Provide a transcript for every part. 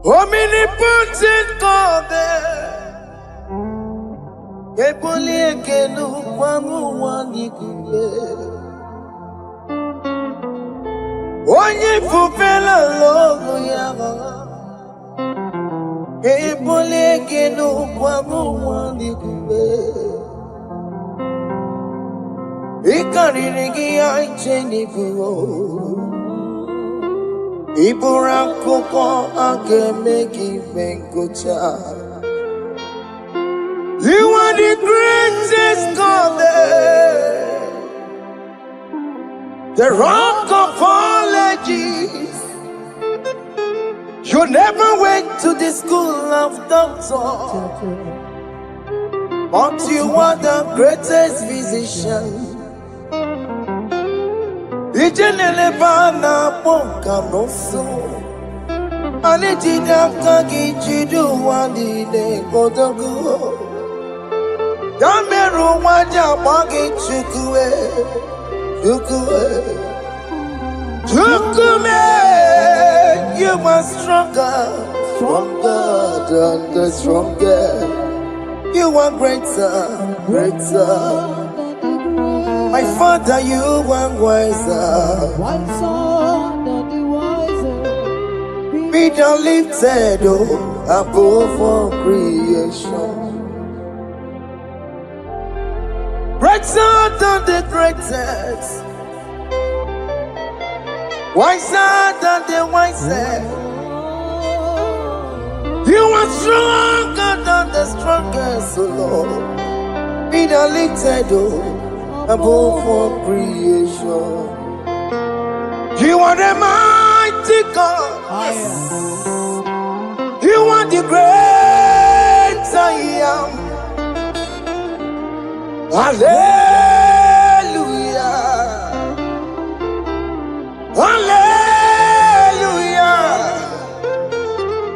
Omnipotent God, Eboli ekelu kwamu wanikule. Onye fufela logo yaga, Eboli ekelu kwamu wanikule. Ikarigi aicheni fuo, Iburakoko akemeki venkocha. You are the greatest God, the rock of all ages. You never went to the school of doctor, but you are the greatest physician. Ijenele bana ponka noso, anejida kagi jidu wani ne kodogo. Yameru waja magi chukue, chukume. You are stronger than the strongest. You are greater. My Father, you are wiser Be thou lifted above all creation. Greater than the greatest, wiser than the wisest. You are stronger than the strongest, O Lord. Be thou lifted above all creation. You are the mighty God. Yes. You are the great I am. Hallelujah. Hallelujah.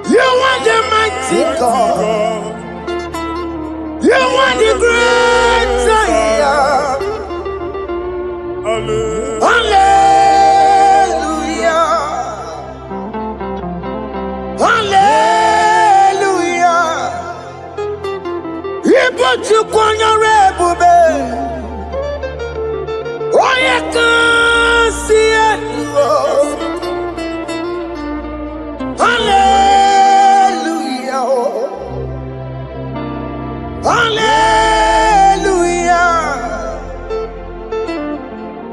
You are the mighty God. You are the great I am. Hallelujah. Hallelujah. He put you on your rebube. Oh, you can see it. Hallelujah. Hallelujah.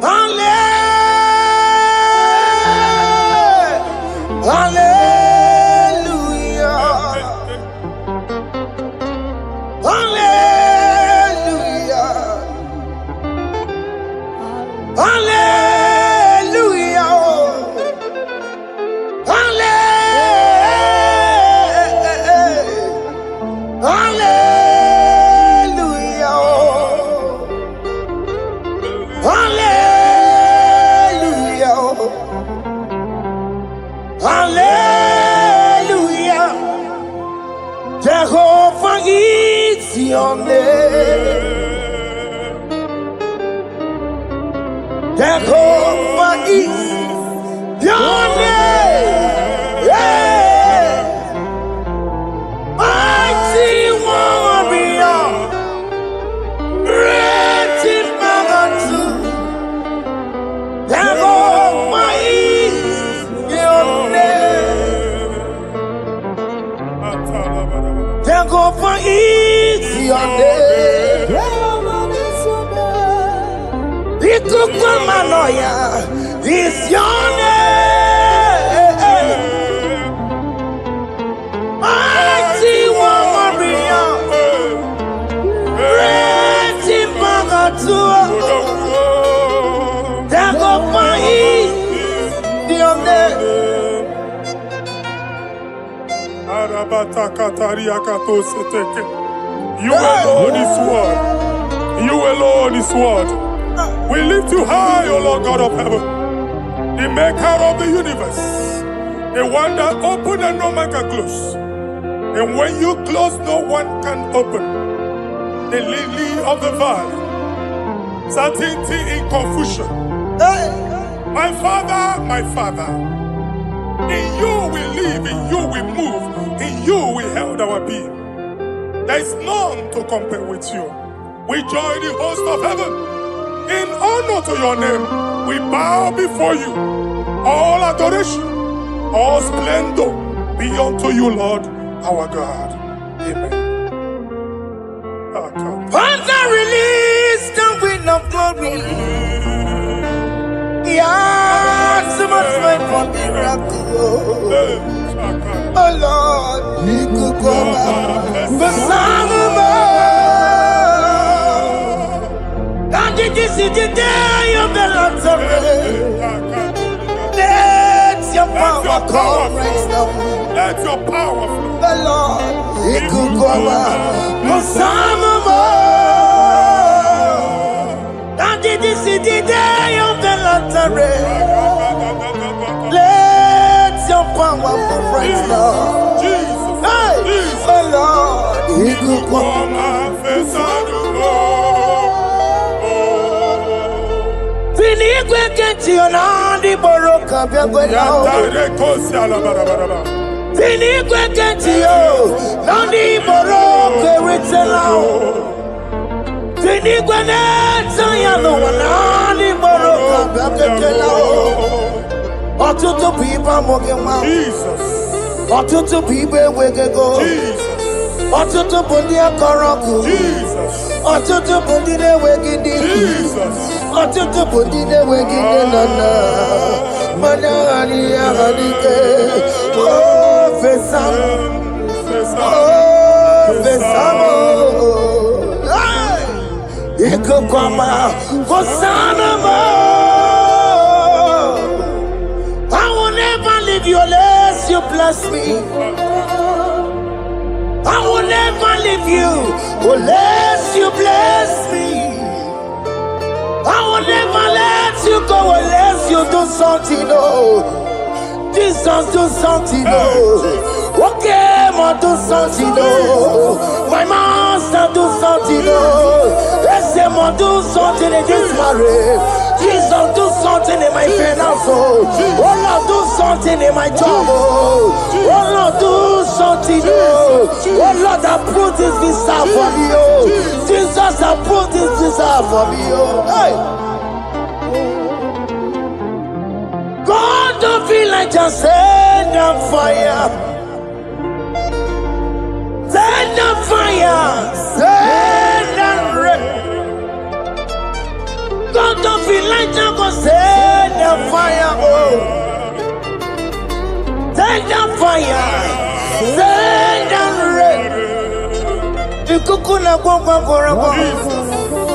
Hallelujah. Hallelujah. Hallelujah. Hallelujah. Jehovah is your name. Jehovah is your name. Yeah. Mighty warrior, great in magnitude. Jehovah is your name. Jehovah is your name. Ikukumanoya is your name. Mighty warrior, great in magnitude. Jehovah is your name. You alone is word. You alone is word. We lift you high, O Lord God of heaven, the maker of the universe, the one that opened and no man can close. And when you close, no one can open. The lily of the valley, certainty in confusion. My Father, in you we live, in you we we move. In you we held our being. There is none to compare with you. We join the host of heaven. In honor to your name, we bow before you. All adoration, all splendor be unto you, Lord, our God. Amen. Father, release the wind of glory. Yeah, so much time for miracle. Oh Lord, you could go back. The Son of God. And this is the day of the Lord's Let your power come right now. Let your power flow. The Lord, you could go back. The Son of God. And this is the day of the Lord's Let your power come right now. Jesus, Hey, Jesus. oh Lord, you could go back. Fini kwekenti onandi boroka byagwela. Fini kwekenti yo nandi boroka ritela. Fini kweneti yano nandi boroka byagwela. Otutu pipa mogema. Jesus. Otutu pipe wegego. Jesus. Otutu bundi akoroku. Jesus. Otutu bundi ne wegidi. Jesus. Otutu bundi ne wegidi nana. Mana ani ahanike. Oh fesam. Oh fesam. Iko kwama kosana mo. I will never leave you unless you bless me. I will never leave you unless you bless me. I will never let you go unless you do something, oh. Jesus, do something, oh. Okay, ma do something, oh. My master, do something, oh. Let's say, ma do something in this marriage. Jesus, do something in my finance, oh. Oh Lord, do something in my job, oh. Oh Lord, do something, oh. Oh Lord, approve this visa for me, oh. Jesus, approve this visa for me, oh. Hey. God, don't feel like just send the fire. Send the fire. Send the rain. God, don't feel like just send the fire. Oh. Send the fire. Send the rain. Ikukuna kwa kwa.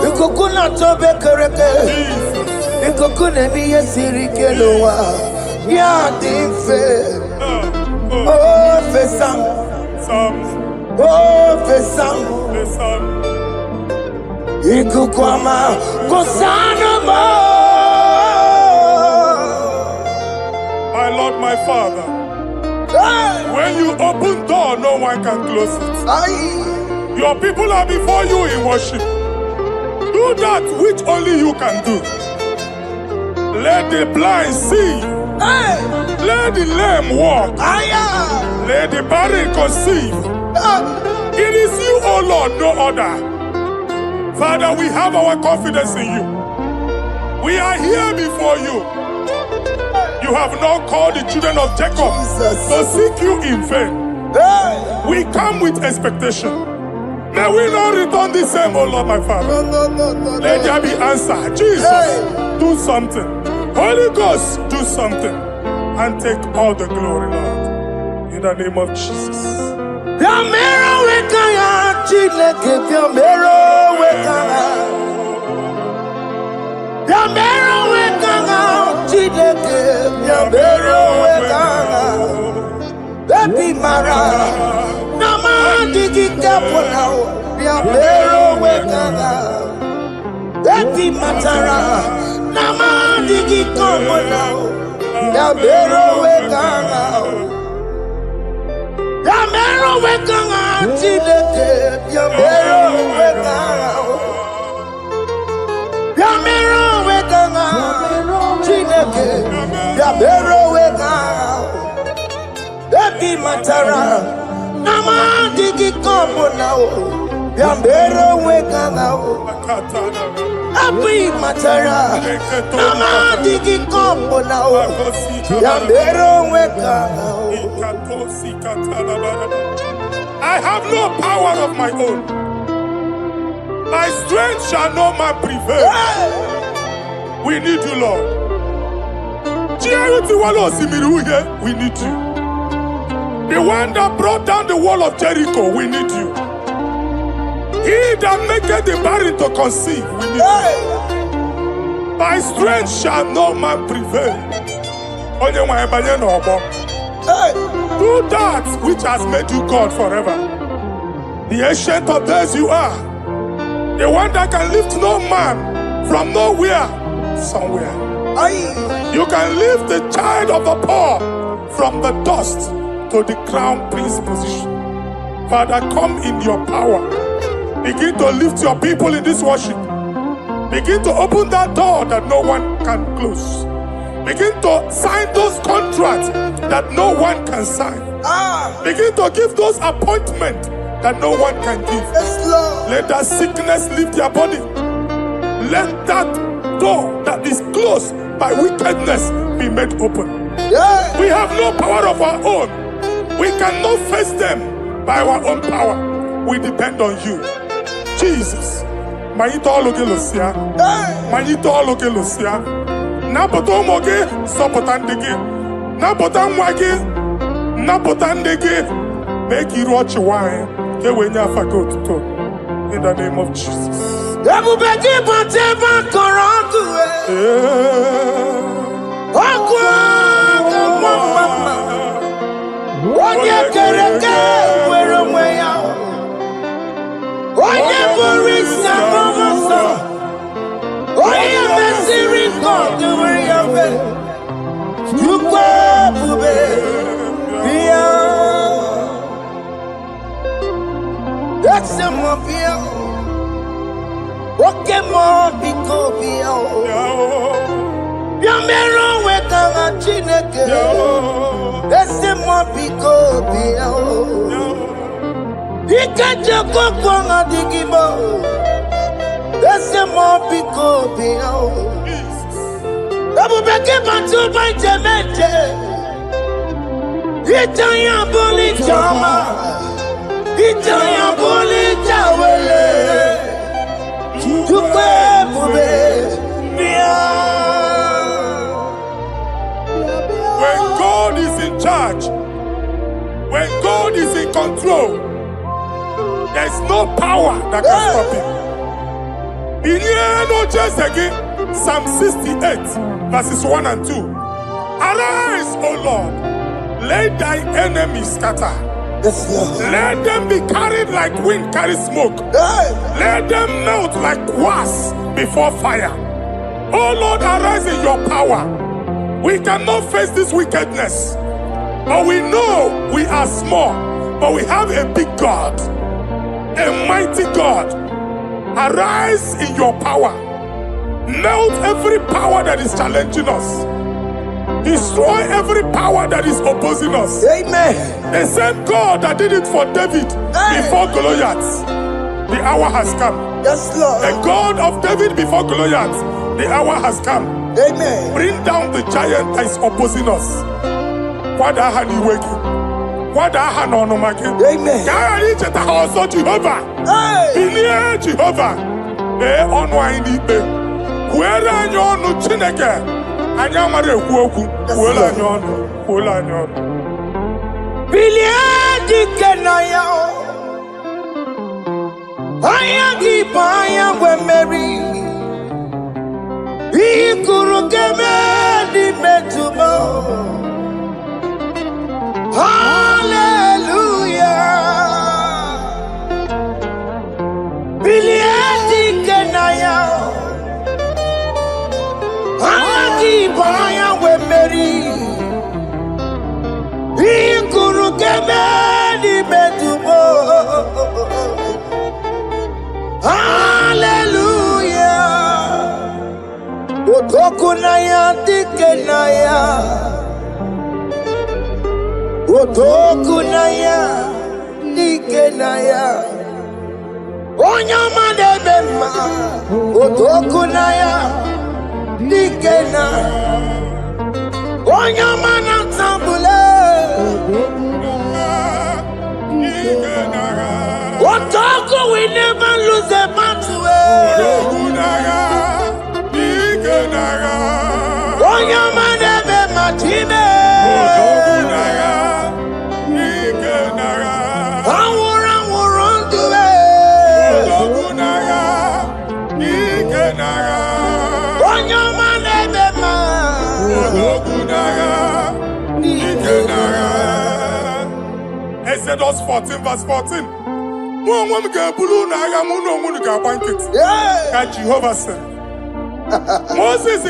Ikukuna tobe kereke. Ikukuna miye sirikelowa. Ya dife. Oh fesam. Oh fesam. Ikukwama kosana mo. My Lord, my Father, when you open door, no one can close it. Your people are before you in worship. Do that which only you can do. Let the blind see. Let the lame walk. Let the barren conceive. It is you, O Lord, no other. Father, we have our confidence in you. We are here before you. You have not called the children of Jacob to seek you in vain. We come with expectation. May we not return the same, O Lord, my Father. Let there be answer. Jesus, do something. Holy Ghost, do something. And take all the glory, Lord. In the name of Jesus. Baby Mara, Nama digi kapona, Biabero wekanga. Baby Matara, Nama digi kapona, Biabero wekanga. Biabero wekanga, Chileke, Biabero wekanga. Biabero wekanga, Chileke, Biabero wekanga. Baby matara. Nama digi kombo now. Yambero weka now. Abi matara. Nama digi kombo now. Yambero weka now. I have no power of my own. My strength shall not man prevail. We need you, Lord. We need you. The one that brought down the wall of Jericho, we need you. He that maketh the barren to conceive, we need you. My strength shall no man prevail. Do that which has made you God forever. The ancient of days you are. The one that can lift no man from nowhere, somewhere. You can lift the child of the poor from the dust to the crown prince position. Father, come in your power. Begin to lift your people in this worship. Begin to open that door that no one can close. Begin to sign those contracts that no one can sign. Begin to give those appointments that no one can give. Let that sickness leave their body. Let that door that is closed by wickedness be made open. We have no power of our own. We cannot face them by our own power. We depend on you. Jesus. Manito Logelosia. Manito Logelosia. Napotomoge, Sopotandegi. Napotamwagi. Napotandegi. Make you watch wine. In the name of Jesus. That's the mobile. What can more be copio? Yamero weka chineke. That's the mobile copio. Ikaja kokwanga digimo. That's the mobile copio. Abu beke matu by Jemeje. Itaya boli jama. Itaya boli jawele. When God is in charge, when God is in control, there's no power that can stop him. In Psalm 68, verses 1 and 2. Arise, O Lord, let thy enemies scatter. Let them be carried like wind carries smoke. Let them melt like wax before fire. Oh Lord, arise in your power. We cannot face this wickedness, but we know we are small, but we have a big God, a mighty God. Arise in your power. Melt every power that is challenging us. Destroy every power that is opposing us. Amen. The same God that did it for David before Goliath, the hour has come. Yes, Lord. The God of David before Goliath, the hour has come. Amen. Bring down the giant that is opposing us. Amen. Jehovah. Otoku na ya, dike na ya. Onyama debema, otoku na ya, dike na. Onyama na tambule, otoku we never lose a battle. Onyama debema time. Exodus 14 verse 14. Jehovah said, Moses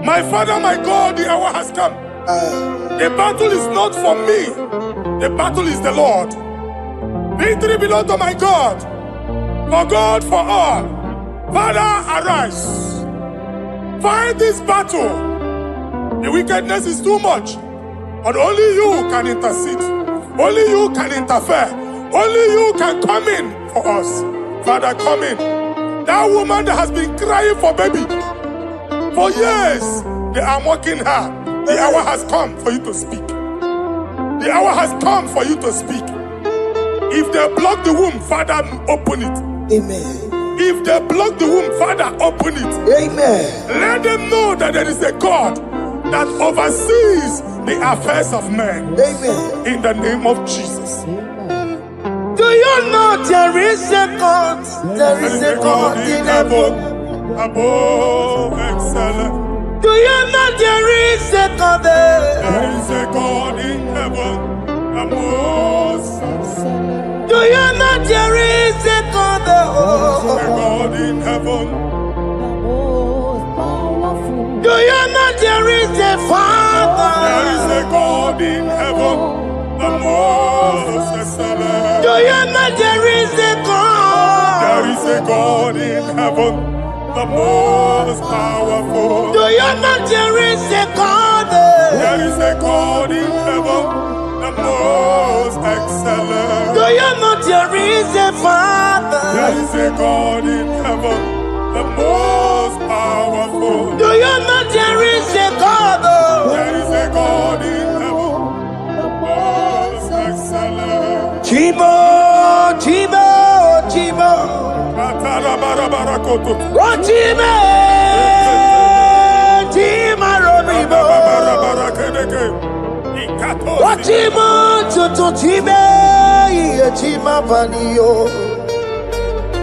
my father, my God, the hour has come. The battle is not for me. The battle is the Lord. Victory belongs to my God. For God, for all. Father, arise. Fight this battle. The wickedness is too much. But only you can intercede. Only you can interfere. Only you can come in for us. Father, come in. That woman that has been crying for baby for years, they are mocking her. The hour has come for you to speak. The hour has come for you to speak. If they block the womb, Father, open it. Amen. If they block the womb, Father, open it. Amen. Let them know that there is a God that oversees the affairs of men. Amen. In the name of Jesus. Do you know there is a God? There is a God in heaven. Above excellent. Do you know there is a God there? There is a God in heaven. Above excellent. Do you know there is a God there? There is a God in heaven. Do you know there is a Father? There is a God in heaven. The most excellent. Do you know there is a God? There is a God in heaven, the most powerful. Do you know there is a God there? There is a God in heaven, the most excellent. Do you know there is a Father? There is a God in heaven, the most powerful. Do you know there is a God? There is a God in heaven, the most excellent. Chibo, Chibo, Chibo. Oh, Chibo, Chima Robibo. Oh, Chibo, Chutu Chibe, Chima Panio.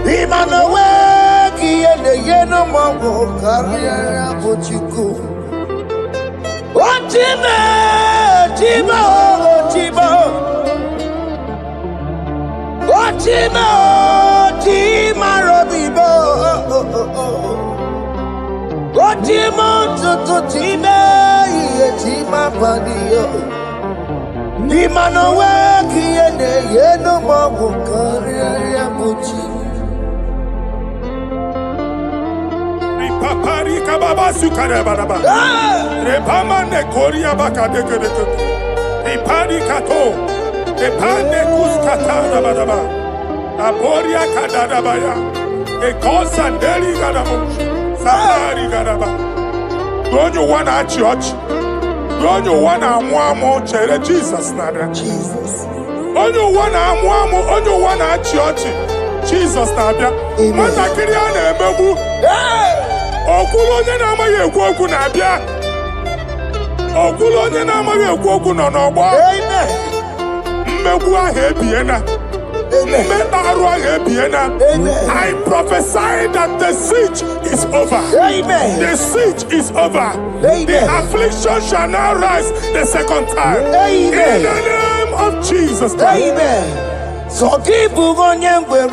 Imanawe, Kiene Yeno Mambo, Carriera Pochiku. Oh, Chibo, Chibo, Chibo. Ochima, Ochima Robibo. Ochima, Tutime, Ochima Padio. Nimanowe, Kiene, Yeno Mabu, Karia Buchi. Ripapari Kababa Sukarebaraba. Repamane Koria Bakadeke. Ripari Kato. Epane kuskatana badaba, aboria kadadabaya, ekosa deli gadabo, sabari gadaba. Don't you wanna church? Don't you wanna amuamo chere Jesus nada? Jesus. Don't you wanna amuamo? Don't you wanna church? Jesus nada. Mata kiriane emebu. Okulo nye na amaye ekwoku nabia. Okulo nye na amaye ekwoku no n'ogbo. Amen. I prophesy that the siege is over. Amen. The siege is over. Amen. The affliction shall now rise the second time. Amen. In the name of Jesus Christ. Amen. So keep on your way.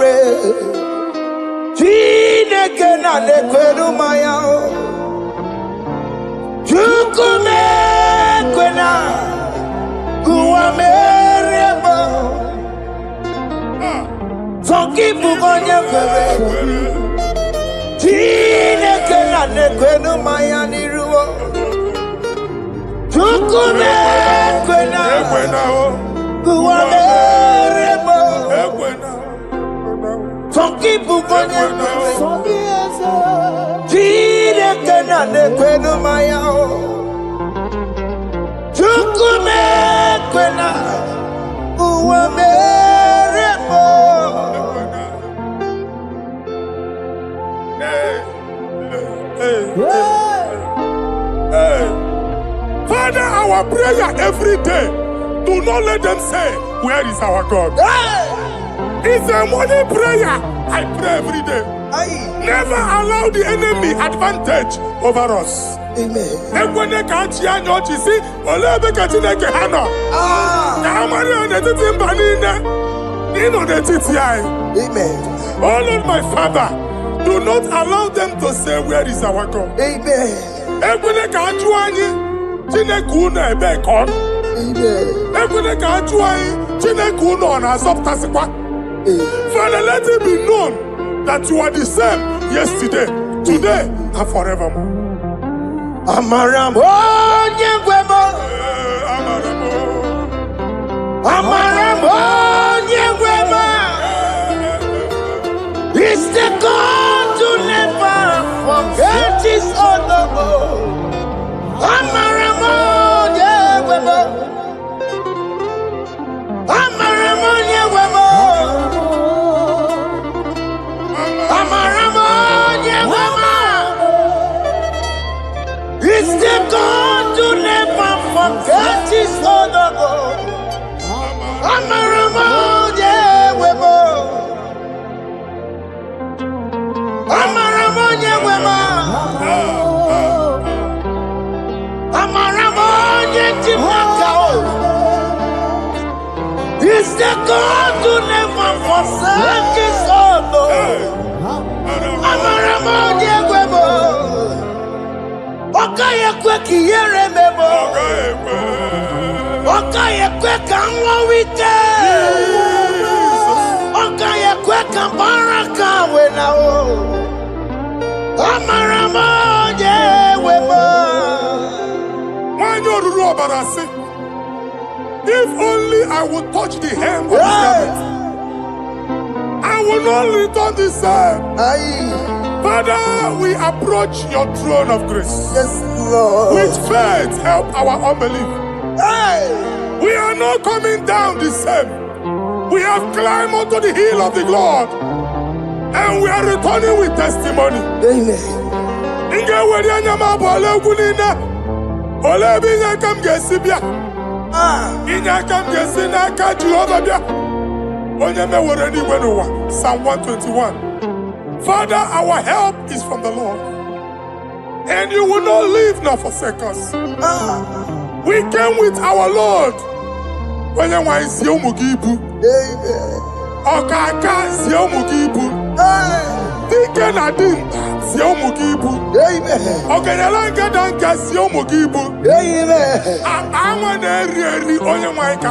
Chineke na nekweru maya. Chukume kwena. So keep on your way. Chineke na nekwenu maya niruo. Chukume kwena. Ekwena o. Kuwameremo. Ekwena. Forgive onye. Chineke na nekwenu maya o. Chukume kwena. Kuwameremo. Father, our prayer every day, do not let them say, where is our God? It's a morning prayer. I pray every day. Never allow the enemy advantage over us. Amen. Ekwene ka chi anya ochi si ole ebe ka Chineke ha nọ. Ka amara n'etiti mba niile. Ịnọ n'etiti anyị. Amen. Oh Lord, my Father, do not allow them to say, where is our God? Amen. Ekwene ka ajụ anyị Chineke unu ebe ka ọ nọ. Amen. Ekwene ka ajụ anyị Chineke unu ọ na-azọpụtasịkwa. Father, let it be known that you are the same yesterday, today, and forevermore. Amaramo nyegwemo. Amaramo nyegwemo. It's the God to never forget his honor. Amaramo nyegwemo. Amaramo nyegwemo. Amaramo nyegwemo. It's the God to never forget his honor. Amaramo nyegwemo. Amaramo nyegwemo. Amaramo nyegwemo. It's the God to never forsake his honor. Amaramo nyegwemo. Okaye kwe kiyere memo. Okaye kwe kanwa wite. Okaye kwe kambaraka wenao. Amaramo nyegwemo. When you rule about us, if only I would touch the hem of his garment, I will not return the same. Aye. Father, we approach your throne of grace. Yes, Lord. With faith, help our unbelief. Aye. We are not coming down the same. We have climbed onto the hill of the Lord, and we are returning with testimony. Amen. Inge weri anyama bole gunina, ole binya kam gesibia, inya kam gesina ka Jehovah bia. Onye me were ni wenuwa. Psalm 121. Father, our help is from the Lord, and you will not leave nor forsake us. We came with our Lord. When you want to see Mugibu, Okaka see Mugibu, Dike Nadin see Mugibu, Okanalanga Danka see Mugibu. I want to really on your mind.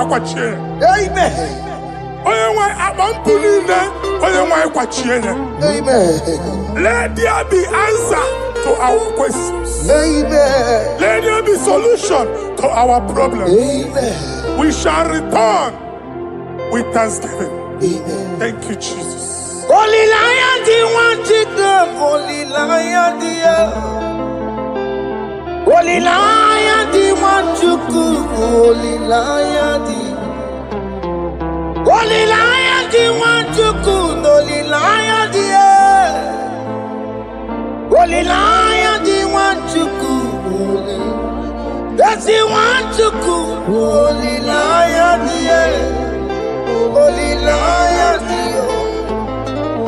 Onye nwe akpampulina, onye nwe kwachienya. Amen. Let there be answer to our questions. Amen. Let there be solution to our problems. Amen. We shall return with thanksgiving. Amen. Thank you, Jesus. Holy Lion, the one to come. Holy Lion, the Holy Lion, the one to come. Holy Lion, the Holy Lion, the one to come. Holy Lion, the Holy Lion, the one to come. That's the one to come. Holy Lion, the Holy Lion, the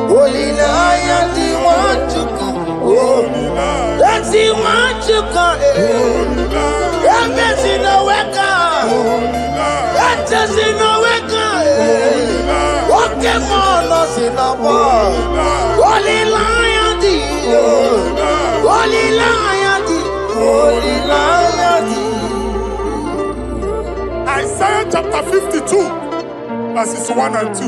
Holy Lion, the one to come. Holy Lion, That's the one to come. Holy Lion, That's in the wake. Holy Lion, That's in the wake. Holy Lion, Okay, man, us in the world. Holy Lion, the Holy Lion, the Holy Lion, the Isaiah chapter 52, verses 1 and 2.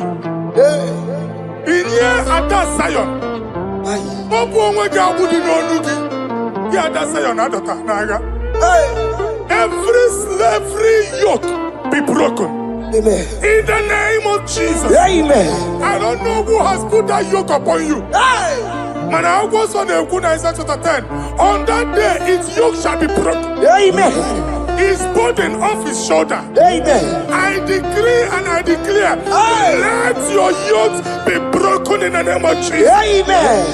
In here at that Zion, Obu onwe ga abudi n'onu gi. Ya ada Zion adota n'agha. Every slavery yoke be broken. Amen. In the name of Jesus. Amen. I don't know who has put that yoke upon you. Hey. Man, I was on the Isaiah chapter 10. On that day, its yoke shall be broken. Amen. His burden off his shoulder. Amen. I decree and I declare, Hey. let your yokes be broken in the name of Jesus. Amen.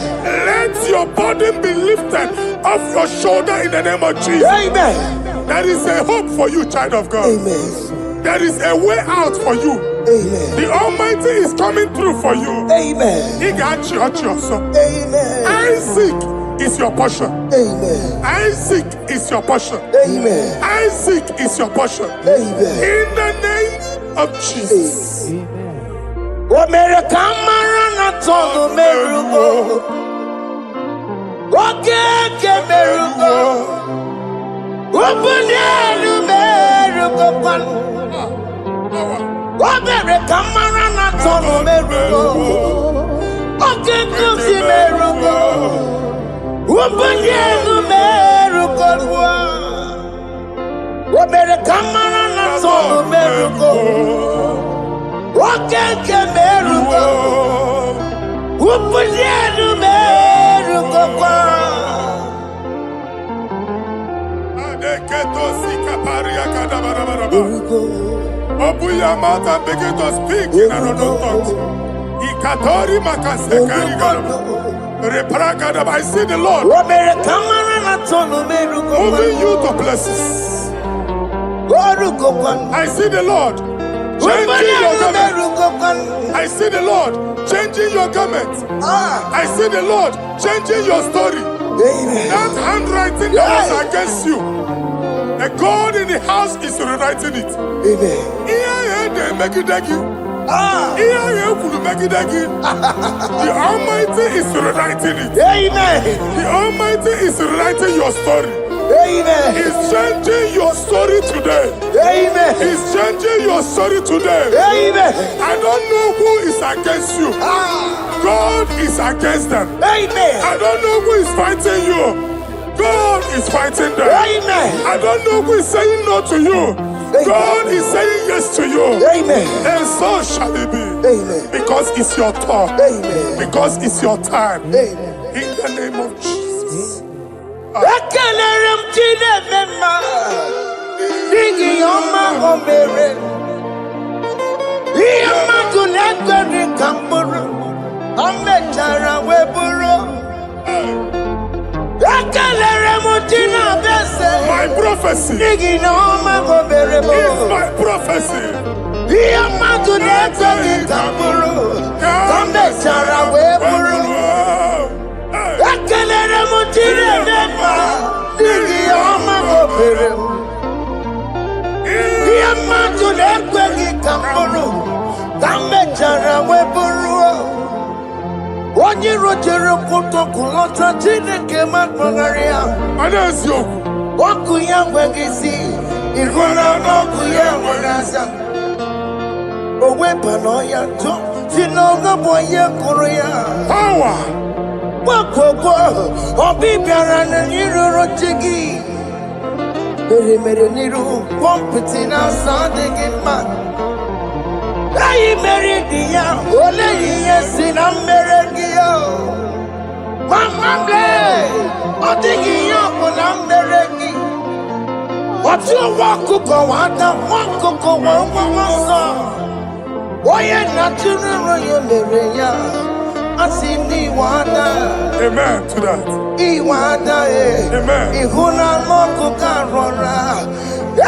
Let your burden be lifted off your shoulder in the name of Jesus. Amen. There is a hope for you, child of God. Amen. There is a way out for you. Amen. The Almighty is coming through for you. Amen. He got you, son. Amen. Isaac is your portion. Amen. Isaac is your portion. Amen. Isaac is your portion. Amen. In the name of Jesus. Omere kamara na tonu merugo. Okeke merugo. Ubunelu merugo kwanu. Omere kamara na tonu merugo. Okeke si merugo. Ubunelu merugo kwa. Omere kamara na tonu merugo. Okeke merugo, upunienu merugo kwa. Adeketo sikaparia kadabarabaraba. Merugo. Open your mouth and begin to speak in another tongue. Ikatori makasekari gadaba. Repragadaba. I see the Lord Omere kamara na tonu merugo kwa. moving you to places. Orugo kwa. I see the Lord changing your garment. Merugo kwa. I see the Lord changing your garment. I see the Lord changing your story. Amen. That handwriting that was against you, the God in the house is rewriting it. Amen. The Almighty is rewriting it. Amen. The Almighty is rewriting your story. Amen. He's changing your story today. Amen. He's changing your story today. Amen. I don't know who is against you. God is against them. Amen. I don't know who is fighting you. God is fighting them. Amen. I don't know who is saying no to you. God is saying yes to you. Amen. And so shall it be. Amen. Because it's your turn. Amen. Because it's your time. Amen. In the name of Jesus. Ekelere m Chineke mma, n'ihi ọma o mere. Ihe mmadụ na-ekweghị ka m bụrụ, o mechara wee bụrụ. Ekelere m Chineke eze, My prophecy n'ihi na ọma o mere m. is my prophecy. Ihe mmadụ na-ekweghị ka m bụrụ, o mechara wee bụrụ. Ekelere m Chineke mma, n'ihi ọma o mere m. Ihe mmadụ na-ekweghị ka m bụrụ, ka m mechara wee bụrụ. Onye rojere kwụtọkụ lọta Chineke ma kpọgharị ya. Ọkụ ya nweghị isi, ịhụ na ọkụ ya nwere asa. O webana ya ntụ, si n'ọgọ bụ onye kụrụ ya. Power. Gbakọkọ, ọbị bịara na n'iruru chi gị. Mere n'iru, kọmpụtị na-asa adịghị mma. Eyi mere dị ya, ole ihe si na mmere gị ya. Mama lee, ọ dịghị ihe ọ bụ na mmere gị. Ọtụ nwa ọkụkọ nwata, nwa ọkụkọ nwa nwa nsọ. Onye na-atụrụ ya mere ya. Amen to that. Amen. Ihuna moku karora.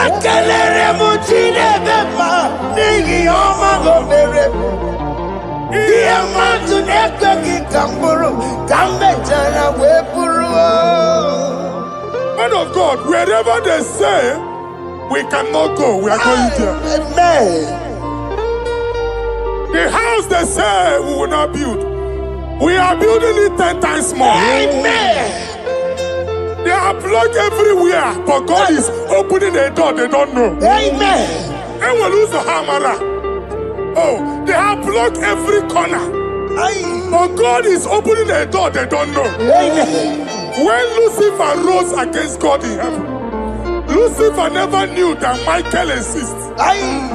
Ekelere mu Chineke mma, n'ihi ọma o mere m. Ihe mmadụ na-ekweghị ka m bụrụ, ka m mechara wee bụrụ. Man of God, wherever they say we cannot go, we are going there. Amen. The house they say we will not build, we are building it 10 times more. Amen. They are blocked everywhere, but God is opening a door they don't know. Amen. And we lose the hammer. Oh, they have blocked every corner, but God is opening a door they don't know. Amen. When Lucifer rose against God in heaven, Lucifer never knew that Michael exists. Aye.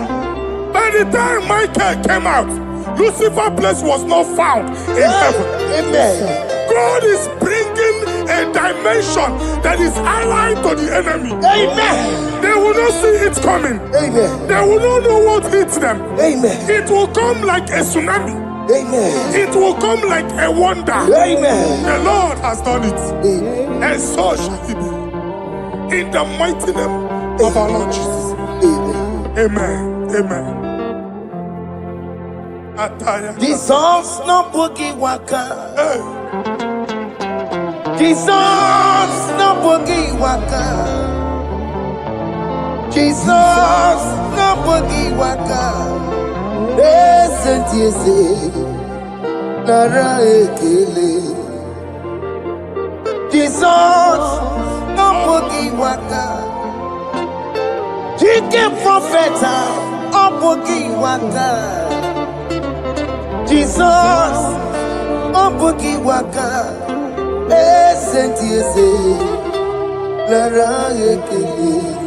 By the time Michael came out, Lucifer's place was not found in heaven. Amen. God is bringing a dimension that is allied to the enemy. Amen. They will not see it coming. Amen. They will not know what hits them. Amen. It will come like a tsunami. Amen. It will come like a wonder. Amen. The Lord has done it. Amen. And so shall it be. In the mighty name of our Lord Jesus. Amen. Amen. Amen. Ataya. Jesus no boogie waka. Hey. Jesus no boogie waka. Jesus no boogie waka. Listen to you say, Nara ekele. Jesus no boogie waka. Jike profeta no boogie waka. Jesus no boogie waka. Listen to you say, Nara ekele.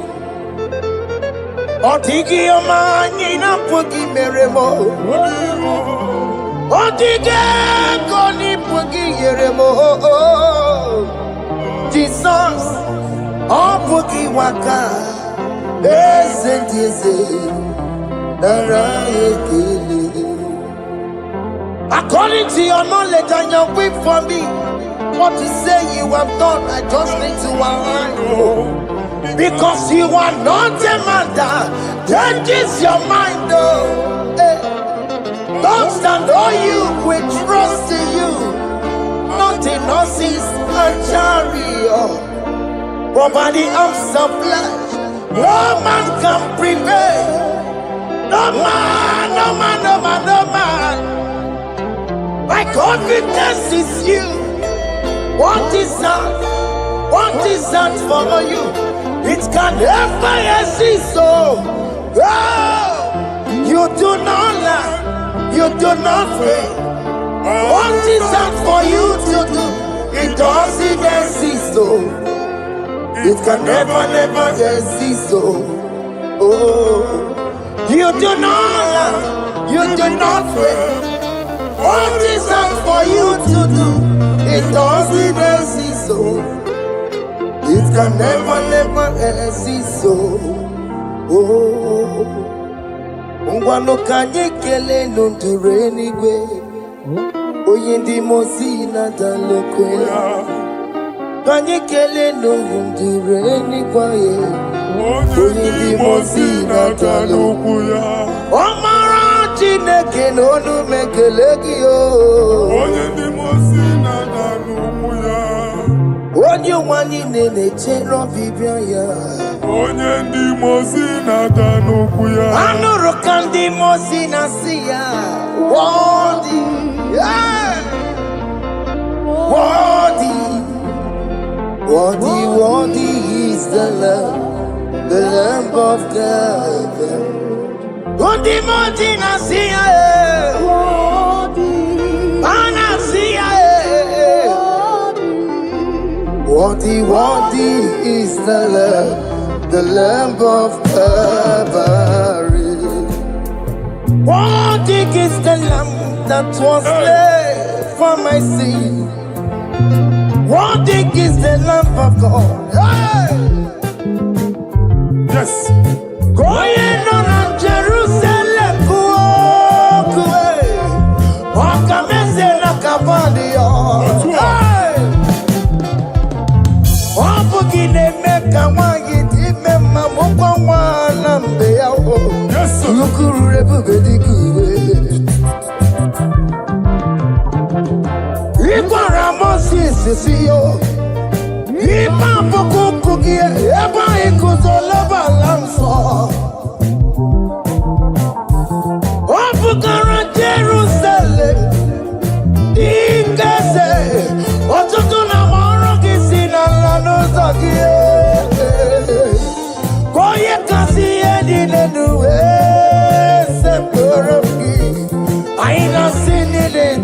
Otigi omani na pugi meremo. Otige koni pugi yeremo. Jesus, oh pugi waka. Esentiese, nara ekele. According to your knowledge and your will for me, what you say you have done, I just need to align. Because you are not a man that changes your mind, oh. Hey. Don't stand on you, we trust in you. Not in horses and chariot, but by the arms of flesh, no man can prevail. No man, no man, no man, no man. My confidence is you. What is that? What is that for you? It can never exist, so you do not lie, you do not fail. What is that for you to do? It doesn't exist, so it can never, never exist, so you do not lie, you do not fail. What is that for you to do? It doesn't exist, so it can never, never exist, so Ungwano kanye kele nundure anyway. Oyindi mosi na dalokwe. Kanye kele nundure anyway. Oyindi mosi na dalokwe. Omara chineke nonu mekeleki yo. Oyindi mosi na dalokwe. Onye wani nene chero bibia ya. Onye ndi mosi na danukwu ya. Anuru kandi mosi na siya. Worthy, yeah. Worthy, worthy, worthy is the Lamb of God. Undi mosi na siya. Worthy, ana siya. Worthy, worthy is the Lamb of Calvary. Worthy is the Lamb that was slain for my sin. Worthy is the Lamb of God. Hey! Yes. Going on Jerusalem, Yes, sir. Jerusalem, I ain't not seen it in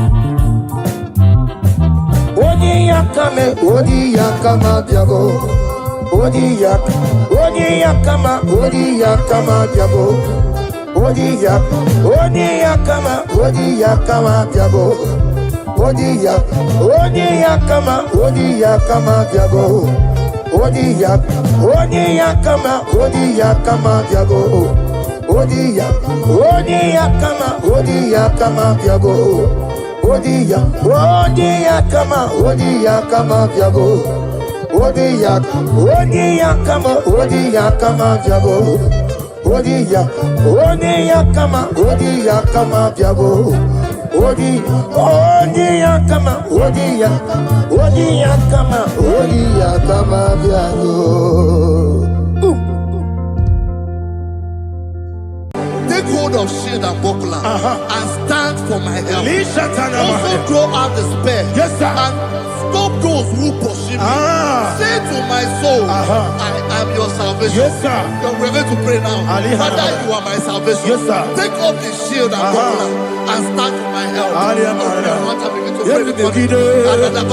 Same Odi Yakama Diabo Odi Yakama Diabo Odi Yakama Diabo Odi Yakama Diabo Odi Yakama Diabo Odi Yakama Diabo Odi Yakama Diabo Odi Yakama Diabo Odi Yakama Diabo Take hold of shield and buckler and stand for my help. Also throw out despair Yes, sir. and stop those who pursue me. Say to my soul, I am your salvation. Yes, sir. We're going to pray now. Father, you are my salvation. Yes, sir. Take up the shield and buckler and stand for my help. Begin to pray before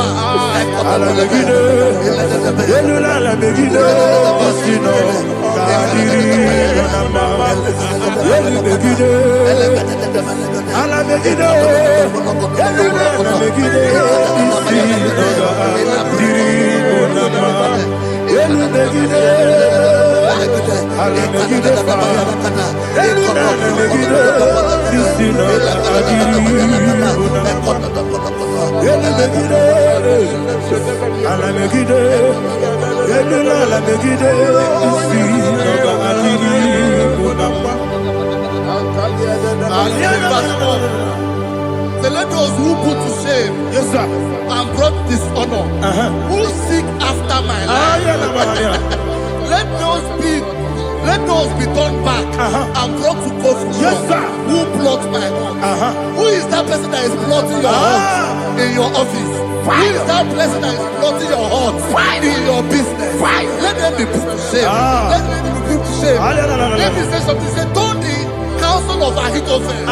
So let those who put to shame, Yes, sir. and brought dishonor, who seek after my life, let those be turned back and brought to confusion. Yes, sir. Who plot my heart? Who is that person that is plotting your heart in your office? Who is that person that is plotting your heart in your business? Let them be put to shame. Let them be put to shame. Let me say something. Say, don't the counsel of Ahithophel think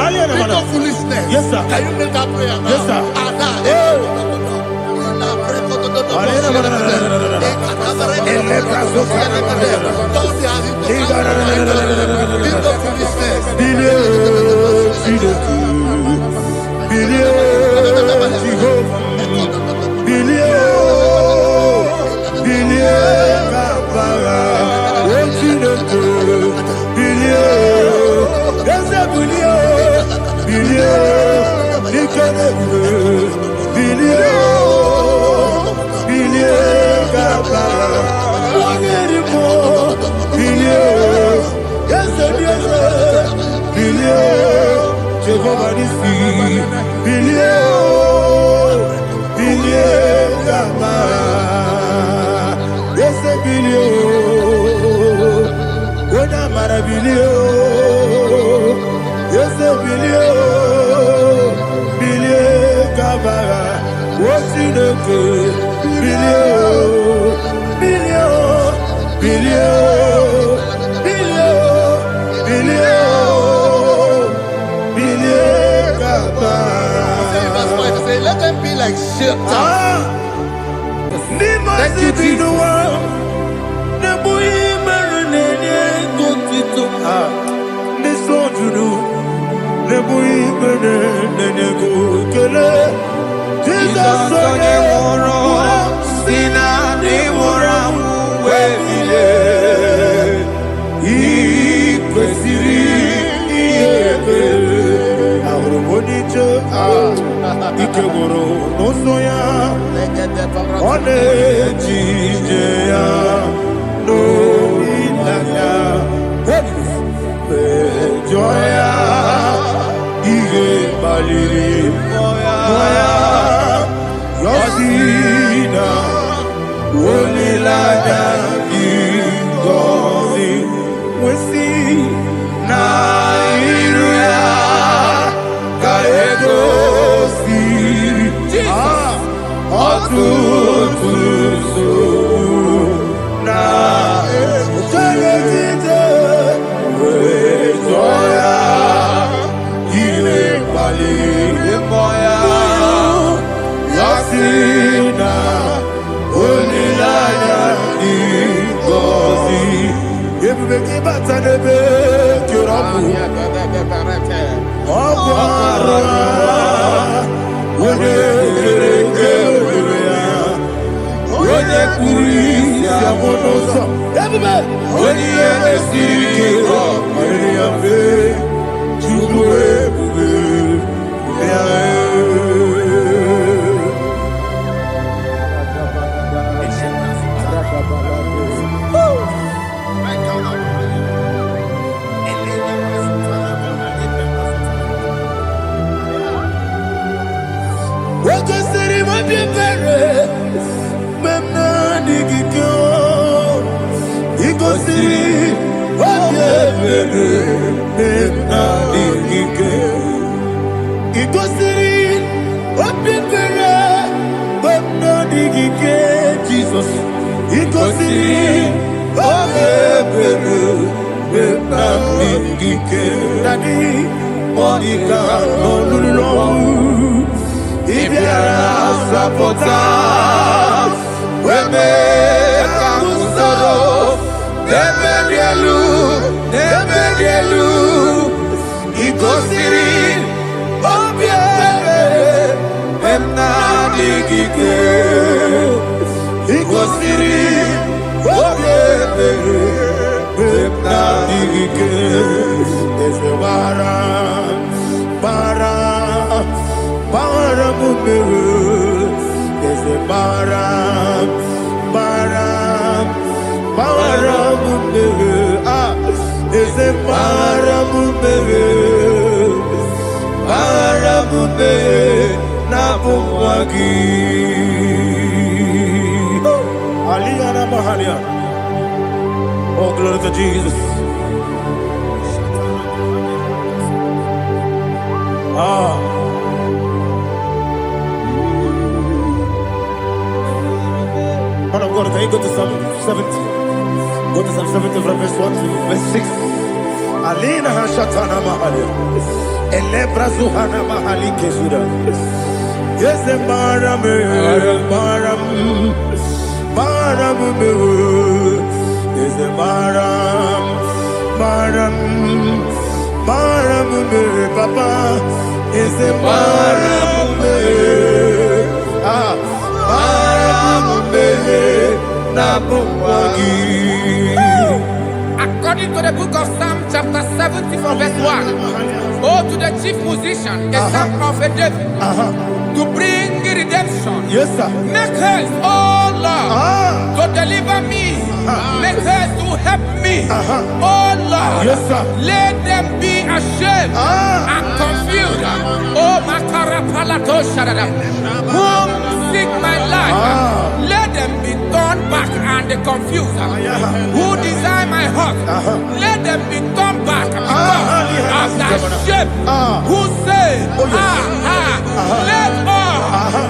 of foolishness. Yes, sir. Can you make that prayer now? Yes, sir. Let them be like shelter. Thank you, tanebe kirabu. Akwara. Wene kereke weya. Wene kuri siamonosa. Everybody. Wene esiri ko. Wene yafe. Chukwe bube. Jesus, oh, glory to Jesus. Man of God, can you go to Psalm 70? Go to Psalm 70 from verse 1 to verse 6. Alina Hashatana Mahalia. Elebra Zuhana Mahali Kesuda. Yes, the Maram, is the Maram, Papa, is the Maram, According to the book of Psalm chapter 70 from verse 1, oh, to the chief musician, a psalm of a David, to bring redemption. yes, sir. Make haste, oh Lord, to deliver me. Make haste to help me. Oh Lord, Yes, sir. let them be ashamed and confused. Oh Makarapalato Shadada, whom seek my life, let them be turned back and confused. Who desire my heart, let them be turned back because of that shame. Who say, let all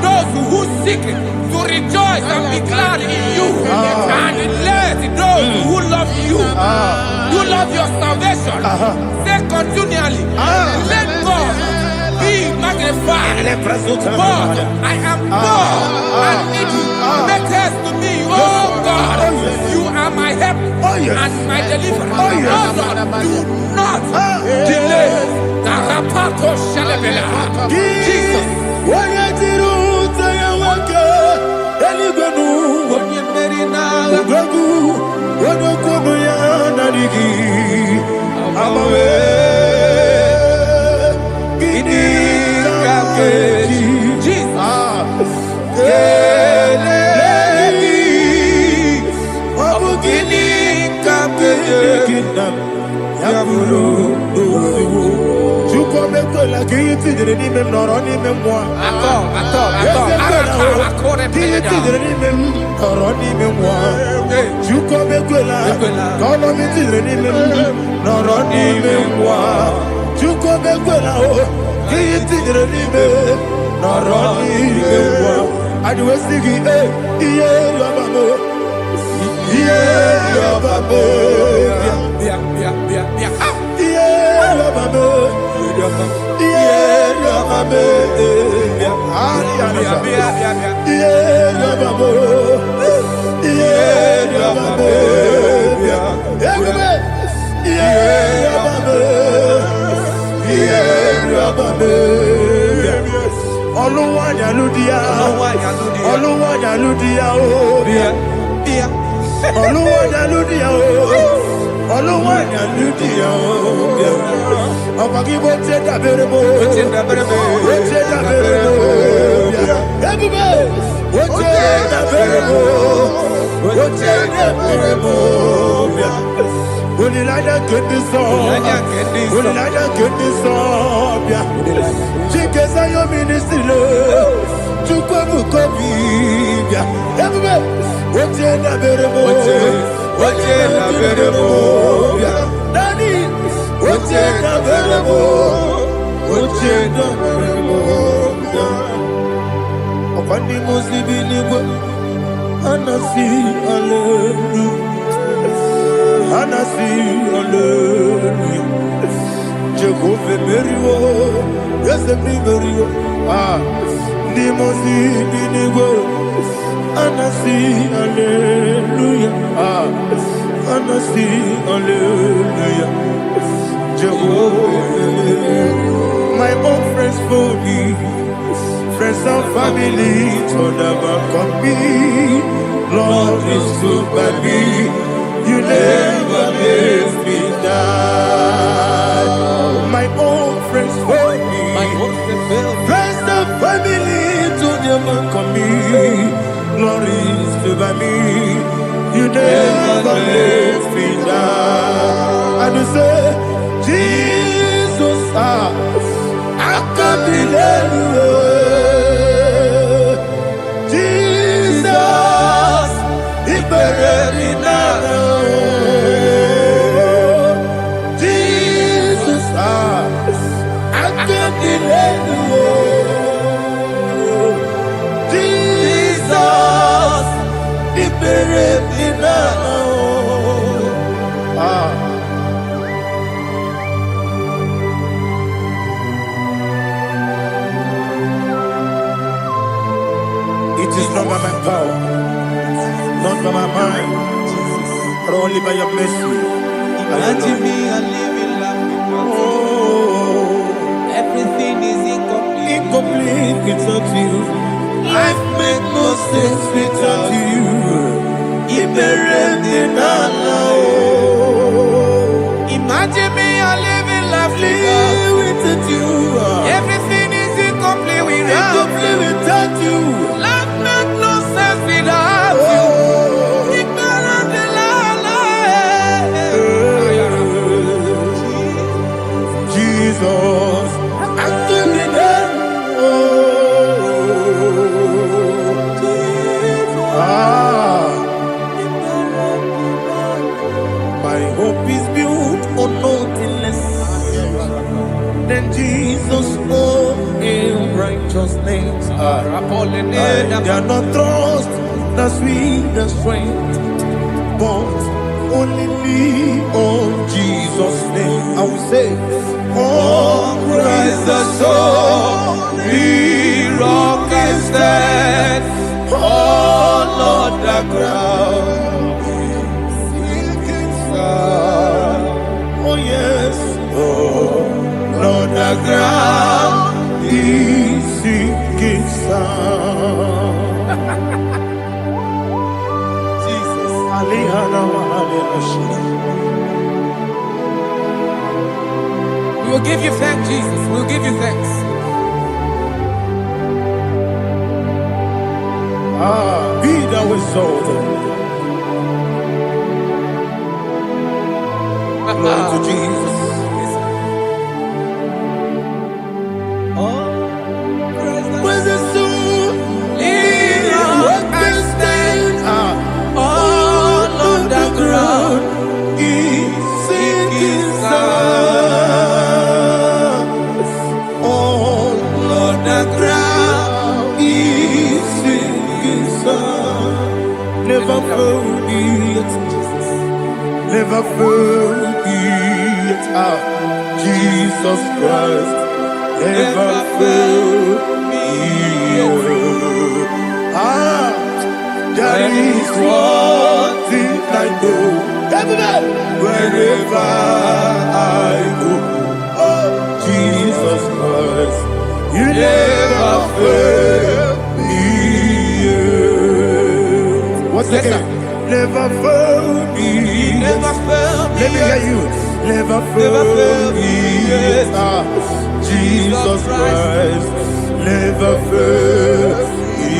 those who seek to rejoice and be glad in you, and let those who love you, who love your salvation, say continually, let God be magnified. God, I am poor and needy. Make haste to me, oh God. You are my help and my deliverer. Oh Lord, do not delay. Tarapato Shalabela. Jesus. Oluwayaludia, Oluwayaludia, Oluwayaludia, Oluwayaludia, Abagibo Tenda Berebo, Tenda Berebo, Tenda Berebo, Tenda Berebo, Tenda Berebo. Unilada get this song, Unilada get this song, Chikesa yo ministry lo, Chukwabu kobi, everybody, Wotenda Berebo, Wotenda Berebo, Daddy, Wotenda Berebo, Wotenda Berebo, Opani Musibini go, Anasi Hallelujah. Anasi, hallelujah. Jehovah Merio, yes, the Merio. Nimosi, Binigo. Anasi, hallelujah. Anasi, hallelujah. Jehovah, my own friends for me, friends and family, told about me. Lord is good by me. You never let me die. My own friends for me, friends and family to never come me. Glory is to by me. You never let me die. And you say, Jesus, I can't believe you. Jesus, He buried me now. Jesus, He buried me now. It is not by my power, not by my mind, but only by your mercy. Imagine me a living life. Everything is incomplete. Incomplete without you. Life makes no sense without you. Imagine me a living life without you. Everything is incomplete without you. Life makes no sense without you. Jesus, my hope is built on nothing less than Jesus' own righteousness. I cannot trust the sweetest strength, but only lean on Jesus' name. I will say, oh, Christ the solid rock and stand. Oh, Lord, the ground is sinking sun. Oh, yes. Oh, Lord, the ground is sinking sun. Jesus. We will give you thanks, Jesus. We will give you thanks. Be thou exalted. Glory to Jesus. Praise the soul. What can stand? All on the ground is sinking sun. All on the ground is sinking sun. Never forget, never forget Jesus Christ. Never fail me. There is one thing I know. Wherever I go, oh Jesus Christ, you never fail. Jesus Yes, again. Never fail me. Never fail me. Let me hear you. Never Never fail fail me. me, yes. Jesus Christ. Never fail me.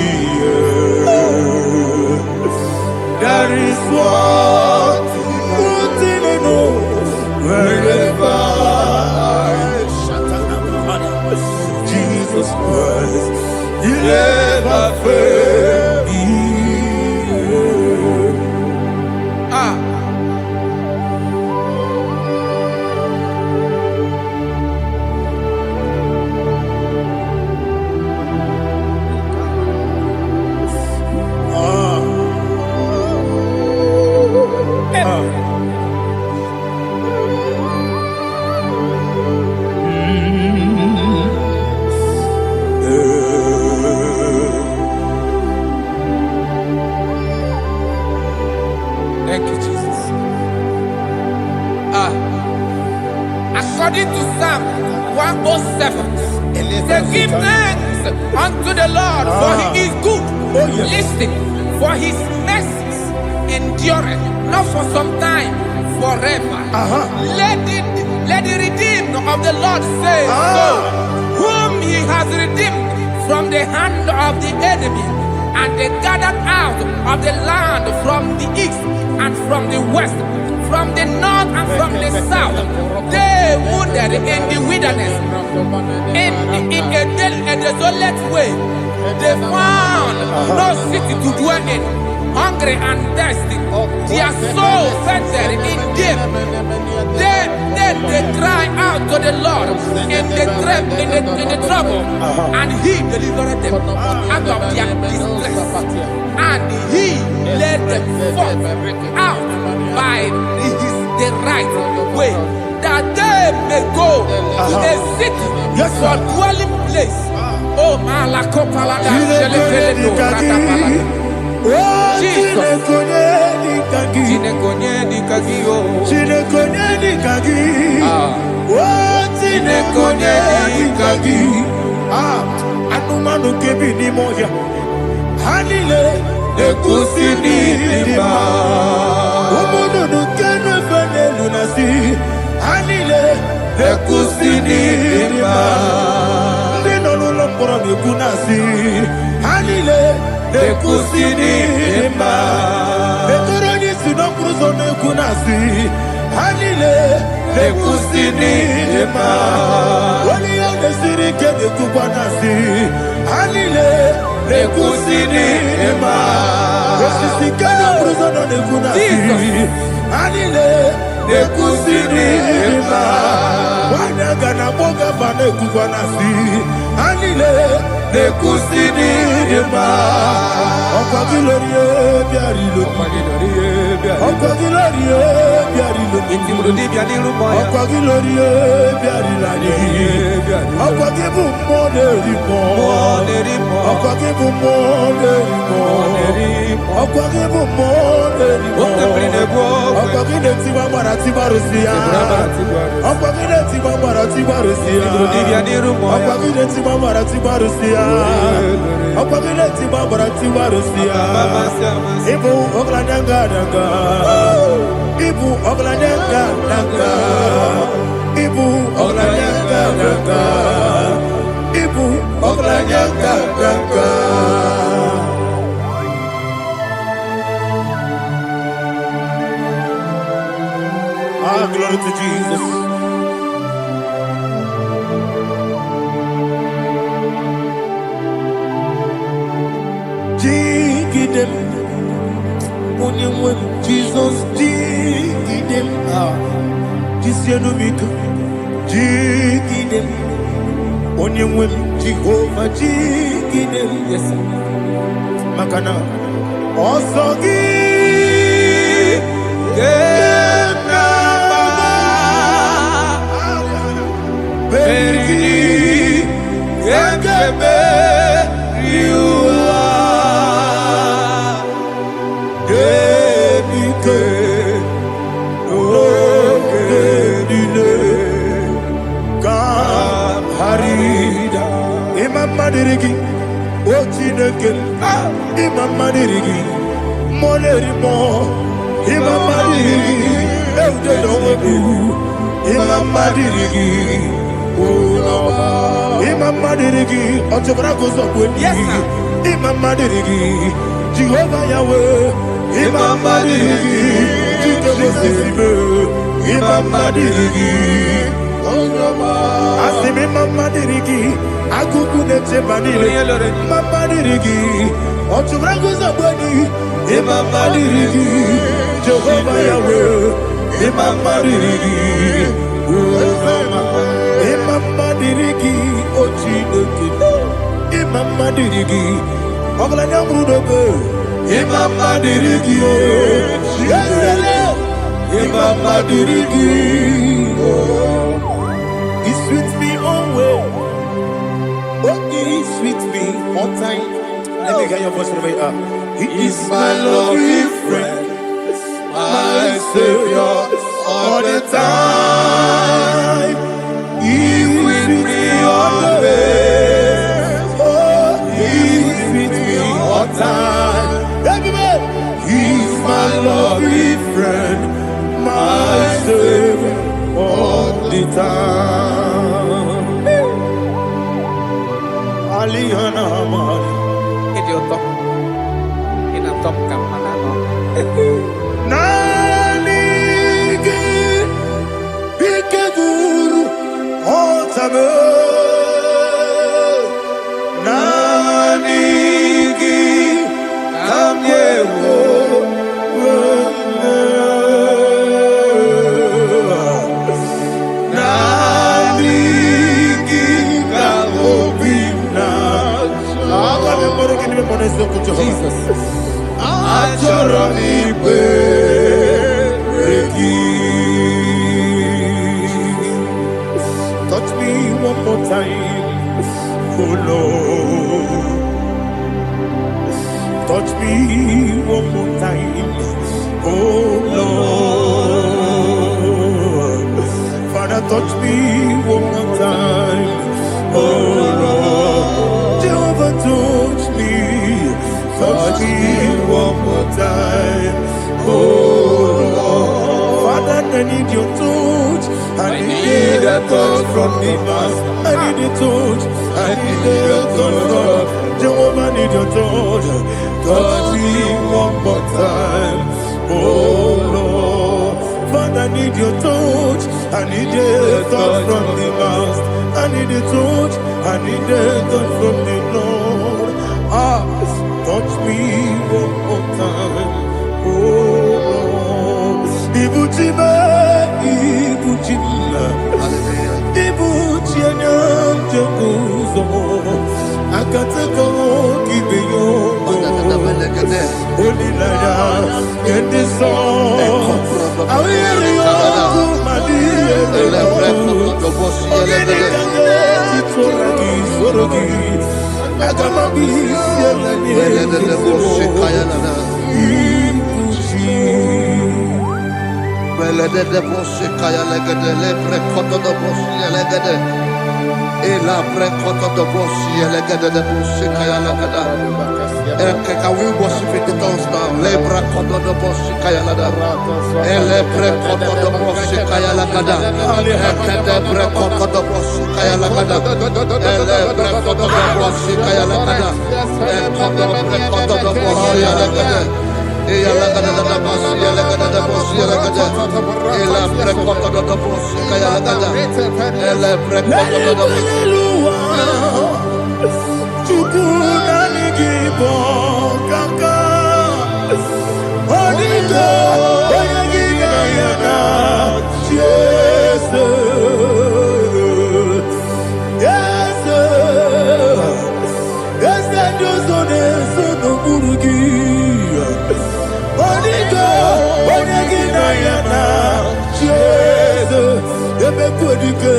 That is what I know. Wherever Jesus Christ, He never fail me. Thank you, Jesus. According to Psalm 107, they give thanks unto the Lord, for He is good. Oh, yes. Listen, for His mercies endureth not for some time, forever. Let the redeemed of the Lord say so, whom He has redeemed from the hand of the enemy, and they gathered out of the land from the east and from the west, from the north and from the south. They wandered in the wilderness, in a desolate way. They found no city to dwell in, hungry and thirsty. Their soul fainted in deep. Then they cry out to the Lord in the trouble, and He delivered them out of their distress, and He led them forth out by the right way, that they may go to a city for dwelling place. Oh, Malakopalada, Jesus. Tinekonyeni kagio. Tinekonyeni kagi. Tinekonyeni kagi. Anumanu kebi ni moja. Hanile ekusini lima. Umudu nukene fene lunasi. Hanile ekusini lima. Lino luloporo nikunasi. Hanile ekusini lima. Betoroni sinokruzo nekunasi. Hanile ekusini lima. Wali yone sirike nekubanasi. Hanile ekusini lima. Wesisikana kruzo nekunasi. Hanile ekusini lima. Wanaga na boga bane kubanasi. Hanile ekusini lima. Ọkwa gilorie biarilo. Ọkwa gilorie biarilo. Ọkwa gilorie biarilani. Ọkwa gibu monerimo. Ọkwa gibu monerimo. Ọkwa gibu monerimo. Ọkwa gile tiwa mara tibarusia. Ọkwa gile tiwa mara tibarusia. Ọkwa gile tiwa mara tibarusia. Ọkwa gile tiwa mara tibarusia. Ibu oglanyanga daga. Ibu oglanyanga daga. Ibu oglanyanga daga. Ibu oglanyanga daga. Glory to Jesus. Jigidem, Onyemwem, Jesus, Jigidem, Jisianumika, Jigidem, Onyemwem, Jehovah, Jigidem, yes, Makana, Osogi, Imam Madirigi, Molerimo, Imamadiri, Eudedowebu, Imamadiri, Imamadiri, Otobragos of Winnie, Yes, sir. Imamadiri, Jehovah Yahweh, Imamadiri, Jehovah Imamadiri, Asimi Mamadiri, Akuku Nechemaniri, Mamadiri, Otobragos of Winnie, Imamadiri, Jehovah Yahweh, Imamadiri, Imamadiri, Ochineki, Imamadiri, Oglanya Brudobe, Imamadiri, Yesele, Imamadiri, He sweet me always, oh, He sweet me all time. Let me hear your voice from here. He is my lovely friend, my Savior all the time. He with me always. Oh, He with me all time. Everybody, He's my lovely friend, my Savior all the time. Aliyana Amari. Idiota. Inatom ka manano. Nanigi Bikeguru Otame Nanigi Kamyewo Nanigi Kamobina Jesus Achoronipe touch me one more time, oh Lord. Touch me one more time, oh Lord. Father, touch me one more time, oh Lord. Jehovah, touch me one more time, oh Lord. Father, I need your touch. I need a touch from the past. I need a touch. I need a touch from Jehovah. I need your touch. Touch me one more time, oh Lord. Father, I need your touch. I need a touch from the past. I need a touch. I need a touch from the Lord. Touch me one more time, oh Lord. Ibuchima, Ibuchima, Ibuchina, Jaguzo. Akateko kibeyo, Olilaya, and the song. I hear you, Madi, Can we worship in the tongues now? Lebra koto do bosi kaya lada. Ele pre koto do bosi kaya lada. Ekede pre koto do bosi kaya lada. Ele pre koto do bosi kaya lada. Ekodo pre koto do bosi lada. Eya lada da bosi lada da bosi lada. Ele pre koto do bosi kaya lada. Ele pre koto do bosi. Kaka Onigo Oyagina Yana Jesus Yes Yes Josone Sono Burugi Onigo Oyagina Yana Jesus Ebekodike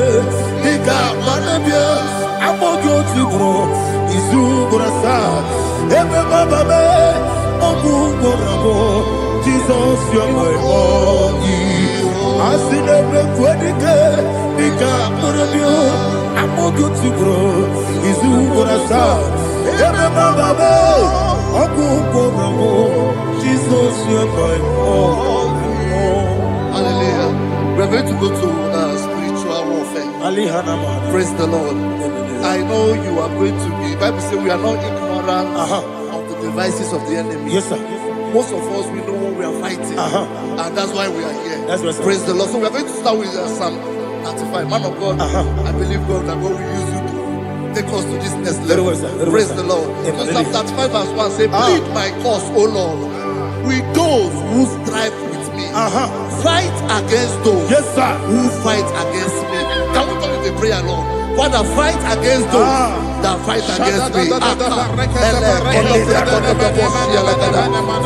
Nika Manabia Amogo Tibro Izubrasa Ebe Bababe Ogugorabo Jesus you're my only Asinebe Kwadike Nika Murabio Amogo Tibro Izubrasa Ebe Bababe Ogugorabo Jesus go to spiritual warfare. Praise the Lord. I know you are going to be. Bible says we are not ignorant of the devices of the enemy. Yes, sir. Most of us, we know what we are fighting, and that's why we are here. That's right, sir. Praise the Lord. So we are going to start with Psalm 95. Man of God, I believe God that God will use you to take us to this next level. Very well, sir. Very Praise well, the sir. Lord. Amen. So Psalm 35 verse 1 say, plead my cause, O Lord, with those who strive with me. Fight against those Yes, sir. who fight against me. Can we come with a prayer, Lord? Father, fight against those that fight against me.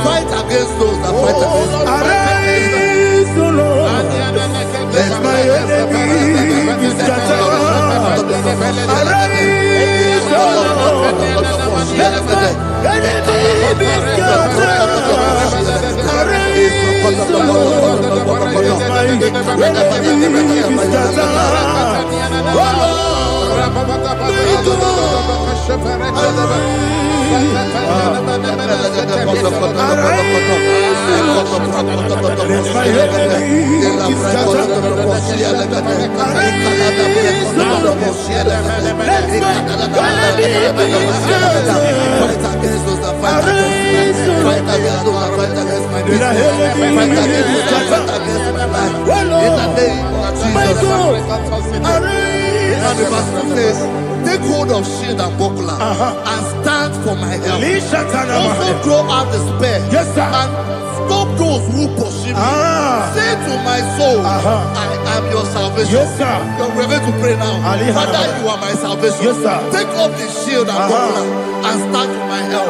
Fight against those that fight against me. Arise, O Lord. Let my enemies be scattered. Arise, O Lord. Let my enemies be scattered. Arise, O Lord. Let my enemies be scattered. Oh Lord. Take hold of shield and buckler and stand for my help. Also throw out despair. Yes, sir. And stop those who pursue me. Say to my soul, I am your salvation. Yes, sir. We're going to pray now. Father, you are my salvation. Yes, sir. Take off the shield and buckler and stand for my help.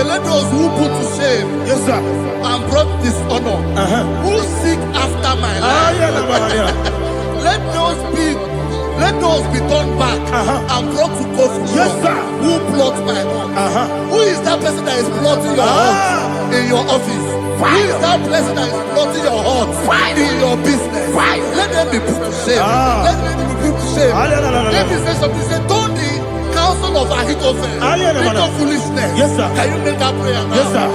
Let those who put to shame, Yes, sir. and brought dishonor, who seek after my life, let those be turned back and brought to confusion. Yes, sir. Who plot my own? Who is that person that is plotting your heart in your office? Who is that person that is plotting your heart in your business? Let them be put to shame. Let them be put to shame. Let me say something. Say, don't the counsel of Ahithophel think of foolishness. Yes, sir. Can you make that prayer now? Yes, sir.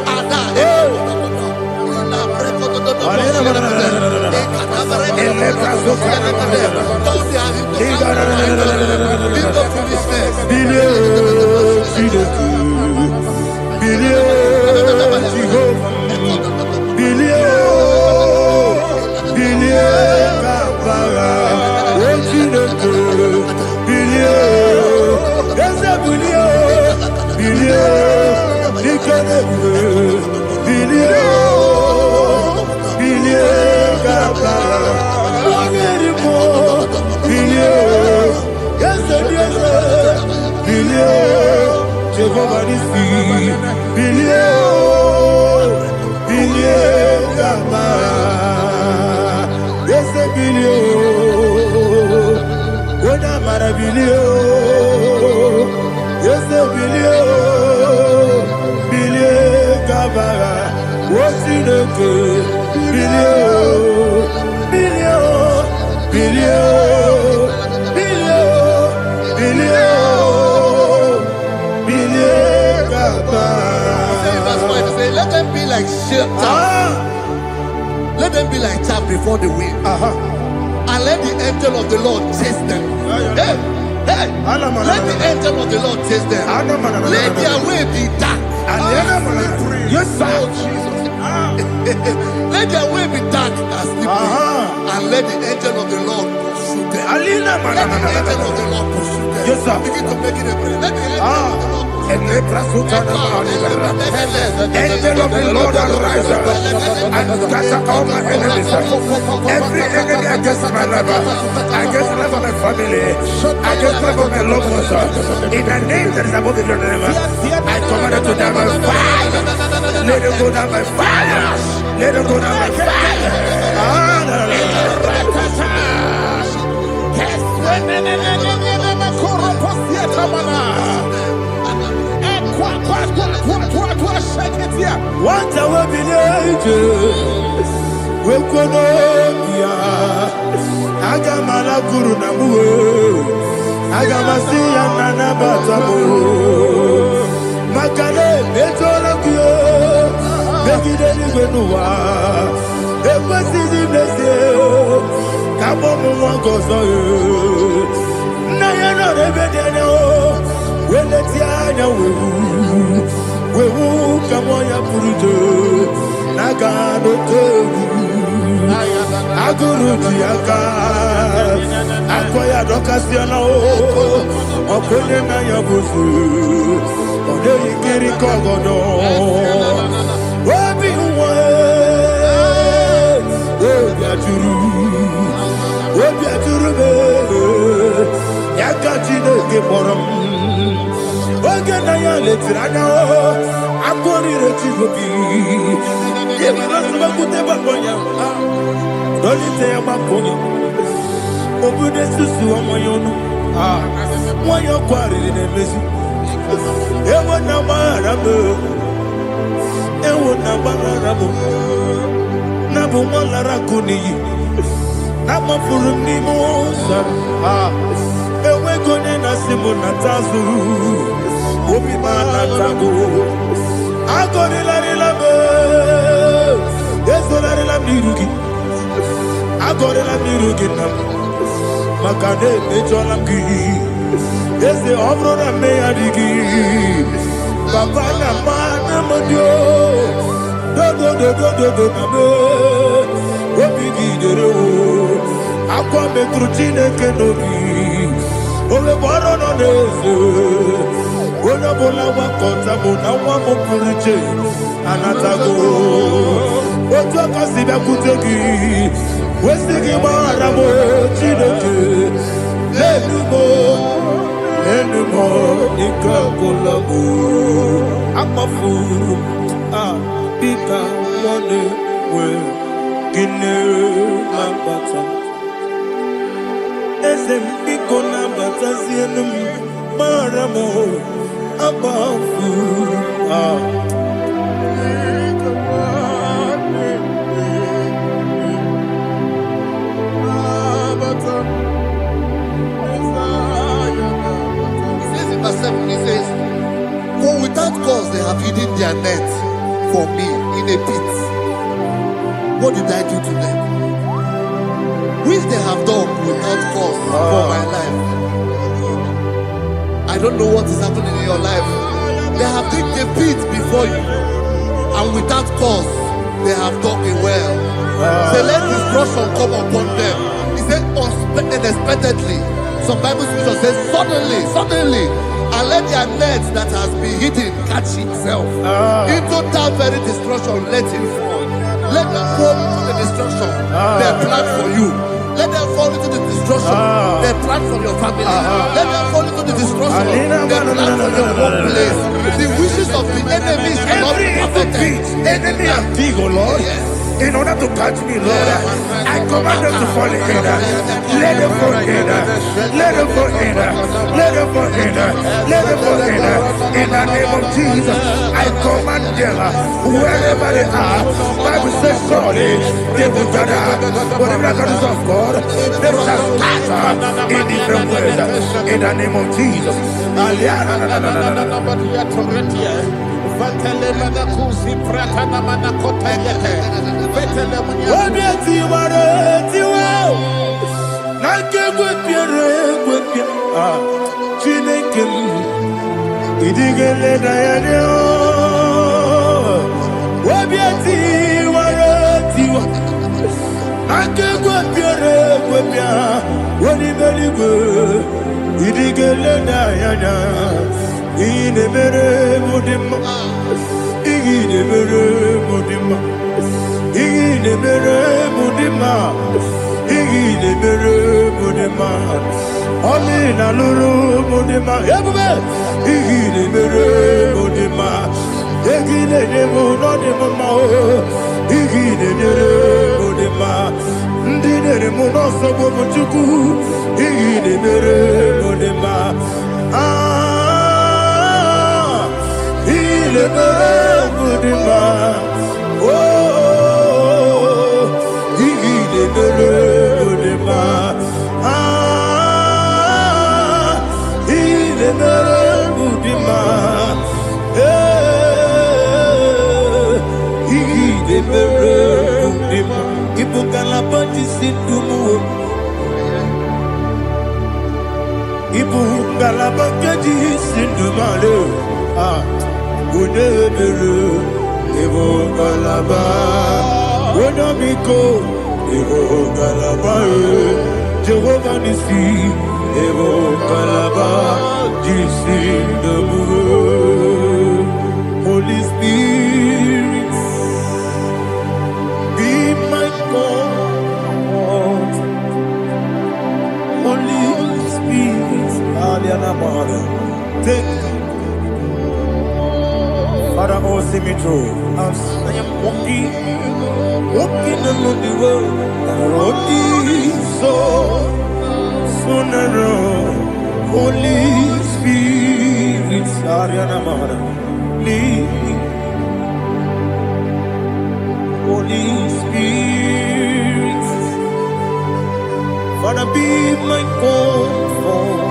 Let them be like chaff. Let them be like chaff before the wind. And let the angel of the Lord chase them. Hey, hey. Let the angel of the Lord chase them. Let their way be dark. Yes, sir. Let their way be dark and slippery. And let the angel of the Lord pursue them. Let the angel of the Lord pursue them. Yes, sir. Begin to make it a prayer. Let the angel of the Lord pursue them. Angel of the Lord arise and scatter all my enemies. Every enemy against my life, against the life of my family, against the life of my loved ones. In the name that is above your name, I command it to die by fire. Let it go down by fire. Let it go down by fire. What I will be there, we could Agamala Guru Namu, Agamasi and Nana Batamu, Makale, Betolakio, Begideni Benua, Epasi Blessio, Kabomu Wankoso, Nayana Rebedeno, Weletia, we will come on your Purujo, Nagano Togu, Aguru Tiaka, Akoya Docasiano, Okonema Yabusu, Odei Kiri Kogodo, Wabi Wabiaturu, Yakatino Giborum. Oganaya letrana akori retigobi yebara subakute bakonya dolite yabakonya obude susu omoyono moyo kwari nemezi ewo na marabo na bu molara kuni na mafuru ni mosa ewe kone na simu na tazu Obi mana tago, agori la rilabo, yeso la rilabirugi, agori la birugi nam, makane mejolamgi, yese obro na meyadigi, papa na mana modio, do namo, obi gidero, akwa metrutine kenobi, ole baro no nezo. Ona bola wakota mona wamo puriche anatago ojo kasiba kutegi wesigi maramo chineke lenumo ikakolago amafu bika one we gine mabata esem biko na bata zienum maramo above He says, for without cause they have hidden their net for me in a pit. What did I do to them? Which they have done without cause for my life. I don't know what is happening in your life. They have digged a pit before you, and without cause, they have dug it well. Say, let destruction come upon them. He said, unexpectedly. Some Bible scripture says, suddenly, and let their net that has been hidden catch itself. Into that very destruction, let it fall. Let them fall into the destruction they plan for you. Let them fall into the destruction they plan for your family. Let them fall into the destruction they plan for your workplace. The wishes of the enemies will not be perfected. Enemy and dig, oh Lord. Yes. In order to catch me, Lord, I command them to fall in. Let them fall in. Let them fall in. Let them fall in. Let them fall in. In the name of Jesus, I command them wherever they are. Bible says surely they will gather. Whatever the God of God, they shall scatter in different ways. In the name of Jesus. mere mudima. Igine mere mudima. Igine mere mudima. Igine mere mudima. Oli na luru mudima. Ebube. Igine mere mudima. Igine nemo no nemo ma. Igine mere mudima. Ndine nemo no sobo muchuku. Igine mere mudima. Ile mere mudima. Oh, ile mere mudima. Ile mere mudima. Ile mere mudima. Ibukala pati sindumu. Ibukala pati sindumalo. Unebere, Evo Galaba, Unamiko, Evo Galaba, Jehovah Nissi, Evo Galaba, Jesus the Lord. Holy Spirit, be my God. Holy Spirit, Aliana Mara, take Father, oh, see me through. As I am walking along the road, the road is so narrow. Holy Spirit, Ariana Mara, lead me. Holy Spirit, Father, be my comfort.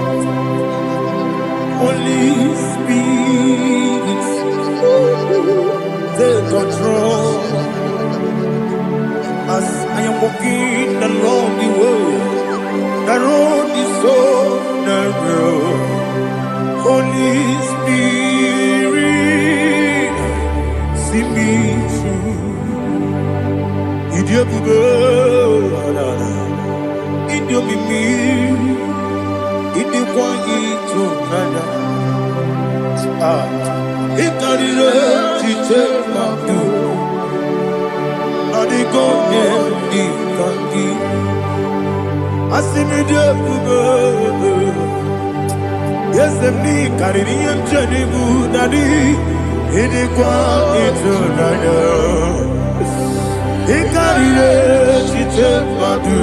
Holy Spirit, take control as I am walking along the road. The road is so narrow. Holy Spirit, see me through. Idiobube, Idiobimi, Idiobwangi nada. Ikarire chiche madu, adigonye ikangi. Asimide bube, yesemi kariri yemcheni budadi. Idikwa itunaya. Ikarire chiche madu,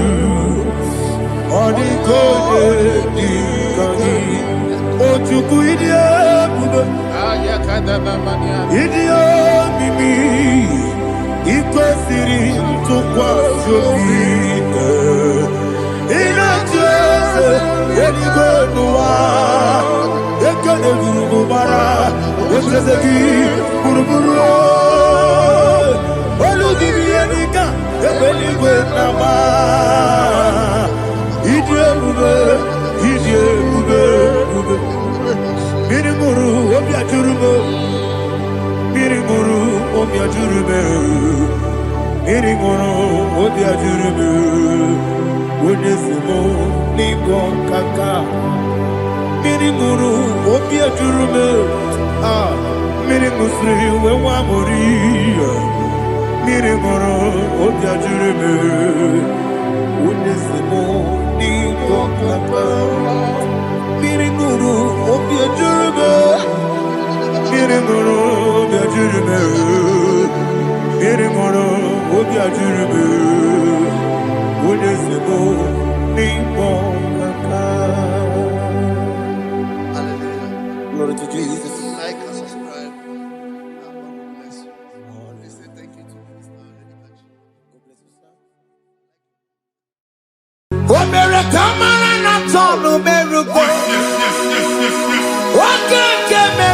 adigonye ikangi. Ochuku idie bube. Idio mimi ikwesiri tukwa shobite inacheze eligwenuwa ekene gurugubara etrezegi buruburu olugibi enika ebeligwe nama idie bube Mirimuru obia jurume Mirimuru obia jurume Mirimuru obia jurume Unesimo nigo kaka Mirimuru obia jurume Mirimusri wewa mori Mirimuru obia jurume Unesimo nigo kaka Mirimuru obia jurume Mirimuru obia jurume Mirimuru obia jurume Unesimo nigo kaka. Hallelujah. Glory to Jesus. Like and subscribe. And God bless you. We say thank you to Minister Lady Kachi. God bless you, sir. Omere kamara na tonu merugo. Oke keme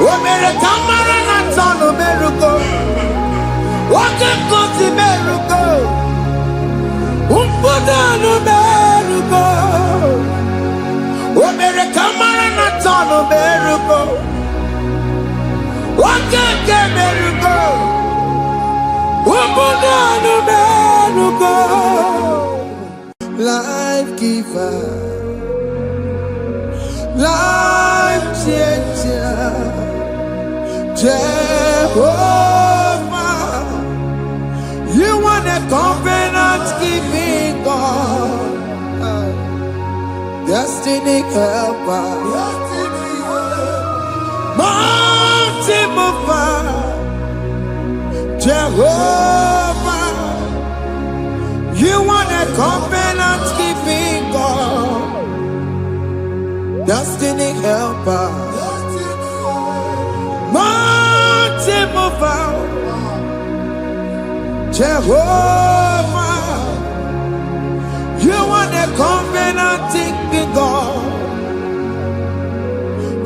Omere kamara na tonu meruko. Oke kosi meruko. Umpudanu meruko. Omere kamara na tonu meruko. Oke ke meruko. Umpudanu meruko. Life giver, life changer, Jehovah, you are the covenant keeping God, destiny helper, mountain mover, Jehovah, you are the covenant keeping God, destiny helper, mountain mover, Jehovah, you are the covenant keeping God.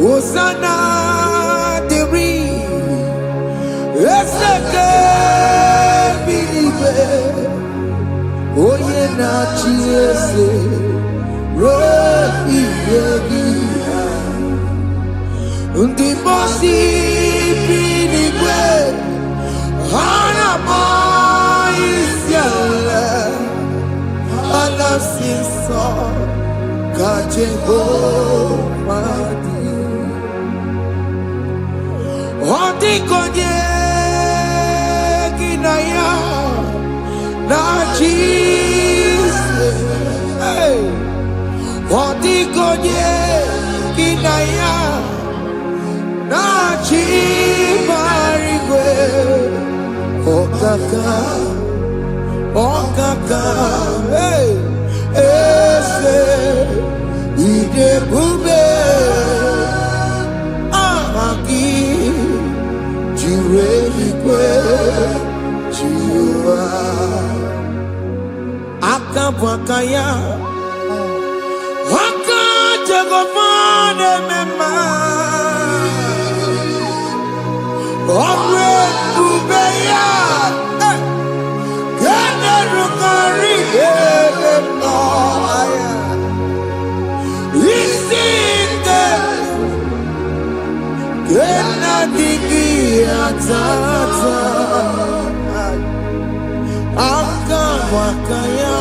Hosanna, Diri, Oye na chiese, Rohi yegia, undi mosi pinigwe, hana mo isyala, anasiso Jehovah di, odi konye kinaya. Na Jesus, hey, Odigonye kinaya, na chimarigwe, okaka, hey, ese, idebube, amaki, jireligwe, jiwa. Akabwakaya Waka Jagofane Mema Omre Kubeya Gene Rukari Mema Isinde Gena Digi Atata Akabwakaya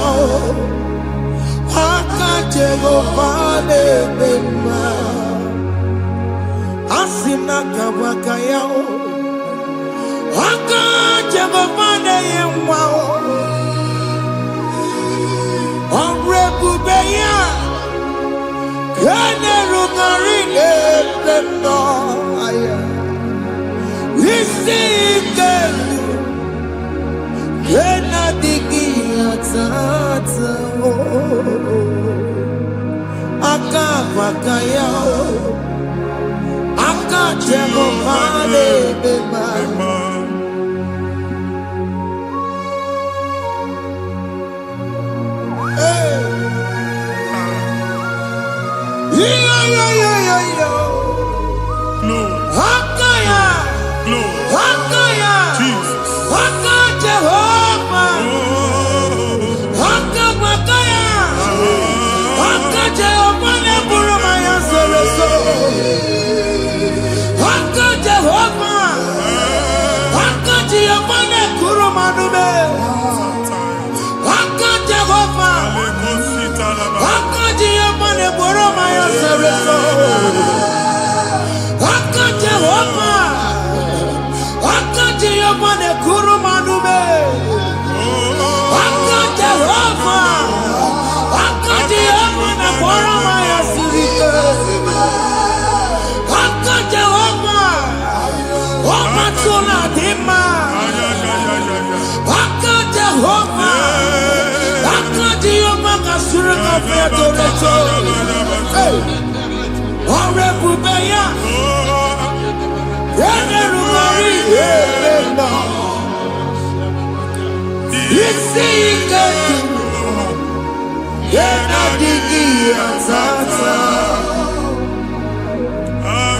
Akajegofane Mema Asina kabwakaya Akajegofane Yemwa Omrebubeya Kene Rugarine Mema Isike Kena digi atata Akabakaya Akajegofane Mema Hakaya Hakaya Jesus. Jehovah Hakabakaya Jehovah Neburumaya Sereso Jehovah Jehovah Nekurumanume Jehovah Jehovah Neburumaya Sereso Jehovah Jehovah Nekurumanume Jehovah Jehovah Neburumaya Sirike Jehovah Omatuna Dima Jehovah Jehovah Kasurika Fedoreto Orebubeya Yenerumari Yemena Isike Yena Digi Atata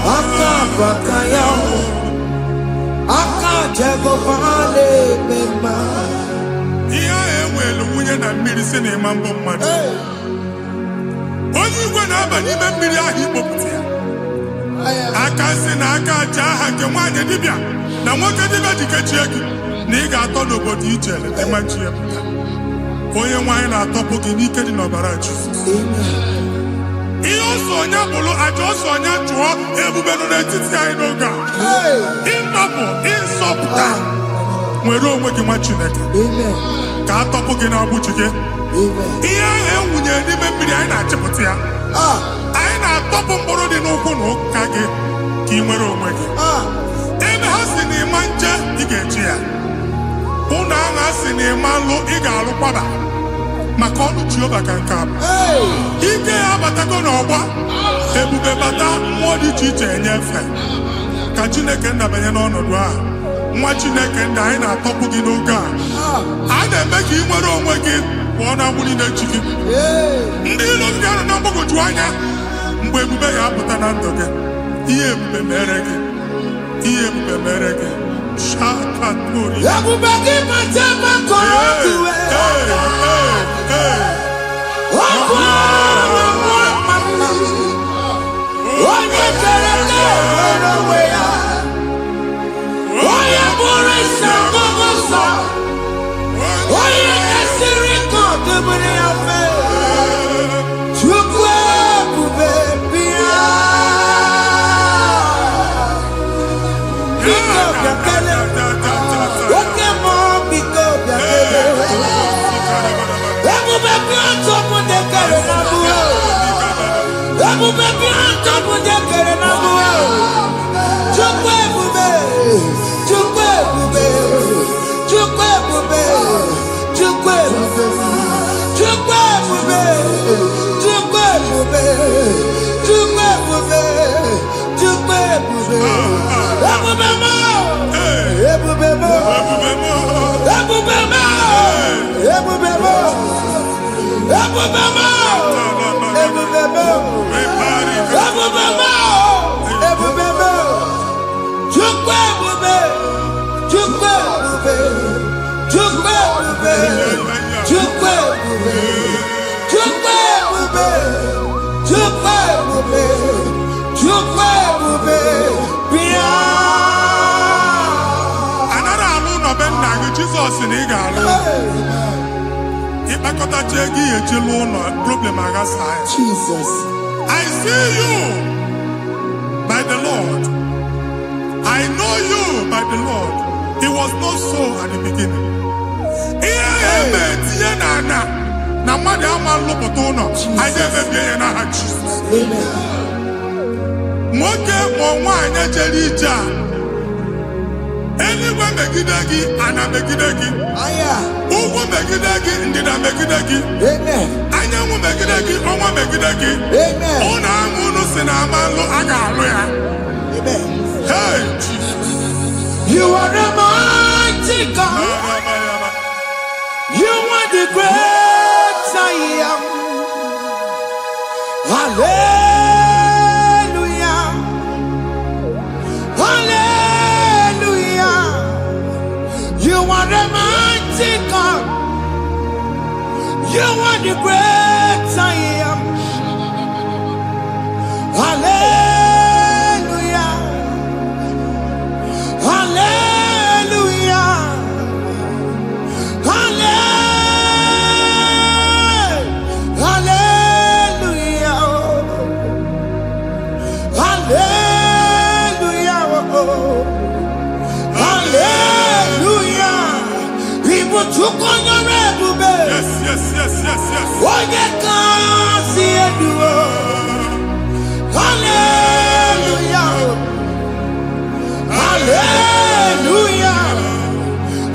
aka bakaya, aka Jehovah mema. Iya ewelu nwunye na mmiri si na ịma mbọ mmadụ. Onye igwe na-aba n'ime mmiri ahụ ikpopụta ya. Aka si na aka aja aha nke nwaanyị dibịa na nwoke dibịa ji kechie gị na ị ga-atọ n'obodo ije eleta machi ya pụta. Onye nwaanyị na-atọpụ gị n'ike dị n'ọbara Jizọs. Ihe ọsọ onye bụrụ aja ọsọ onye chụọ ebube nọ n'etiti anyị n'oge a. Ịnọpụ ịzọpụta nwere onwe gị nwa Chineke ka a tọpụ gị n'agbụchi gị. Ihe ahụ ewunye n'ime mmiri anyị na-achịpụta ya. Anyị na-atọpụ mkpụrụ dị n'ụkwụ na ụka gị ka ị nwere onwe gị. Ebe ha si na ịma nje ị ga-eji ya. Ụlọ ahụ ha si na ịma nlụ ị ga-alụkwaba maka ọnụ Jehova ka nke a bụ. Ike ya abatago n'ọgba ebube bata mmụọ dị iche iche enyefe ka Chineke ndabanye n'ọnọdụ ahụ. Nwa Chineke ndị anyị na-atọpụ gị n'oge a. A na-eme ka ị nwere onwe gị pụọ na agbụrụ na-echi gị. Ndị ilo gị anọ na mgbagwoju anya mgbe ebube ya apụta na ndụ gị. Ihe ebube mere gị. Ihe ebube mere gị. Shakatori. Ebube gị mata maka otu onye kere nwere onwe ya. Onye bụrụ isi ọgụgụ nsọ. Onye esiri ka ọ dịbụrụ ya mfe. Chukwu ebube bịa. Biko bịa kele. Oke mmụọ biko bịa kele. Ebube bịa ntọpụ ndị kere na mbuo. Ebube bịa ntọpụ ndị kere na mbuo. Chukwu ebube. Chukwu ebube. Chukwu ebube. Chukwu ebube. Chukwu ebube. Chukwu ebube. Chukwu ebube. Chukwu ebube. Ebube mo. Ebube mo. Ebube mo. Ebube mo. Ebube mo. Ebube mo. Ebube mo. Ebube mo. Chukwu ebube. Chukwu ebube. Chukwu ebube. Chukwu ebube. Chukwu ebube. Chukwu ebube. Chukwu ebube. Bịa. Anara alụ nọ be nna gị Jizọs na ị ga-alụ. Ịkpakọtacha ego ihe eji lụọ ụlọ problem aghasa ya. Jesus. I see you by the Lord. I know you by the Lord. It was not so at the beginning. Ihe eme tinye na ana na mmadụ ama lụpụta ụlọ. Anyị ga-emebie ya n'aha Jizọs. Nwoke ma nwaanyị jere ije a. Eluigwe megide gị, ana megide gị. Ugwu megide gị, ndịda megide gị. Anyanwụ megide gị, ọnwa megide gị. Ụlọ ahụ unu si na ama lụ a ga-alụ ya. Hey, Jesus. You are a mighty God. You are the great I am. Hallelujah. Hallelujah. You are a mighty God. You are the great I am. Hallelujah. Hallelujah. Hallelujah. Hallelujah. Hallelujah. People took on your ebube. Yes, yes, yes, yes, yes. Onye kasi eduo. Hallelujah. Hallelujah.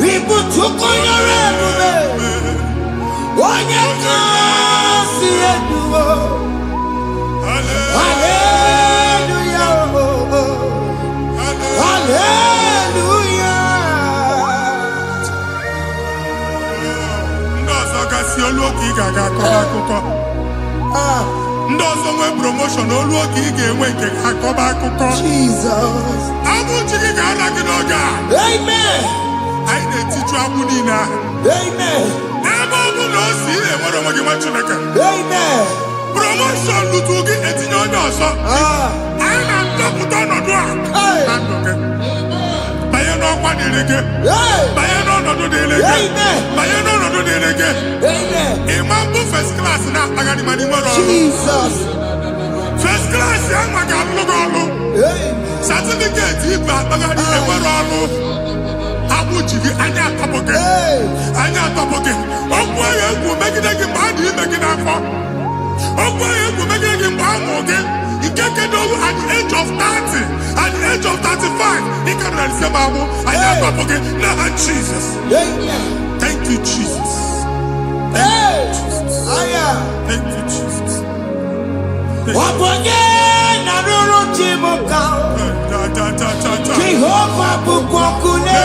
People took on your ebube. Onye kasi eduo. Hallelujah. Hallelujah. Ndị ọzọ gasị olu oge ị ga-aga akọrọ akụkọ. Ndị ọzọ nwee promotion olu oge ị ga-enwe nke akọba akụkọ. Jesus. Abụ chi gị ga-ara gị n'oge a. Amen. Anyị na-etiju abụ niile ahụ. Amen. Ebe ọ bụ na o si ị na-enwere onwe gị nwa Chineke. Amen. Promotion lutu gị etinye onye ọzọ. Anyị na-adọpụta ọnọdụ a na ndụ gị. Banye n'ọkwa dịrị gị. Banye n'ọnọdụ dịrị gị. Banye n'ọnọdụ dịrị gị. Ịma mbụ first class na-akpagharị ma n'ime ọrụ. Jesus. First class ya nwa ga-alụ gị ọrụ. Certificate ibe akpagharị enwere ọrụ. Abụ ji gị anya atọpụ gị. Anya atọpụ gị. Okwu ahụ egwu megide gị mgbe a dị ime gị n'afọ. Okwu ahụ egwu megide gị mgbe a mụrụ gị. Nke kedu at the age of 30, at the age of 35, ị ka na rise ma abụ. Anya atọpụ gị n'aha Jesus. Thank you, Jesus. Thank you, Jesus. Wabonye na ruru chimuka. Jehovah bukokune.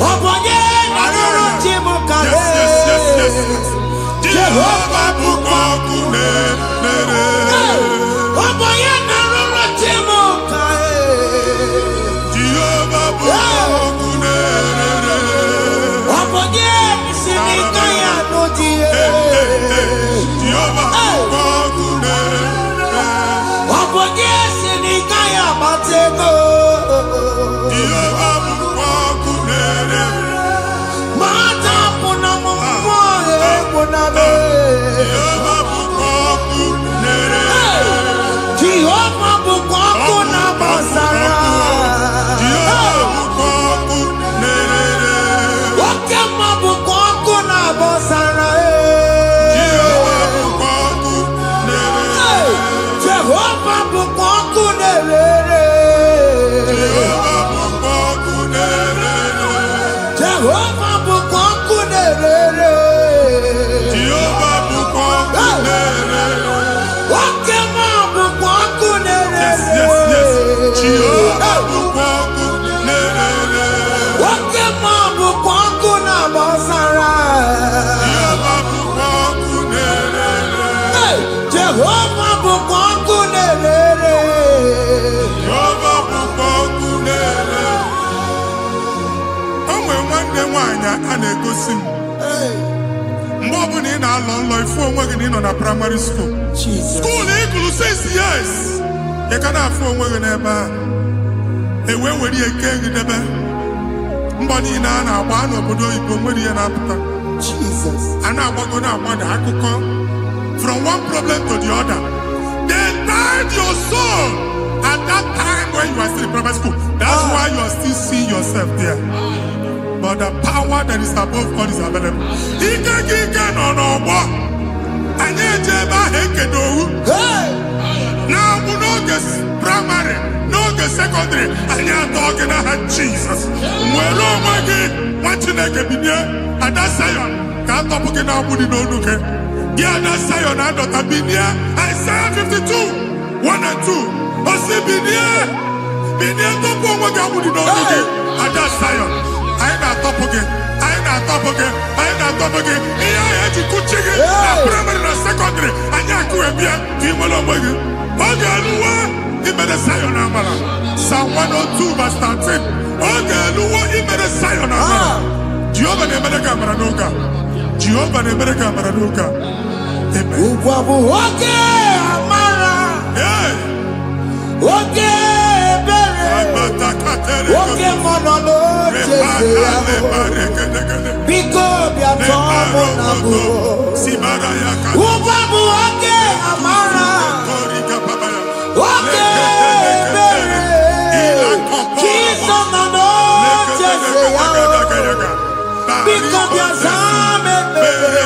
Wabonye na ruru chimuka. Jehovah bukokune. Wabonye na ruru chimuka. Jehovah bukokune. Wabonye sinika ya nodie. Jehovah bukokune. Wabonye sinika ya batego. Jehovah bukokune. Mata puna mumwa puna me. Jehovah bukokune. Jehovah bukokuna basara. Jehovah bukokune. Wakema bukokuna basara. Jehovah bukokune. Jehovah bukokune. Jehovah bukokune. Jehovah bukokune. Jehovah bukokune. Wakema bukokune. Yes, yes, yes. Jehovah bukokune. Wakema bukokuna basara. Jehovah bukokune. Jehovah bukokune. Jehovah bukokune. O nwere nwanne nwaanyị a na-egosi m. Mgbe ọbụla ị na-alọ nlọ ifu onwe gị na ị nọ na praịmarị skuul. Jesus. Skuul ị gụrụ 6 years. Ị ka na-afụ onwe gị n'ebe a. Ewe were ihe kee gị debe. Mbọ niile a na-agba n'obodo oyibo nwere ihe na-apụta. Jesus. A na-agbago na-agbada akụkọ from one problem to the other. They tied your soul at that time when you are still in primary school. That's why you are still seeing yourself there. But the power that is above all is available. Ike gị ike nọ n'ọgbọ. Anyị eje ebe ahụ ekedo owu. Na-abụ n'oge praịmarị, n'oge sekọndịrị, anyị atọ gị n'aha Jizọs. Nwere onwe gị, nwa Chineke binie, Ada Sayọn ka atọpụ gị na-agbụ dị n'onu gị. Gị Ada Sayọn adọta binie, Isaiah 52, 1 and 2. O si binie, binie tọpụ onwe gị agbụ dị n'onu gị. Ada Sayọn, anyị na-atọpụ gị, anyị na-atọpụ gị, anyị na-atọpụ gị. Ihe ahụ eji kụchi gị na praịmarị na sekọndịrị, anyị akụghebie ka ị nwere onwe gị. Oge eluwa imere Zion amara. Psalm 102 verse 13. Oge eluwa imere Zion amara. Jehova na-emere ka amara n'oge a. Jehova na-emere ka amara n'oge a. Amen. Ugwa bụ oge amara. Oge ebere. Oge mọnọ n'oche eze ya. Biko bịa tọọ mụ na bụ. Ugwa bụ oge amara. Oge ebere. Jizọs nọ n'oche eze ya. Biko bịa zaa m ekpere.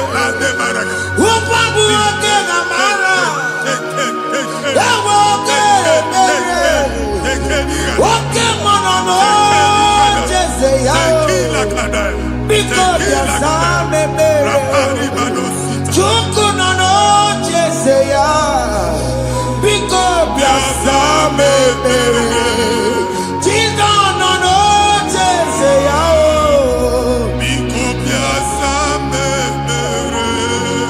Ugwa bụ oge amara. Ewe oge ebere. Oge mọnọ n'oche eze ya. Biko bịa zaa m ekpere. Chukwu nọ n'oche eze ya. Biko bịa zaa m ekpere. Jizọs nọ n'oche eze ya. Biko bịa zaa m ekpere.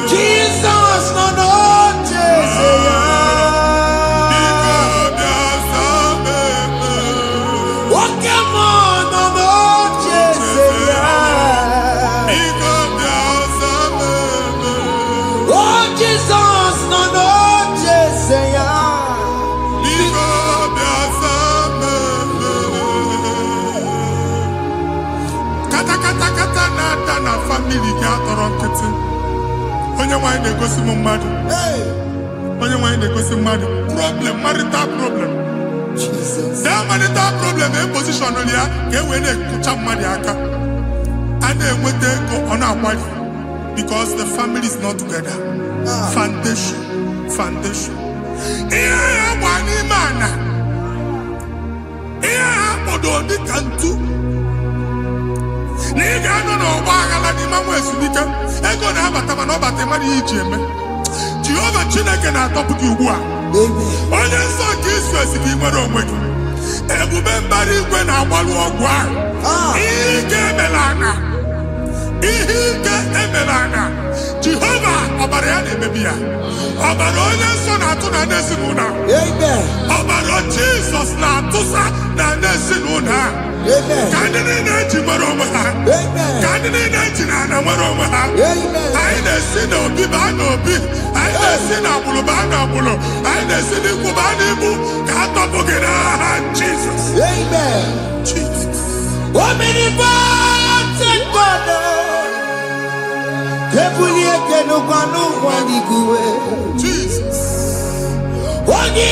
Jizọs nọ n'oche nkịtị. Onye nwanyị na-egosi m mmadụ. Onye nwanyị na-egosi mmadụ. Problem, marital problem. That marital problem in position on ya ka e wee na-ekụcha mmadụ aka. A na-enweta ego ọ na-akwali because the family is not together. Foundation. Ihe ya gba n'ime ana. Ihe ha kpọdo dị ka ntu. Na ị ga-anọ n'ọgba aghara n'ime nwa ezumike. Ego na-abata mana ọ bata mmadụ ihe iji eme. Jehova Chineke na-atọpụ gị ugbu a. Onye nsọ nke Izrel si gị nwere onwe gị. Ebube mbara igwe na-agbalụ ọgwụ ahụ. Ihe ike emela anya. Jehova ọbara ya na-emebi ya. Ọbara onye nsọ na-atụ na n'ezinụlọ. Ọbara Jizọs na-atụsa na n'ezinụlọ. Ka ndị niile eji nwere onwe ha. Ka ndị niile eji na ana nwere onwe ha. Anyị na-esi n'obi baa n'obi. Anyị na-esi n'agbụrụ baa n'agbụrụ. Anyị na-esi n'ikwu baa n'ikwu. Ka a tọpụ gị n'aha Jizọs. Omnipotent God, Kebulie Kenukanu Waniguwe, Jesus. Wagi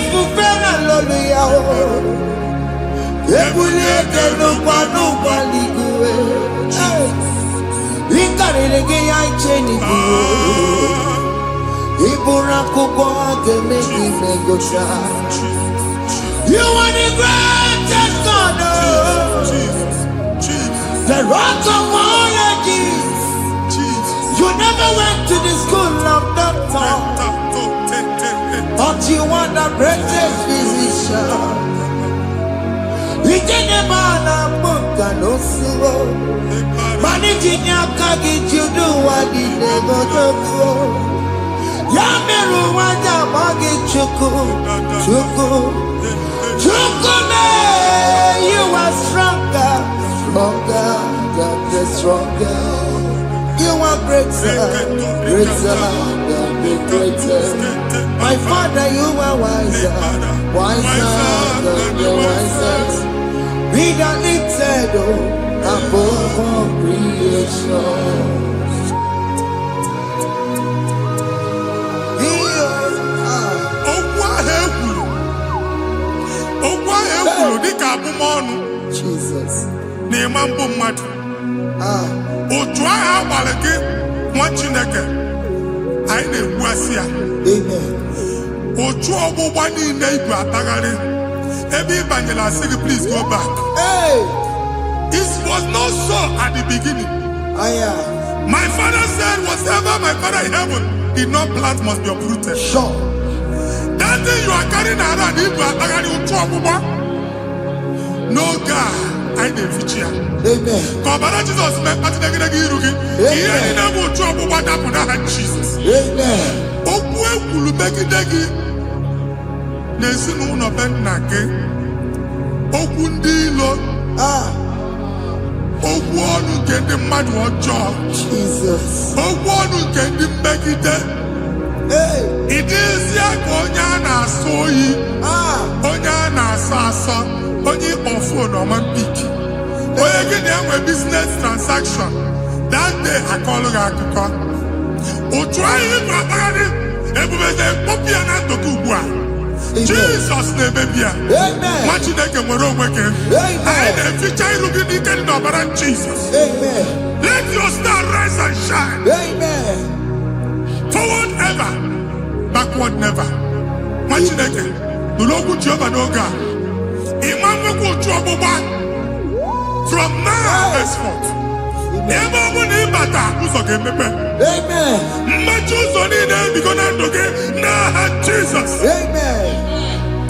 Fufena Loluya, Kebulie Kenukanu Waniguwe, Inkarege Yancheni, Ibura Kuko Gemeki Megosha. You are the greatest God, the rock of all ages. You never went to the school of doctor, but you are the greatest physician. We didn't ban a book and also managing your carriage. You do what you never do. Yameru wanja magi chuku. Chukume, you are stronger, stronger. You are greater than the greatest. My Father, you are wiser than the wisest. Be that lifted above all creation. Jesus. Otu agha agbara gị nwa Chineke anyị na-egbu asị ya. Otu ọgbụgba niile igwe atagharị ebe ị banyere asị gị please go back. It was not so at the beginning. My father said whatever my father in heaven did not plant must be uprooted. Sure. That thing you are carrying around igwe atagharị otu ọgbụgba. No God. I didn't feature. Amen. Kọbara Jesus mee kpatị negidegi iru gị. Ihe niile bụ otu ọgbụgba dapụ n'aha Jesus. Amen. Okwu ekwuru megide gị n'ezinụlọ be nna gị. Okwu ndị ilo. Okwu ọnụ nke ndị mmadụ ọjọọ. Jesus. Okwu ọnụ nke ndị mmegide. Ị dịzie ka onye a na-asọ oyi. Onye a na-asọ asọ. Onye ịkpọ phone ọma mpiki. Onye gị na-enwe business transaction. That day akọlụ gị akụkọ. Otu anyị ịkọ akpagharị ebube na-ekpọpụ ya na ndụ gị ugbu a. Jizọs na-emebi ya. Nwa Chineke nwere onwe gị. Anyị na-eficha iru gị n'ike dị n'ọbara Jizọs. Let your star rise and shine. Forward ever, backward never. Nwa Chineke nụrụ okwu Jehova n'oge a. From now henceforth, ebe ọ bụ na ịbata ụzọ ga-emepe. Mmechi ụzọ niile ebigo na ndụ gị n'aha Jizọs.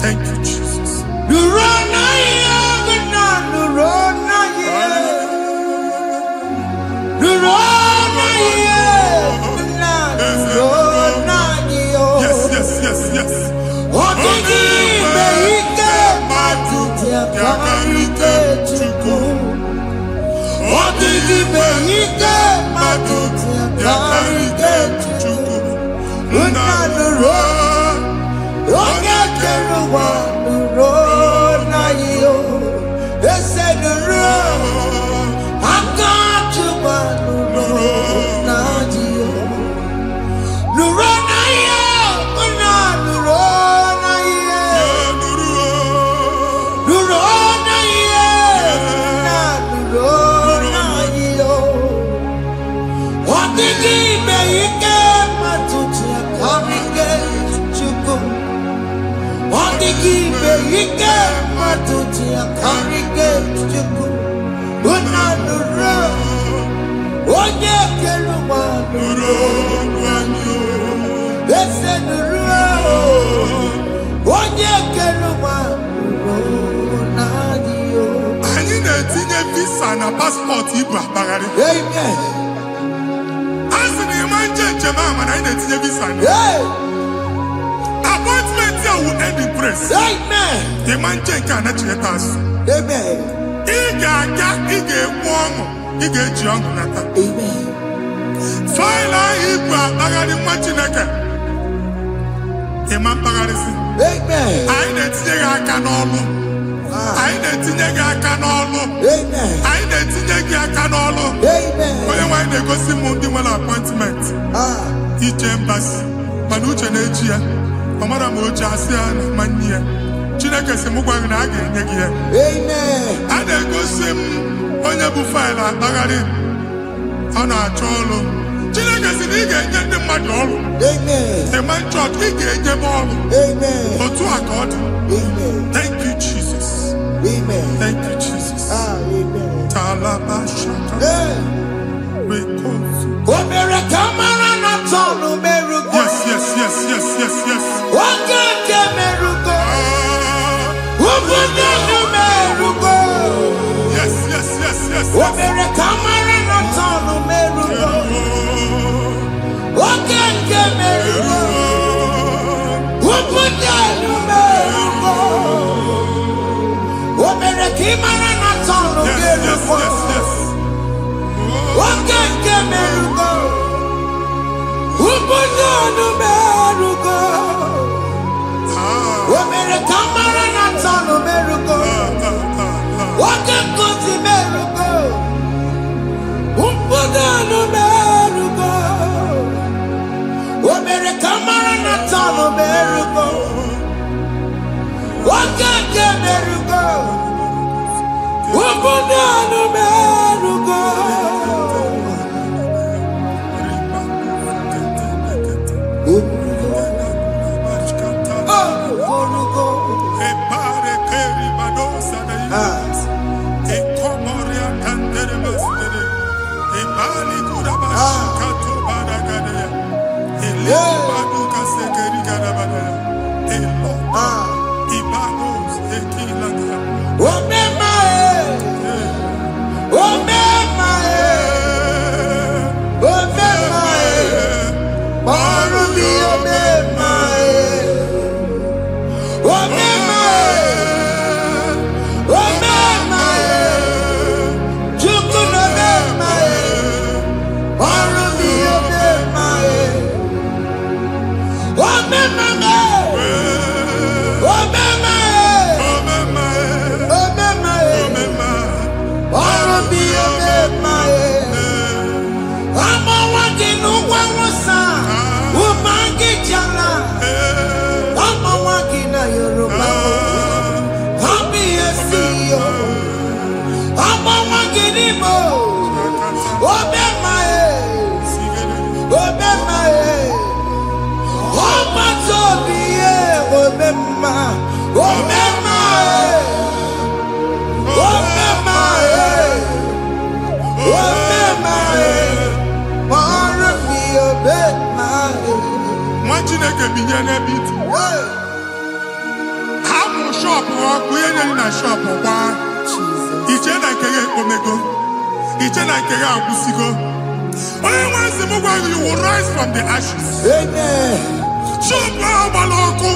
Thank you, Jesus. Yes. ya karike chuku. Unanuro. Onye keluma nuro. Ese nuro. Onye keluma nuro. Nadio. Anyị na-etinye visa na passport ibu akpagharị. Amen. Asị na ịma njem ama na anyị na-etinye visa na. Appointment here will end in praise. Amen. Ịma njem nke a na-echeta azụ. Amen. Ị ga-aga, ị ga-ekwu ọṅụ, ị ga-eji ọṅụ nata. Amen. Faịlụ ahụ ibu akpagharị nwa Chineke. Ịma mkpagharịsị. Amen. Anyị na-etinye gị aka n'ọlụ. Anyị na-etinye gị aka n'ọlụ. Amen. Anyị na-etinye gị aka n'ọlụ. Amen. Onye nwaanyị na-egosi m ndị nwere appointment ije mbasi mana uche na-eji ya ọ mara ma oche asị ya na mmanyi ya. Chineke sị m gwa gị na a ga-enye gị ya. Amen. A na-egosi m onye bụ faịlụ akpagharị ọ na-achọ ọrụ. Chineke sị na ị ga-enye ndị mmadụ ọrụ. Amen. Ema chọọchị ị ga-enye m ọrụ. Amen. Otu a ka ọ dị. Amen. Thank you Jesus. Amen. Thank you Jesus. Amen. Talabashaka. Hey. Rekosu. Omere kamara na tonu merugo. Yes. Wakeke merugo. Ubunenu merugo. Yes. Omere kamara na tonu merugo. Wakeke merugo. Ubunenu merugo. Omere kamara na tonu merugo. Wakeke merugo. Ubunenu merugo. Omere kamara na tonu merugo. Wakeke merugo. Ubunenu merugo. Omere kamara na tonu merugo. Wakeke merugo. Ubunenu merugo. Chineke binye n'ebe itu. Hapụ shọpụ ọkụ ihe nyere na shọpụ gbaa. Iche na nke ya ekpomego. Iche na nke ya agwụsigo. Onye nwe nsị m gwa gị, you will rise from the ashes. Amen. Shọpụ ahụ gbara ọkụ.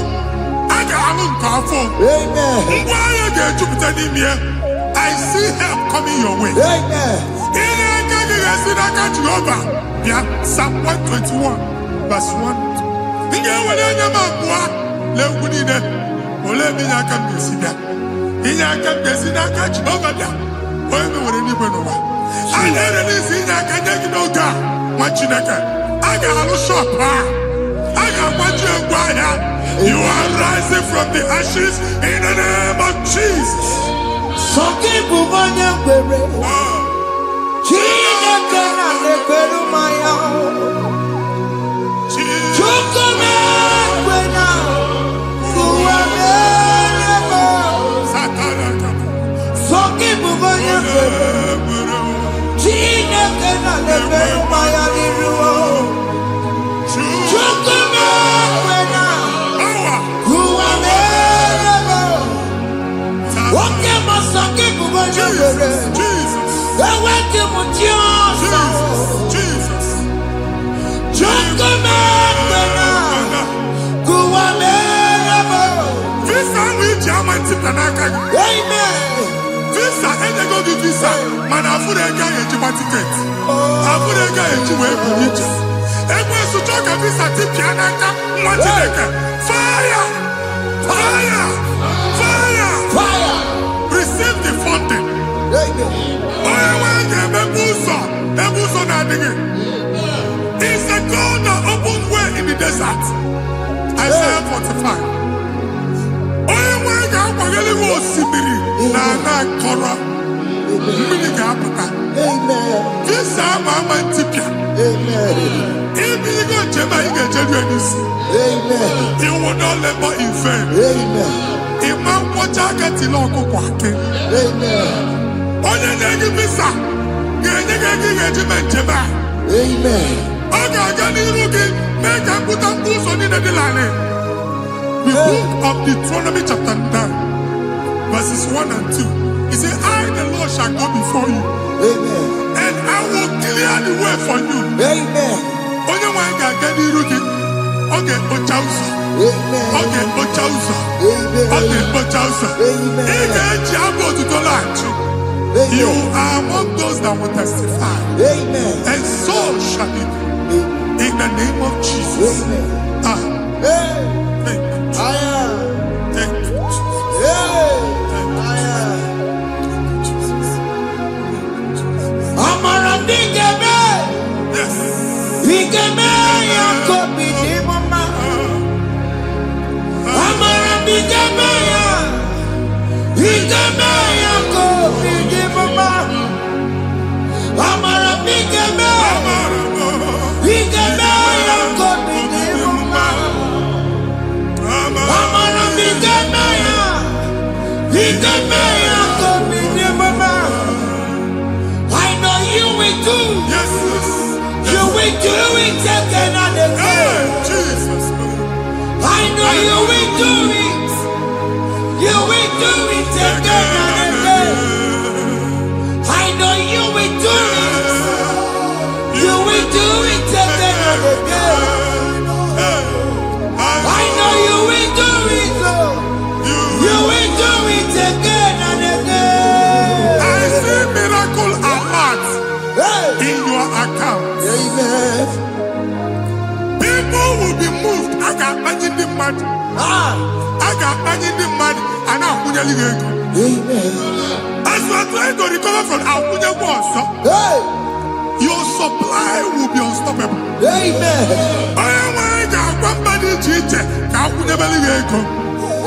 A ga-alụ nke afọ. Amen. Ngwa ahịa ga-ejupụta n'ime ya. I see help coming your way. Amen. Ihe aka gị ga-esi n'aka Jehova bịa. Psalm 121 verse 1. Ị ga-ewere anya m abụọ n'egwu niile. Olee ebe inye aka m ga-esi bịa? Inye aka m ga-esi n'aka Jehova bịa. Onye mewere n'igwe n'ụwa. A na-ere n'isi inye aka nye gị n'oge a, nwa Chineke. A ga-alụ shọpụ a. A ga-agbaji egwu ahịa. You are rising from the ashes in the name of Jesus. Sọkị bụ onye kwere. Chineke na-ekwere mmanya. Chukwu na-ekwe na ụwa mere m. Oke masaki kubojo bere. Eweke mutioso. Joko mekena. Kuwa merebo. Visa which amanti tanaka. Amen. Visa enego gi visa. Mana afurega ejiba ticket. Afurega ejiwe ebuliche. Egwe sutoka visa tipi anaka. Mwatileke. Fire! Fire! Fire! Fire. Receive the funding. Amen. It's a God that opens way in the desert. Isaiah 45. You will not labor in vain. Imam Wajaka Tiloko Kwake. Onye na-egi visa ga-enye gị regiment jeba. Ọ ga-aga n'iru gị mee ka mpụta mkpu ụzọ niile dị larịị. The book of Deuteronomy chapter 9 verses 1 and 2. He said, I the Lord shall go before you. And I will clear the way for you. Onye nwe ga-aga n'iru gị. Ọ ga-ekpocha ụzọ. Ọ ga-ekpocha ụzọ. Ọ ga-ekpocha ụzọ. Ị ga-eji abụ otuto laghachi. You are among those that will testify. And so shall it be. In the name of Jesus. Thank you. Thank you, Jesus. Amara bigeme. Yes. Bigeme yakobi di mama. Amara bigeme ya. Bigeme yakobi di mama. Amara bigeme. Bigeme yakobi di mama. Amara bigeme ya. Bigeme yakobi di mama. I know you will do. Yes. You will do it again and again. Jesus. I know you will do it. You will do it again and again. I know you will do it. You will do it again and again. I know you will do it. You will do it again and again. I see miracle alert in your account. Amen. People will be moved. I can imagine the mad. I can imagine the mad. And I'm going to Amen. as you are trying to recover from Abuja Boss, your supply will be unstoppable. Amen. I am somebody teacher.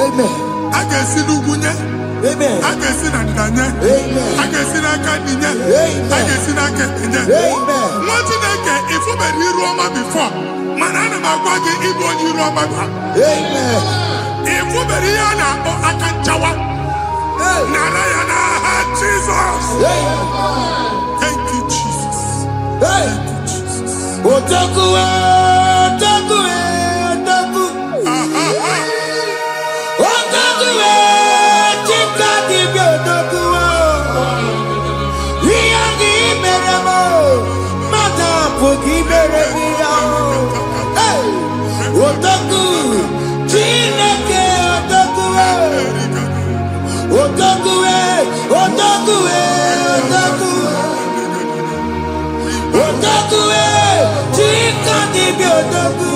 Amen. I can see Lugunya. Amen. I can see Nadanya. Amen. I can see Nakaninya. Amen. I can see Nakaninya. Amen. What did I get? If you were here Roma before, Manana Magwagi, Ibo, you Roma. Amen. If you were here now, I can Jawa. Narayana, Jesus. Thank you, Jesus. Thank you, Jesus. Otaku, otaku, otaku. Otaku, chika dibi otaku. Iyagi meremo, mata pogi meremia. Otaku, chineke otaku. Otaku, otaku, otaku. Otaku, chika dibi otaku.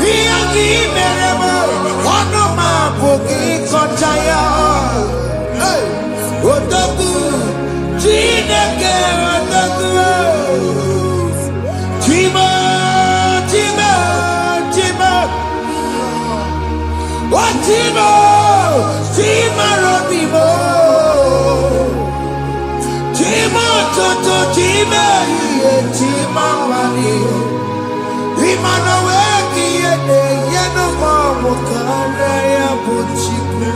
Iyagi meremo, onoma pogi konjaya. Otaku, chineke otaku. Chima, chima, chima. Chima, chima robimo. Chima toto, chima iye, chima wani. Imano weki yene, yeno mamu kare ya buchiku.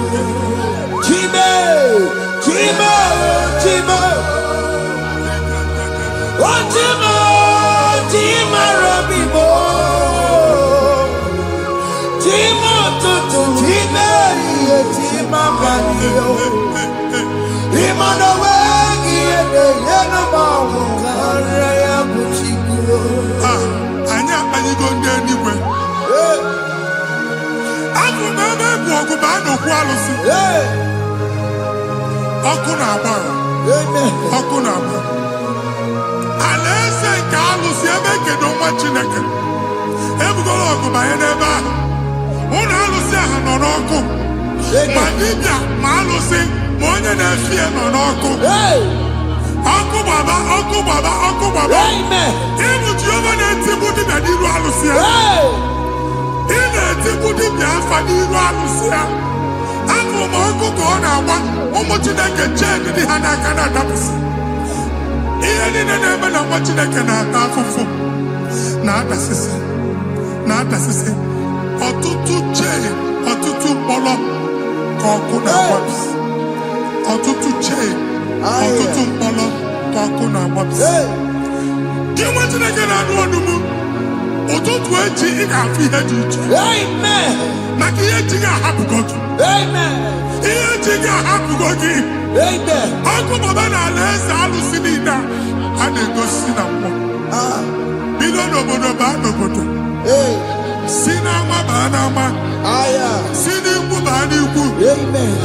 Chima, chima, chima. Chima, chima robimo. Chima toto, chima iye, chima wani. Imana wegi ene yena mawu kara ya buchikuyo. Anya anyigo ndị eluigwe. Abụ m ebe bụ ọgụ ma a na-okwu alụsị. Ọkụ na-agba. Ọkụ na-agba. Alaeze nke alụsị ebe kedu nwa Chineke. Ebugoro ọgụ banye n'ebe ahụ. Ụlọ alụsị ahụ nọ n'ọkụ. Ma dibịa ma alụsị ma onye na-efi ya nọ n'ọkụ. Ọkụ gbaba, ọkụ gbaba, ọkụ gbaba. Ịbụ Jehova na-etigbu dibịa n'iru alụsị ya. Ị na-etigbu dibịa afa n'iru alụsị ya. Abụ m ọkụ ka ọ na-agba ụmụ Chineke chee dị ha n'aka na-adapụsị. Ihe niile na-eme na nwa Chineke na-ata afụfụ na-adasịsị ọtụtụ chee, ọtụtụ mkpọrọ ka ọkụ na-agbapụsị. Ọtụtụ chee, ọtụtụ mkpọrọ ka ọkụ na-agbapụsị. Gị nwa Chineke na-anụ ọnụ m, ụtụtụ echi ị ga-afụ ihe dị iche. Maka ihe echi ga-ahapụgo gị. Ihe echi ga-ahapụgo gị. Ọkụ baba na alaeze alụsị niile a na-egosi na mmụọ. Bido n'obodo baa n'obodo. Si n'ama baa n'ama. Si n'ikwu baa n'ikwu.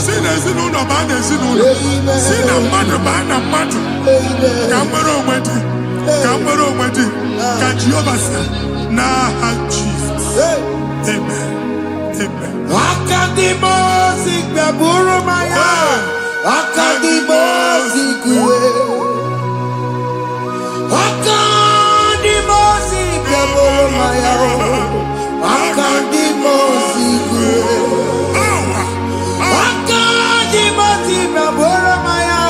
Si n'ezinụlọ baa n'ezinụlọ. Si na mmadụ baa na mmadụ. Ka nwere onwe dị. Ka nwere onwe dị. Ka Jehova sị n'aha Jizọs. Amen. Amen. Akadimosi gbaburu maya. Akadimosi kuwe. Akadimosi gbaburu maya. Akadimosi kuwe. Akadimosi gbaburu maya.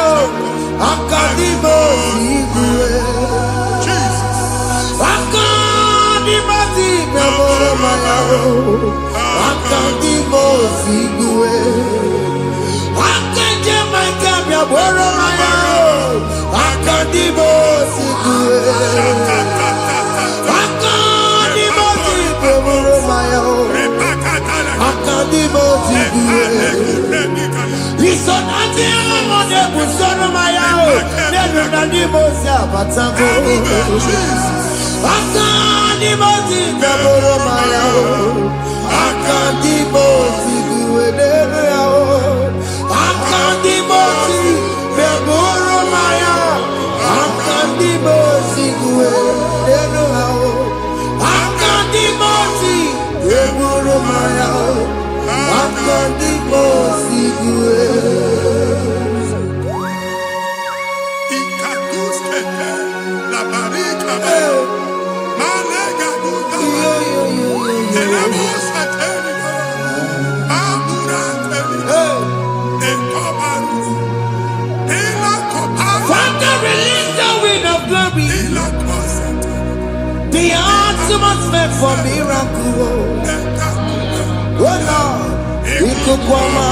Akadimosi kuwe. Akadimosi gbaburu maya. Akadimosi kuwe. Akadimosi gbaburu maya. Akadimosi kuwe. Akadimosi gbaburu maya. Akadimosi kuwe. Isonati amone busoro maya. Nenu nadimosi abatango. Akadimosi gbaburu maya. Akadimosi kuwe nenu yao. Akadimosi gbaburu maya. Akadimosi kuwe nenu yao. Akadimosi gbaburu maya. Akadimosi kuwe. Ikaduskete la barika. Malega buda. Elemosa teriga. Amura teriga. Ekobaru. Ela koparu. Father, release the wind of glory. Ela kosete. The atmosphere for miracle. Oh Lord, Ikukwama.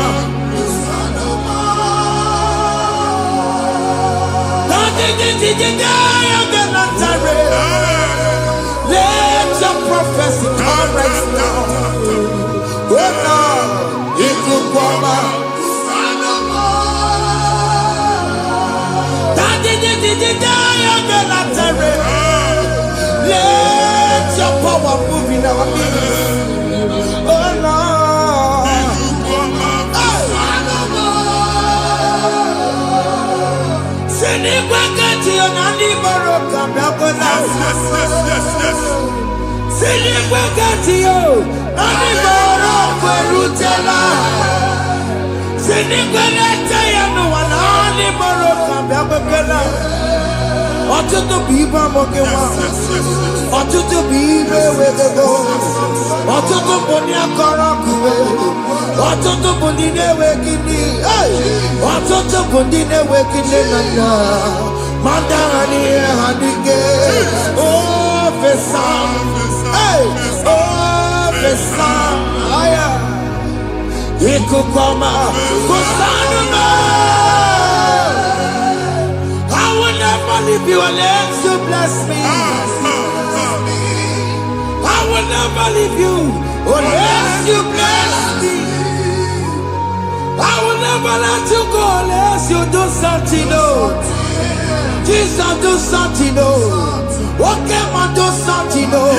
Let your prophecy come right now. Oh Lord, Ikukwama. Let your power move in our midst. Oh Lord. Sinikwakati onani baroka mbakola. Sinikwakati yo nani baroka rutela. Sinikwakati ya no wanani baroka mbakola. Ọtụtụ bụ ibe amụghị nwa. Ọtụtụ bụ ibe ewegego. Ọtụtụ bụ ndị akọrọ ọkụwe. Ọtụtụ bụ ndị na-enweghị nne. Ọtụtụ bụ ndị na-enweghị nne na nna. Ma ndị agha n'ihe ha n'ike. Ofesa. Ofesa. Ikuku ọma. Kusanụ na. If you unless you bless me, I will never leave you unless you bless me. I will never never let you go unless you do something, oh. Jesus, do something, oh. Okay, man, do something, oh.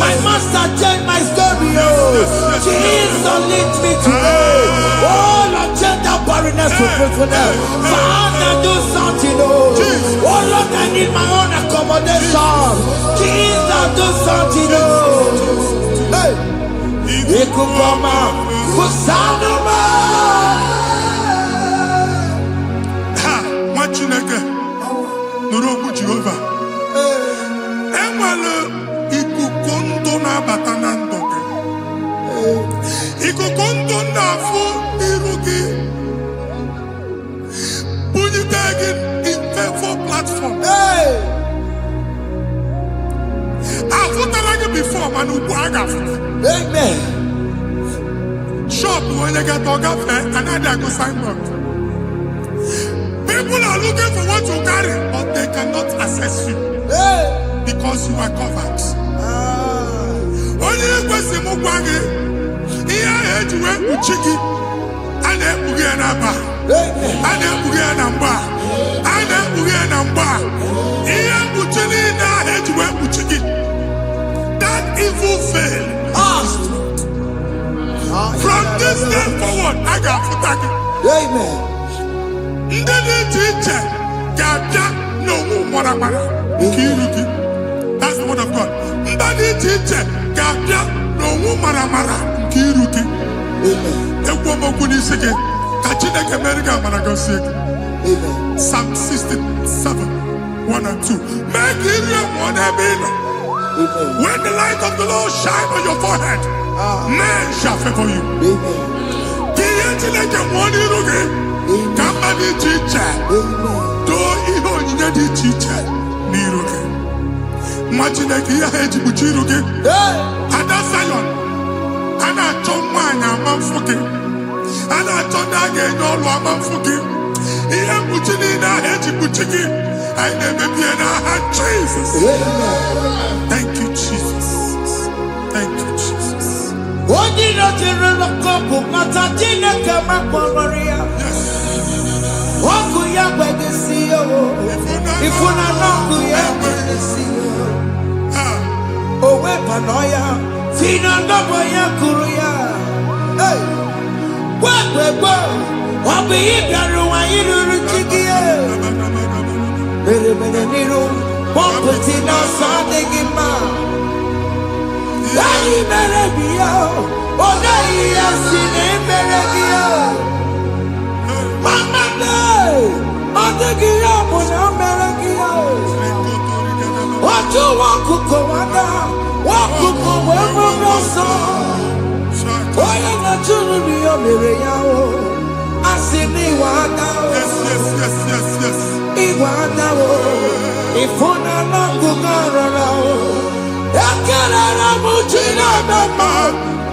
My master changed my story, oh. Jesus, lead me today. Oh, Lord, change that barrenness to fruitfulness. Father, do something, oh. Oh, Lord, I need my own accommodation. Jesus, do something, oh. Hey. Ikukoma, kusanuma. Ha, Machineke, Nurobu Jehovah. Enwale ikuku ndụ na-abata na ndụ gị. Ikuku ndụ na-afụ iru gị. Bunyite gị in favor platform. Afụtara gị before mana ugbu a ga-afụta. Amen. Shop when you get to another go signboard. People are looking for what you carry, but they cannot access you because you are covered. Only a question of one here to work with chicky and then we get a bar and then we get a bar and then we get a bar. Here, put in our head to work with chicky. That evil fail. From this day forward, I got for tagging. Amen. That's the word of God. Amen. Psalm 67, 1 and 2. Make it one when the light of the Lord shine on your forehead, men shall favor you. Jesus. Thank you, Jesus. Thank you, Jesus. Daddy Merabia, oh Daddy Asine Merabia, Mama Day, oh the Gia Mona Merabia, what you want to come under, what to come over your son, why am I to be a Miriam? I see me water, Yes. Iwanda, if one not go around. Yakarara muchina mama,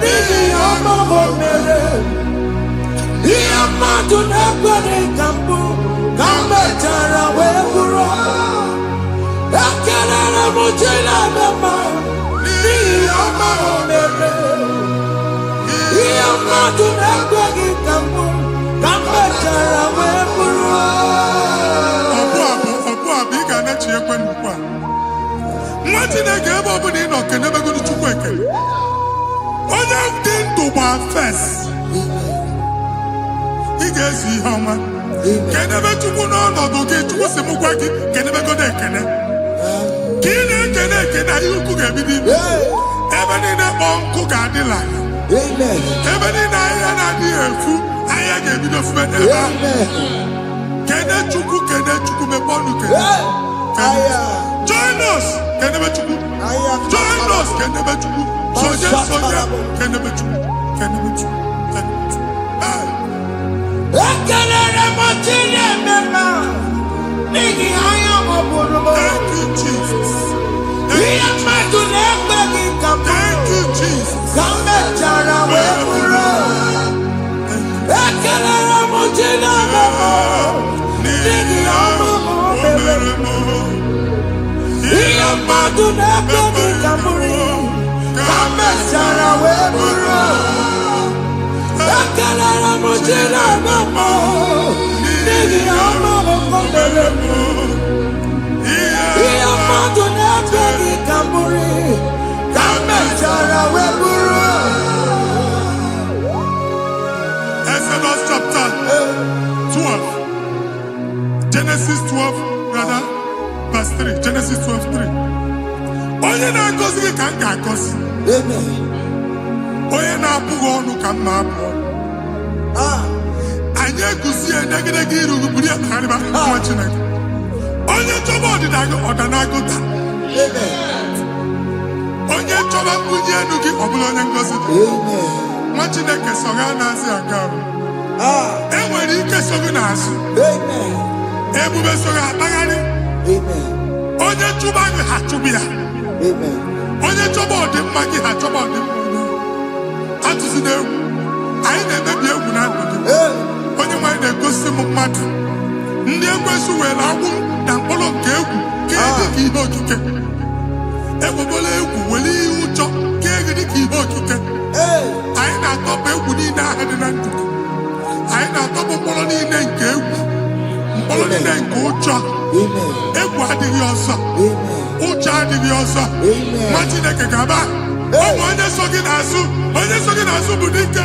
nini amamo mere. Iyama tunakwane kambu, kambe chara weburo. Yakarara muchina mama, nini amamo mere. Iyama tunakwane kambu, kambe chara weburo. Obu biga na chiekwe nkwa. Mwati na gebe obu ni no kene be gudu chukwu ekele. Onye dị ndụ gba fes. Ị ga-esi ihe ọma. Kenebe chukwu n'ọnọdụ gị chukwu si mụ gwa gị kenebe godo ekele. Ka ị na-ekele ekele ihe ukwu ga-ebido ime. Ebe niile kpọọ nkụ ga-adịla. Ebe niile ahịhịa na-adịghị efu ahịhịa ga-ebido fube n'ebe ahụ. Kene chukwu mepe ọnụ kene. Join us, kenebe chukwu. Join us, kenebe chukwu. Soja, kenebe chukwu. Kenebe chukwu. Ekelere mochile mema, nigi anya moburumo. Thank you, Jesus. Iya madu nekwe kikamu. Thank you, Jesus. Kambe chara weburo. Ekelere mochile mema, nigi anya moburumo. Iya madu nekwe kikamu. Kambe chara weburo. Akalala mojina mama. Nigi ama mokomelemu. Iya madune begi kamburi. Kamechara weburu. Exodus chapter 12. Genesis 12, rather, verse 3. Genesis 12:3. Onye na-agọzi gị ka m ga-agọzi. Onye na-abụghị ọnụ ka m na-abụ. Anyị eguzi edegedege iru buru ya karịba nwa Chineke. Onye chọba ọdịda gị ọdanagụta. Onye chọba mbunye elu gị ọ bụla onye ngọzi gị. Nwa Chineke so gị anaghịzi aga arụ. E nwere ike so gị n'azụ. Ebube so gị akpagharị. Onye chụba gị ha chụbụ ya. Onye chọba ọdịmma gị ha chọba ọdịmma. Atụzi n'egwu. Anyị na-emebi egwu na ndụ gị. Onye nwanyị na-egosi m mmadụ. Ndị ekwensu were agwụ na mkpụrụ nke egwu kee dị ka ihe okike. Ekwebola egwu were ihe ụjọ kee gị dị ka ihe okike. Anyị na-atọpụ egwu niile ahụ dị na ndụ gị. Anyị na-atọpụ mkpụrụ niile nke egwu. Mkpụrụ niile nke ụjọ. Egwu adịghị ọzọ. Ụjọ adịghị ọzọ. Nwa Chineke ga-aba. Ọ bụ onye so gị n'azụ. Onye so gị n'azụ bụ dike.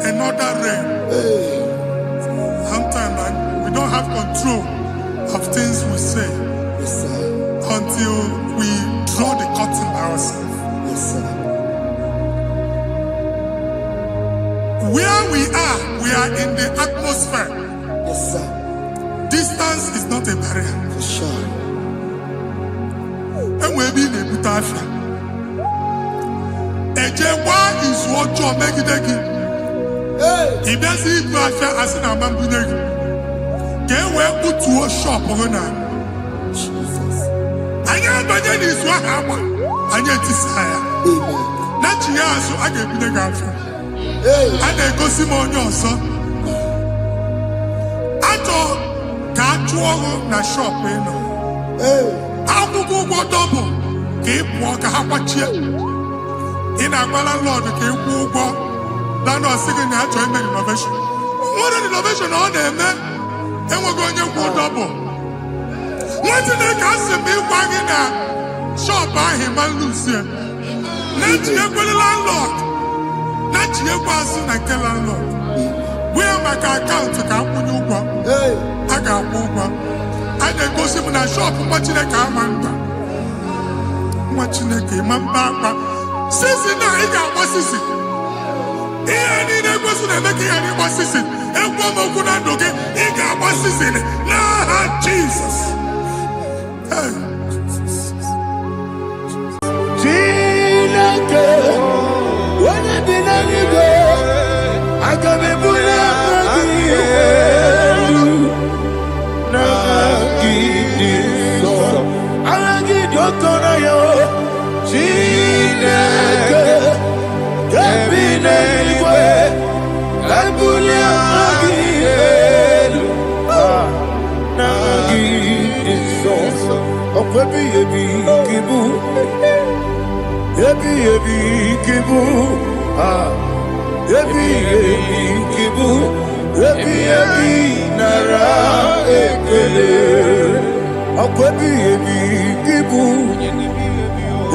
Another realm. Sometimes we don't have control of things we say until we draw the curtain by ourselves. Where we are in the atmosphere. Distance is not a barrier. And we'll be in a butafia. Ejewa is what you're making. If there's a affair as an amambuneg, get where put to a shop or not. I am Bajan is what happened. I get desire. Not years, so I get the girlfriend. And I go Simon your son. I thought, can't you na shop, you know? I will go double. Keep walk a half in a Lord, keep walk. That was singing the actual innovation. What an innovation on them, man. And we're going to go double. What did they cast me wagging a shop by him and Lucia? Not your landlord. Not your person and kill landlord. We are my account to come with you. I got one. I then go see in a shop watching a car man. Watching a game and back. Sissy, now he got what's this? Here need a person to make any assist. And one more good and okay, he got assist in it. Nah, Jesus. When I did any go, I can be put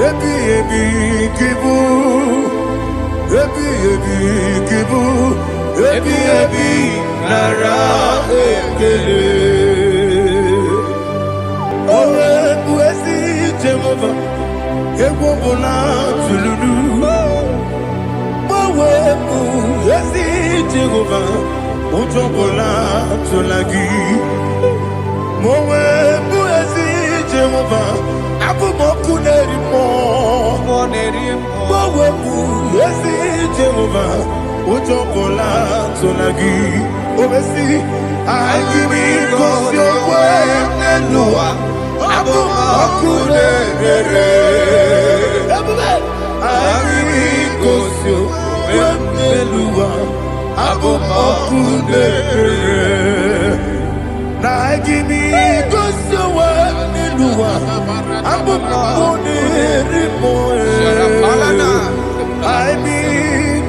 ebi ebi kibu, ebi ebi kibu, ebi ebi nara ekele. Owe buezi Jehova, egwo bona tululu. Owe buezi Jehova, ojo bona tulagi. Owe buezi Jehova, abumoku nerimo. Owe buezi Jehova, ojo bona tulagi. Obesi, agimi kosyo kwenelua. Abumoku nerere. Agimi kosyo kwenelua. Abumoku nerere. Agimi kosyo kwenelua. Abumoku nerimo. Agimi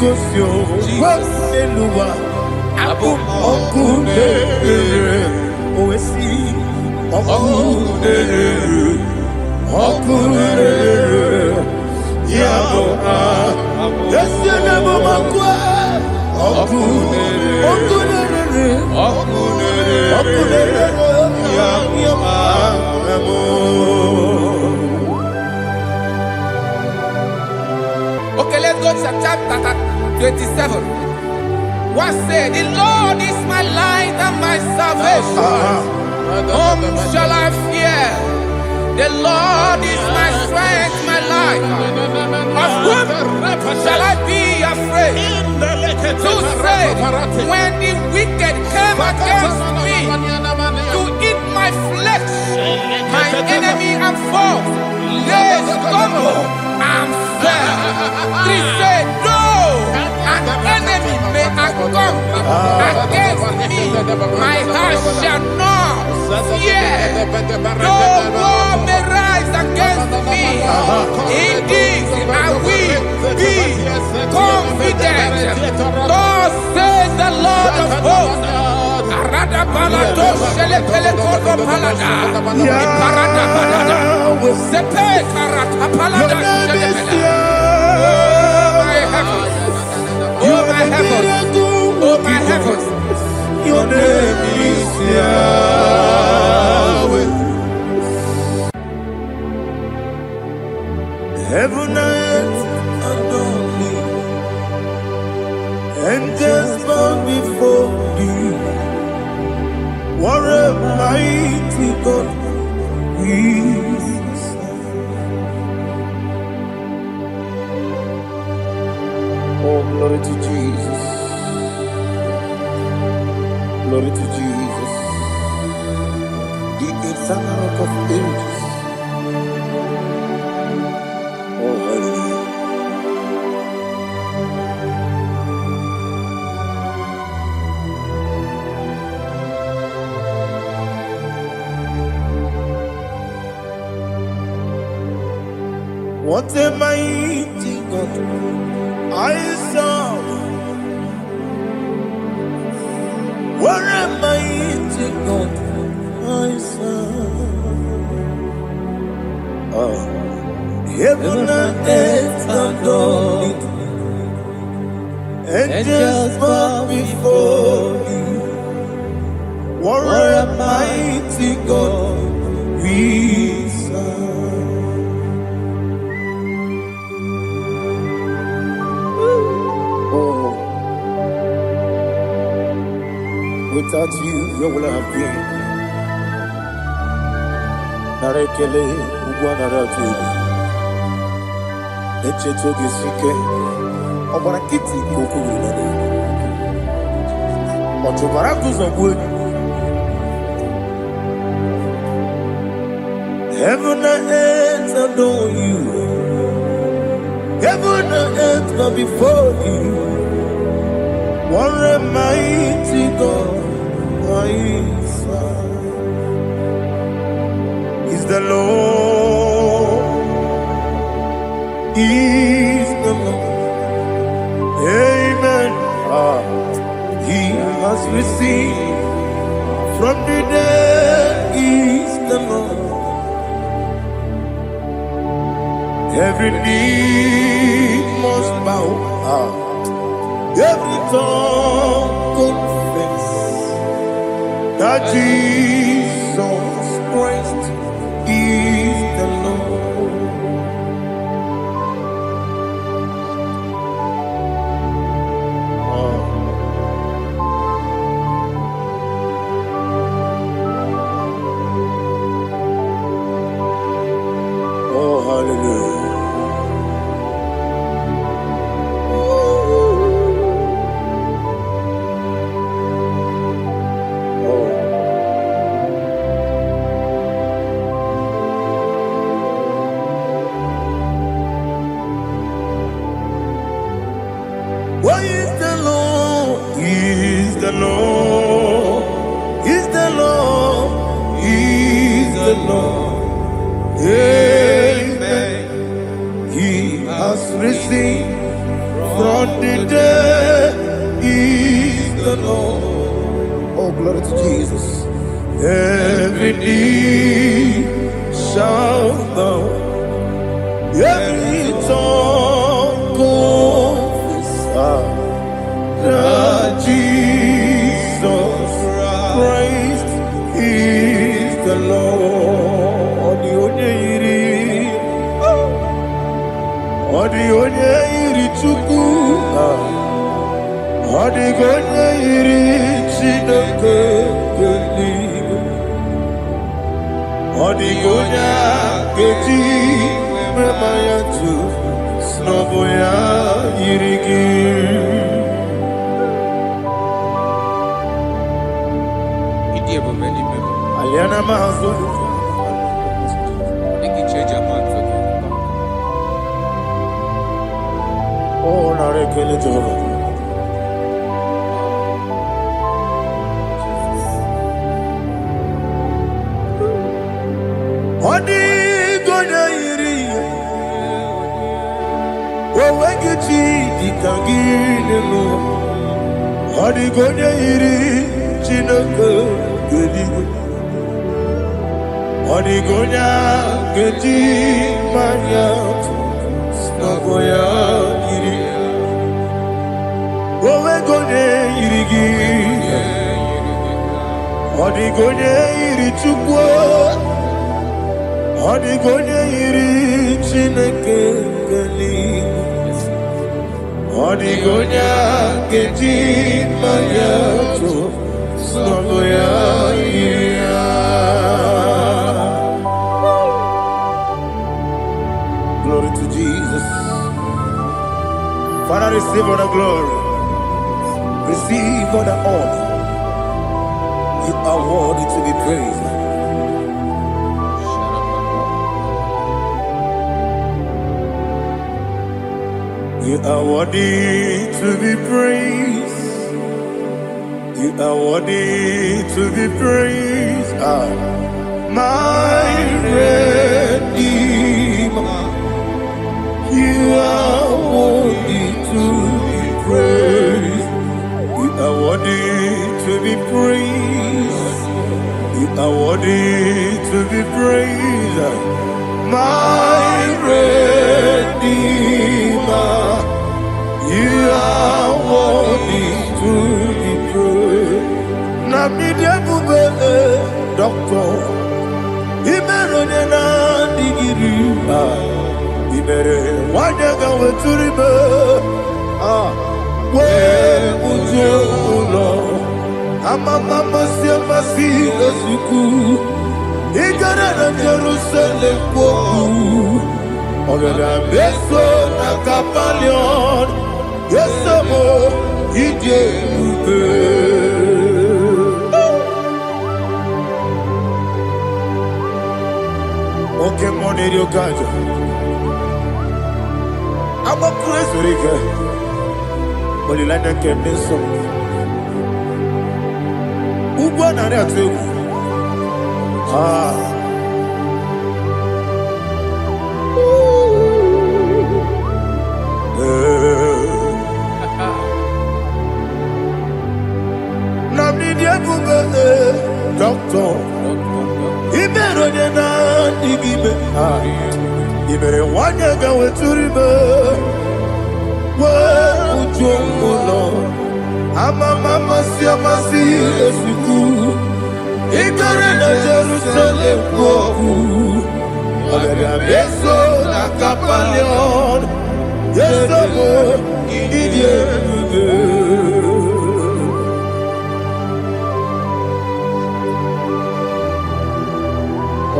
kosyo kwenelua. Abumoku nerere. Oesi. Okunere, yabo yesi nemo makwe. Okunere, yabo. Okay, let's go to chapter 27. What said? The Lord is my light and my salvation. Whom shall I fear? The Lord is my strength, my life. Of whom shall I be afraid? To say, when the wicked came against me to eat my flesh, my enemy and foe, they stumble and fell. 3 say, no, an enemy may come against me, my heart shall not fear. No war may rise against me. Indeed, I will be confident. Thus says the Lord of hosts. Arada balado shele pele kodo palada. Iparada balada. Sepe karata palada shele pele. Oh my heavens. Oh my heavens. Your name is Yahweh. Heaven and earth adore me, angels bow before thee. What a mighty God we serve. Oh, glory to Jesus. Glory to Jesus, the eternal rock of ages. Oh, hallelujah. What a mighty God I serve. What a mighty God I serve. Heaven and earth adore it. Angels bow before you. What a mighty God we serve. Oh. Without you, where would I have been? Narekele, Ugwanaratu, Echetoge Sike, Obarakiti Kokuru, Otobarakus of wood. Heaven and earth adore you. Heaven and earth bow before you. What a mighty God I serve. Is the Lord. Is the Lord. Amen. He has received from the dead. Is the Lord. Every knee must bow. Every tongue confess that Jesus Christ is the Lord. Oh, hallelujah. What is the Lord? Is the Lord? Is the Lord? Is the Lord? Amen. He has risen from the dead. Is the Lord? Oh, glory to Jesus. Every knee shall bow. Every tongue confess that Jesus Christ is the Lord. Odi iri Chukwu, odi iri Chineke eluigwe, odi keji mema ya tu, snobo ya iri gị. Aliana mahazo. Oh, narekele Jehovah. Odi gonya iri, owegichi dikangile no. Odi gonya iri, Chineke eluigwe. Odi gonya keji manya snobo ya iri. Owe gonya iri gi. Odi gonya iri Chukwu. Odi gonya iri Chineke eluigwe. Odi gonya keji manya snobo ya iri. Glory to Jesus. Father, receive all the glory. Receive all the honor. You are worthy to be praised. You are worthy to be praised. You are worthy to be praised. My Redeemer. You are worthy to be praised. You are worthy to be praised. You are worthy to be praised. My Redeemer. You are worthy to be praised. Namidebube, Doctor. Imeronena digiri. Ibere wanyaga weturibe we uje ulo amama masi esuku igara na Jerusalem kwoku ogada beso na kapalion yesomo ije ube oke money rio kajo. I'm a crazy rigger. But you like that candy song. Who won on that too? Doctor, he better than I give it. Ibere wanya ga weturibe. We ujongulo. Mama si esuku. Ikere na Jerusalem koku. Abere beso na kapalion. Yesomo idie.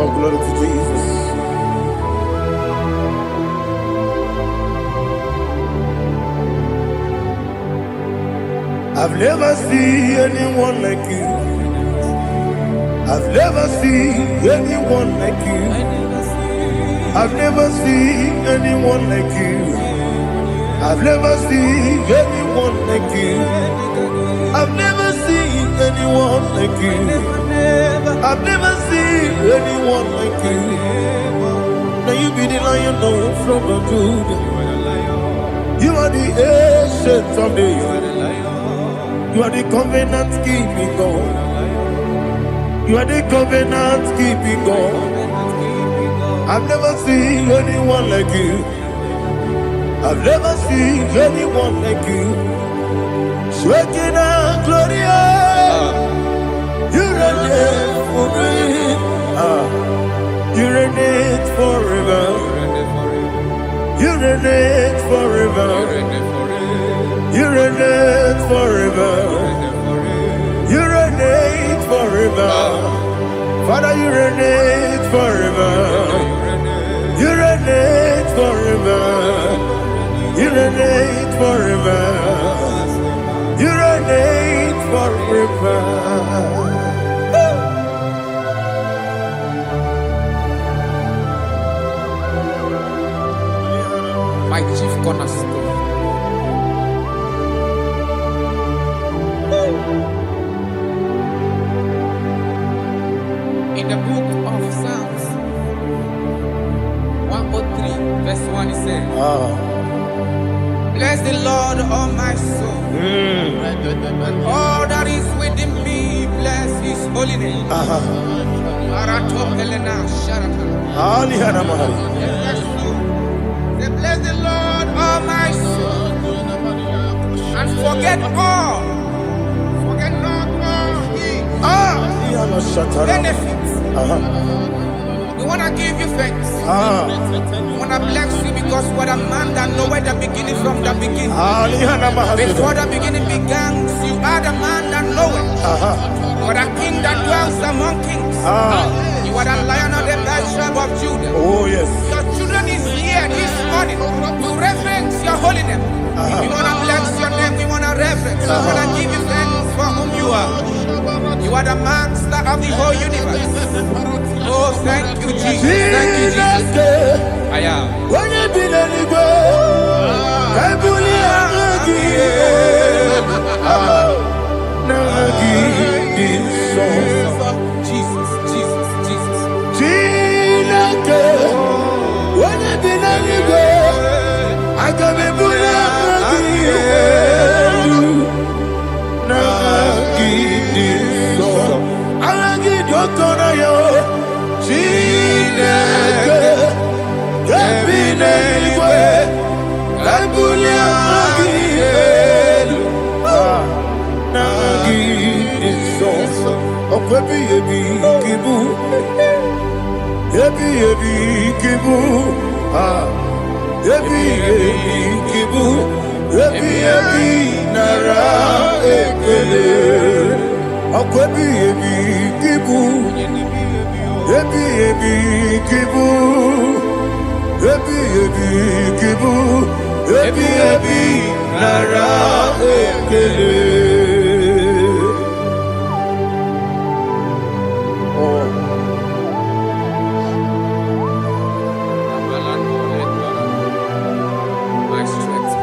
Oh, glory to Jesus. I've never seen anyone like you. I've never seen anyone like you. I've never seen anyone like you. I've never seen anyone like you. I've never seen anyone like you. I've never seen anyone like you. Now you be the Lion from the Judah. You are the ancient of days. You are the covenant keeping God. You are the covenant keeping God. I've never seen anyone like you. I've never seen anyone like you. Shekinah Gloria, you reign forever. You reign forever. You reign forever. You reign forever. You reign forever. Father, you reign forever. You reign forever. You reign forever. You reign forever. My chief cornerstone. In the book of Psalms 103, verse 1, it says, Bless the Lord, all my soul, and all that is within me, bless his holy name. Marato Helena Sharata. Say, bless the Lord, all my soul, and forget not all his benefits. We want to give you thanks. We want to bless you because what a man that know where the beginning from the beginning. Before the beginning began, you are the man that know it. You are the king that dwells among kings. You are the Lion of the tribe of Judah. Oh yes. Your children is here this morning to reverence your holy name. We want to bless your name. We want to reverence. We want to give you thanks for whom you are. You are the master of the whole universe. Oh, thank you, Jesus. Thank you, Jesus. I am. When you be the Jesus, Jesus, Jesus. I can be My strength,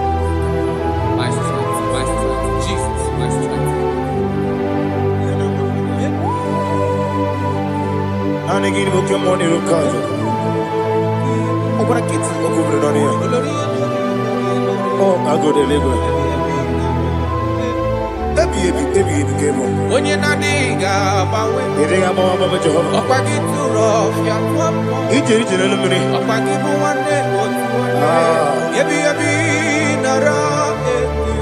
Jesus, my strength. And again, we'll come on here. Oh, but I can't see what we're doing here. Oh, I go to Lagos. Ebi kemo. Onye na diga bawe. Idiga mama Jehovah. Okwagi turo fia twampo. Ije na lumini. Okwagi mu wane otu wane. Ebi nara eke.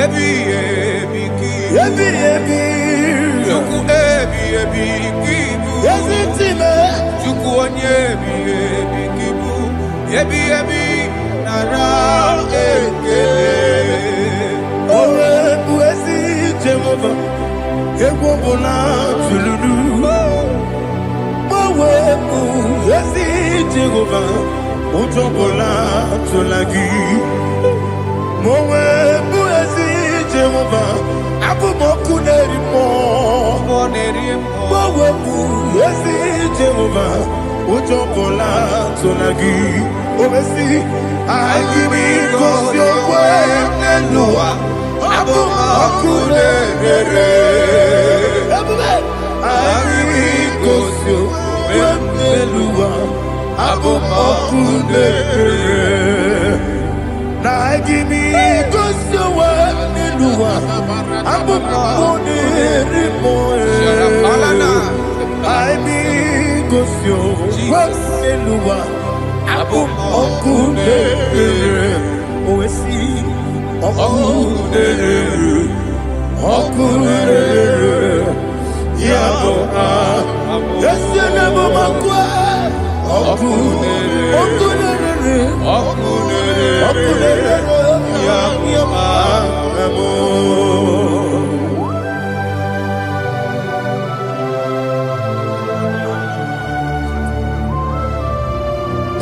Ebi ki. Ebi. Juku ebi kibu. Ezitime. Juku onye ebi kibu. Ebi nara eke. Owe buezi Jehovah. Egwobona tululu. Owe buezi Jehovah. Utobola tulagi. Mowe buezi Jehovah. Abumoku nerimo. Mowe buezi Jehovah. Utobola tulagi. Obesi agimi kosyo kwenelua. Abumoku nerere. Agimi kosyo kwenelua. Abumoku nerere. Agimi kosyo kwenelua. Abumoku nerimo. Agimi kosyo kwenelua. Abumoku nerere. Owesi Oku nerere. Yabo Yesenebo makwa. Oku nerere. Yabo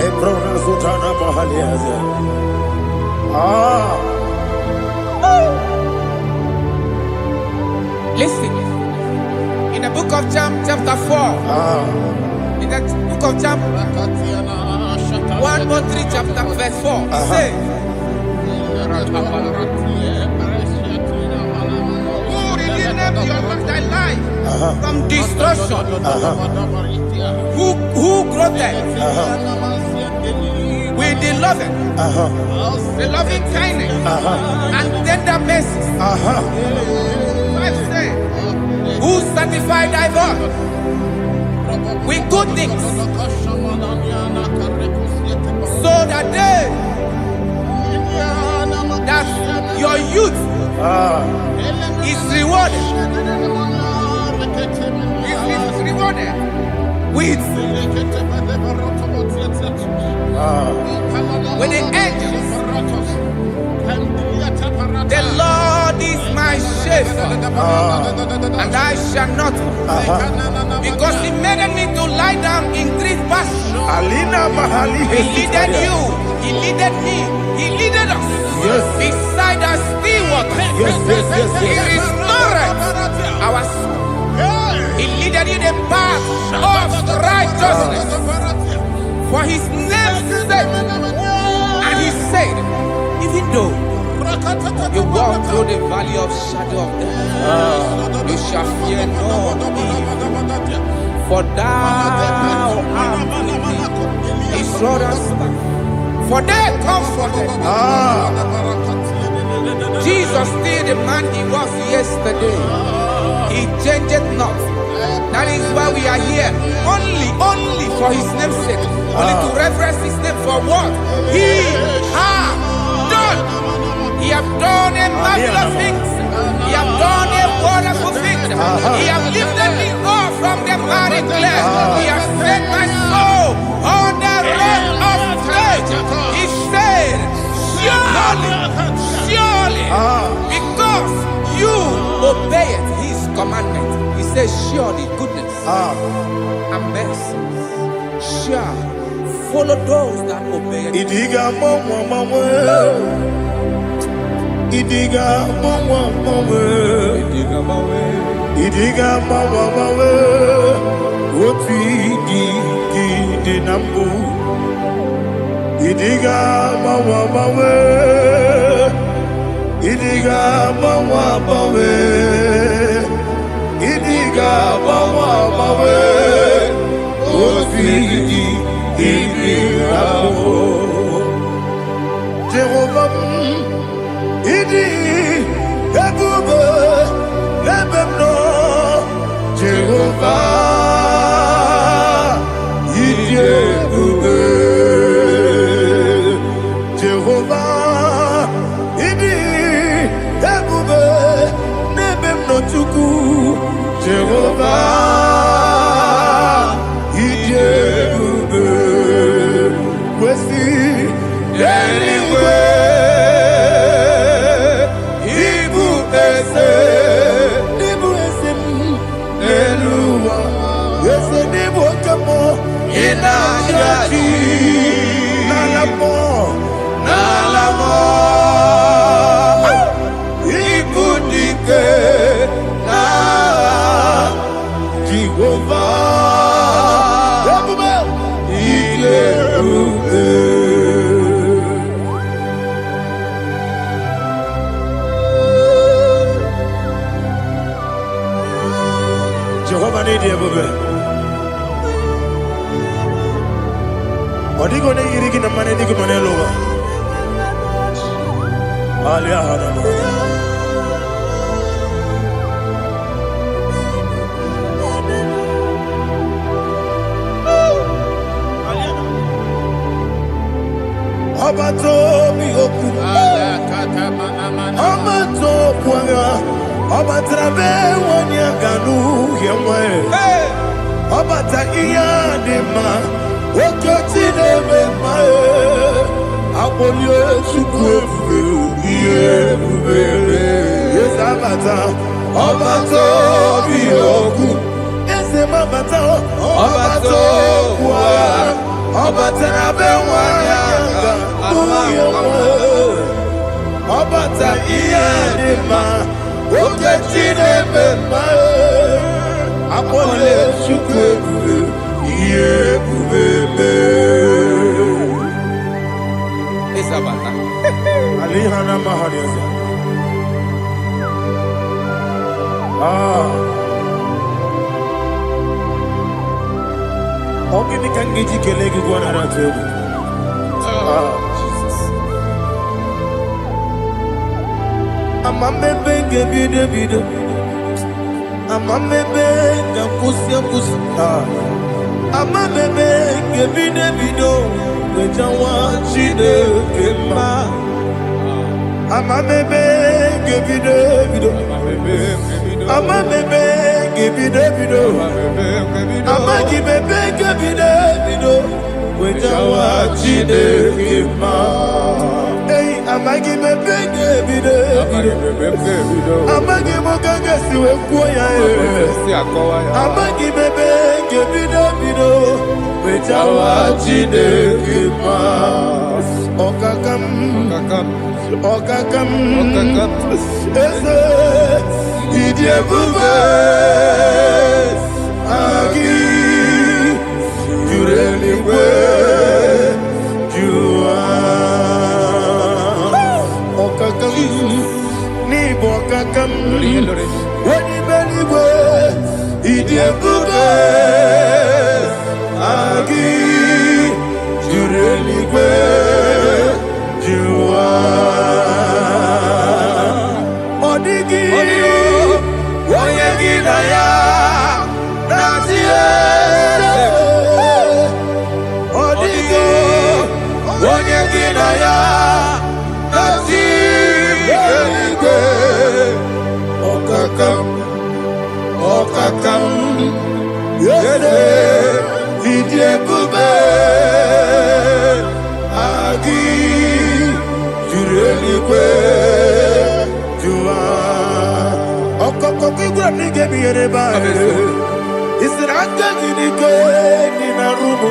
Ebrona Sultana Mahaliaza. Listen, in the book of John, chapter 4, in the book of John, 1:3, chapter verse 4, it says, who redeemed thy life from destruction? Who groweth with the loving kindness and tender mercies? Who sanctify thy body with good things, so that your youth is rewarded. Is rewarded with the angels. The Lord is my shepherd, and I shall not, because He made me to lie down in green pastures. He leaded you, He leaded me, He leaded us beside the still waters. He restored our soul. He leaded in the path of righteousness for His name's sake. And He said, even though you walk through the valley of shadow of death, you shall fear no evil, for thou art with me. His rod and staff, for they comforted. Jesus still the man He was yesterday. He changeth not. That is why we are here. Only for His name's sake. Only to reverence His name for what He has done. He has done a marvelous things. He has done a wonderful thing. He has lifted me up from the miry clay. He has set my soul on the rock of faith. He said, surely, because you obeyed His commandment. He says, surely goodness and mercy shall follow those that obey it. Idiga mawe. Oti di nambu. Idiga mawe. Idiga mawe. Oti di nambu. Jehovah, Idi ese nibu ese eluwa ese nibu kamo ina jaji nalamo ibudike na Jehovah Jehovah need you, baby. Odi go ne yiri gina mane di go mane loba. Alia hana mo. Abato mi oku. Abato puanga. Abatrabe wanya ganu yemwe. Abata iya dema. Okoti neme mae. Abolio chukwefu. Iye bubebe. Yes abata. Abato mi oku. Yes mabata. Abato kwa. Abatrabe wanya ganu yemwe. Abata iya dema. Oketi neme mae. Apole chukwefu. Iye bubebe. Isabata. Alihana mahariasa. Ogi ni kangeji kelegi gwana ratubu. Amamebe ngebide bide. Amamebe ngakusia kusia. Amamebe ngebide bido. Wejawa chide kema. Amamebe ngebide bido. Amamebe ngebide bido. Amagibebe ngebide bido. Wejawa chide kema. Hey, amagibebe ngebide bido. Amagimogaga siwe kuya. Amagibebe ngebide bido. Wejawa chide kema. Okakam. Eze idie bube agi jurelingwe jua okakam ni bokakam wani beligwe idie bube agi jurelingwe jua odigi oyegi daya natie odigi oyegi daya natie okakam yede idie bube agi jurelingwe jua okoko kigura nige biyere ba isiranga nige ni na rumu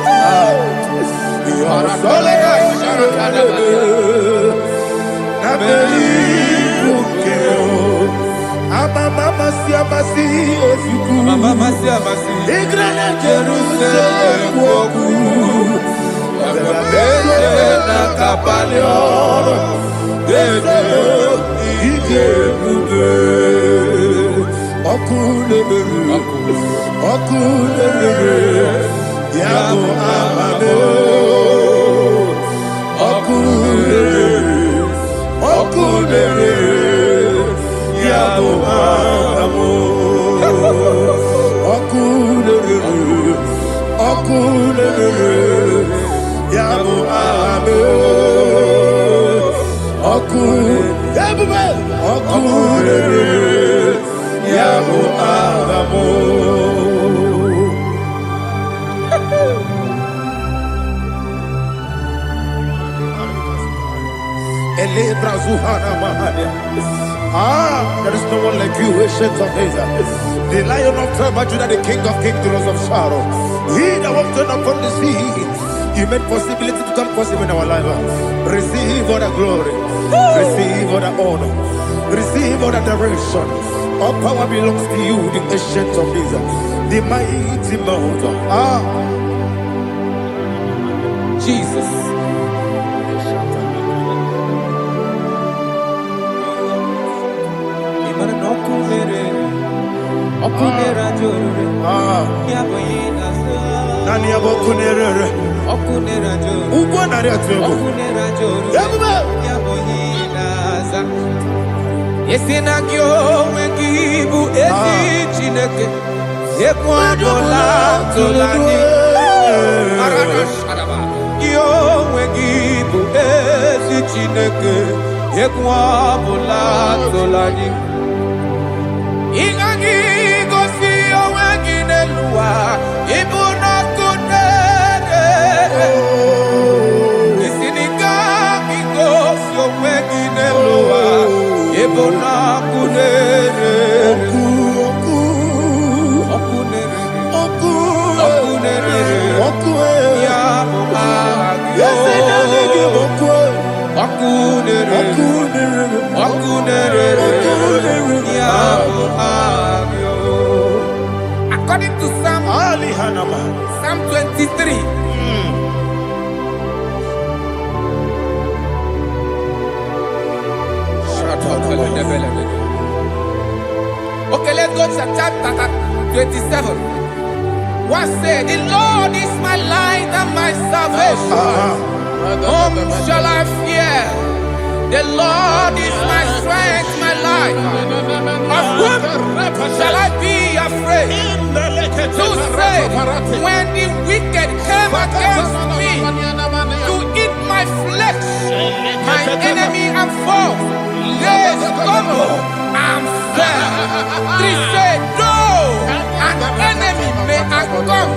sole na beli ukeo mama si ofiku Mama si igrana Jerusalem woku bele na kapalion eze ije bube okulere yabo amamo okulere yabo amamo okulere yabo amamo okulere yabo amamo. There is no one like you, ancient of days. The Lion of tribe of Judah, the King of kings, the Rose of Sharon. He that walked on upon the sea. He made possibility to come possible in our life. Receive all the glory. Receive all the honor. Receive all the direction. All power belongs to you, the ancient of days, the mighty mountain. Jesus. Esinagyo wekibu esi chineke ekwadola tolani arada sharaba yo wekibu esi chineke ekwadola tolani ingagi gosi oweginelua ibuna kunere esiniga gosi oweginelua ibuna kunere ya according to Psalm 23. Okay, let's go to chapter 27. What said? The Lord is my light and my salvation. Whom shall I fear? The Lord is my strength, my life. Of whom shall I be afraid? To say, when the wicked came against me to eat my flesh, my enemy and foe, they stumble and fell. 3 say, no, an enemy may have come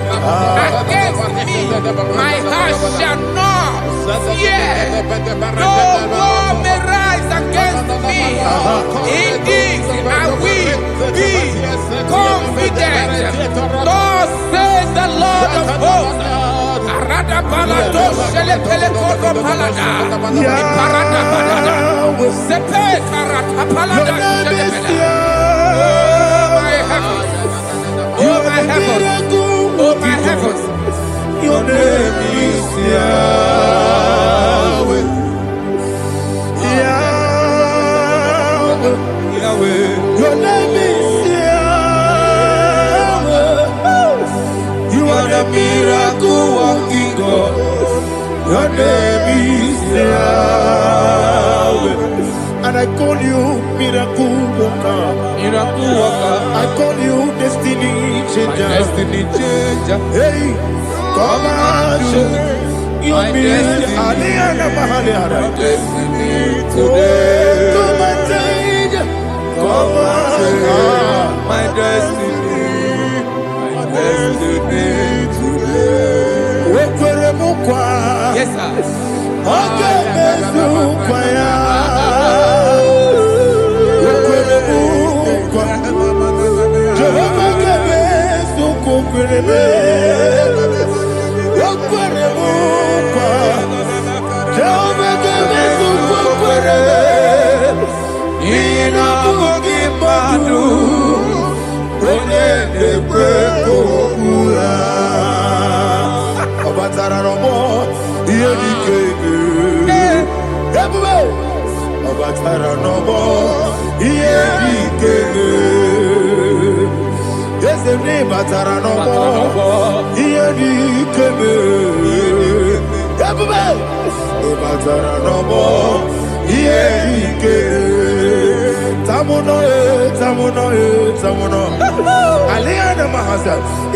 against me, my heart shall not fear. No war may rise against me. In this I will be confident. Thus says the Lord of hosts. Arada balado shele pele kodo palada. Iparada balada. Sepe karata palada shele pele. Oh my heavens. Oh my heavens. Your name is Yahweh. Yahweh. Yahweh. Your name is Yahweh. You are the miracle working God. Your name is Yahweh. And I call you miracle worker. Miracle worker. I call you destiny changer. Destiny changer. Hey, come on, you destiny. My destiny today. Come and change. Come on, my destiny. My destiny today. Yes, sir. Okay,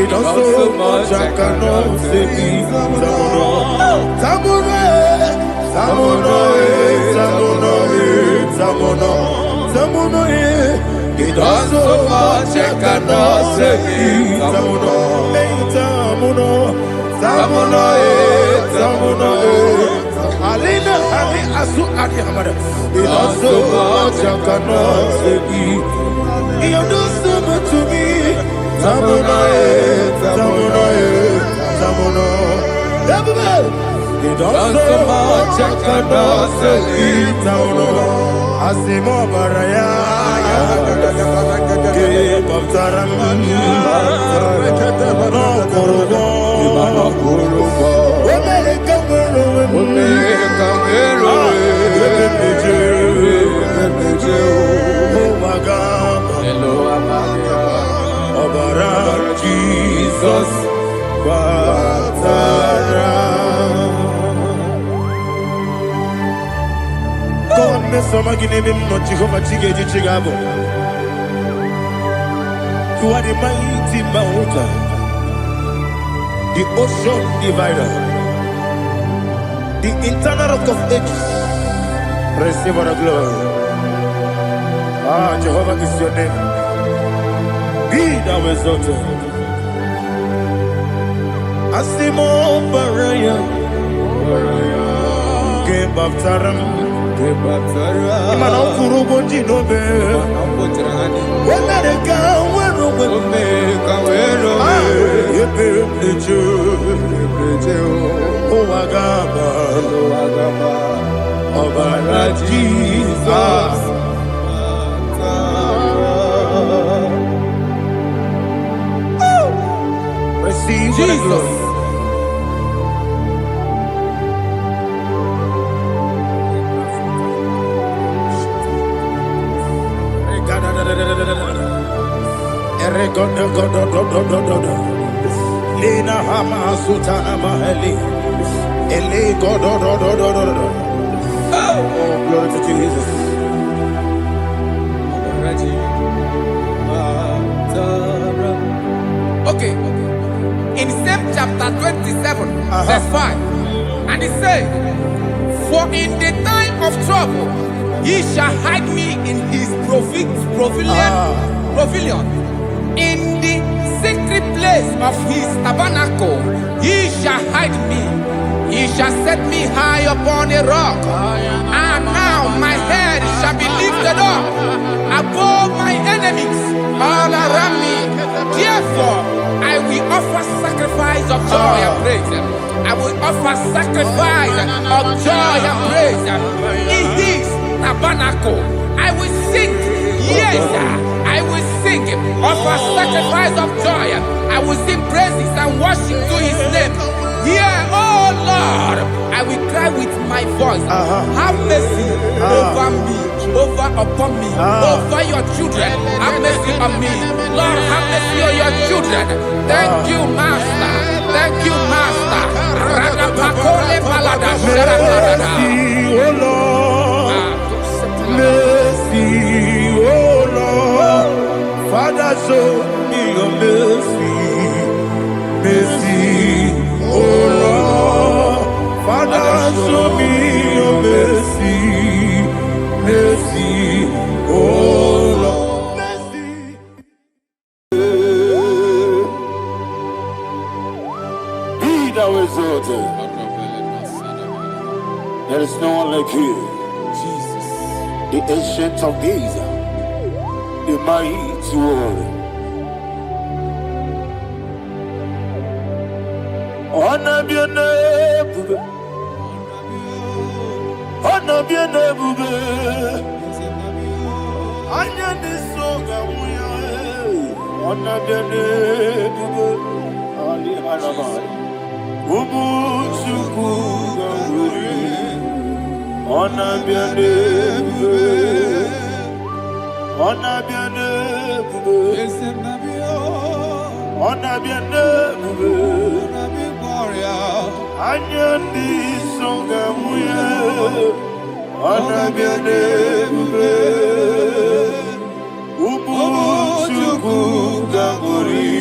it also much I cannot say. It also much I cannot say. Azu Adi Hamada. He does so much I cannot say it. He does so much to me. Tamuna, Tamuna, Tamuna. He does so much I cannot say it. Tamuna. Asimo Baraya. Give up Taram. No Kurubo. Jesus, God, me some give him no Jehovah Chige Chigabo. You are the mighty mountain, the ocean divider, the internal rock of ages. Receive all the glory. Ah, Jehovah is your name. Be thou exalted. Asimo Baraya, Game of Taram, Imano Kurubo Jinobe, Wenareka, Obara Jesus. Receive Jesus. Lina Hama Sutana Mahali. Ele Godo. Oh, glory to Jesus. Okay. In same chapter 27, verse 5, and it says, for in the time of trouble, he shall hide me in his pavilion. In the secret place of his tabernacle, he shall hide me. He shall set me high upon a rock. And now my head shall be lifted up above my enemies all around me. Therefore, I will offer sacrifice of joy and praise. I will offer sacrifice of joy and praise. In his tabernacle, I will sing. Yes, I will sing. Offer sacrifice of joy. I will sing praises and worship to his name. Here, oh Lord, I will cry with my voice. Have mercy over me, upon me, over your children. Have mercy on me. Lord, have mercy on your children. Thank you, Master. Thank you, Master. Mercy, oh Lord. Mercy, oh Lord. Father, show me your mercy. Mercy, oh Lord. Father, show me your mercy. Mercy, oh Lord. Mercy. Be thou exalted. There is no one like you. Jesus. The ancient of days, the mighty warrior. Honor be your name, honor be your name, honor be your name, Ali Arabari, Umuchuku Ganguri, honor be your name, honor be your name, honor be your name. Anyandi songa muye, anabiane mbe, umuchuku ganguri,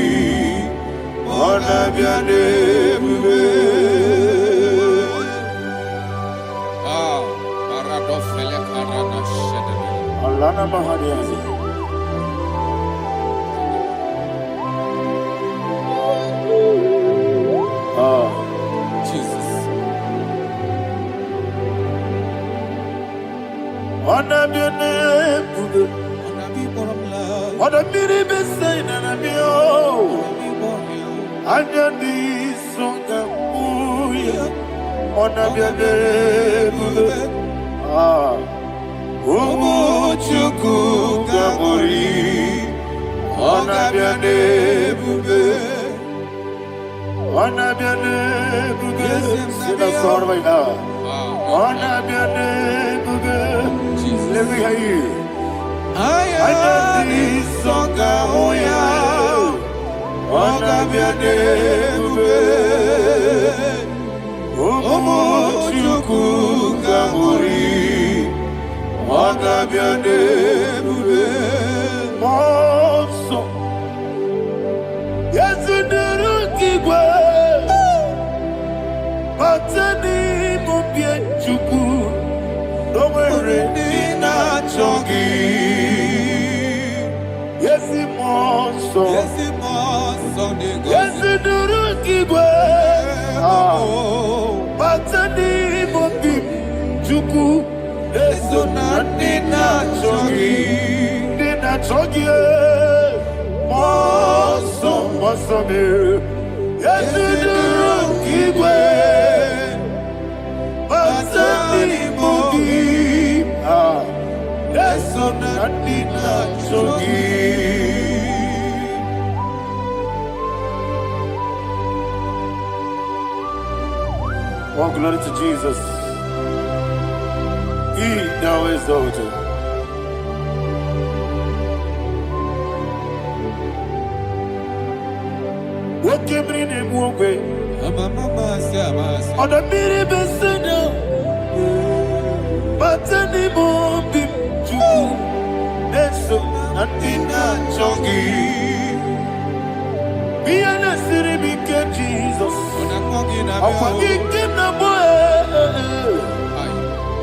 anabiane mbe. Paradofele karana shedebe. Alana mahadiani. Jesus. Wanna be a name, wanna be the same, and I'm your. I just need some wanna be a name, Umuchuku Gamori, wanna be a name, wanna be a name, see the song right now. Wanna be a name, let me hear you. I just need some wanna be a name, Umuchuku Gamori, wanna be a name, Monso. Yes, in the Rukigwe, Matani Mubie Chuku, no Merina Chongi. Yes, in Monso. Yes, in the Rukigwe, Matani Mubie Chuku, Eso Nina Chongi, Nina Chongi, Monso, yes, in the Rukigwe, Matani Mubie, Eso Nina Chongi. All glory to Jesus. He now exalted. What came in him one way? On the mini besena, but any more big Jew, and so nothing chongi. Be an city became Jesus. I'm forgetting the boy.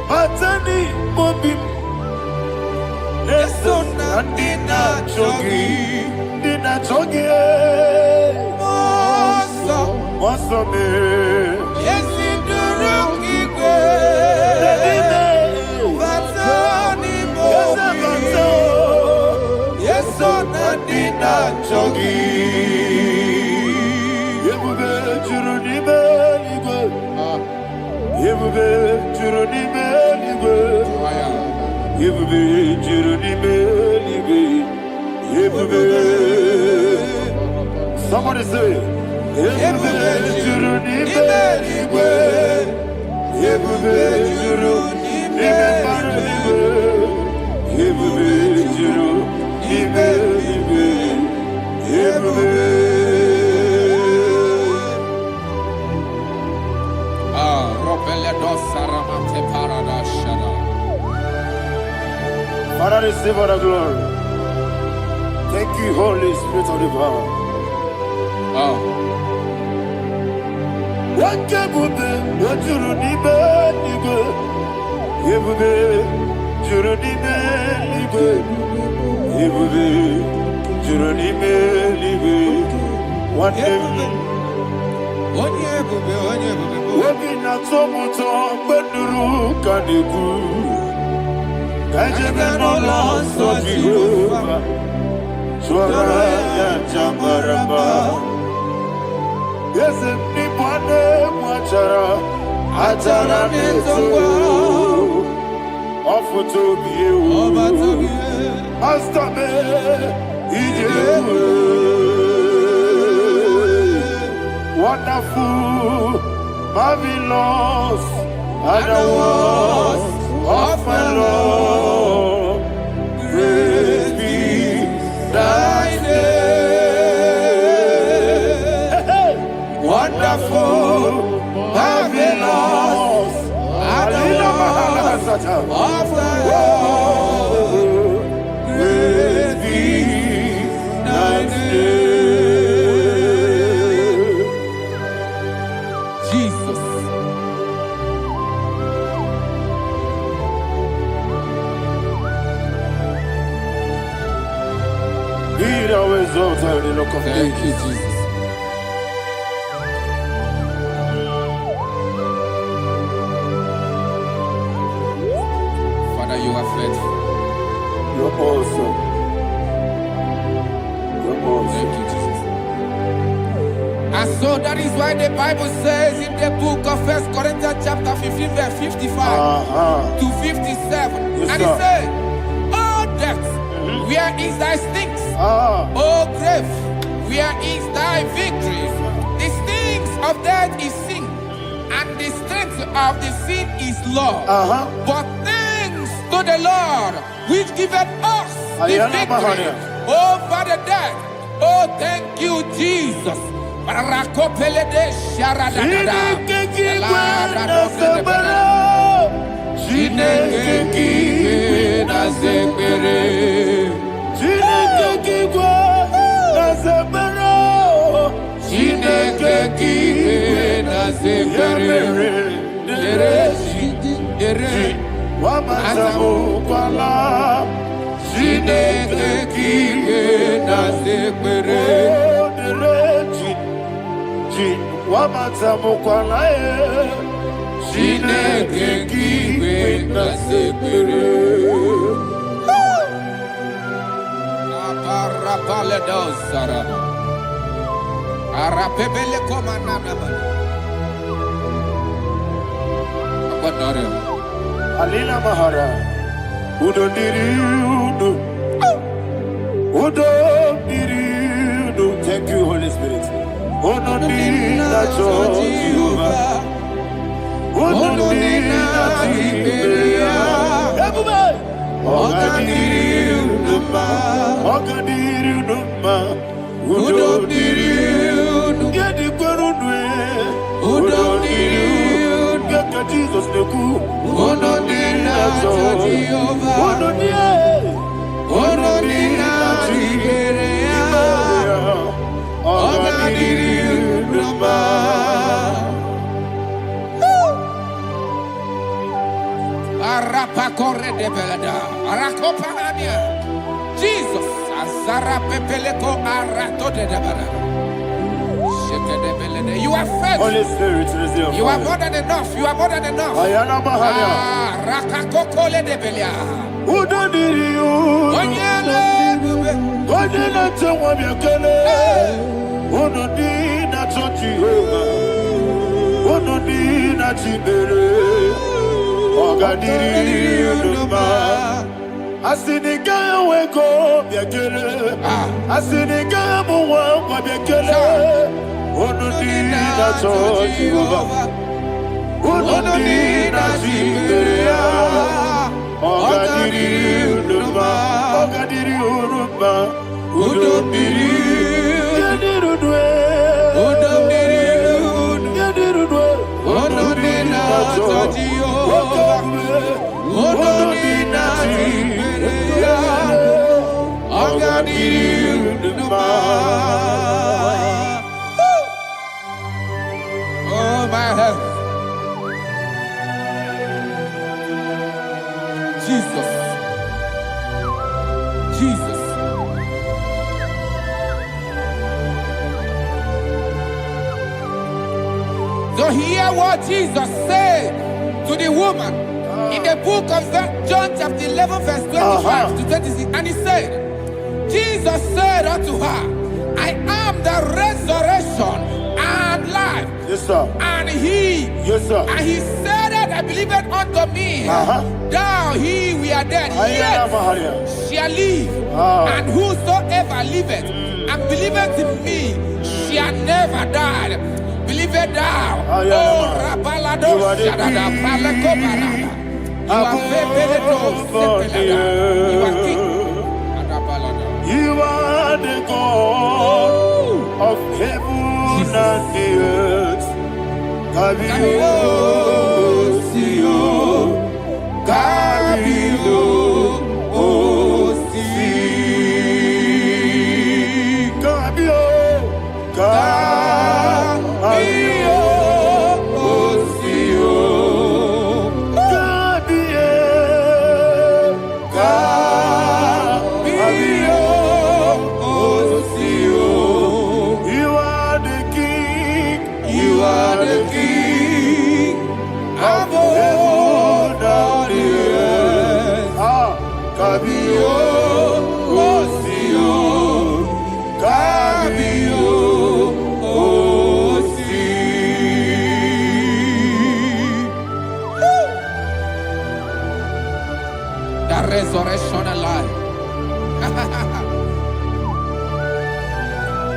Matani Mobi, Eso Nandina Chogi, Nina Chogi, Mosso me, Yes, in the Rukigwe, Matani Mobi, Eso Nandina Chogi, Yebube Churunime, Yebube Churunime. Somebody say, Father, receive all the glory. Thank you, Holy Spirit of the power. What can we do? What you do? Yes, anybody watchara, Atara neto, offer to be you, Master me, wonderful, marvelous, and I was of my Lord, great be thy name. Wonderful, marvelous, of the Lord, great be thy name. Jesus. Be thou exalted in the rock of ages. Thank you, Jesus. You are faithful. So that is why the Bible says in the book of 1 Corinthians chapter 15 verse 55 to 57. Yes, and sir. it says, "Oh death, where is thy stings? Oh grave, where is thy victory? The stings of death is sin, and the strength of the sin is law. But thanks to the Lord, which giveth us the victory over the death. Oh, thank you, Jesus." Rakopelede sharadadada. Chineke na zekere. Chineke na zekere. Wamazamu kwala. Chineke na zekere. Wamazamu kwala. Chineke na zekere. Aparapale dosara. Arapebele komanana. Apanare. Alina Mahara. Udo diriudo. Udo diriudo. Thank you, Holy Spirit. Udo diriudo. Udo Jesus the good. Jesus, Azara Pepeleko Arato de Dabara. You are fed. Holy Spirit, receive You are more than enough. You are more than enough. Ayana Mahaya. Rakakokole de Belia. Udo diriu. Godina chwa byakele. Udo dina Jehovah. Udo dina chibere. Ogadiri uduma. Asinika weko byakele. Asinika muwa kwa byakele. Udo dina Jehovah. Udo dina chibere. Ogadiri uduma. Ogadiri uduma. Udo diri. Yadirudwe. Udo diri. Yadirudwe. Udo dina Jehovah. Udo dina Chiberea. Ogadiri uduma. Oh my heaven. Jesus. Jesus. So hear what Jesus said to the woman in the book of John chapter 11 verse 25 to 26. And he said, Jesus said unto her, I am the resurrection and life. Yes, sir. And he, Yes, sir. and he said that I believed unto me, thou he we are dead, Ayana yet Mahaya. shall live, and whosoever liveth and believeth in me shall never die. Believe it thou. Oh, Rabalado, You are the Shadada, Palakobarada. You are Vepeleto, Sepelada. You are king. Adabalada. You are the God of heaven and the earth. Kabio, Sio, Kabio, Si, Kabio, Kabio, Sio, Kabio, Kabio, Sio. You are the King. You are the King of heaven and the earth. Kabio, Sio, Kabio,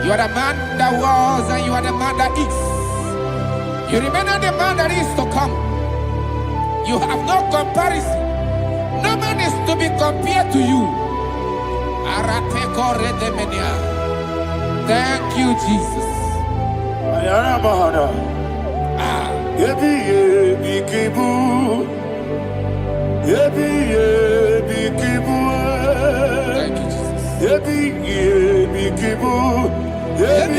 You are the man that was and you are the man that is. You remain the man that is to come. You have no comparison. No man is to be compared to you. Thank you, Jesus. Thank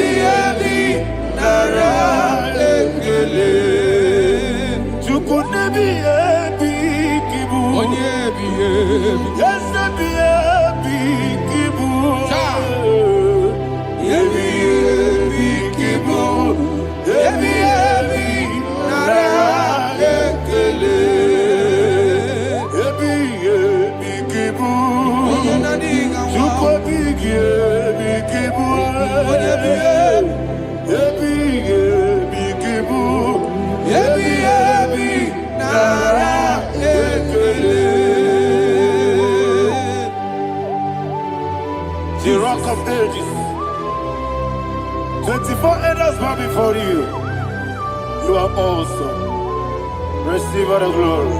The Rock of Ages. 24 elders bow before you. You are awesome. Receive all the glory.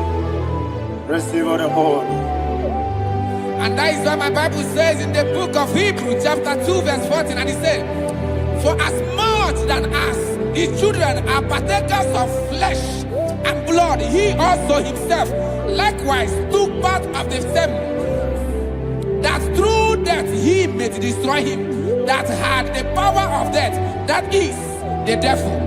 Receive all the honor. And that is why my Bible says in the book of Hebrews chapter 2 verse 14, and it says, for as much than us, the children are partakers of flesh and blood, he also himself likewise took part of the same, that through death he may destroy him that had the power of death, that is the devil.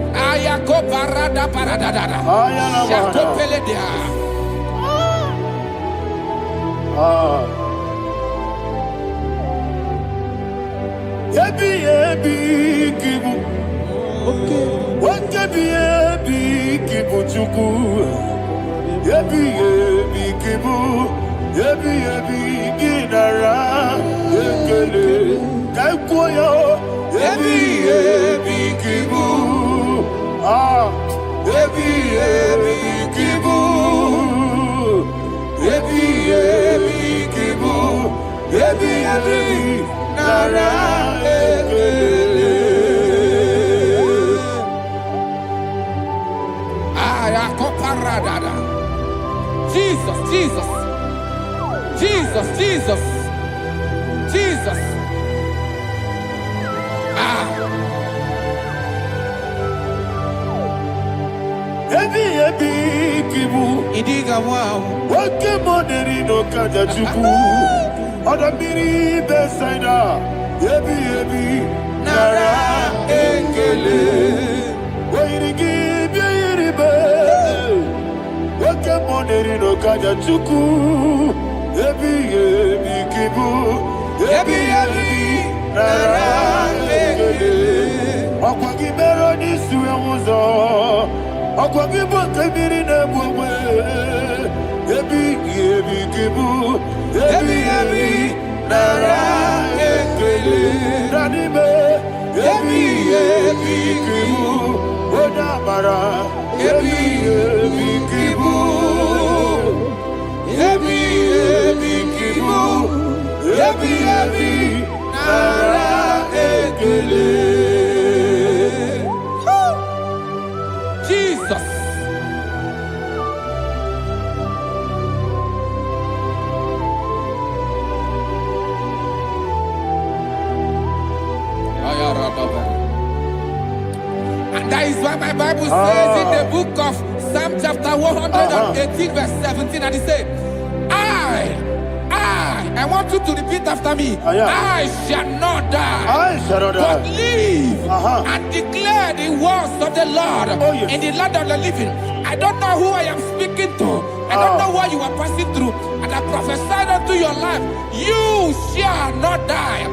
Jesus, Jesus, Jesus, Jesus, Jesus. Idiga wow. Wake money no kaja chuku. Oda miri besaida. Yebi nara ekele. Wairigi biiribe. Wake money no kaja chuku. Yebi kibu. Yebi nara ekele. Akwagi bero ni suwe muzo. Akwagi bokabiri na bwe. Yebi kibu. Yebi nara ekele. Nanime. Yebi kibu. Oda mara. Yebi kibu. Yebi kibu. Yebi nara ekele. Jesus. And that is why my Bible says in the book of Psalm chapter 118 verse 17, and it says, I want you to repeat after me. I shall not die, but live and declare the words of the Lord in the land of the living. I don't know who I am speaking to. I don't know what you are passing through. And I prophesy unto your life, you shall not die.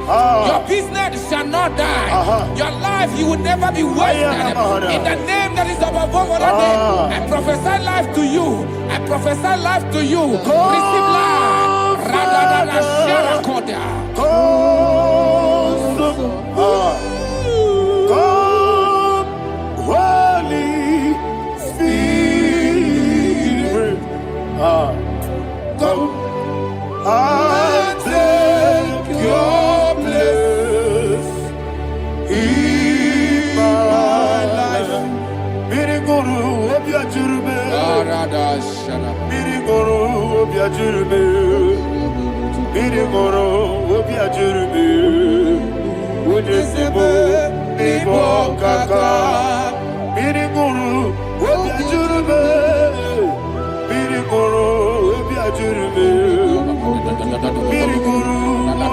Your business shall not die. Your life, you will never be wasted. In the name that is above all other name, I prophesy life to you. I prophesy life to you. Receive life. Holy Spirit, come and take your place Birigoro obiajurme. Birigoro obiajurme. Unesimo nibo kaka. Birigoro obiajurme. Birigoro obiajurme. Birigoro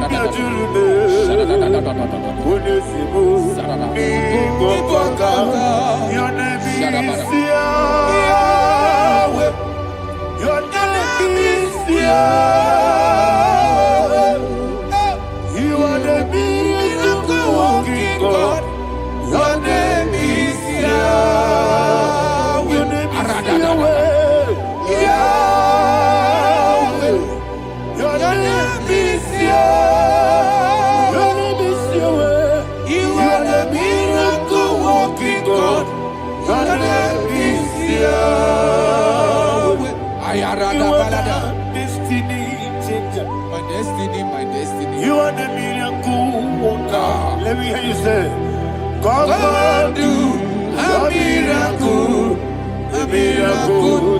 obiajurme. Unesimo nibo kaka. Your name is Yahweh. Your name is Yahweh. You are the miracle working God. Your name is Yahweh. Your name is Yahweh. Yahweh. Your name is Yahweh. Your name is Yahweh. You are the miracle working God. Your name is Yahweh. You are the destiny changer. My destiny, my destiny. You are the miracle worker. Let me hear you say, come and do a miracle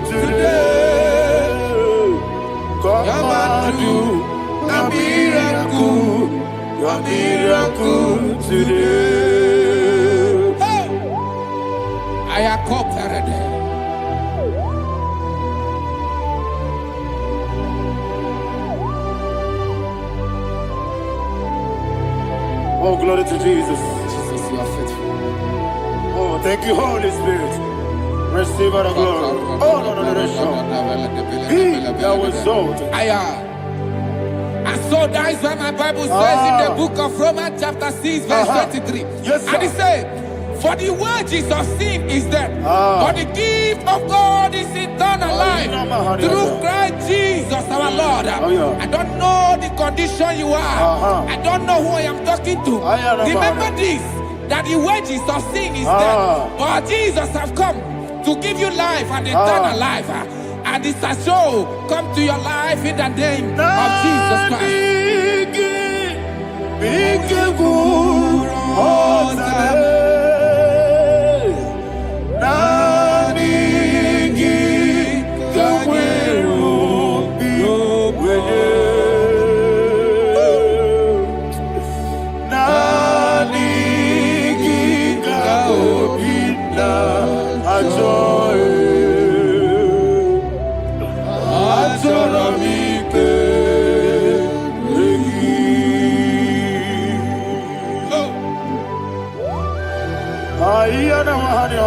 today. Come and do a miracle today. I am cooperated. Oh, glory to Jesus. Jesus, you are faithful. Oh, thank you, Holy Spirit. Receive our glory. Oh, no, Be thou exalted. And so that is why my Bible says in the book of Romans chapter 6 verse 23. Yes, sir. And it says, for the wages of sin is death, but the gift of God is eternal life through Christ Jesus our Lord. I don't know the condition you are. I don't know who I am talking to. Remember this, that the wages of sin is death, but Jesus have come to give you life and eternal life. And this has so come to your life in the name of Jesus Christ.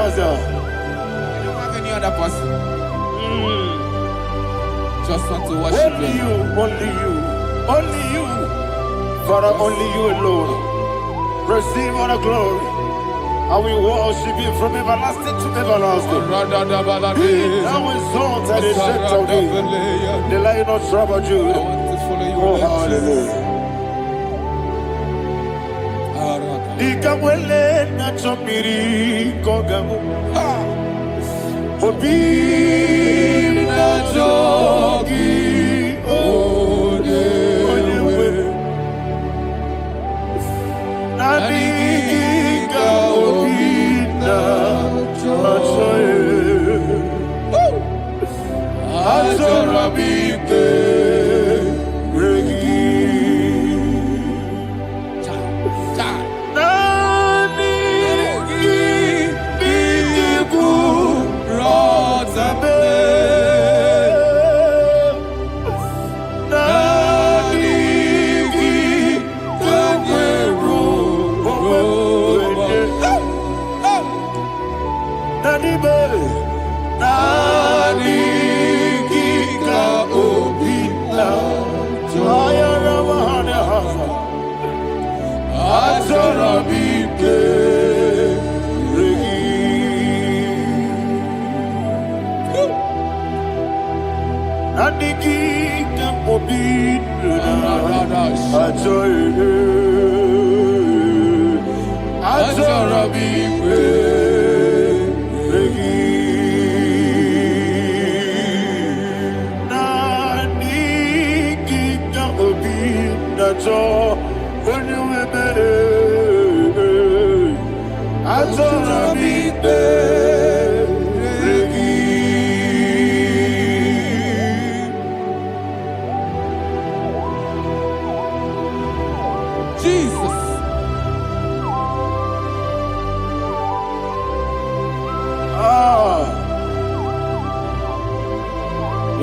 I don't have any other person. Just want to worship only you, only you, only you. Father, only you alone. Receive all the glory. I will worship you from everlasting to everlasting. Be thou exalted and set of thee. The Lion of tribe of Judah. Oh, hallelujah. Ikamwele na chomiri kogamu. Obi na jogi odewe. Nadiga obi na jogi. Azorabike regi.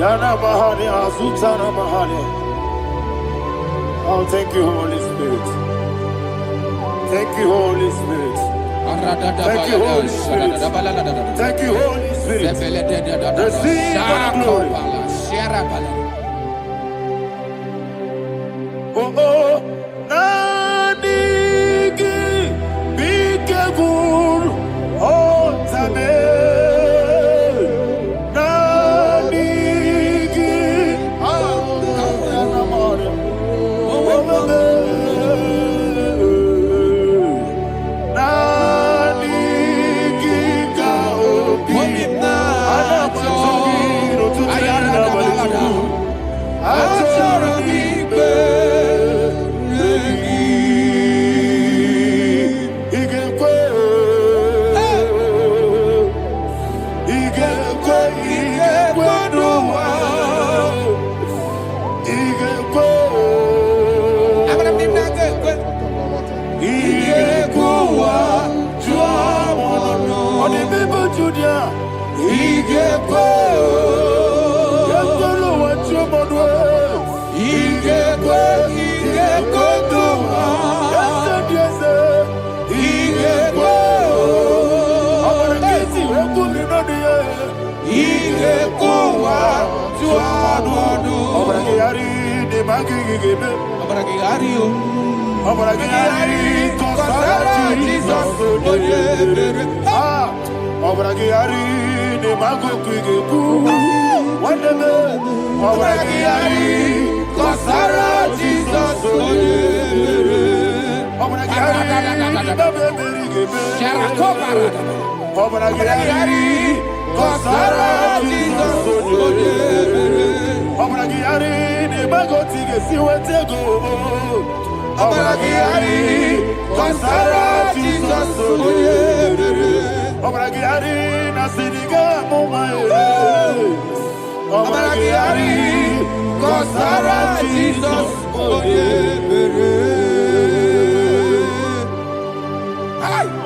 Yana Mahani Azutana Mahani. Oh, thank you, Holy Spirit. Thank you, Holy Spirit. Thank you, Holy Spirit. Thank you, Holy Spirit. Receive my glory. Oh, oh, Nanigi, be careful. Oh, Tame, Nanigi,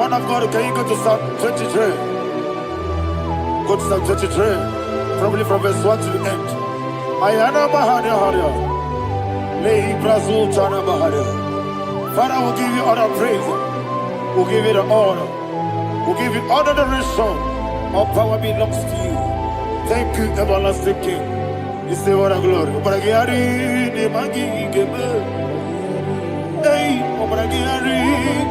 Man of God, can you go to Psalm 23? Go to Psalm 23, probably from verse 1 to the end. Ayana Mahania Haria. Lei Brazil Chana Maharia. Father, we'll give you all the praise. We'll give you the honor. We'll give you all the adoration. All power belongs to you. Thank you, everlasting King. You say what a glory. Obragiari, the Magi, Hey, Obragiari,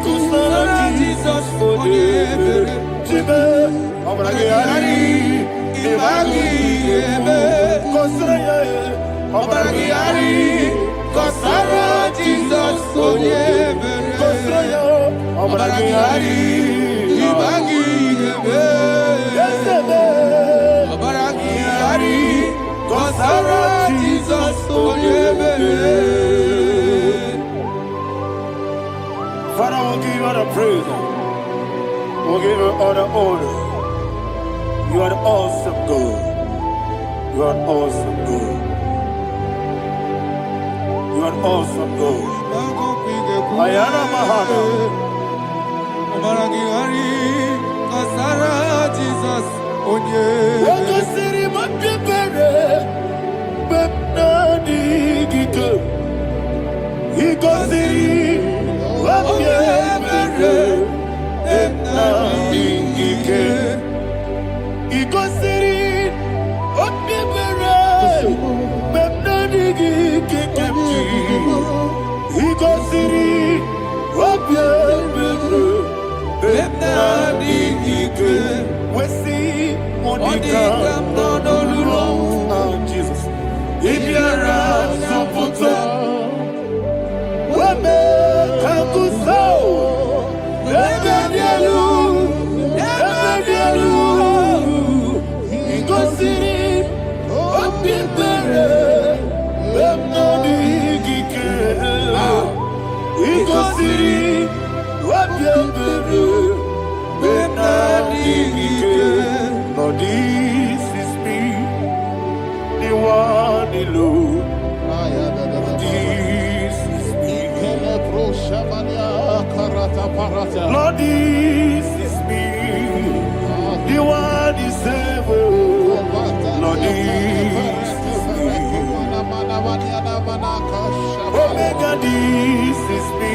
Kusara, Jesus, for you. Jibe, Obragiari, the Magi, Kusara, Obragiari, Kusara, Jesus, for you. Kusara, Obragiari, the Magi, Obragiari, Kusara, Jesus, for you. Father, we'll give you all the praise. We'll give you all the honor. You are the awesome God. You are an awesome God. You are an awesome God. Ayana Mahana. Jesus, Onye. Wakasiri mapepere. Bepnadi gito. Ikosiri. Jesus. If you're Lord, this is me, the one alone. This is me. Lord, this is me, the one is able. Lord, this is Omega, this is me.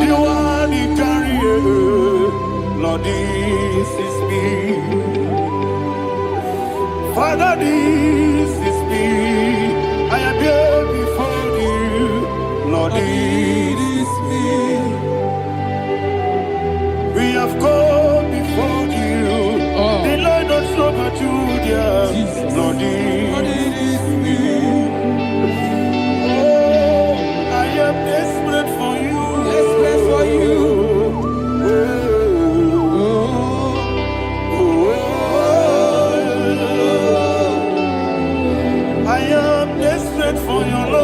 You are the carrier. Lord, this is me. Father, this is me. I am here before you. Lord, this is me. We have come before you. The Lord of Super Judea. Lord, this is me. Oh, I am desperate for you. Desperate for you. I am desperate for your love.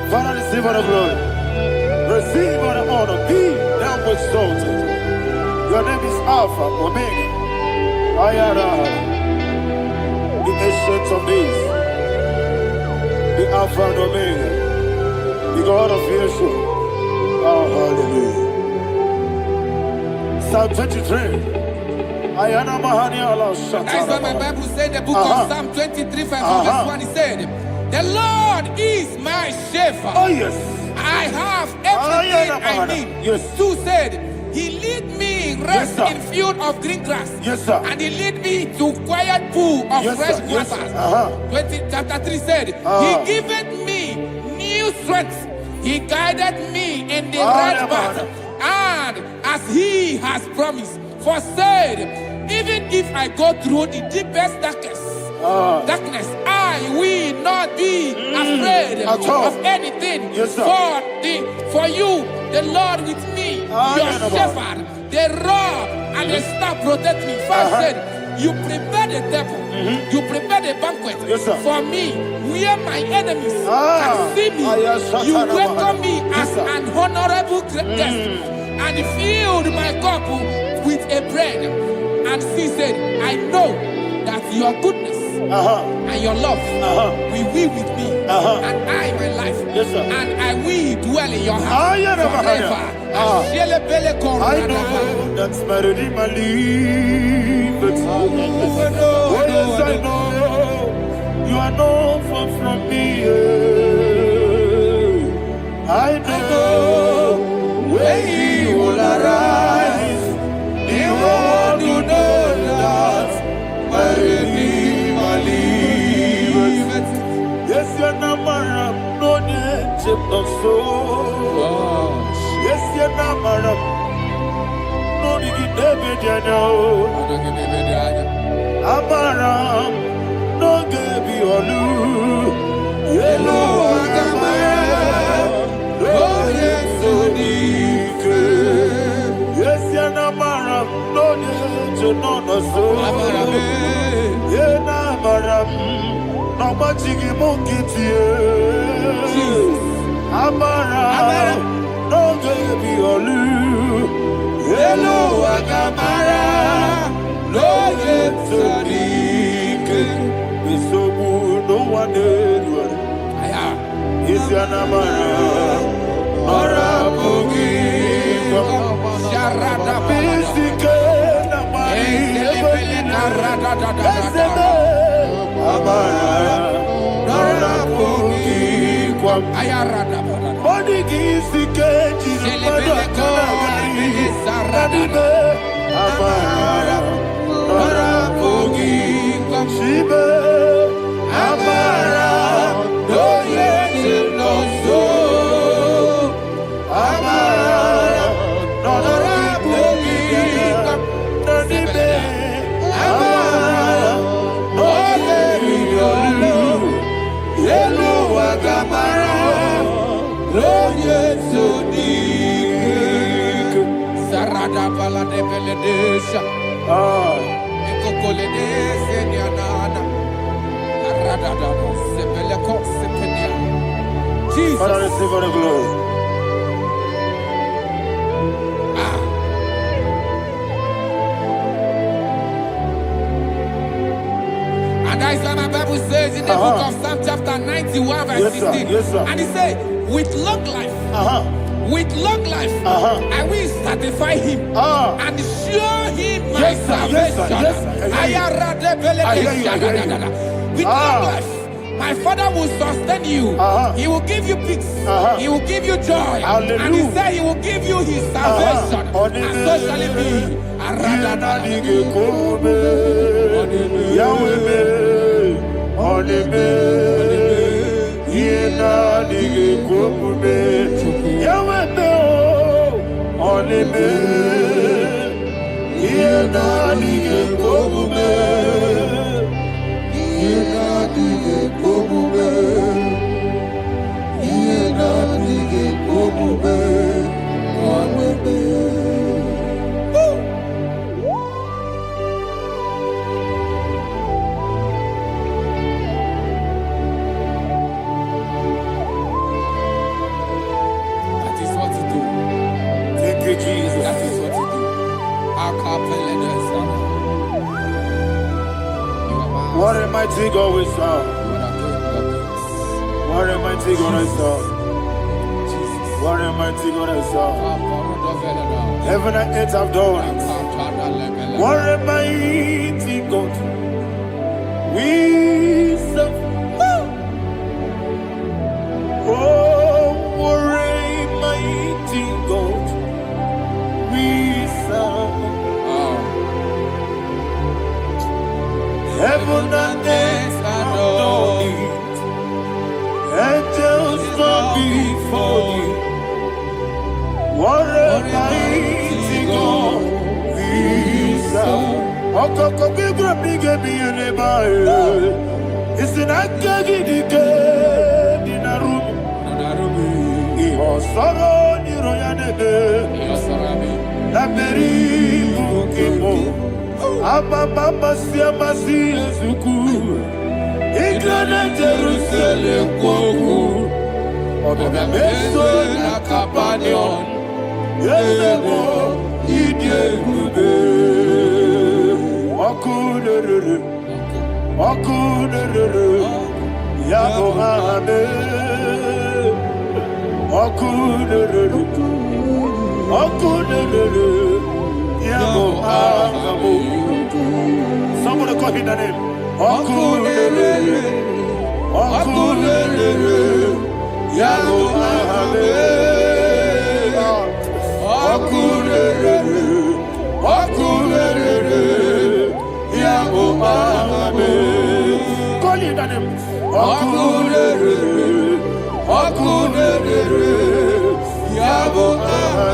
Father, receive all the glory. Receive all the honor. Be thou exalted. Your name is Alpha, Omega. Ayara, the ancient of days, the Alpha and Omega, the God of Yeshua. Oh, hallelujah. Psalm 23. Ayana Mahani Allah That's what my Bible said, the book of Psalm 23, verse 1. It said, the Lord is my shepherd. Oh, yes. I have everything I need. Yes. 2 said, he lead me rest Yes, in field of green grass. Yes, sir. And he lead me to quiet pool of Yes, fresh sir. Yes, waters. sir. Chapter 3 said, he giveth me new strength. He guided me in the right path. And as he has promised, for said, even if I go through the deepest darkness, I will not be afraid of anything. Yes, sir. For you, the Lord with me, your shepherd, the rod and the staff protect me. 5 said, you prepare the table, you prepare the banquet Yes, sir. for me, where my enemies can see me. You welcome me as an honorable guest, and filled my cup with a bread. And she said, I know that your goodness and your love will be with me, and I, my life, and I will dwell in your house forever. I know that's my Redeemer liveth. Oh, yes, I know you are not far from me. I know when he will arise, the world will know that my Redeemer liveth. Yes, you're not my no name of soul. Yes, you're not my no need David, you know. Amaram, no Gaby Olu. Yellow Agamara, oh yes, so deep. Yes, you're not Maram, no need to know the soul. Yeah, Namaram, no Machigi Monkey. Amaram, no Gaby Olu. Hello, Agamara, no yet Sadiq. It's so good, no one did. Is your Namara, or a boogie? Sharada Bisika, Namari, Amara, or a boogie. Ayarada. Body gives the cage in the Amara, Nora Bogi, Shiba, Amara, no yes, no so, Amara, Nora Bogi, Nanibe, Amara, no Yellow Agamara, no yes, so deep. Sarada bala de beledesha. Ekokoledese nianana. Arada da sebeleko sepenia. Jesus. Father, receive all the glory. And that's why my Bible says in the book of Psalm chapter 91 verse 16. Yes, sir. And it says, with long life with long life, I will satisfy him and show him my salvation. With long life, my Father will sustain you. He will give you peace. He will give you joy. And he said he will give you his salvation. And so shall it be. That is what to do. Thank you, Jesus. That is what to do. What a mighty God we serve. What a mighty God I serve. What a mighty God I serve. Heaven and earth have done it. What a mighty God we serve. Oh, what a mighty God we serve. Heaven and earth adore it. Angels bow before you. What a mighty God we serve. Okoko bigre bige biyene bae. Isinaka gidike dinarumu. Iho soro niroyanede. Laberi bukimo. Ababa siama si ezuku. Igrana Jerusalem kwoku. Odoga meso na Capernaum. Yelemo idie kube. Okunere. Yabo ame. Okunere. Yabo ame. Somebody call him the name. Okunere. Yabo ame. Okunere. Yabo ame. Call him the name. Okunere. Yabo ame.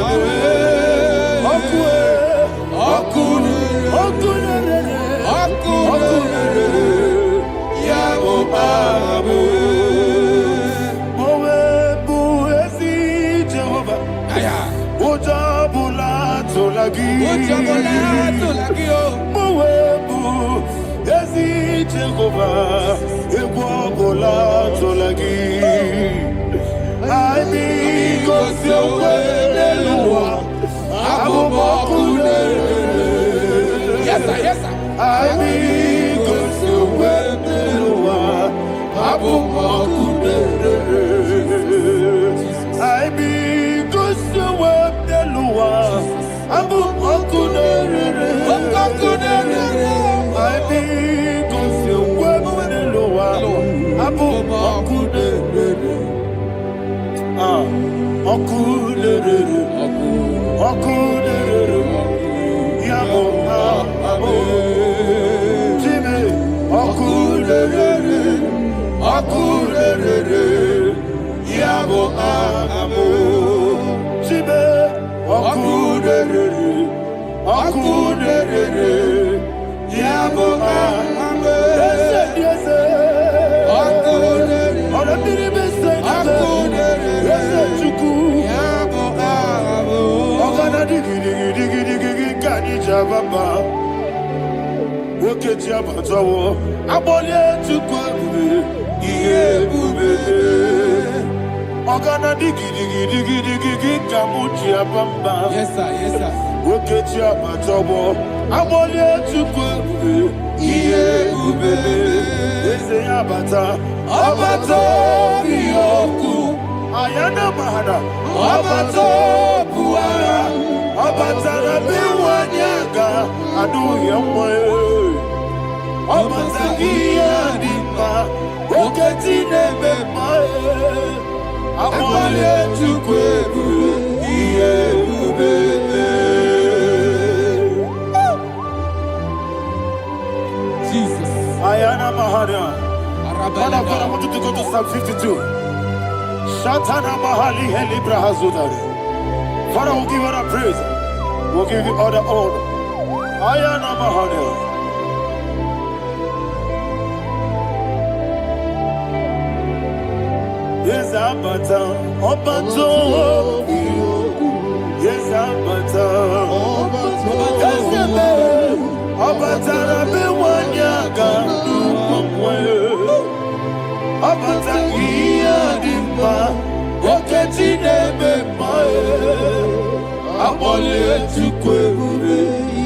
Yes, sir. Yes, sir. Ayana Mahada, Abato Puara, Abatara Biwanyaga, Adu Yamoy, Abatagia Dima, Okatine Bemae, Amale Tukwe, Jesus. Ayana Mahada. Father, I want you to go to Psalm 52. Shatana Mahali Helibra Hazudari. Father, we'll give you the praise. We'll give you all the honor. Ayana Mahada. Yes, Abata. Obato. Yes, Abata. Yes, Abata. Rabiwanyaga. Abata iya dimba, oketine bemae, abole tukwe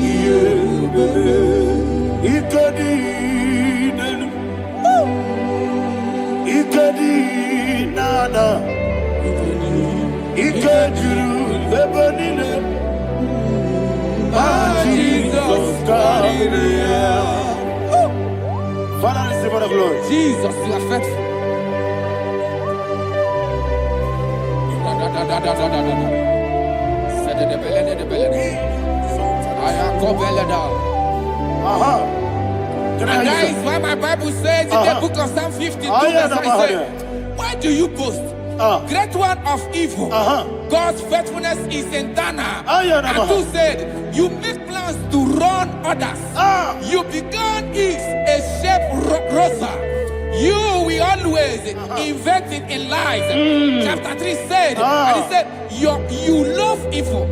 iye ikadi nana, ikadiru lebanile, Jesus God. Father, receive all the glory. Jesus, you are faithful. And that is why my Bible says in the book of Psalm 52, why do you boast? Great one of evil. God's faithfulness is eternal. And who said, you make plans to run others. You began is a shape rosa. You will always invent it in lies. Chapter 3 said, and he said, you love evil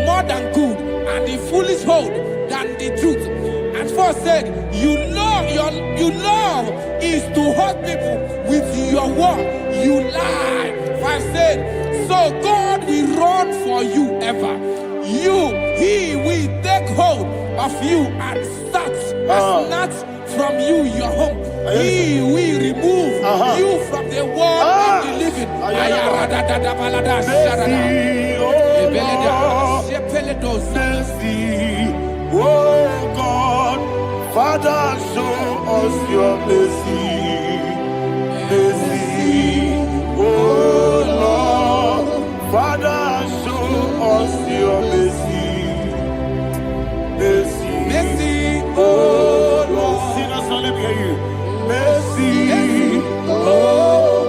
more than good, and the foolish hold than the truth. And 4 said, you love is to hurt people with your word. You lie. 5 said, so God will run for you ever. He will take hold of you and snatch from you your home. He will remove you from the world of the living. Oh God, Father, show us your mercy. Mercy, oh Lord, Father, show us your mercy. Mercy, mercy, oh Lord. Sinners, let me hear you. Mercy, oh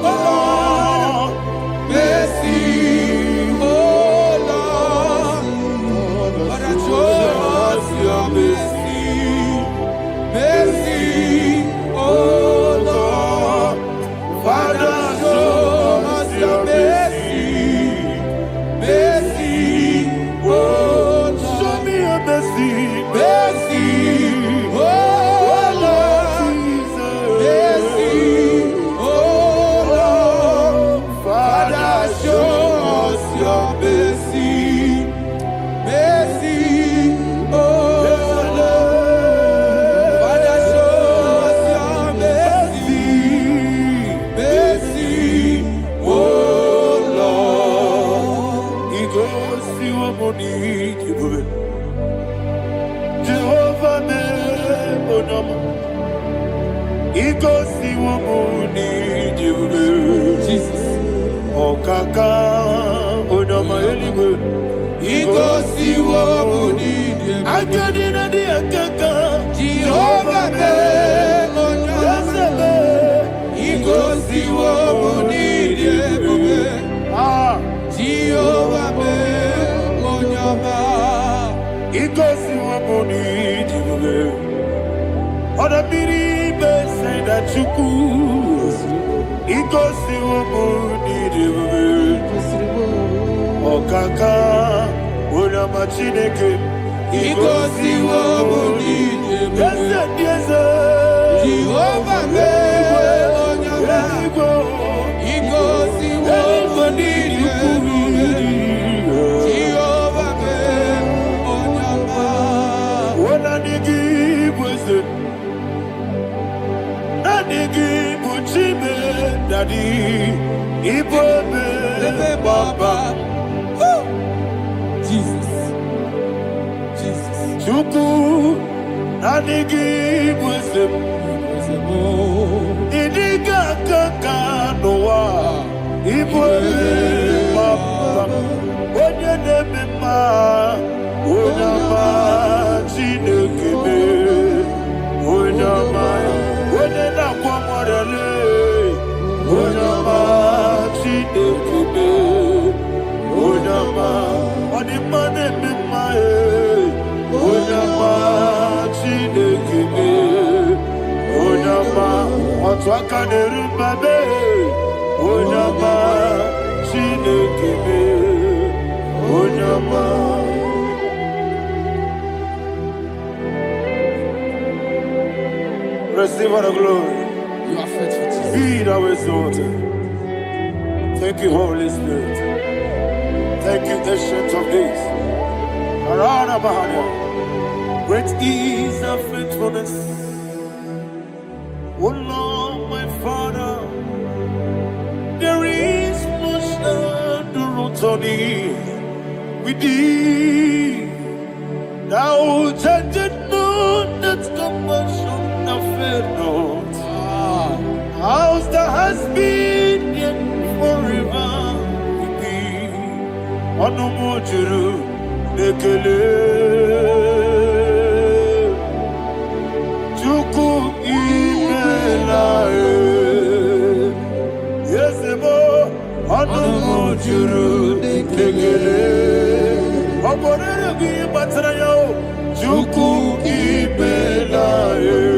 Lord, mercy, oh Lord, Father, show us your mercy. Mercy, oh Lord, Father, show us your mercy. Mercy, oh Lord, show me your mercy. Mercy, oh Lord, mercy, oh Lord, Father, show us your mercy. Mercy, oh Lord, Father, show us your mercy. Mercy, oh Lord. He goes to a money, Jehovah me onama. He goes to a money, Jesus. Oh kaka, onama anyway. He goes to a money, I got in a dear kaka. Jehovah me onama. He goes to a money, Jehovah me onama. He goes to a money, Oda biri be say that you could. He goes to a money, Okaka, Oda machineke. He goes to a money, yes, Jehovah me onama. He goes to a money, Jehovah me onama. When I give was it. Daddy, Ibobe, Jesus. Jesus. Chuku Nanigi Wisdom Idiga Kaka Noa Ibwe Papa Onye Nebima Onyama Chinekebe Onyama Onye Nakwamorele Onyama Chinekebe Onyama Onimane Mimae Onyama Chinekebe Onyama Otwakane Babe Onyama Chinekebe Onyama. Receive all the glory. You are faithful, Jesus. Be thou exalted. Thank you, Holy Spirit. Thank you, Ancient of Days. Arana Bahania. Great is thy faithfulness. Oh Lord, my Father, there is much endurance on thee. With thee, thou judgest not that compassion of faith not. How's the has been yet forever with thee? Anomojuru nekele Chuku imelae Yesebo Anomojuru nekele Oborere bi batrayo Chuku imelae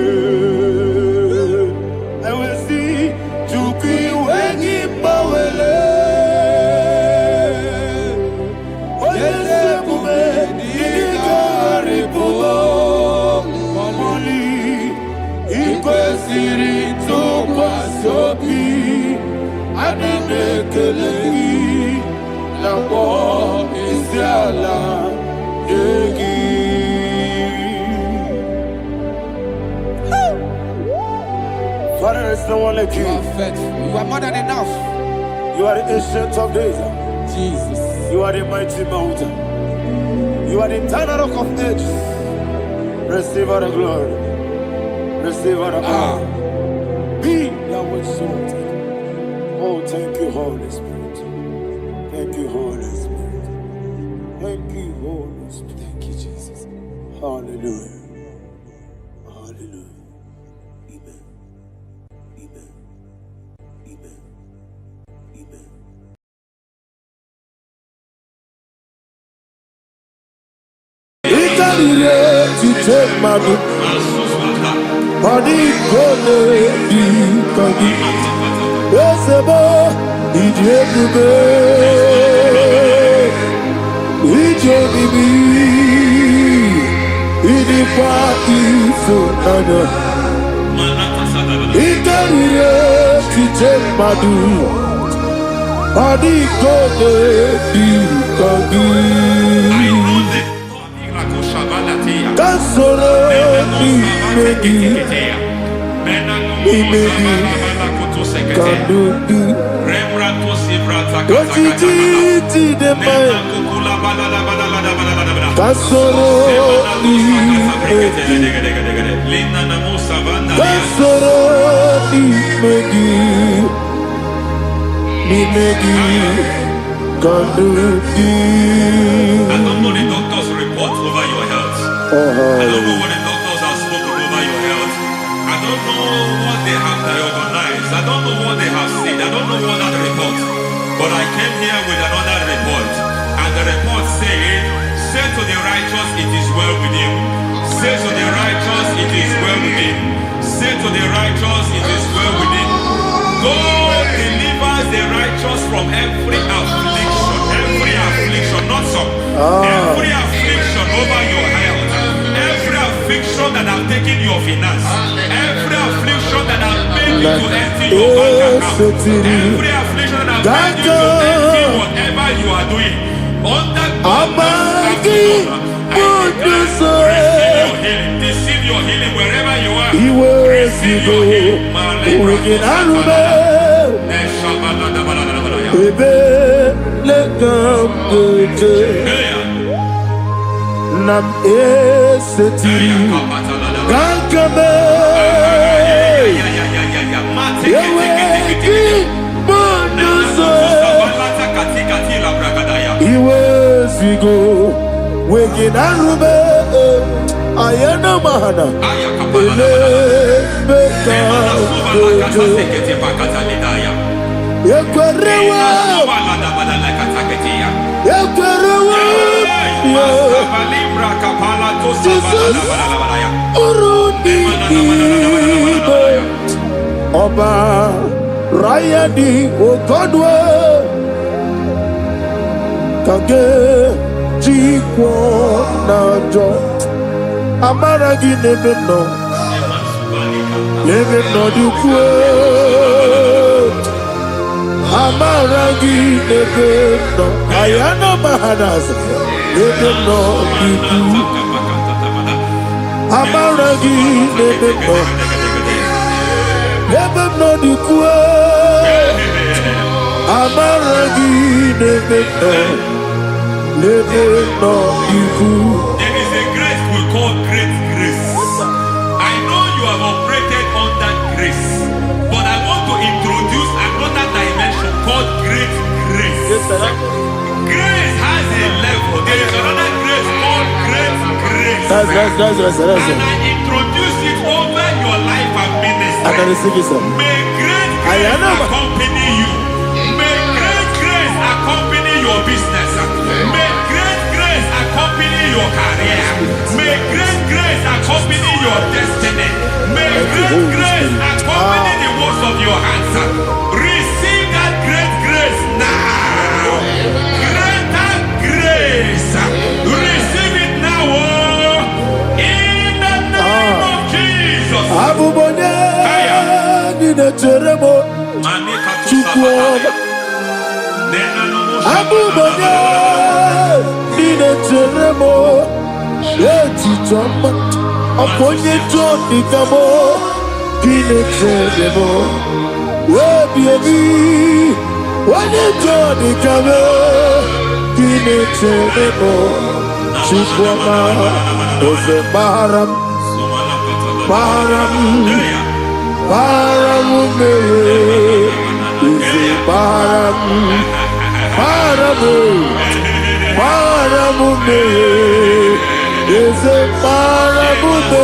Father, there is no one like you. You are faithful. You are more than enough. You are the ancient of days. Jesus. You are the mighty mountain. You are the eternal rock of ages. Receive all the glory. Receive all the power. Be thou exalted. Oh, thank you, Holy Spirit. Thank you, Holy Spirit. Thank you, Holy Spirit. Thank you, Jesus. Hallelujah. Hallelujah. Amen. Amen. Amen. Amen. To take my book, body gone, body. Yes, about it, I don't know the doctor's report over your health. I don't know what the doctors have spoken over your health. I don't know what they have diagnosed. I don't know what they have said. I don't know what that report. But I came here with another report. And the report said, say to the righteous, it is well with him. Say to the righteous, it is well with him. Say to the righteous, it is well with him. God delivers the righteous from every affliction. Every affliction, not some. Every affliction over your health. Every affliction that have taken your finance. Every affliction that have made you to empty your bank account. Every affliction that have made you to empty whatever you are doing. Under God's receive your healing wherever you are. Receive your healing. legam gete nam eseti gankame yeweki bonuzo iwe zigo weginarube ayana mahana ele beka Yekwerewa Jesus Urundi Oba Rayadi Ogodwe Kage Jikwo Najo Amaragi Nebeno Nebeno Dukwe Amaragi Nebeno Ayana Mahanas Nebeno Dukwe Amaragi Nebeno Nebeno Dukwe Amaragi Nebeno Nebeno Dukwe. There is a grace we call great grace. I know you have operated under grace, but I want to introduce another dimension called great grace. Grace has a level. There is another grace called great grace. That's And I introduce it over your life and ministry. May great grace accompany you. May great grace accompany your business. May great grace accompany your career. May great grace accompany your destiny. May great grace accompany the works of your hands. Receive that great grace now. Greater grace. Receive it now. In the name of Jesus. Abubone Nina Teremo Chukwu Abubone Nina Teremo Eti Joma Aponye Joni Kamo Nina Teremo Webi Wanye Joni Kamo Nina Teremo Chukwu Ose Baharam Baharam Paramume, Paramume, Paramume, is a Paramume,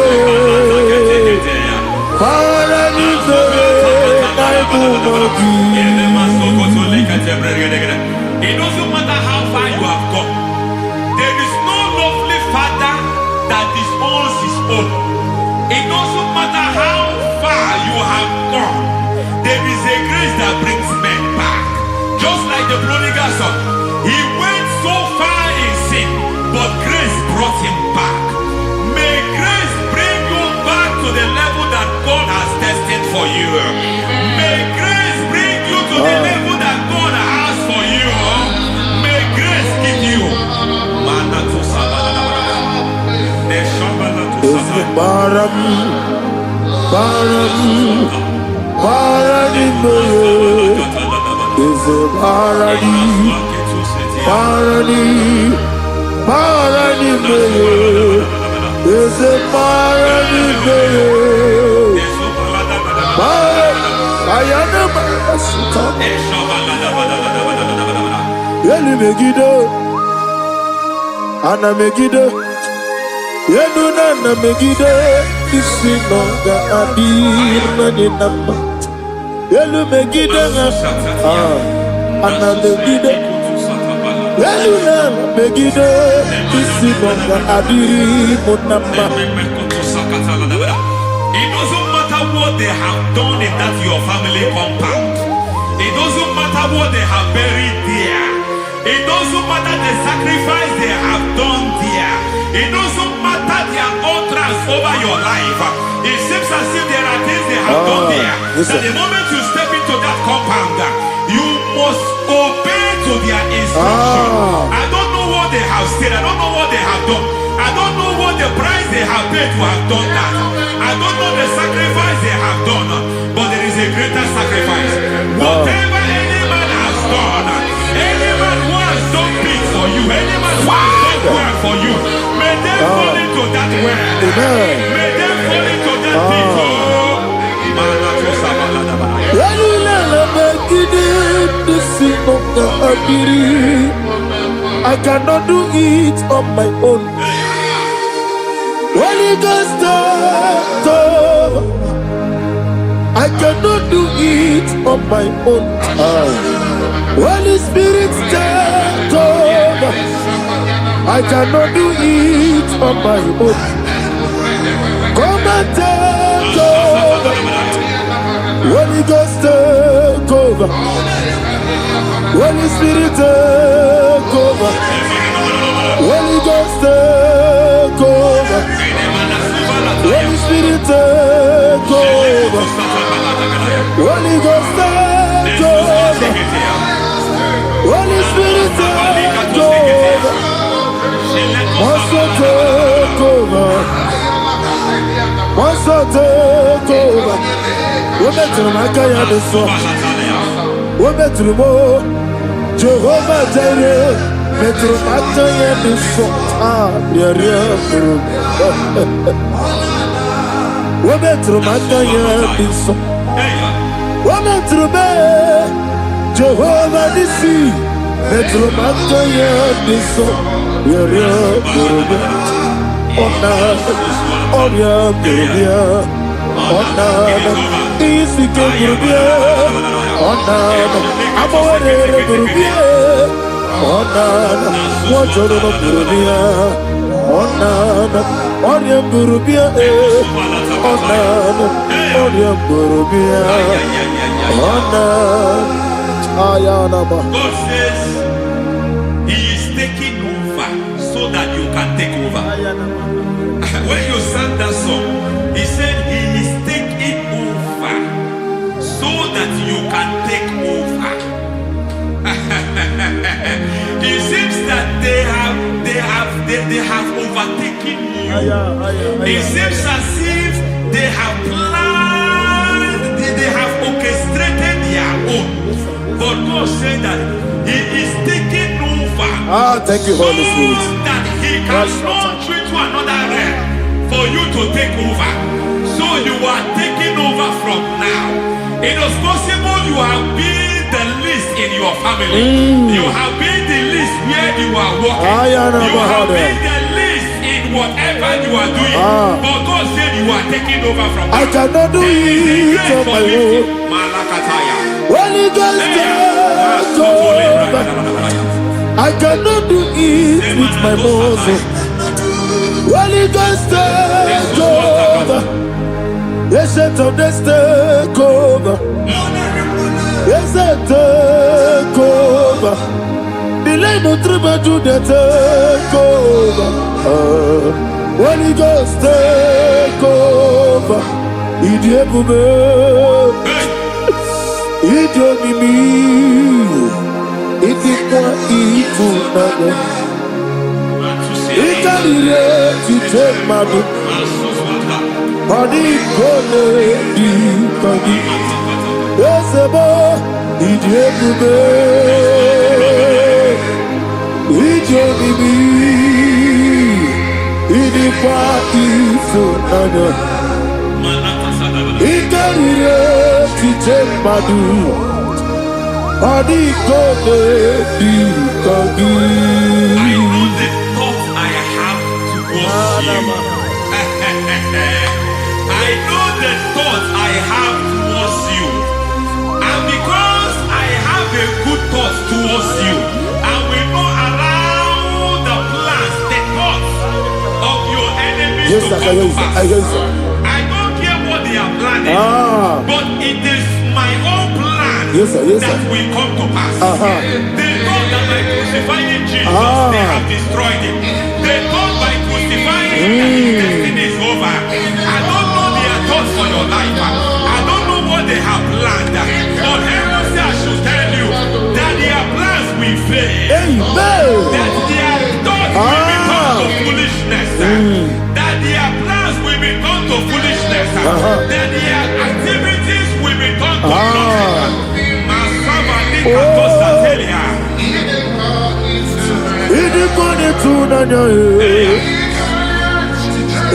Paramume, It doesn't matter how far you have gone. There is no lovely father that disowns his own. It doesn't matter how far you have gone. There is a grace that brings men back. Just like the prodigal son. He went so far in sin, but grace brought him back. May grace bring you back to the level that God has destined for you. May grace bring you to the level that God has for you. May grace give you. Param, Paranime, is a Paranime, Paranime, is a Paranime, Ayana Masita, Yeli Megido, Anna Megido. Yenuna na megide isi nonga adir ni nama. Yelu megide na ana megide. Yenuna na megide isi nonga adir mo nama. It doesn't matter what they have done in that your family compound. It doesn't matter what they have buried there. It doesn't matter the sacrifice they have done there. It doesn't matter their utterance over your life. It seems as if there are things they have done there. That the moment you step into that compound, you must obey to their instruction. I don't know what they have said. I don't know what they have done. I don't know what the price they have paid to have done that. I don't know the sacrifice they have done. But there is a greater sacrifice. Whatever any man has done, any man for you. May they fall into that well. Amen. May they fall into that pit. Oh. I cannot do it on my own. Holy Ghost, I cannot do it on my own. Holy Spirit, take over. I cannot do it on my own. Come and take over. Holy Ghost, take over. Holy Spirit, take over. Holy Ghost, take over. Holy Spirit, take over. Holy Ghost, take over. Holy Spirit, take over. Also take over. Also take over. Women to my kaya the song. Women to the more. Jehovah Jireh. Metro Mataya the song. Women to my kaya the song. Women to me. Jehovah the sea. Metro Mataya the song. God says He is taking over so that you can take over. When you sang that song, He said He is taking over so that you can take over. It seems that they have overtaken you. It seems as if they have planned, they have orchestrated their own. But God said that He is taking over. Thank you, Holy Spirit. So that He can launch you to another realm for you to take over. So you are taking over from now. It is possible you have been the least in your family. You have been the least where you are working. You have been the least in whatever you are doing. But God said you are taking over from now. I cannot do it on my own. Malakataya. Holy Ghost, take over. I cannot do it with my muscle. Holy Ghost, take over. Yes, take over. Yes, take over. Delay no trouble to the take over. Holy Ghost, take over. Idiomimi, idikwa ifunabo. Ikarire titemadu. Body kole di kadi. Esebo idiomimi, idiomimi, idikwa ifunabo. Ikarire titemadu. Body kole di kadi. I know the thoughts I have towards you. I know the thoughts I have towards you. And because I have a good thought towards you, I will not allow the plans, the thoughts of your enemies to come to pass. I don't care what they are planning, but it is my own plan that will come to pass. They thought that by crucifying Jesus, they have destroyed him. They thought by crucifying that his destiny is over. I don't know their thoughts for your life. I don't know what they have planned. But heaven says I should tell you that their plans will fail. That their thoughts will be turned to foolishness. That their plans will be turned to foolishness. That their activities will be turned to nothing. Masaba Nika Tosatelia. tunanya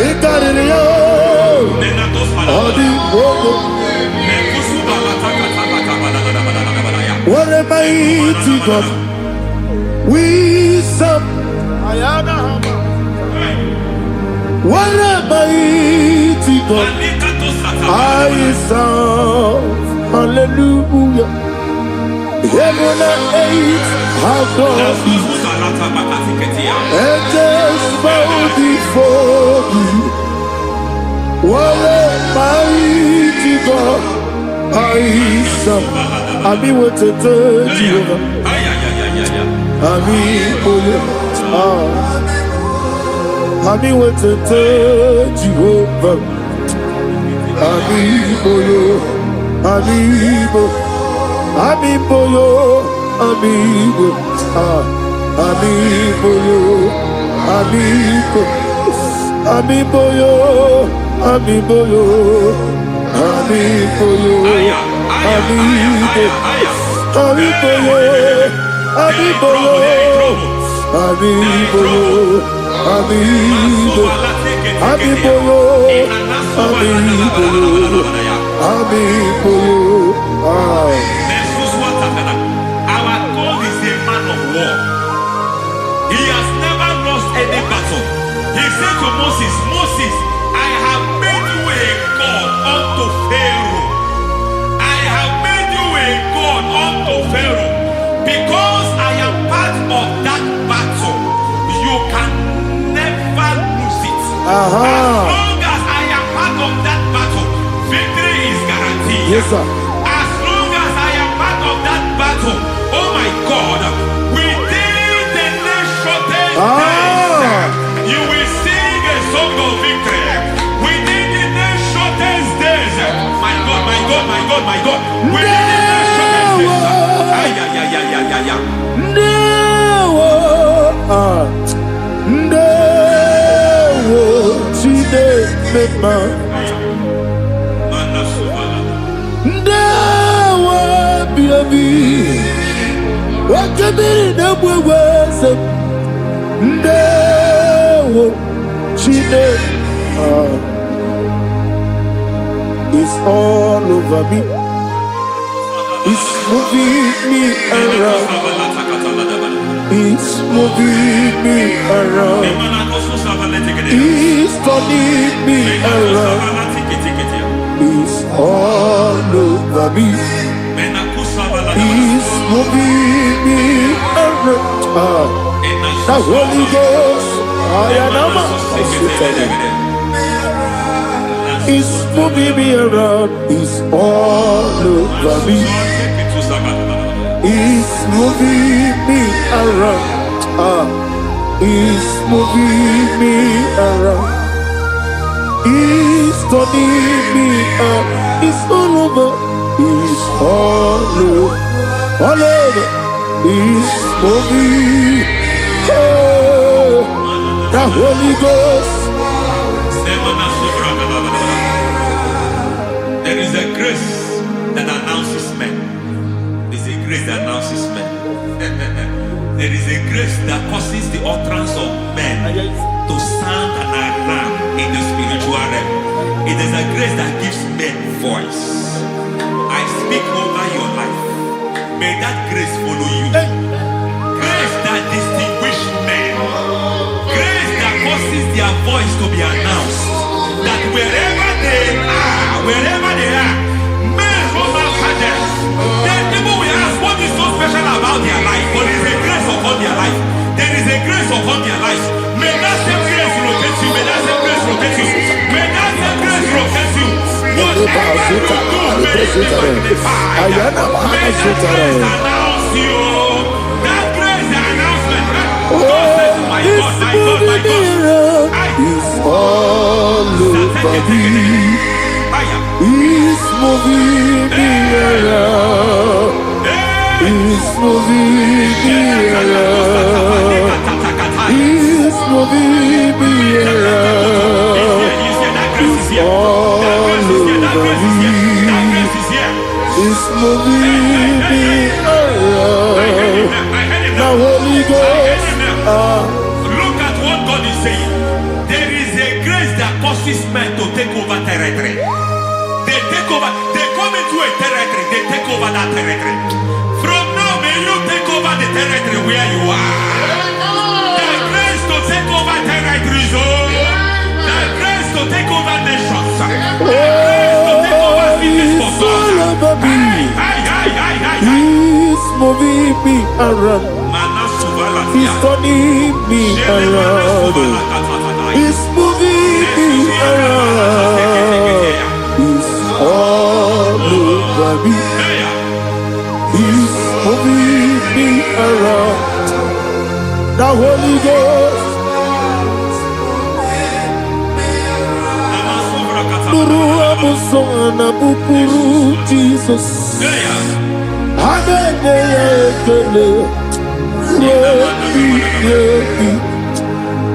ikariyo adi wogo. What a mighty God we serve. What a mighty God I serve. Hallelujah. Heaven and earth have gone, and just bow before you. What a mighty God I serve. Ami with the Jehovah. Ami Ami with the Jehovah. Ami Amiboyo, amibo, amiboyo, amibo, amiboyo, amiboyo, amiboyo, amibo, amiboyo, amiboyo, amiboyo, amibo, amiboyo, amiboyo, amiboyo. Our God is a man of war. He has never lost any battle. He said to Moses, Moses, I have made you a God unto Pharaoh. I have made you a God unto Pharaoh. Because I am part of that battle, you can never lose it. As long as I am part of that battle, victory is guaranteed. Yes, sir. Oh my God, within the next shortest days, you will sing a song of victory. Within the next shortest days, my God, my God, my God, my God. Within the next shortest Wakabiri na mweweza Ndewo Chide It's all over me. It's moving me around. It's moving me around. It's turning me around. It's all over me. It's moving me around. The Holy Ghost, I am It's moving me around. It's all over me. It's moving me around. It's moving me around. It's turning me up. It's all over. It's all over. All over. It's moving. Oh, the Holy Ghost. There is a grace that announces men. There is a grace that announces men. There is a grace that causes the utterance of men to sound an alarm in the spiritual realm. It is a grace that gives men voice. I speak over your life. May that grace follow you. Grace that distinguishes men. Grace that causes their voice to be announced. That wherever they are, men from after them. Then people will ask, what is so special about their life? But there is a grace upon their life. There is a grace upon their life. May that same grace locate you. May that same grace locate you. May that same grace locate you. Whatever you do, may it be magnified. May that grace announce you. That grace, the announcement. God says, my God, my God, my God. It's all over me. It's moving me around. It's moving me around. It's moving me around. It's all over me. It's moving me around. The Holy Ghost. God is saying, there is a grace that causes men to take over territory. They take over, they come into a territory, they take over that territory. From now, may you take over the territory where you are. The grace to take over territories, the grace to take over nations, the grace to take over cities for God. He's moving me around. He's turning me around. He's moving me around. He's all over me. He's moving me around. The Holy Ghost. Nuru amusona bukuru Jesus. Hanene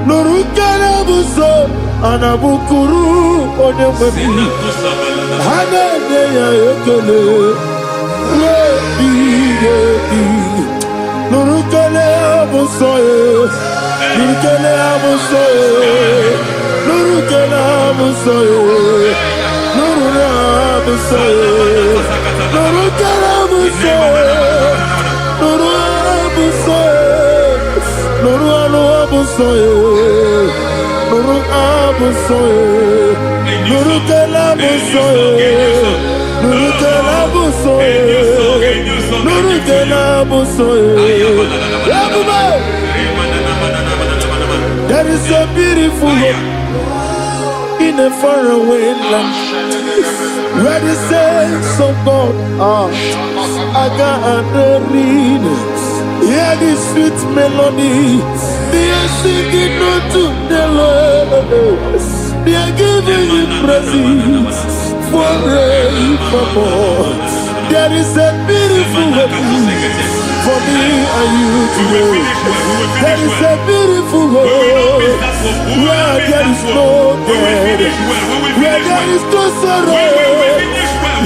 Nurukana buso anabukuru onememi Hanene ekele Nurukele buso Nurukele buso Nurukele buso Nurukele buso Nurukele buso Nuru abusoye, Nuru abusoye, Nuru kelabusoye, Nuru kelabusoye, Nuru kelabusoye. There is a beautiful hope in a faraway land where the saints of God are. I got the reading. Hear the sweet melody. They are singing unto the Lord. They are giving you praise forevermore. There is a beautiful hope for me and you today. There is a beautiful hope where there is no death, where there is no sorrow,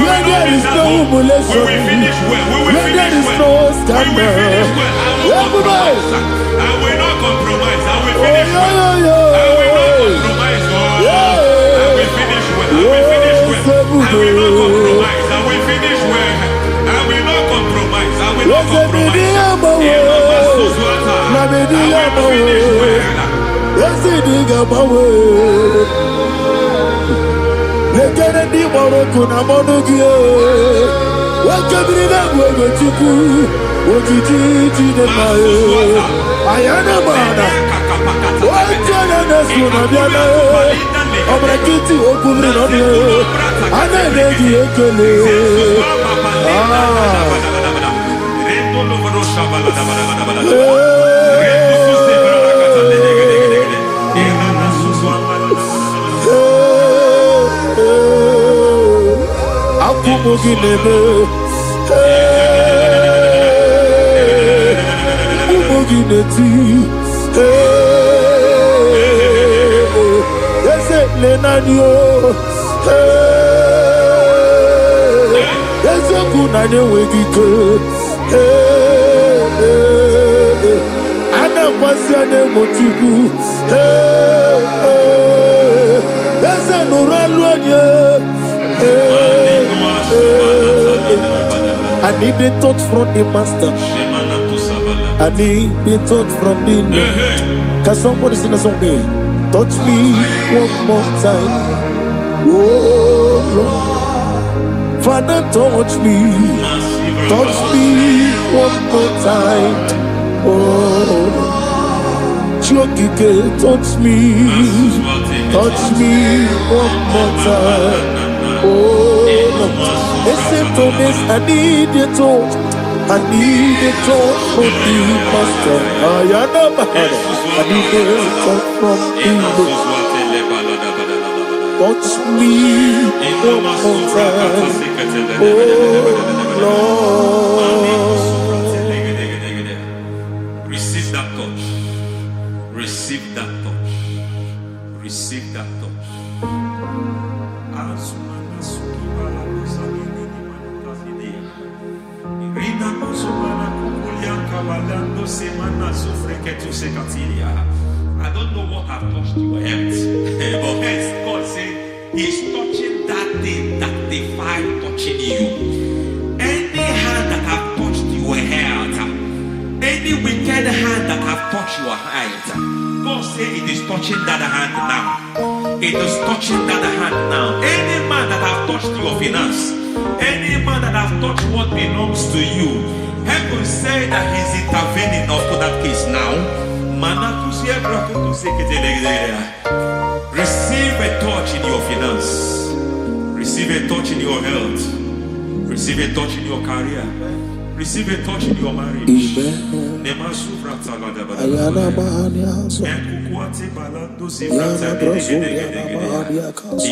where there is no humiliation, where there is no scandal. I will not compromise. I will finish well. I will not compromise. I will finish well. I will finish well. I will not compromise. I will finish well. I will not compromise. I will not compromise. I will finish well. Ayana mana, wajana nasuna biana, omrakiti okubri nani, ananegi ekele. Akumugi nebe. Unity, yes, Lenanio, yes, a good idea with you. Anna was your name, what you do. Yes, a Noraluania. I need the touch from the master. I need the touch from the Lord. Can somebody sing a song here? Touch me one more time. Oh Lord, Father, touch me. Touch me one more time. Oh, Chokike, touch me. Touch me one more time. Oh Lord, listen to this. I need the touch. I need a touch from the master. I need a touch from the Lord. Touch me one more time, oh Lord. Receive that touch. Receive that touch. Receive that touch. Semana sofre que tu se catilia. I don't know what have touched your health. But hence God said He's touching that thing that defied touching you. Any hand that have touched your health, any wicked hand that have touched your health, God said it is touching that hand now. It is touching that hand now. Any man that have touched your finance, any man that have touched what belongs to you, heaven say that He's intervening up to that case now. Receive a touch in your finance. Receive a touch in your health. Receive a touch in your career. Receive a touch in your marriage. Amen. He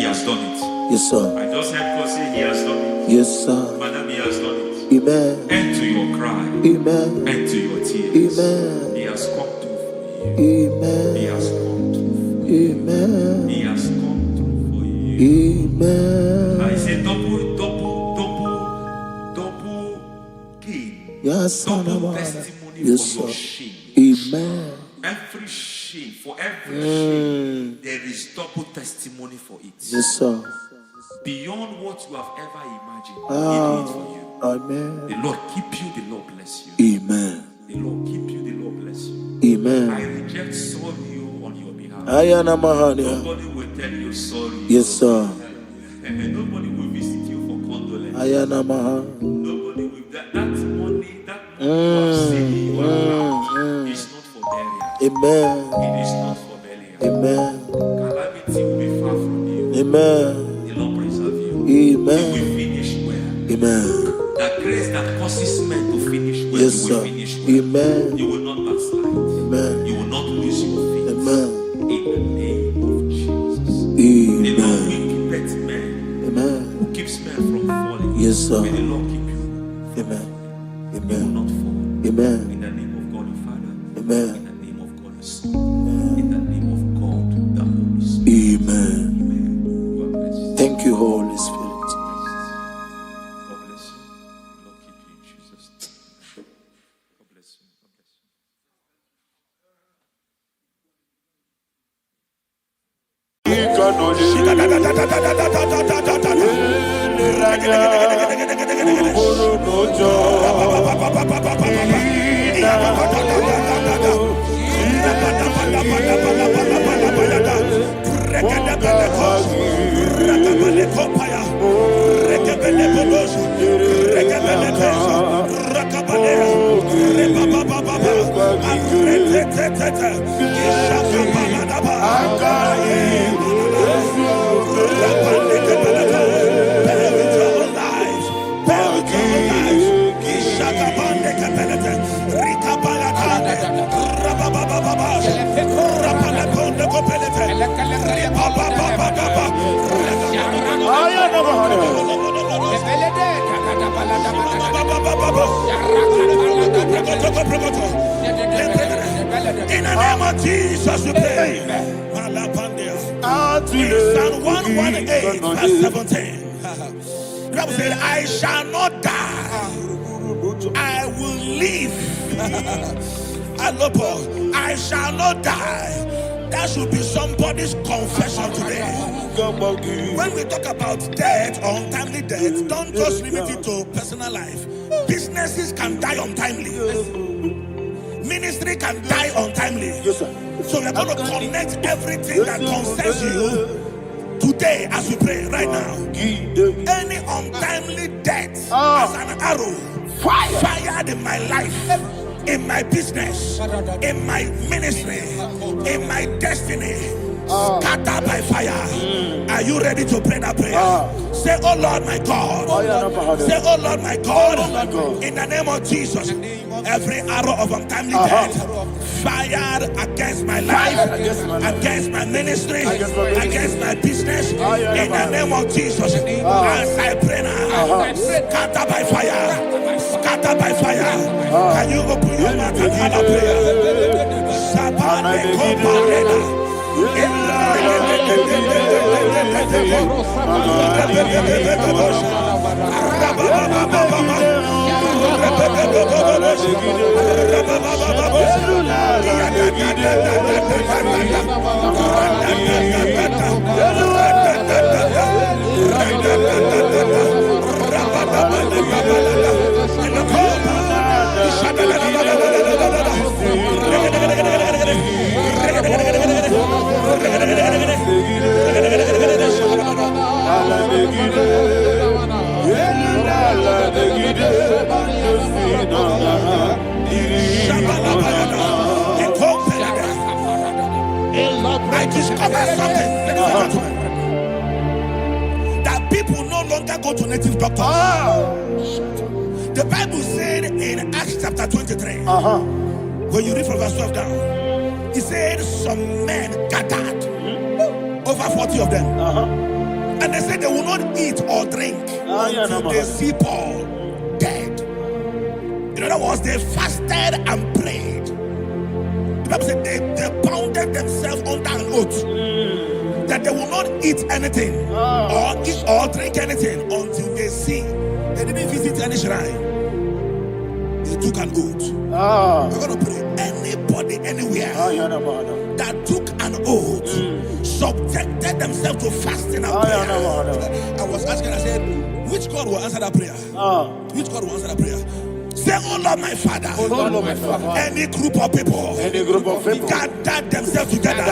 has done it. Yes, sir. I just heard God say He has done it. Yes, sir. Madam, He has done it. Amen. End to your cry. Amen. End to your tears. Amen. He has come through for you. Amen. He has come through for you. Amen. He has come through for you. Amen. I say double gain. Yes, Double sir. testimony Yes, for your sir. shame. Amen. Every shame, for every shame, there is double testimony for it. Yes, sir. Beyond what you have ever imagined, He did it for you. Amen. The Lord keep you, the Lord bless you. Amen. The Lord keep you, the Lord bless you. I Amen. reject sorrow on your behalf. Ayana Mahania. Nobody will tell you sorry. Yes, sir. And nobody will visit you for condolence. Ayana Mahania. Nobody will. That money you have saved, you have found, is not for burial. Amen. It is not for burial. Amen. Calamity will be far from you. Amen. The Lord preserve you. Amen. You will finish well. Amen. The grace that causes men to finish well, Yes, you will sir. finish well. Amen. You will not backslide. Amen. You will not lose your faith. Amen. In the name of Jesus. The Lord Amen. will keep men Amen. who keeps men from falling. Yes, sir. May the Lord keep you. Amen. You will Amen. not fall. Amen. In the name of God the Father. Amen. In the name of God the Son. In the name of God the Holy Spirit. Amen. Amen. God bless you. Thank you, Holy Spirit. God bless you. The Lord keep you in Jesus' name. God bless you. God bless you. In the name of Jesus, we pray. In Psalm 118, verse 17, the Bible said, I shall not die, I will live. I shall not die. That should be somebody's confession today. When we talk about death or untimely death, don't just limit it to personal life. Businesses can die untimely. Ministry can die untimely. Yes, sir. So we're going to connect everything that concerns you today as we pray right now. Any untimely death as an arrow fired in my life, in my business, in my ministry, in my destiny, scattered by fire. Are you ready to pray that prayer? Say, oh Lord my God. Say, oh Lord my God. In the name of Jesus, every arrow of untimely death fired against my life, against my ministry, against my business, in the name of Jesus, as I pray now, scattered by fire, scattered by fire. Can you open your mouth and have a prayer? I discovered something. That people no longer go to native doctors. The Bible said in Acts chapter 23, when you read from verse 12 down, it said some men gathered, over 40 of them, and they said they will not eat or drink until they see Paul dead. In other words, they fasted and prayed. The Bible said they bounded themselves under an oath that they will not eat anything or eat or drink anything until they see. They didn't visit any shrine. They took an oath. We're going to pray. Anybody, anywhere that took an oath, subjected themselves to fasting and prayer. I was asking, I said, which God will answer that prayer? Which God will answer that prayer? Say, oh Lord, my Father. Oh Lord, my Father. Any group of people gathered themselves together,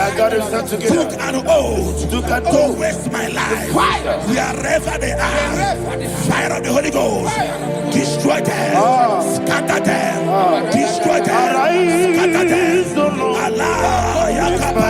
took an oath to waste my life. Wherever they are, fire of the Holy Ghost, destroy them, scatter them, destroy them, scatter them. Allah, Yakaba,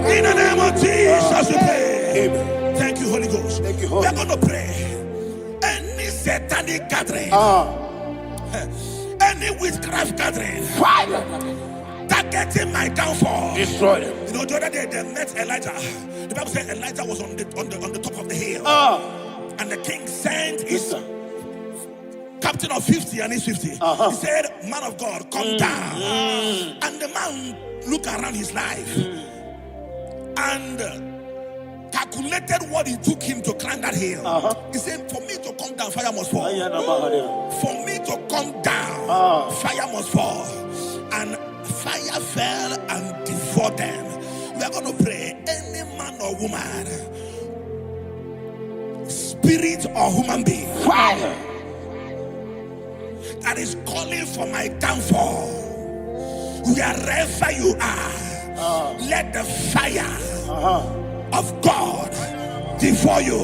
in the name of Jesus, we pray. Thank you, Holy Ghost. We're going to pray. Any satanic gathering, any witchcraft gathering, targeting my downfall, destroy them. You know, the other day they met Elijah. The Bible said Elijah was on the top of the hill, and the king sent his captain of 50 and his 50. He said, man of God, come down. And the man looked around his life and calculated what it took him to climb that hill. He said, for me to come down, fire must fall. For me to come down, fire must fall. And fire fell and devoured them. We are going to pray. Any man or woman, spirit or human being, that is calling for my downfall, wherever you are, let the fire of God devour you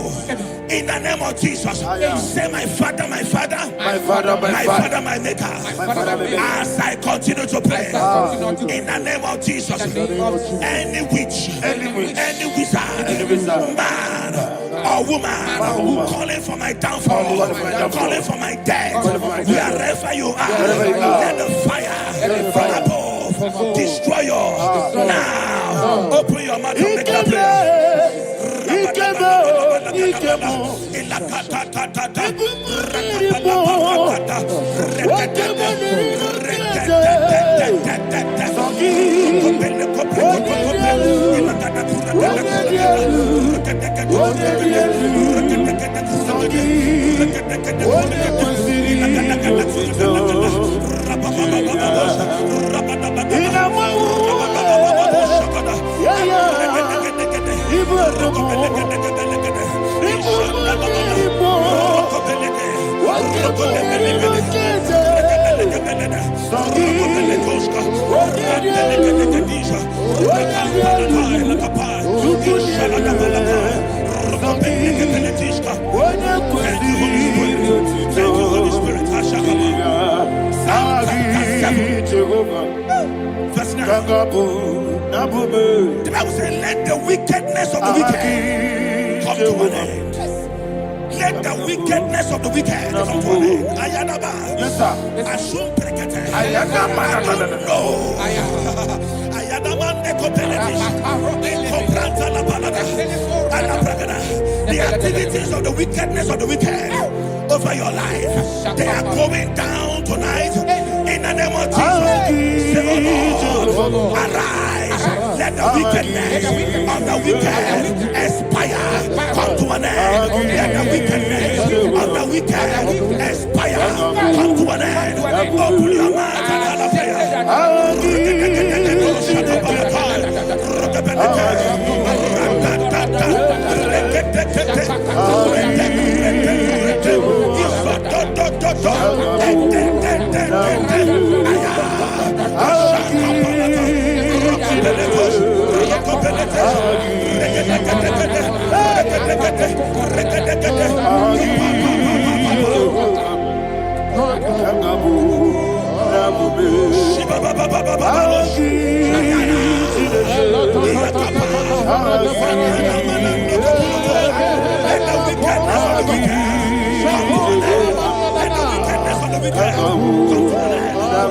in the name of Jesus. Say, my Father, my Father, my Father, my Father, my Maker. As I continue to pray in the name of Jesus, any witch, any wizard, man or woman calling for my downfall, calling for my death, wherever you are, let the fire from above destroy you now. Open your mouth and make a prayer. What Thank you, Holy Spirit. Verse 9. The Bible says, let the wickedness of the wicked come to an end. Let the wickedness of the wicked come to an end. Ayadaba. Yes, sir. Assume prekete. Ayadaba. I don't know. Ayadaba nekopeletis. Kopranta la balada. Ala pragada. The activities of the wickedness of the wicked over your life, they are going down tonight in the name of Jesus. Say, oh Lord, arise. Let the wickedness of the wicked expire. Come to an end. Let the wickedness of the wicked expire. Come to an end. Open your mouth and have a prayer.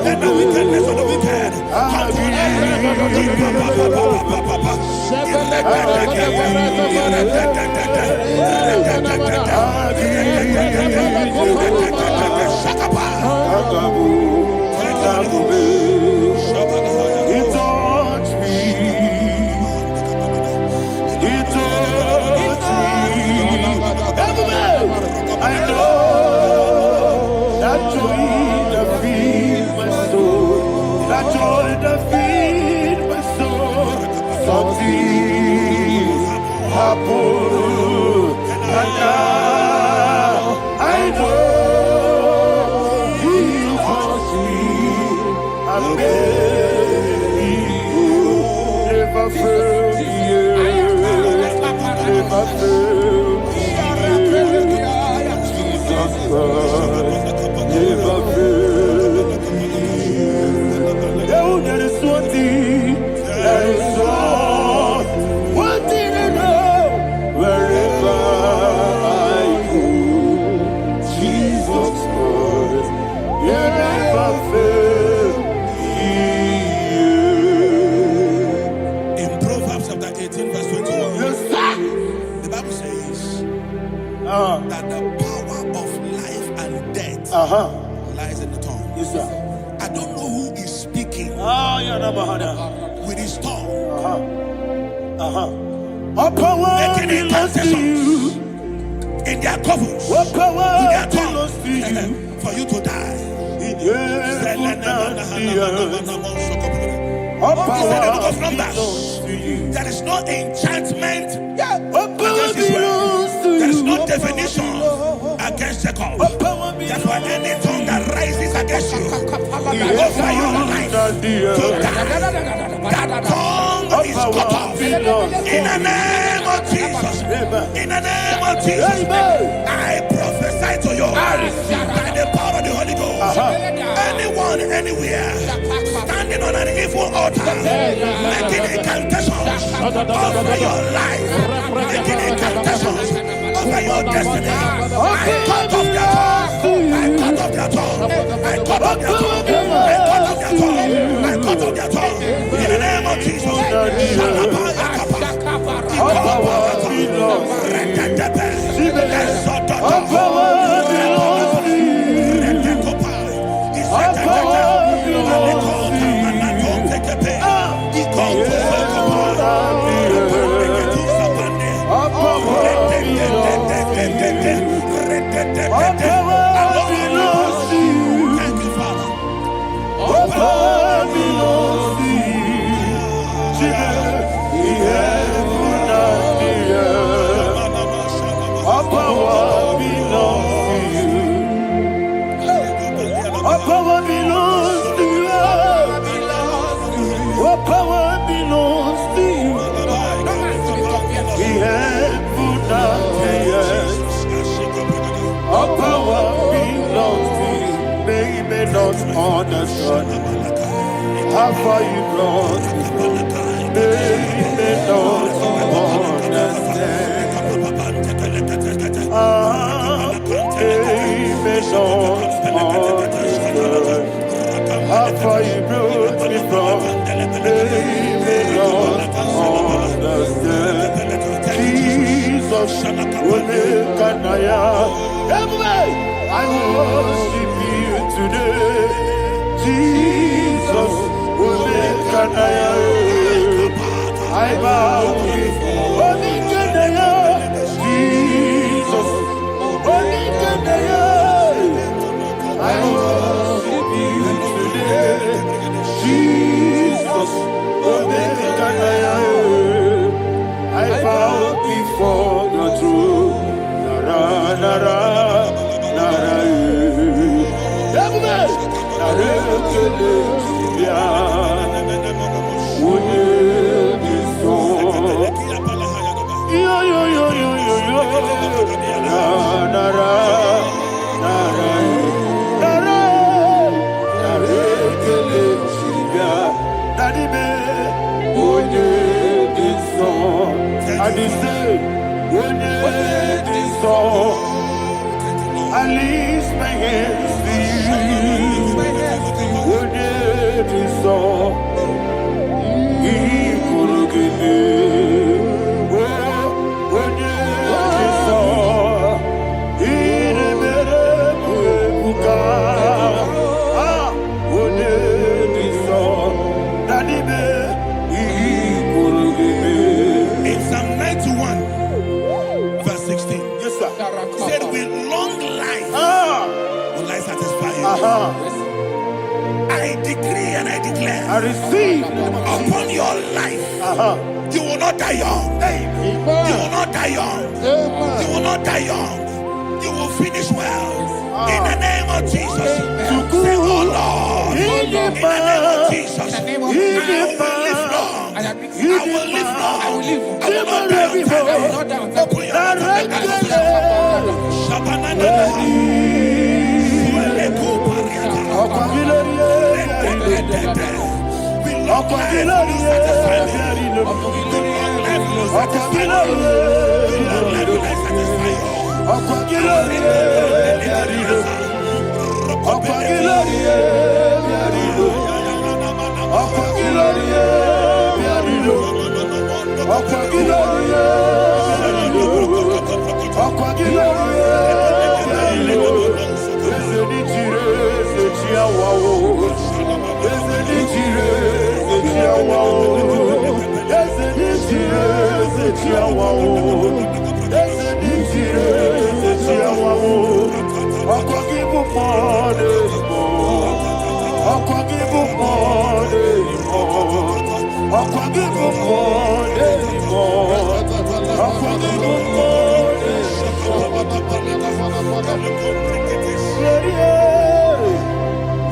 Let the wickedness of the wicked come to an end. He touched me. He touched me. I know that joy that feeds my soul. That joy that feeds my soul. Something happened, and now I know He touched me. And never failed me yet. Never failed me yet. Jesus Christ never failed me yet. There is one thing, there is one thing I know. Wherever I go, Jesus Christ, you never fail me yet. In Proverbs chapter 18, verse 21, Yes, sir. the Bible says that the power of life and death lies in the tongue. Yes, sir. I don't know who is speaking with his tongue, All power making belongs to you. incantations in their covens All with power their belongs to you. tongue for you to die. All He said in the book power of Numbers, belongs to you. there is no enchantment All power against Israel. belongs to There is you. no divination against Jacob. All power Therefore, belongs any tongue that rises against you over your life to to die, that tongue is cut off. In the name of Jesus. In the name of Jesus. I prophesy to you by the power of the Holy Ghost. Anyone, anywhere, standing on an evil altar, making incantations over your life, making incantations over your destiny, I cut off their tongue. I cut off their tongue. I cut off their tongue. I cut off their tongue. I cut off their tongue. In the name of Jesus. All power belongs to you. All power belongs to you. All power belongs to you. All power belongs to you. Thank you, Father. All power belongs to you. Jesus, the heaven and the earth. All power belongs to you. All power belongs to you. All power belongs to you. The heaven and the earth. understand how far you brought me. They may not understand. They may not understand how far you brought me from. They may not understand. Jesus, will make an I worship you today. Jesus, will make an I bow before Jesus, I worship you today. Jesus, will make an I bow before your throne. Nara, nara, nara, I lift my hands to you. When it is so, he could give me. When it is so, he never could. When it is so, that he could give me. In Psalm 91, verse 16. Yes, sir. He said, with long life will I satisfy you. I decree and I declare, I receive upon your life, you will not die young. You will not die young. You will not die young. You will finish well. In the name of Jesus. Say, oh Lord, in the name of Jesus, I will live long. I will live long. I will not die young. Open your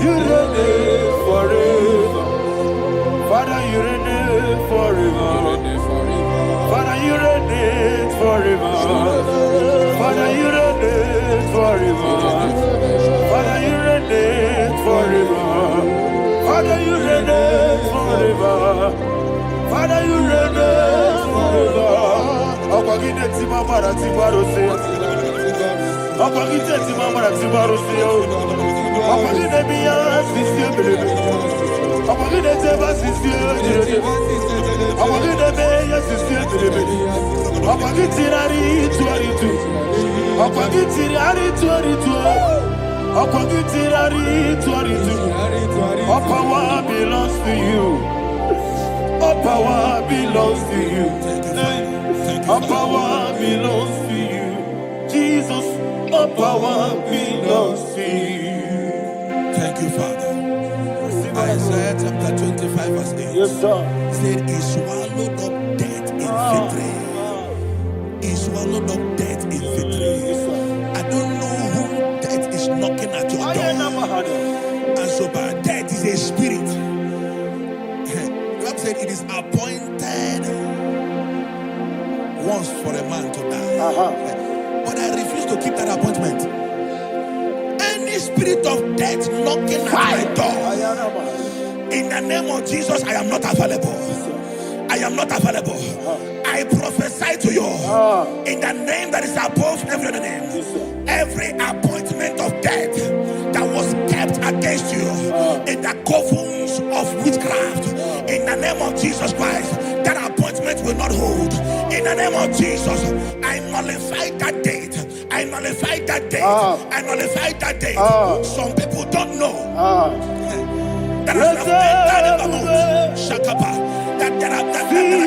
You reign forever. Father, you reign forever. Father, you reign forever. Father, you reign forever. Father, you reign forever. Father, you reign forever. Father, you reign forever. Akagide timamara tibarose. Akagide timamara tibarose. Akagide biya sisebele. Akagide teba sisebele. Akagide beya sisebele. Akagide tirari tuaritu. Akagide tirari tuaritu. Akagide tirari tuaritu. All power belongs to you. All power belongs to you. All power belongs to you. Jesus, all power belongs to you. Thank you, Father. Isaiah chapter 25, verse 8. Yes, sir. Said, he swallowed up death in victory. He swallowed up death in victory. I don't know who death is knocking at your door. And so, but death is a spirit. God said it is appointed once for a man to die. But I refuse to keep that appointment. Any spirit of death knocking at my door. In the name of Jesus, I am not available. I am not available. I prophesy to you in the name that is above every other name. Every appointment of death that was kept against you in the covens of witchcraft, in the name of Jesus Christ, that appointment will not hold. In the name of Jesus, I nullify that date. I nullify that date. I nullify that date. Some people don't know that as of Shakapa, that there are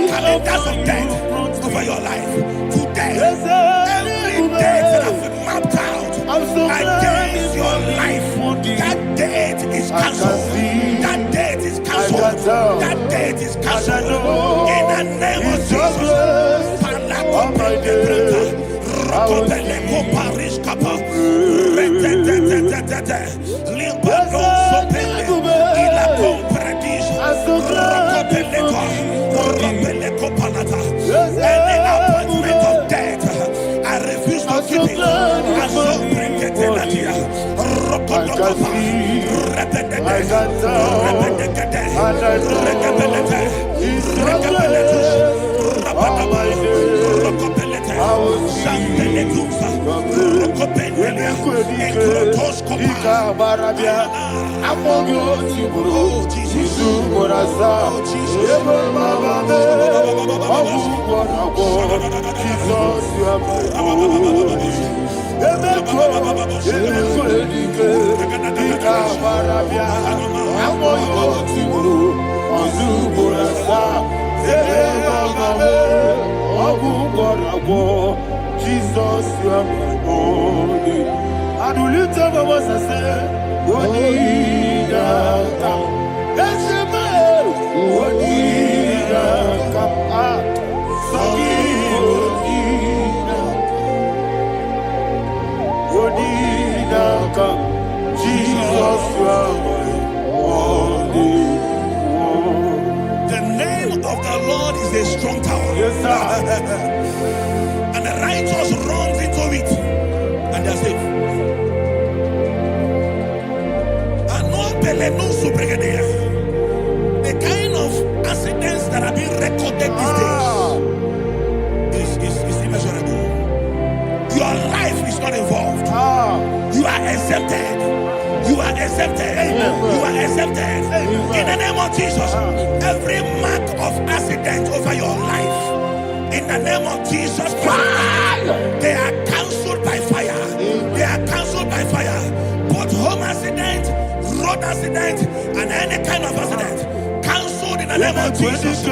calendars of death over your life. Today, every date that has been mapped out against your life, that date is cancelled. That date is cancelled. That date is cancelled. In the name of Jesus. Rokopeleko Paris Kappa. Limbado Sopele. Ila Compradis. Rokopeleko Palata. Any appointment of death, I refuse to keep it. Azopreketelatia. Rokodokapa. Repetete. Jesus, you are my holy. I do lift up my voice and say, Wodida, Eshemal, Wodida, Sagi, Wodida, Jesus, you are my holy. The name of the Lord is a strong tower. Yes, sir. And the righteous runs into it and they are safe. The kind of accidents that are being recorded these days is immeasurable. Your life is not involved. You are exempted. You are exempted. You are exempted. In the name of Jesus, every mark of accident over your life, in the name of Jesus Christ, they are cancelled by fire. They are cancelled by fire. Both home accident, road accident, and any kind of accident, cancelled in the name of Jesus.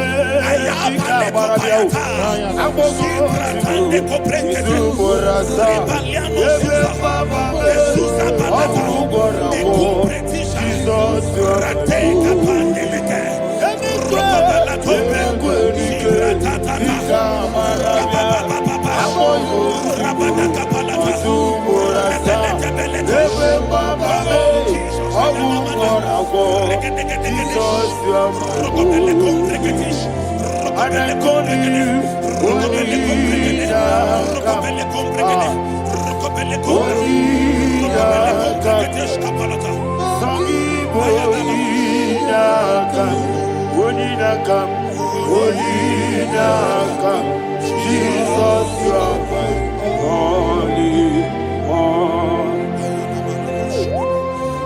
Jesus, you are my holy.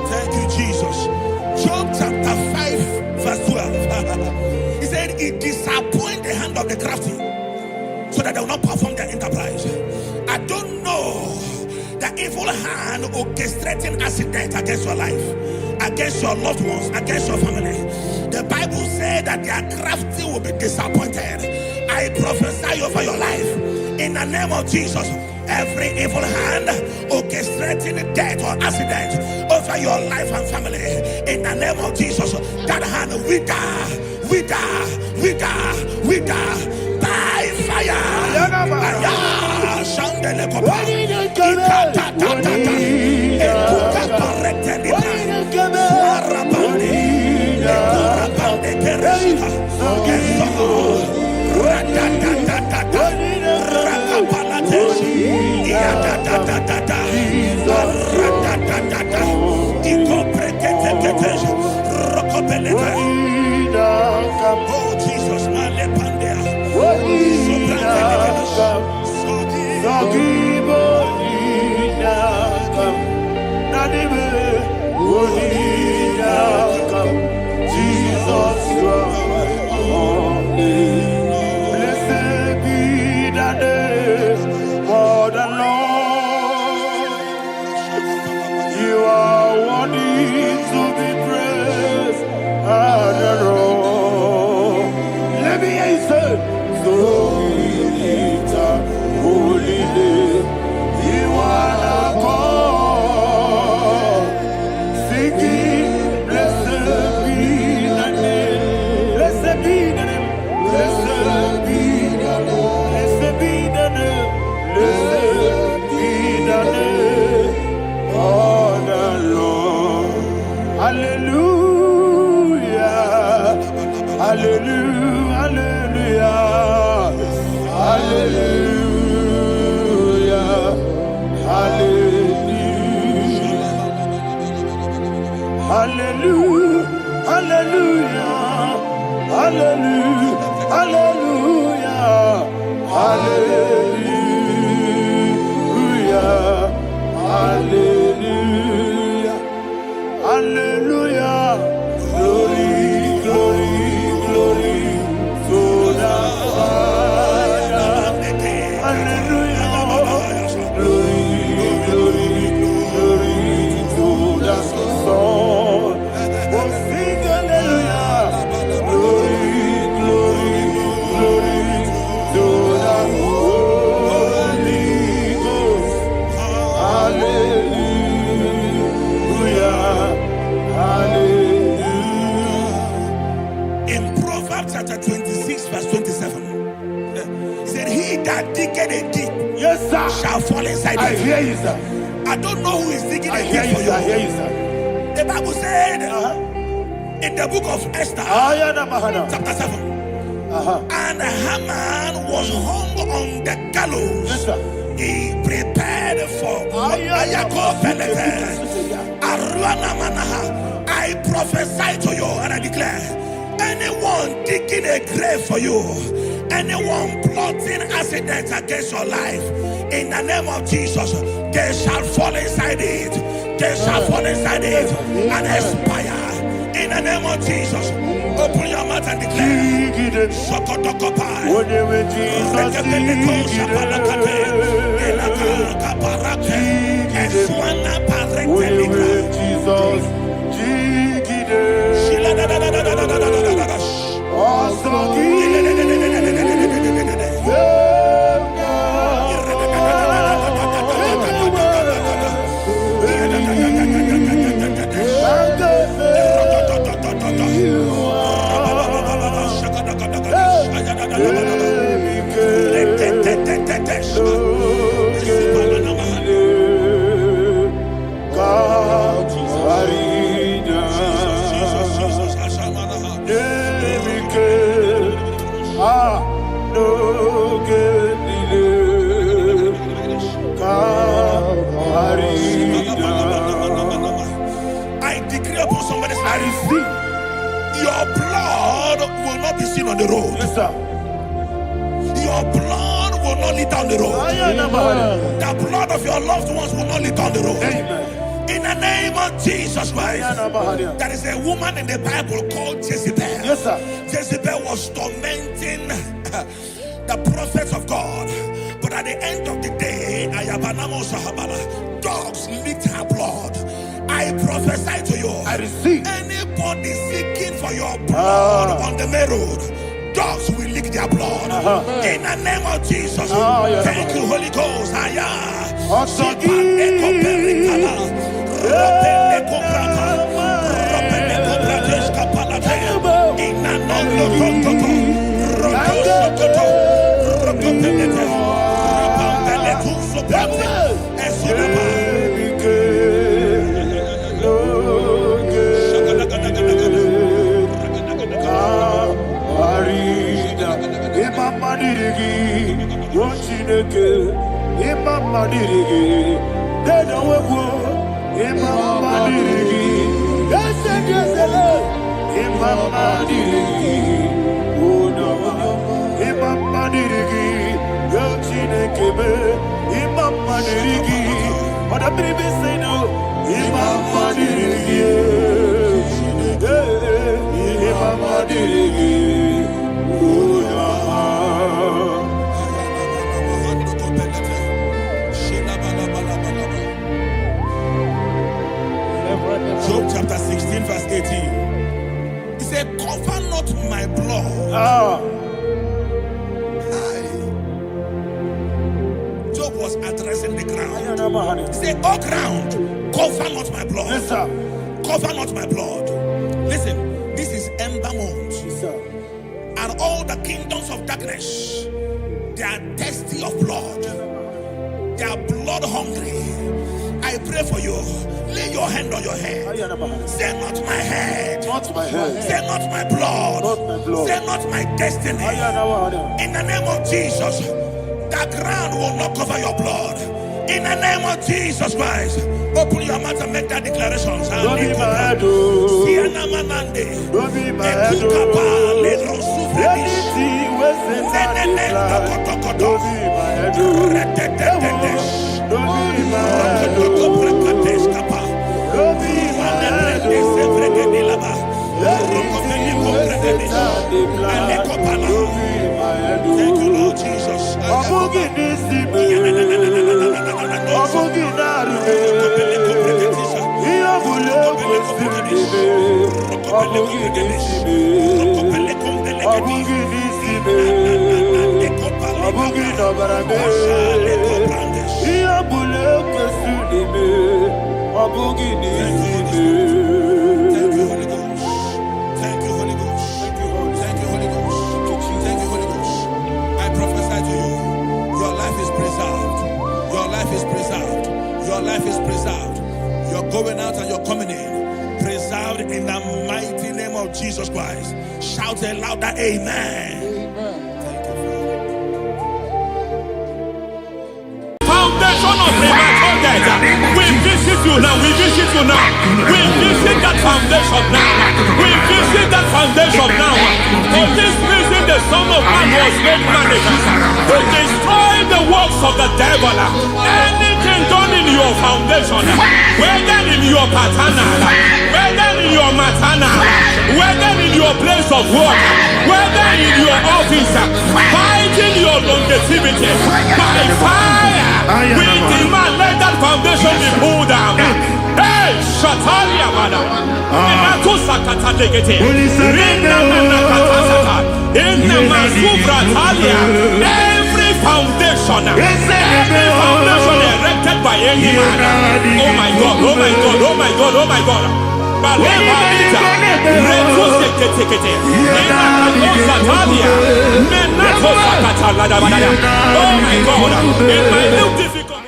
Thank you, Jesus. Job chapter 5, verse 12. He said, it disappoints the hand of the crafty so that they will not perform their enterprise. I don't know the evil hand orchestrating accident against your life, against your loved ones, against your family. The Bible said that their crafty will be disappointed. I prophesy over your life in the name of Jesus. Every evil hand orchestrating death or accident over your life and family, in the name of Jesus, that hand wither by fire. Jesus, you are holy. Blessed be the name of the Lord. You are worthy to be praised and adored. Let me hear you say, so we lift up holy name. You are the God. Singing, blessed be the name. Blessed be the name. Blessed be the name. Blessed be the name. Blessed be the name of the Lord. Hallelujah. Hallelujah. Hallelujah. Hallelujah. Hallelujah. Hallelujah. Hallelujah. Hallelujah. Hallelujah. Hallelujah. Hallelujah. Glory, glory, glory to the Father. Hallelujah. Glory, glory, glory to the Son. Oh, sing hallelujah. Glory, glory, glory to the Holy Ghost. Hallelujah. Hallelujah. In Proverbs chapter 26, verse 27, said, he that diggeth a deep Yes, sir. shall fall inside I it. hear you, sir. I don't know who is digging I a hear deep you, for sir. I hear you. you, sir. The Bible said in the book of Esther, Ayana Mahana. chapter 7, and Haman was hung on the gallows. Yes, sir. He prepared for I prophesy to you and I declare, anyone digging a grave for you, anyone plotting accidents against your life, in the name of Jesus, they shall fall inside it. They shall fall inside it and expire. In the name of Jesus, open your mouth and declare. Sokotokopai. I decree upon somebody's life, your blood will not be seen on the road. Yes, sir. Your blood will not lead down the road. The blood of your loved ones will not lead down the road. Amen. In the name of Jesus Christ, there is a woman in the Bible called Jezebel. Yes, sir. Jezebel was tormenting the prophets of God. But at the end of the day, dogs licked her blood. I prophesy to you, I receive. anybody seeking for your blood on the main road, dogs will lick their blood. In the name of Jesus. Thank you, Holy Ghost. Job chapter 16 verse 18. He said, cover not my blood. Job was addressing the ground. He said, oh ground, cover not my blood. Yes, sir. Cover not my blood. Listen, this is ember month. Yes, sir. And all the kingdoms of darkness, they are thirsty of blood. They are blood hungry. I pray for you. Lay your hand on your head. Say not my head. Not my head. Say not my blood. Not my blood. Say not my destiny. In the name of Jesus, the ground will not cover your blood. In the name of Jesus Christ, open your mouth and make that declaration. Don't be mad, oh. Don't be mad, oh. Anything was in that decline. Don't be mad, oh. Don't be mad, oh. Don't be mad, oh. Anything was in that decline. Don't be mad, oh. Thank you, Lord Jesus. Your life is preserved. You're going out and you're coming in. Preserved in the mighty name of Jesus Christ. Shout a louder amen. Thank you, Father. Foundation of premature death. We visit you now. We visit you now. We visit that foundation now. We visit that foundation now. For this reason, the Son of Man was made manifest to destroy the works of the devil. Anything done in your foundation, whether in your paternal, whether in your maternal, whether in your place of work, whether in your office, fighting your longevity by fire, we demand let that foundation be pulled down. Hey, Shatalia Bada, Sakata Legate, every foundation erected by any man. Oh my God, oh my God, oh my God, oh my God. Oh my God, in my new difficult.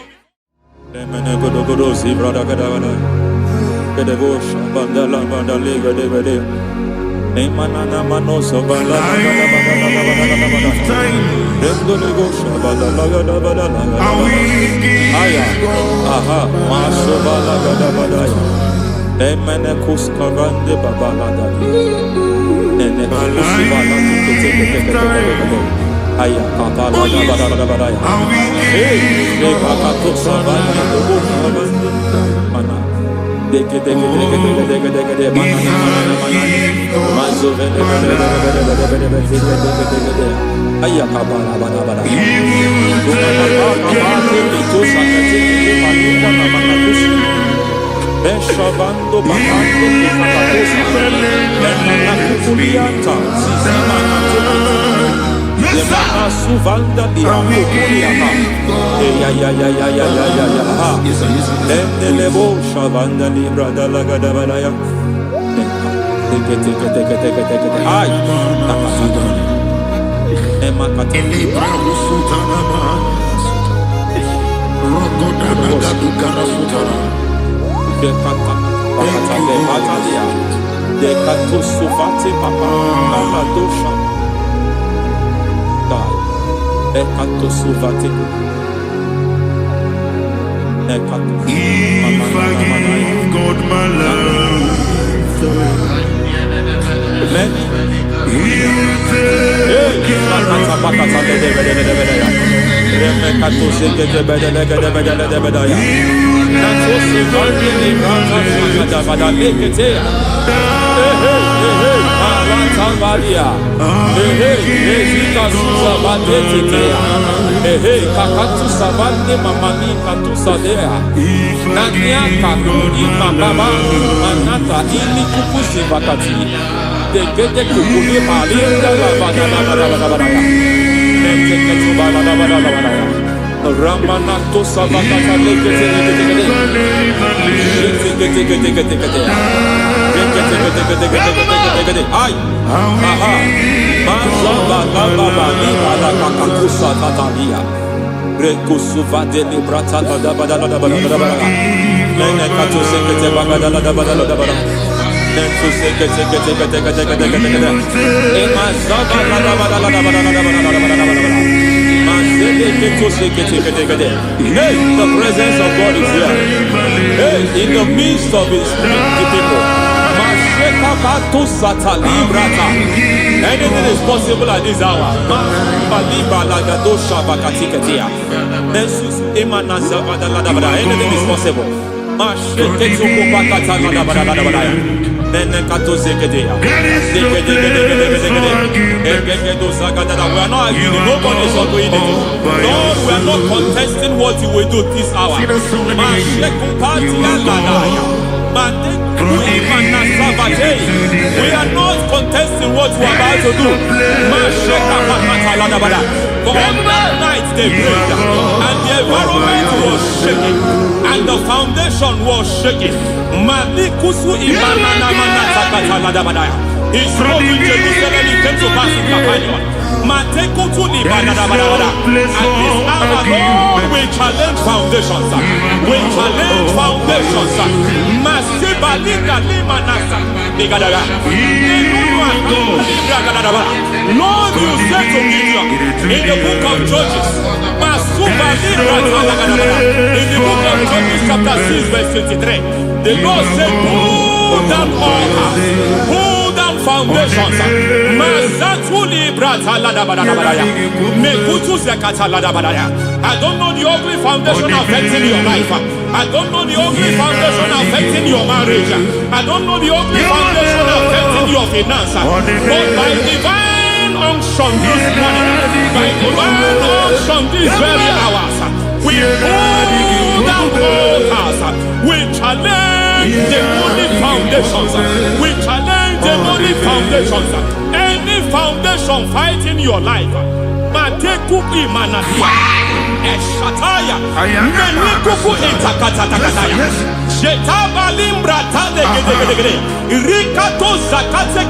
Ramanato Savakata Ay, aha, Mazaba Baba Libala Kakakusa Tatalia, Rekusuva de Librata da Badala, Nenekato Sekete Bagadala da Badala, Nentu Sekete, Emazaba da Badala. Hey, the presence of God is here. Hey, in the midst of His people. Anything is possible at this hour. Anything is possible. We are not arguing, nobody is doing it. Lord, we are not contesting what you will do this hour. We are not contesting what you are about to do. For all night they prayed, and the environment was shaking, and the foundation was shaking. He spoke in Jerusalem, he came to pass in Capernaum. And this hour, Lord, we challenge foundations. We challenge foundations. Lord, you said to Gideon in the book of Judges, in the book of Judges chapter 6 verse 23, the Lord said, pull down altars, pull down foundations. I don't know the ugly foundation affecting your life. I don't know the ugly foundation affecting your marriage. I don't know the ugly foundation affecting your finance. But by divine unction this morning, by divine unction these very hours, we pull down altars. We challenge demonic foundations. We challenge demonic foundations. Any foundation fighting your life, Mateku Imanatia, Eshataya, Menikuku Intakatakataya, Shetabalim Brata de Rikato Zakate,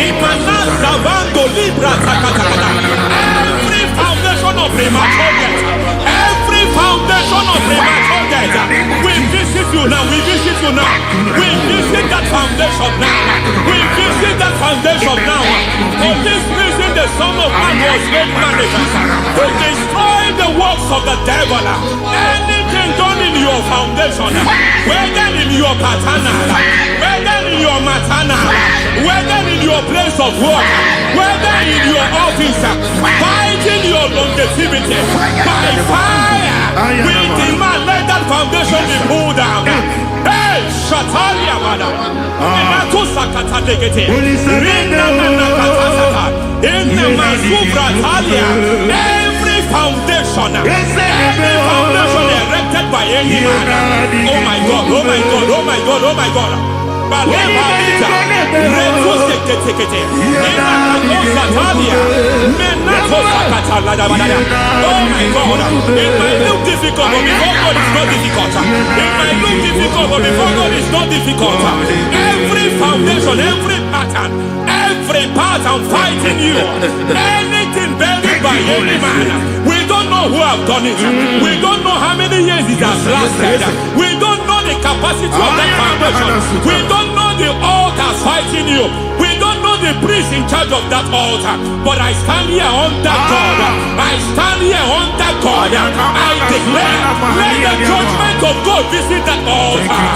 Imana Bando Libra Zakata. Every foundation of premature death, every foundation of premature death, we visit you now, we visit you now, we visit that foundation now, we visit that foundation now. For this reason, the Son of Man was made manifest to destroy the works of the devil. Anything done in your foundation, whether in your paternal, whether in your maternal, whether in your place of work, whether in your office, fighting your longevity by fire, we demand let that foundation be pulled down. Hey, Shatalia Mada, Minato Sakata Degete, Rina Nakatasata, in the Masubra Talia, every foundation erected by any man. Oh my God, oh my God, oh my God, oh my God. Baleba Lita, Reto Sekete, Menato Sakata Ladabada. Oh my God, it might look difficult, but before God is not difficult. It might look difficult, but before God is not difficult. Every foundation, every pattern fighting you, anything buried by any man. We don't know who have done it. We don't know how many years it has lasted. We don't know the capacity of that foundation. We don't know the altars fighting you. We don't know the priest in charge of that altar. But I stand here under God. I stand here under God. I declare, let the judgment of God visit that altar.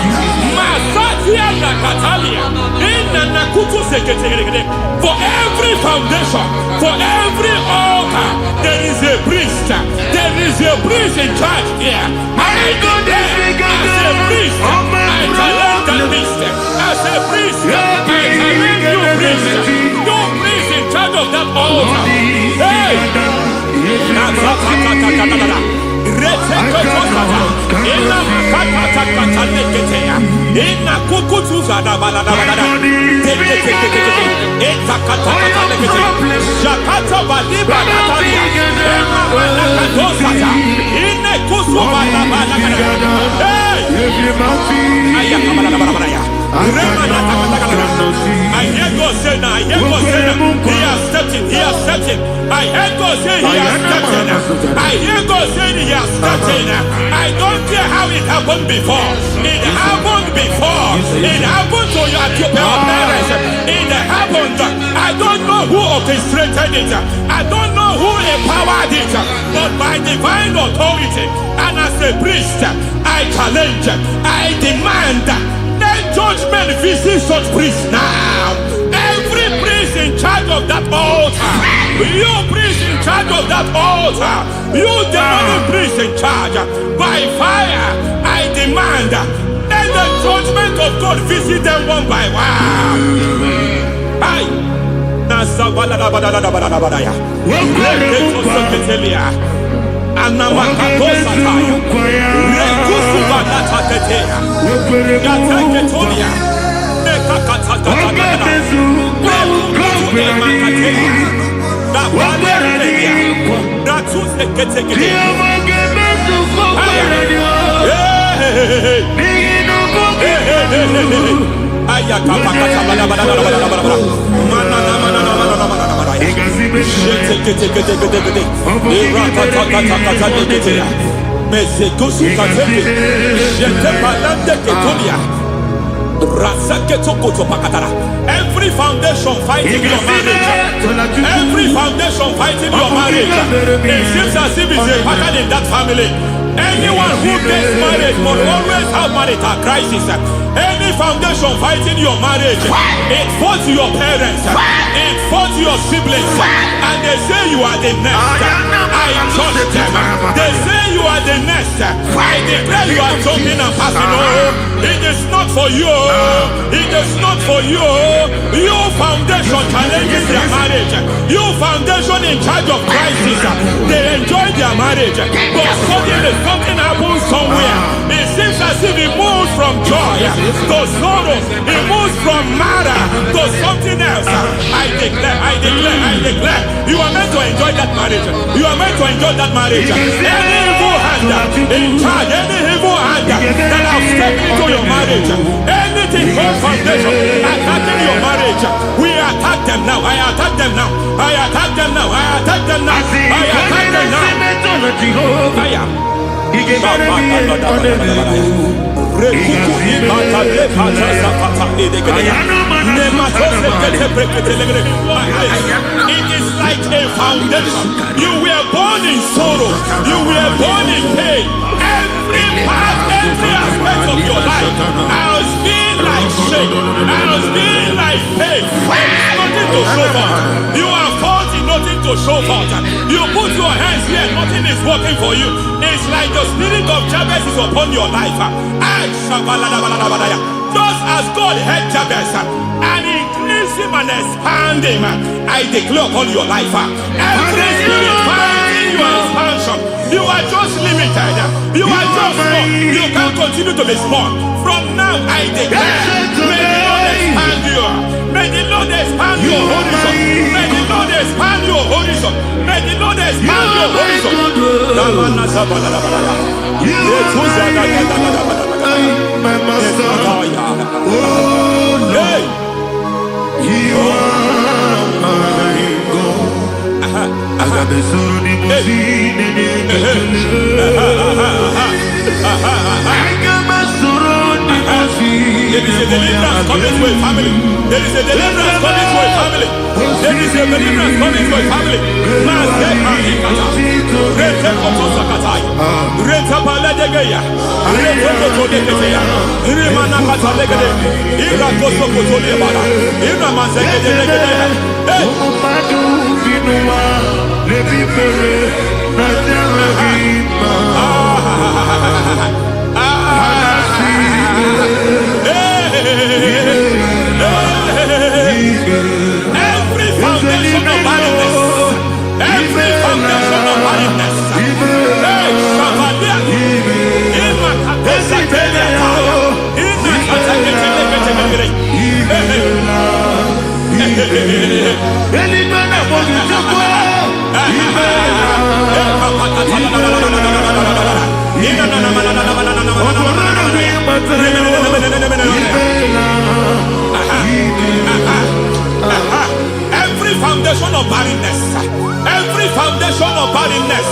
Masatia Nakatalia. In For every foundation, for every altar, there is a priest. There is a priest in charge here. I go there as a priest. I challenge the priest. As a priest, I challenge you priest. You priest in charge of that altar. Hey! I hear God say now, I hear God say now, he has stepped in, he has stepped in. I hear God say he has stepped in. I hear God saying he has stepped in. I don't care how it happened before. It happened before. It happened to your parents. It happened. I don't know who orchestrated it. I don't know who empowered it. But by divine authority and as a priest, I challenge, I demand, let judgment visit such priests now. Every priest in charge of that altar, you priest in charge of that altar, you demonic priest in charge, by fire, I demand, let the judgment of God visit them one by one. Aye. Every foundation fighting your marriage, every foundation fighting your marriage, it seems as if it's a pattern in that family. Anyone who gets married will always have marital crisis. Any foundation fighting your marriage, it fought your parents, it fought your siblings, and they say you are the next. I judge them. They say you are the next. I declare you are jumping and passing over. It is not for you. It is not for you. You foundation challenges their marriage. You foundation in charge of crisis. They enjoy their marriage, but suddenly something happens somewhere. It seems as if it moves from joy to sorrow. It moves from matter to something else. I declare, you are meant to enjoy that marriage. You are meant to enjoy that marriage. Any evil hand in charge, any evil hand that have stepped into your marriage, anything called foundation attacking your marriage, we attack them now. I attack them now. I attack them now. I attack them now. I attack them now. Fire. It is like a foundation. You were born in sorrow. You were born in pain. Every part, every aspect of your life has been like shame. Has been like pain. Nothing to show for. You are faulty, nothing to show for. You put your hands here, nothing is working for you. It's like the spirit of Jabez is upon your life. Just as God had Jabez and increased him and expand him, I declare upon your life. Every spirit finding your expansion, you are just limited. You are just small. You can't continue to be small. From now, I declare, may the Lord expand you. May the Lord expand your horizon. May the Lord expand your horizon. May the Lord expand your horizon. My master, oh Lord, you are my God. I got the soul in my feet. I got my soul in my feet. There is a deliverance coming to a family. There is a deliverance coming to a family. There is a deliverance coming to a family. Renta Paladegeya, Rekotodekeya, Rimana Catalegade, Ira Kosokotolebala, Ira Mazegede. Hey! Every foundation of barrenness, every foundation of barrenness, every foundation of barrenness, every foundation of barrenness,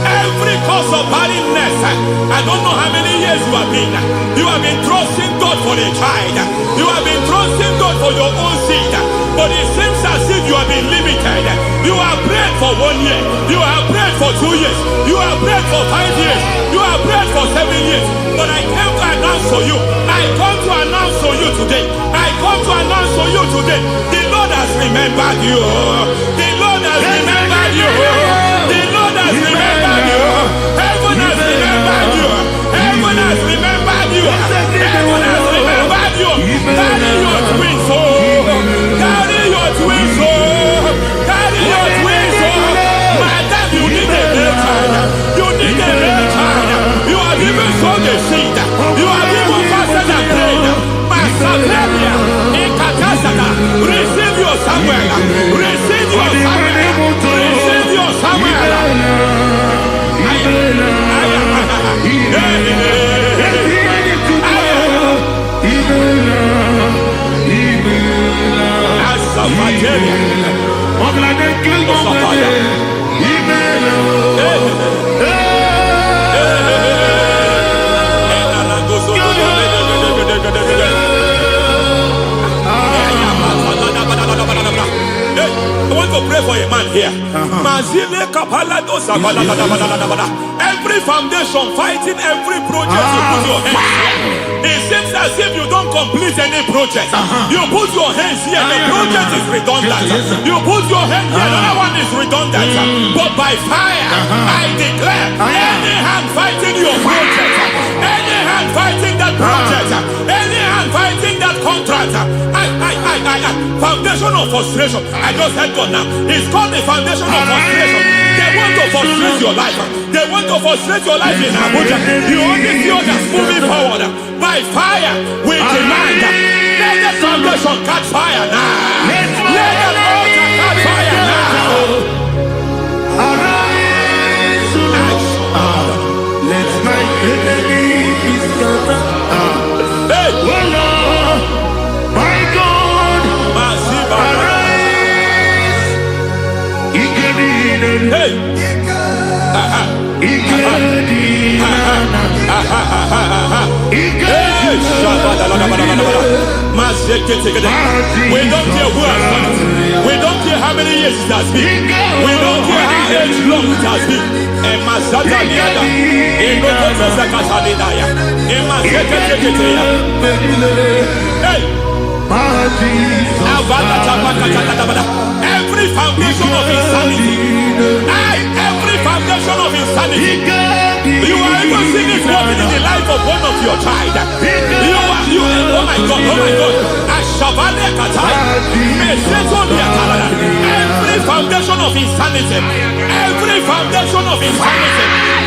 every cause of barrenness. I don't know how many years you have been trusting God for a child, you have been trusting God for your own seed, but it seems as if you have been limited. You have prayed for 1 year, you have prayed for 2 years, you have prayed for 5 years, you have prayed for 7 years, but I came to announce for you, I come to announce for you today, I come to announce for you today, the Lord has remembered you, the Lord has remembered you, the Lord has remembered you, heaven has remembered you, heaven has remembered you, heaven has remembered you. Carry your twins, oh, carry your twins, oh, carry your twins, oh. Madam, you need a real child, you need a real child. You have even sown the seed, you have even fasted and prayed. Masapelia, Ekatasata, receive your Samuel, receive your Samuel, receive your Samuel. I want to pray for a man here. Every foundation fighting every project you put your hands here. It seems as if you don't complete any project. You put your hands here, the project is redundant. You put your hand here, another one is redundant. But by fire, I declare, any hand fighting your project, any hand fighting that project, any hand fighting that contract, foundation of frustration. I just heard God now. It's called the foundation of frustration. They want to frustrate your life. They want to frustrate your life in Abuja. You only see others moving forward. By fire, we demand. Let the foundation catch fire now. Let the altar catch fire now. Arise, let my enemy be scattered. Hey. Oh Lord, my God, arise. Hey. We don't care who has done it. We don't care how many years it has been. We don't care how long it has been. Every foundation of insanity, every foundation of insanity, you are even seeing it working in the life of one of your child. Oh my God, every foundation of insanity, every foundation of insanity,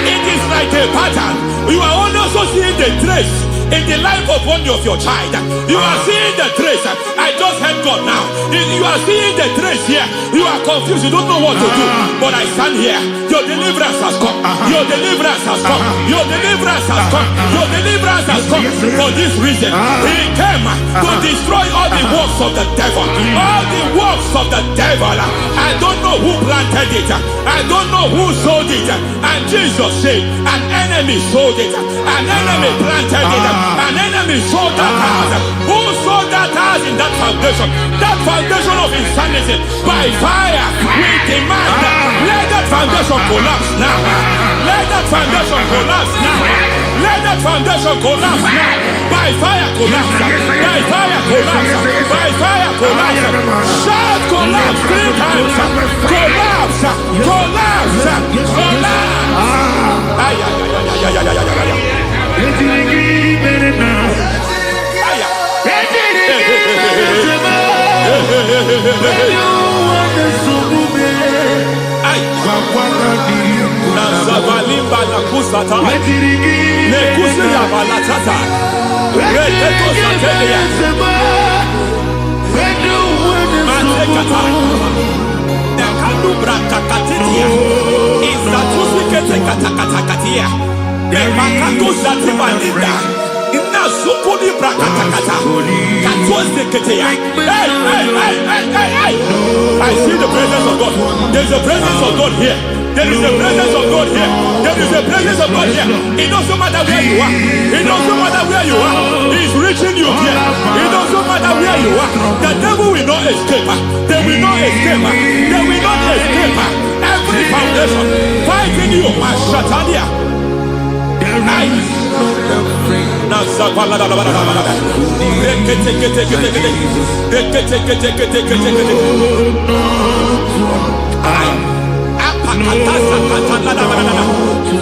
it is like a pattern. You are also seeing the trace in the life of one of your child. You are seeing the trace. I just heard God now. You are seeing the trace here. You are confused. You don't know what to do. But I stand here. Your deliverance has come. Your deliverance has come. Your deliverance has come. Your deliverance has come. For this reason, He came to destroy all the works of the devil. All the works of the devil. I don't know who planted it. I don't know who sold it. And Jesus said, an enemy sold it. An enemy planted it. An enemy sold that house. Who sold that house in that foundation? That foundation of insanity. By fire, we demand, let that foundation collapse now. Let that foundation collapse now. Let that foundation collapse now. By fire collapse. By fire collapse. By fire collapse. Shout collapse 3 times. Collapse. Collapse. Collapse. Ay, ay, ay, ay, ay, ay, ay, ay, ay. Nazavalimba na kusata nekusi ya balatata reteto satelia matekata nekadu brakakatitia izatusi kete katakatakatia nepakatu zatibalinda inazukuni brakatakata katuose ketea. Hey. I see the presence of God. There's a presence of God here. There is a presence of God here. There is a presence of God here. It doesn't matter where you are. It doesn't matter where you are. He's reaching you here. It doesn't matter where you are. The devil will not escape. They will not escape. They will not escape. Every foundation fighting you. Mashatalia.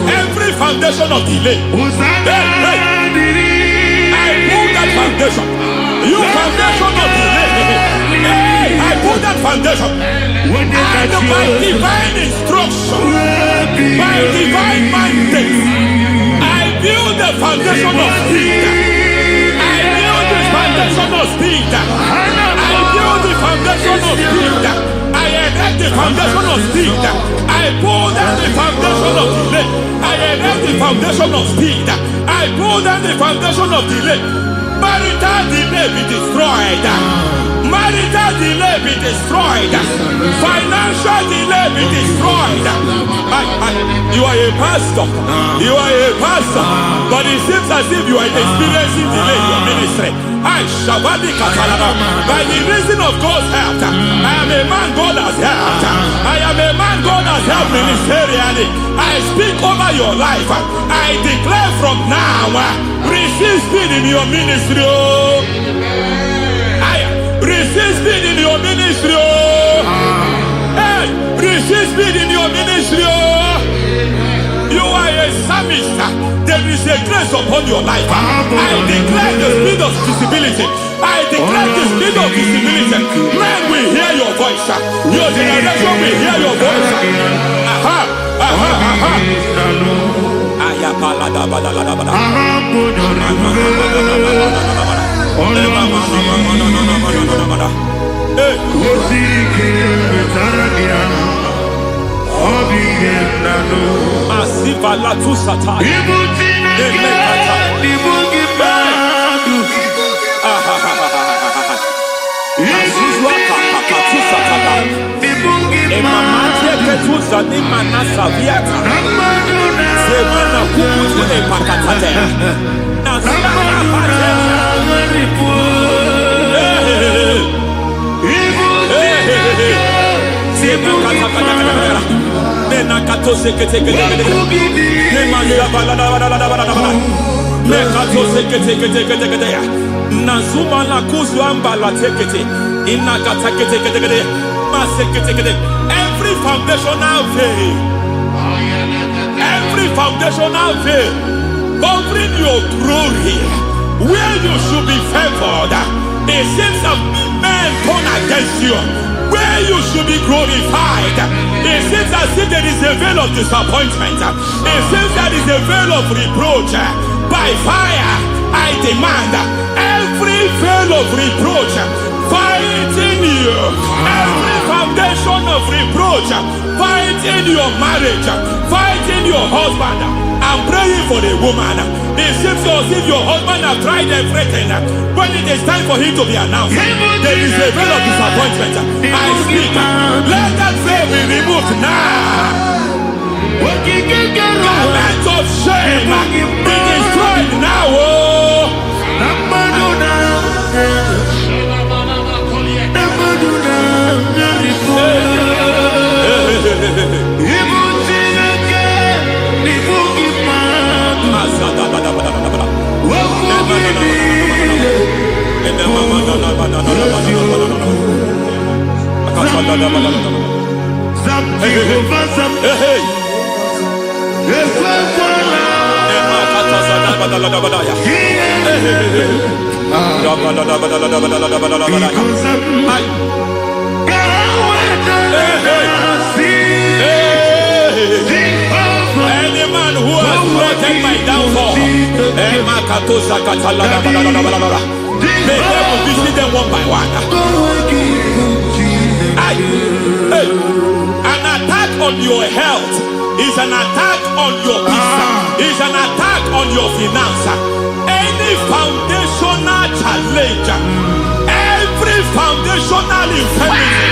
Every foundation of delay, I pull that foundation. You foundation of delay, I pull that foundation. And by divine instruction, by divine mandate, I build the foundation of speed. I build the foundation of speed. I build the foundation of speed. I erect the foundation of speed. I pull down the foundation of delay. I erect the foundation of speed. I pull down the foundation of delay. Marital delay be destroyed. Marital delay be destroyed. Financial delay be destroyed. You are a pastor. You are a pastor. But it seems as if you are experiencing delay in your ministry. By the reason of God's help, I am a man God has helped. I am a man God has helped ministerially. I speak over your life. I declare from now, receive speed in your ministry. Receive speed in your ministry. Hey, receive speed in your ministry. You are a psalmist. There is a grace upon your life. I declare the speed of visibility. I declare the speed of visibility. Men will hear your voice. Your generation will hear your voice. Masiva la tu sata. Nazuma la kuzwamba la tekete inakata kete masekete. Every foundational veil, every foundational veil covering your glory, where you should be favored, it seems that men turn against you. Where you should be glorified, it seems as if there is a veil of disappointment. It seems there is a veil of reproach. By fire, I demand every veil of reproach fighting you, every foundation of reproach fighting your marriage, fighting your husband. I'm praying for the woman. It seems as if your husband has tried everything. When it is time for him to be announced, there is a veil of disappointment. I speak. Let that veil be removed now. Garment of shame be destroyed now. Any man who has plotted my downfall, may devil visit them one by one. An attack on your health is an attack on your peace, is an attack on your finance. Any foundational challenge, every foundational infirmity,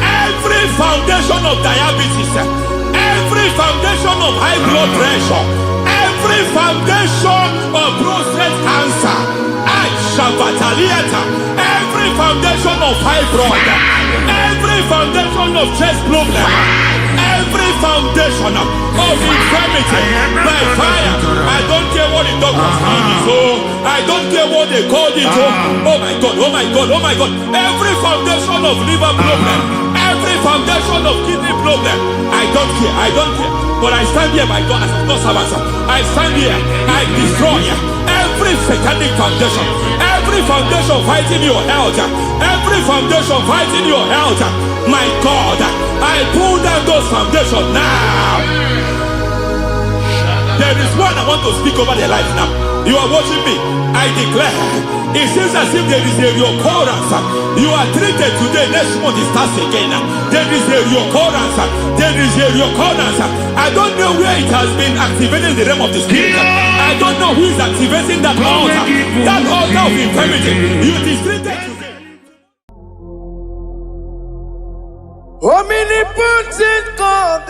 every foundation of diabetes, every foundation of high blood pressure, every foundation of prostate cancer, every foundation of fibroid, every foundation of chest problem, every foundation of infirmity, by fire. I don't care what the doctors call it, so I don't care what they call it. Oh my God, oh my God, oh my God. Every foundation of liver problem, every foundation of kidney problem, I don't care, I don't care. But I stand here, my God, as a servant. I stand here, I destroy every satanic foundation, every foundation fighting your health, every foundation fighting your health. My God, I pull down those foundations now. There is one I want to speak over their life now. You are watching me. I declare, it seems as if there is a reoccurrence. You are treated today, next month it starts again. There is a reoccurrence. There is a reoccurrence. I don't know where it has been activated in the realm of the spirit. I don't know who is activating that altar of infirmity. You is treated today. Omnipotent God,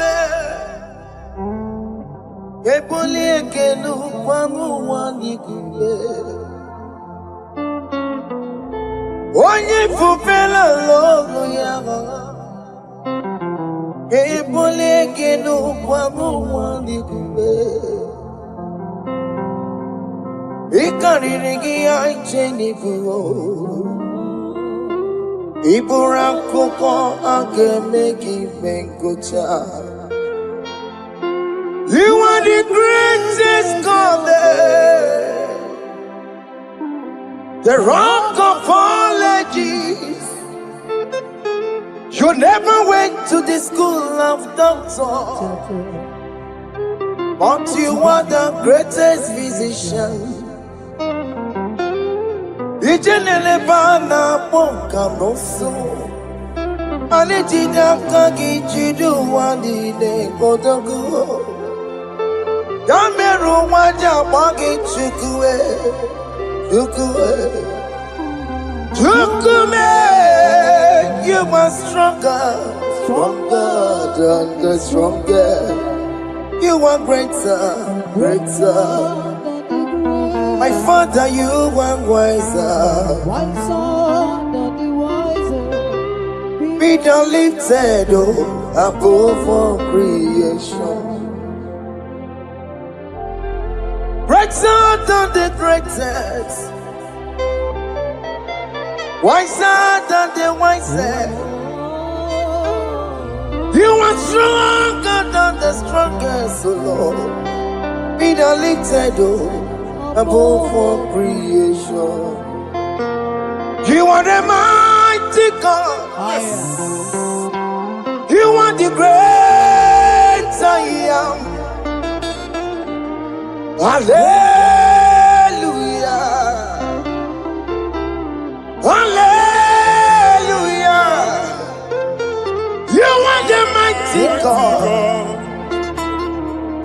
onye fufela lolo yaga ebole kenu kwamu wandi kube ikarigi aicheni buo ibura koko agemeki bengocha. You are the greatest God, the rock of all ages. You never went to the school of doctor, but you are the greatest physician. Ijenele bana ponka noso, anejida kagi jidu wandi ne kodogo. Yameru waja wagi chukue, chukue, chukume. You are stronger, stronger than the strongest. You are greater, greater. My Father, you are wiser, wiser than the wiser. Be thou lifted above all creation. Greater than the greatest, wiser than the wisest. You are stronger than the strongest, O Lord. Be thou lifted above all creation. You are the mighty God. Yes. You are the great I am. Hallelujah. Hallelujah. You are the mighty God.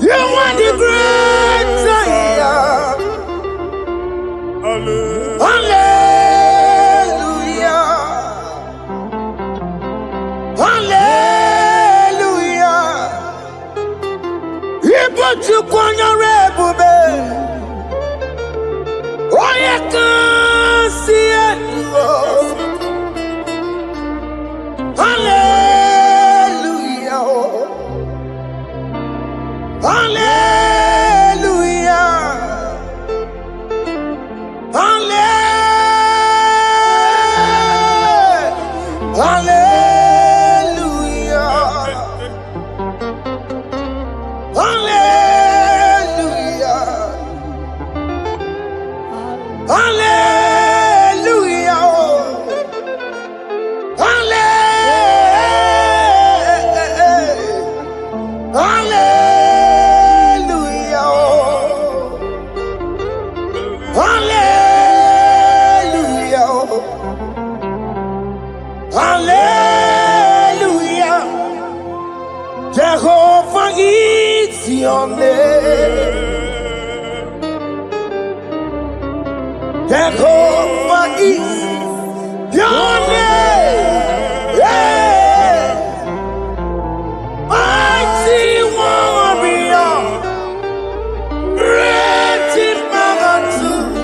You are the great I am. Hallelujah. Hallelujah. He put you on your rebel. Hallelujah. Hallelujah. Hallelujah. Hallelujah. Jehovah is your name. Jehovah is your name. Yeah. Mighty warrior, great in magnitude.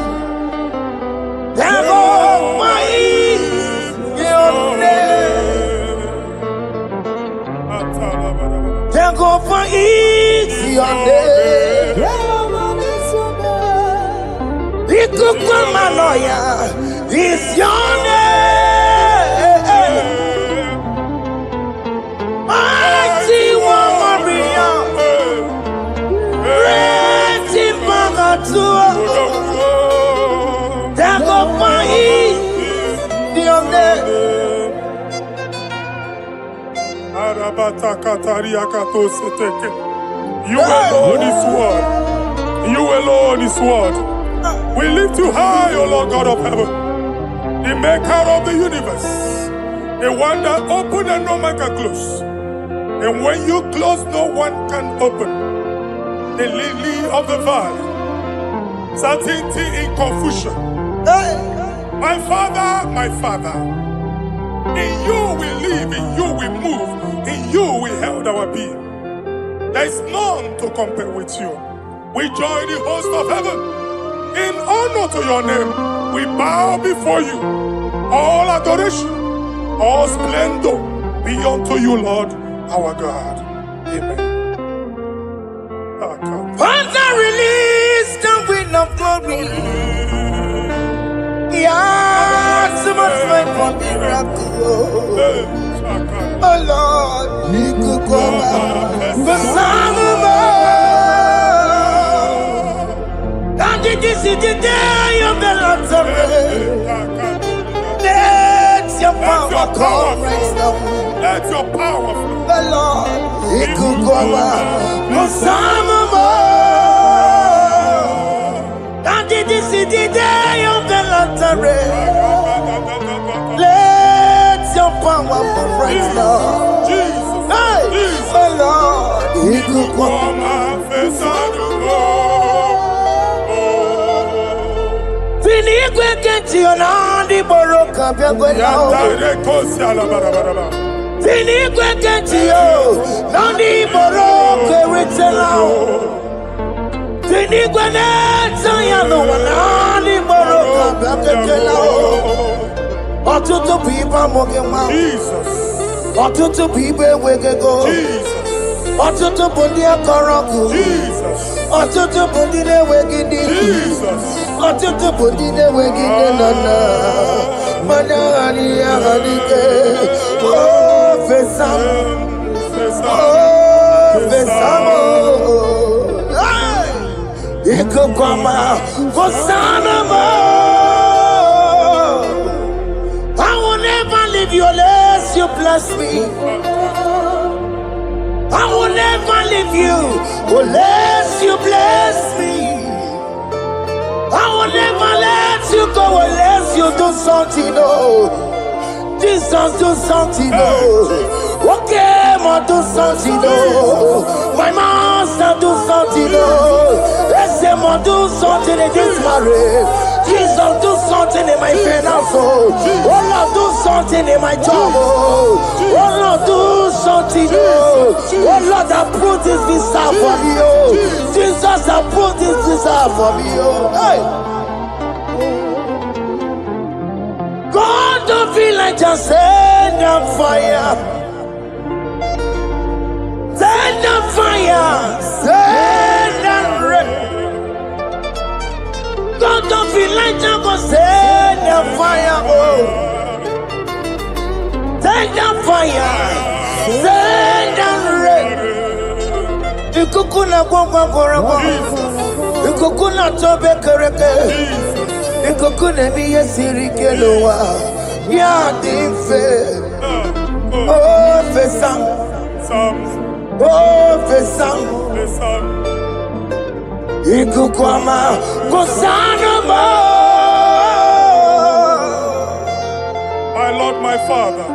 Jehovah is your name. Jehovah is your name. Ikukumanoya is your name. Mighty warrior, great in magnitude. Jehovah is your name. You alone is one. You alone is one. We lift you high, O Lord God of heaven, the maker of the universe, the one that opened and no man can close. And when you close, no one can open. The lily of the valley, certainty in confusion. My Father, in you we live, in you we move, in you we held our being. There is none to compare with you. We join the host of heaven. In honor to your name, we bow before you. All adoration, all splendor be unto you, Lord, our God. Amen. Father, release the wind of glory. Yeah, so much fight for miracle. Oh Lord, you could go out. This is the day of the Lord's rain. Let your power come right now. Let your power flow. The Lord, He could go out. And this is the day of the Lord's rain. Let your power come right now. Hey, the Lord, He could go out. Finigwe kenti onandi boroka biagwela. Finigwe kenti yo nandi boroka ritela. Finigwe neta ya no nandi boroka biagwela. Otutu pipa mogema. Otutu pipe wegego. Otutu bundi akaraku. Otutu bundi ne wegidi. Otutu bundi ne wegidi nana. Manani ya halike. Oh fesam. Oh fesamo. Iko kwama kosana mo. I will never leave you unless you bless me. I will never leave you unless you bless me. I will never let you go unless you do something, oh. Jesus, do something, oh. Okay, ma do something, oh. My master, do something, oh. Let's say, ma do something in this marriage. Jesus, do something in my finance, oh. Oh, Lord, do something in my job, oh. Oh, Lord, do something, oh. Oh, Lord, approve this visa for me, oh. Jesus, approve this visa for me, oh. Hey. God don't feel like just send up fire. Send up fire. Send up rain. God don't feel like just go send up fire. Oh. Send up fire. Send up rain. Ikukuna kwa. Ikukuna tobe kereke. Ikokune biye sirike lowa. Ya dife. Oh, fesam. Psalms. Oh, fesam. The Psalm. Ikukwama kusana mo. My Lord, my Father.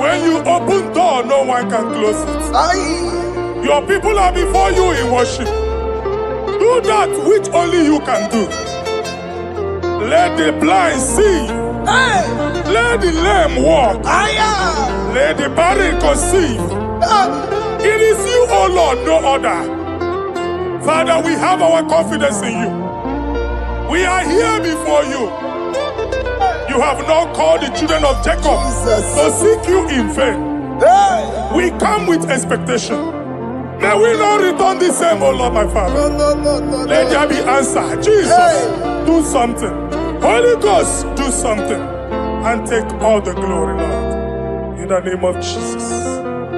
When you open door, no one can close it. Your people are before you in worship. Do that which only you can do. Let the blind see. Let the lame walk. Let the barren conceive. It is you, O Lord, no other. Father, we have our confidence in you. We are here before you. You have not called the children of Jacob to seek you in vain. We come with expectation. May we not return the same, O Lord, my Father. Let there be answer. Jesus, do something. Holy Ghost, do something. And take all the glory, Lord. In the name of Jesus.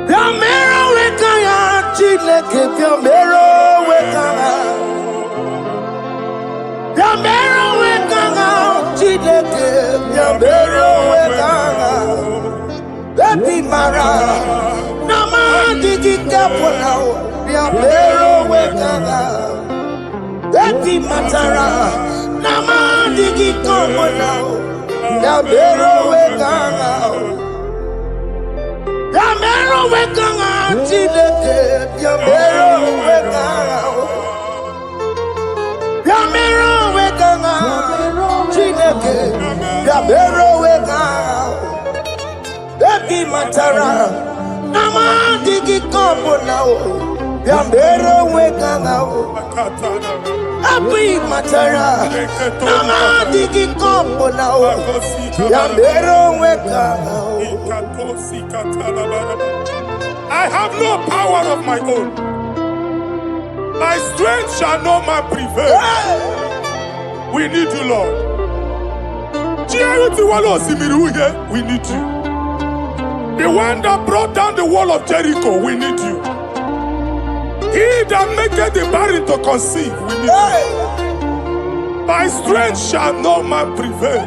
Yamero wekaya Chineke Yamero wekaya Yamero wekaya Chineke Yamero wekaya Baby Mara Nama digi kapona Yamero wekaya Baby Matara Nama digi kapona Yamero wekaya Yamero wekanga Chineke Yamero wekanga Yamero wekanga Chineke Yamero wekanga Baby Matara Nama digi kombo nao Yamero wekanga Baby Matara Nama digi kombo nao Yamero wekanga I have no power of my own. My strength shall no man prevail. We need you, Lord. We need you. The one that brought down the wall of Jericho, we need you. He that maketh the barren to conceive, we need you. My strength shall no man prevail.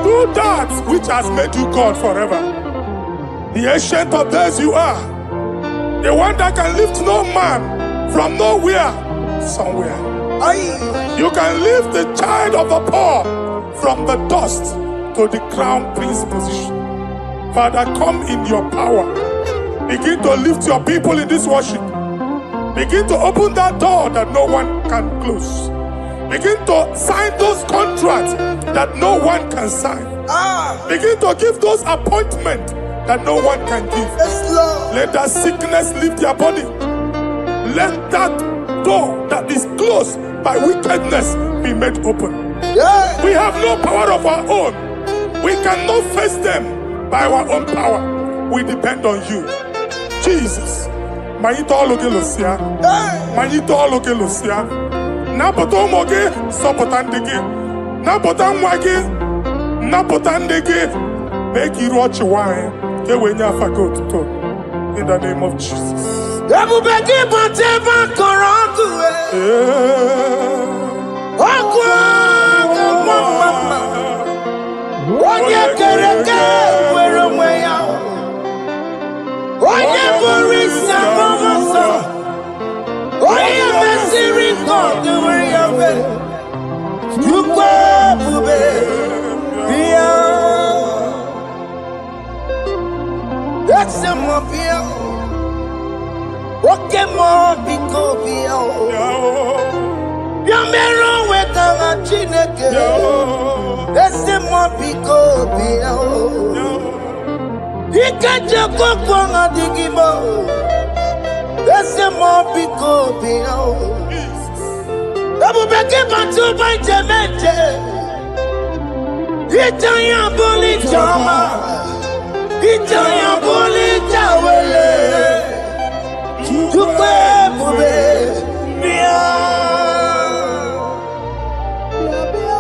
Do that which has made you God forever. The ancient of days you are. The one that can lift no man from nowhere, somewhere. You can lift the child of the poor from the dust to the crown prince position. Father, come in your power. Begin to lift your people in this worship. Begin to open that door that no one can close. Begin to sign those contracts that no one can sign. Begin to give those appointments that no one can give. Let that sickness leave their body. Let that door that is closed by wickedness be made open. We have no power of our own. We cannot face them by our own power. We depend on you. Jesus. Napota umoge, sopotandege. Napota mwage, napotandege. Make you watch wine. In the name of Jesus.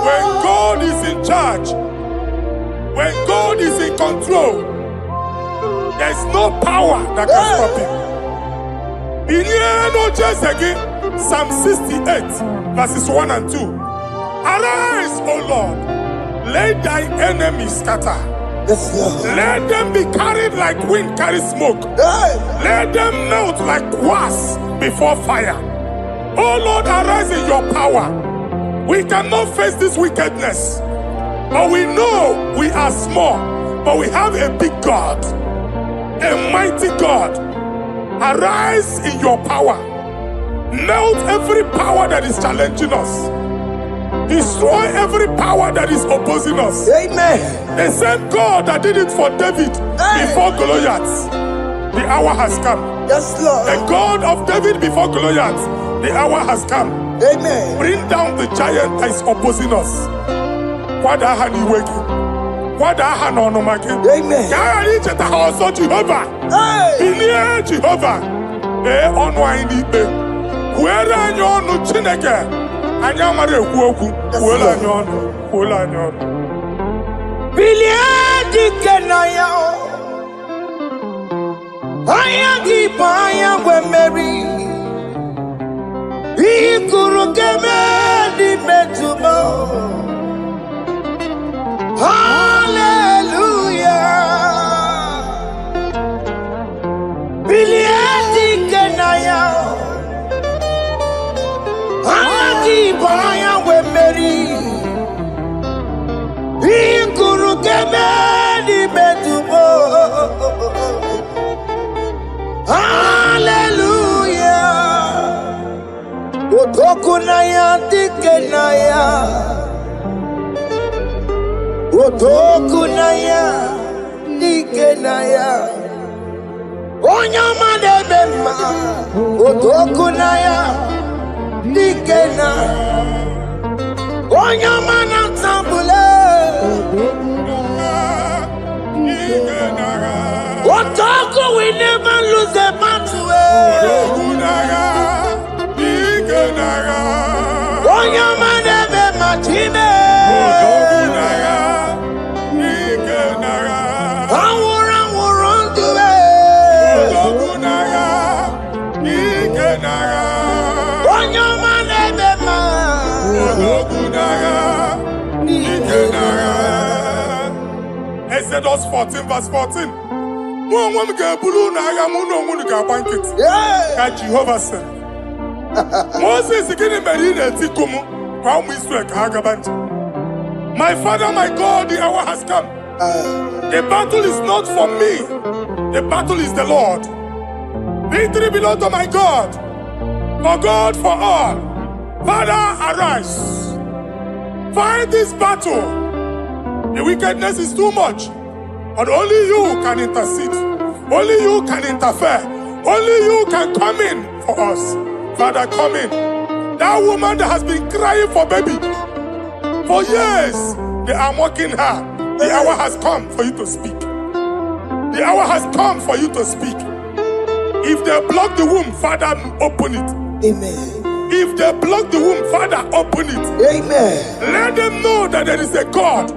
When God is in charge, when God is in control, there's no power that can stop him. Psalm 68, verses 1 and 2. Arise, O Lord, let thy enemies scatter. Yes, Lord. Let them be carried like wind carries smoke. Hey. Let them melt like wax before fire. Oh Lord, arise in your power. We cannot face this wickedness, but we know we are small, but we have a big God, a mighty God. Arise in your power. Melt every power that is challenging us. Destroy every power that is opposing us. Amen. The same God that did it for David before Goliath, the hour has come. Yes, Lord. The God of David before Goliath, the hour has come. Amen. Bring down the giant that is opposing us. Amen. Jehovah. Hey. Jehovah. Where are you on Chineke? And you are a woku. Where are you on? Where are you on? Biliadi kenaya. Ayagi paya we Mary. Ikuru kemedi metumo. Hallelujah. Biliadi kenaya. Ayagi paya we Mary. Ikuru kemedi metumo. Hallelujah. Otokunaya dikenaya. Otokunaya dikenaya. Onyama debema. Otokunaya dikena. Onyama natambule. Otoku, we never lose a battle. Onyama debema chime. Exodus 14, verse 14. Jehovah said, Moses my father, my God, the hour has come. The battle is not for me, the battle is the Lord. Victory belongs to my God, for God for all. Father, arise. Fight this battle. The wickedness is too much, but only you can intercede. Only you can interfere. Only you can come in for us. Father, come in. That woman that has been crying for baby for years, they are mocking her. The hour has come for you to speak. The hour has come for you to speak. If they block the womb, Father, open it. Amen. If they block the womb, Father, open it. Amen. Let them know that there is a God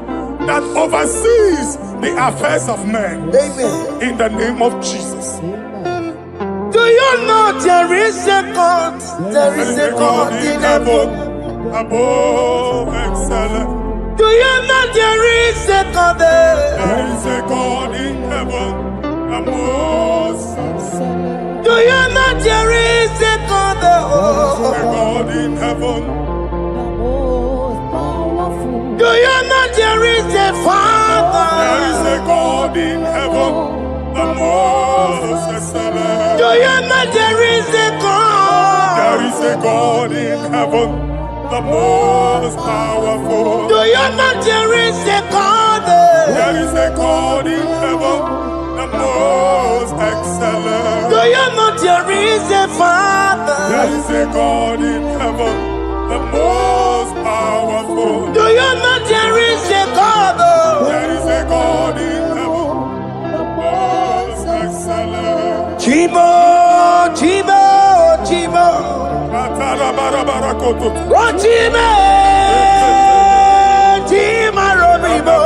that oversees the affairs of men. Amen. In the name of Jesus. Do you know there is a God? There is a God in heaven. Above excellent. Do you know there is a God there? There is a God in heaven. The most excellent. Do you know there is a God there? There is a God in heaven. Do you know there is a Father? There is a God in heaven, the most excellent. Do you know there is a God? There is a God in heaven, the most powerful. Do you know there is a God there? There is a God in heaven, the most excellent. Do you know there is a Father? There is a God in heaven, the most powerful. Do you know there is a God? There is a God in heaven, the most excellent. Chibo, Chibo, Chibo. Oh, Chibo, Chima Robibo.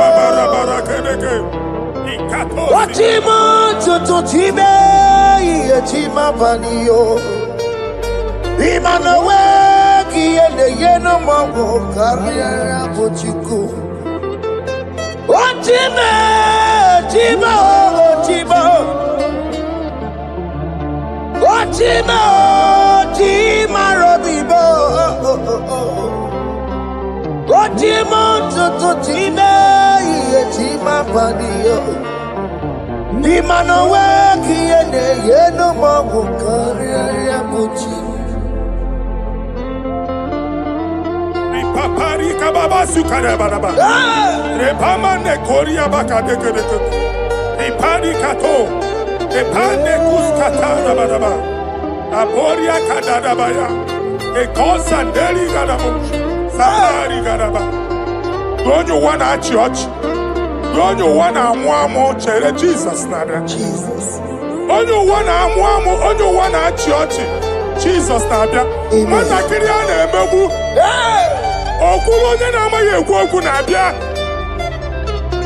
Oh, Chibo, Tutu Chibe, Chima Panio. Imano we kiye de yeno mawo karriere bochiku. Ochime, chimo, chimo. Ochime, chima robibo. Ochimo tutu chime, iye chima padiyo. Imano we kiye de yeno mawo karriere bochiku. Papari kababa sukare baraba. Repama ne koria baka deke. Ipari kato. Epane kuskata baraba. Aporia kadada baya. Ekosanderi garabo. Sandari garaba. Don't you wanna church? Don't you wanna mwamo chere Jesus nada? Jesus. Don't you wanna mwamo? Don't you wanna church? Jesus nada. Mana kiriya na emebu. Okulo onye na-amaghị ekwu okwu na-abịa.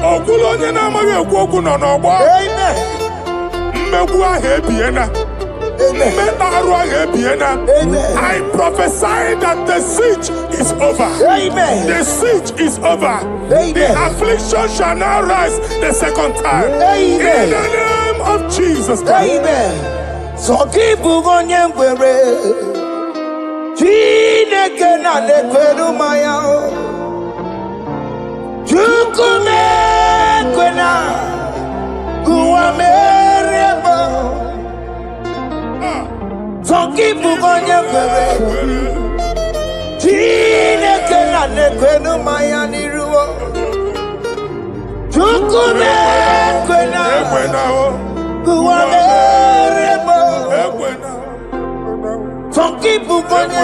Okulo onye na-amaghị ekwu okwu nọ n'ọgbọ. Mmegbu ahụ ebiena. Mmeta arụ ahụ ebiena. I prophesy that the siege is over. The siege is over. The affliction shall not rise the second time. In the name of Jesus Christ. Sokibu onye ngwere. Chineke na lekweru maya o. Chukume kwena kuwa merebo. Sokibu onye ngwere. Chineke na lekweru maya niruo. Chukume kwena kuwa merebo. Some people want to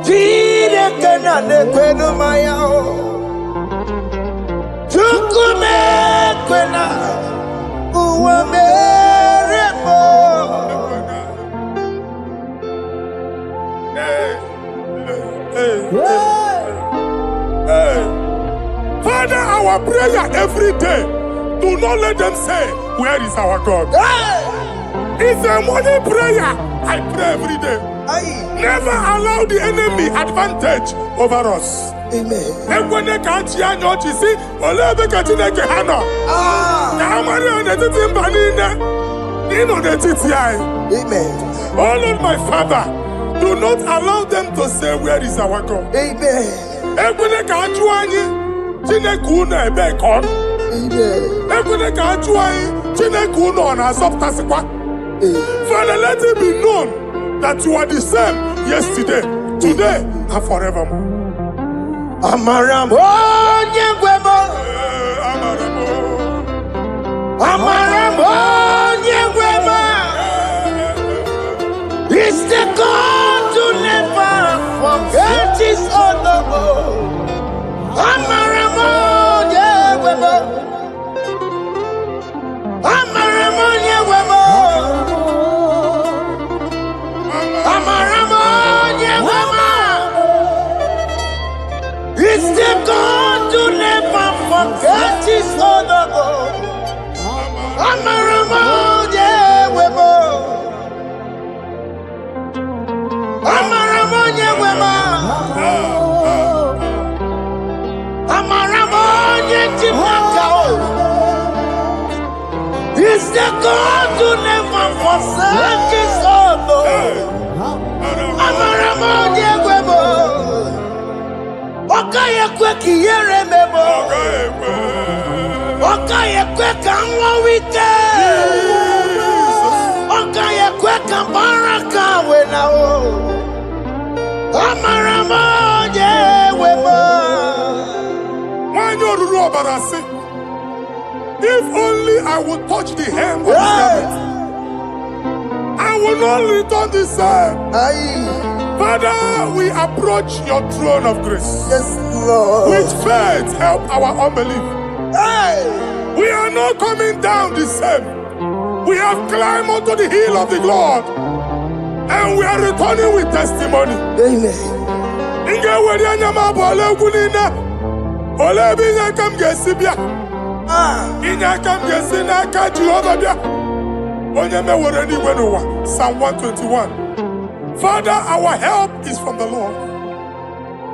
Chineke na nekwenu maya o. Chukume kwena uwa merebo. Father, our prayer every day. Do not let them say, where is our God? It's a money prayer. I pray every day. Never allow the enemy advantage over us. Amen. And when they can't hear you, you see, Olebe Katineke Hana. Kamari on the Timbanina. Amen. Oh Lord, my Father, do not allow them to say, where is our God? Amen. And when they can't join you, Tinekuna Bekon. Amen. And when they can't join you, Tinekuna on a subtasikwa. Father, let it be known that you are the same yesterday, today, and forevermore. Amaramo nyegwemo. Amaramo nyegwemo. It's the God to never forget his honor. Amaramo nyegwemo. Amaramo nyegwemo. It's the God to never forget his honor. Amaramo nyewemo. Amaramo nyewemo. Amaramo nyechimaka. It's the God to never forsake his honor. Amaramo nyewemo. Okaye kwe kiyere memo. Okaye kwe kanwa wite. Okaye kwe kambaraka wenao. Amaramo nyewemo. Wanyoruru obarasi. If only I would touch the hem of his garment, I will not return the same. Father, we approach your throne of grace. Yes, Lord. With faith, help our unbelief. We are not coming down the same. We have climbed onto the hill of the Lord, and we are returning with testimony. Amen. Psalm 121. Father, our help is from the Lord.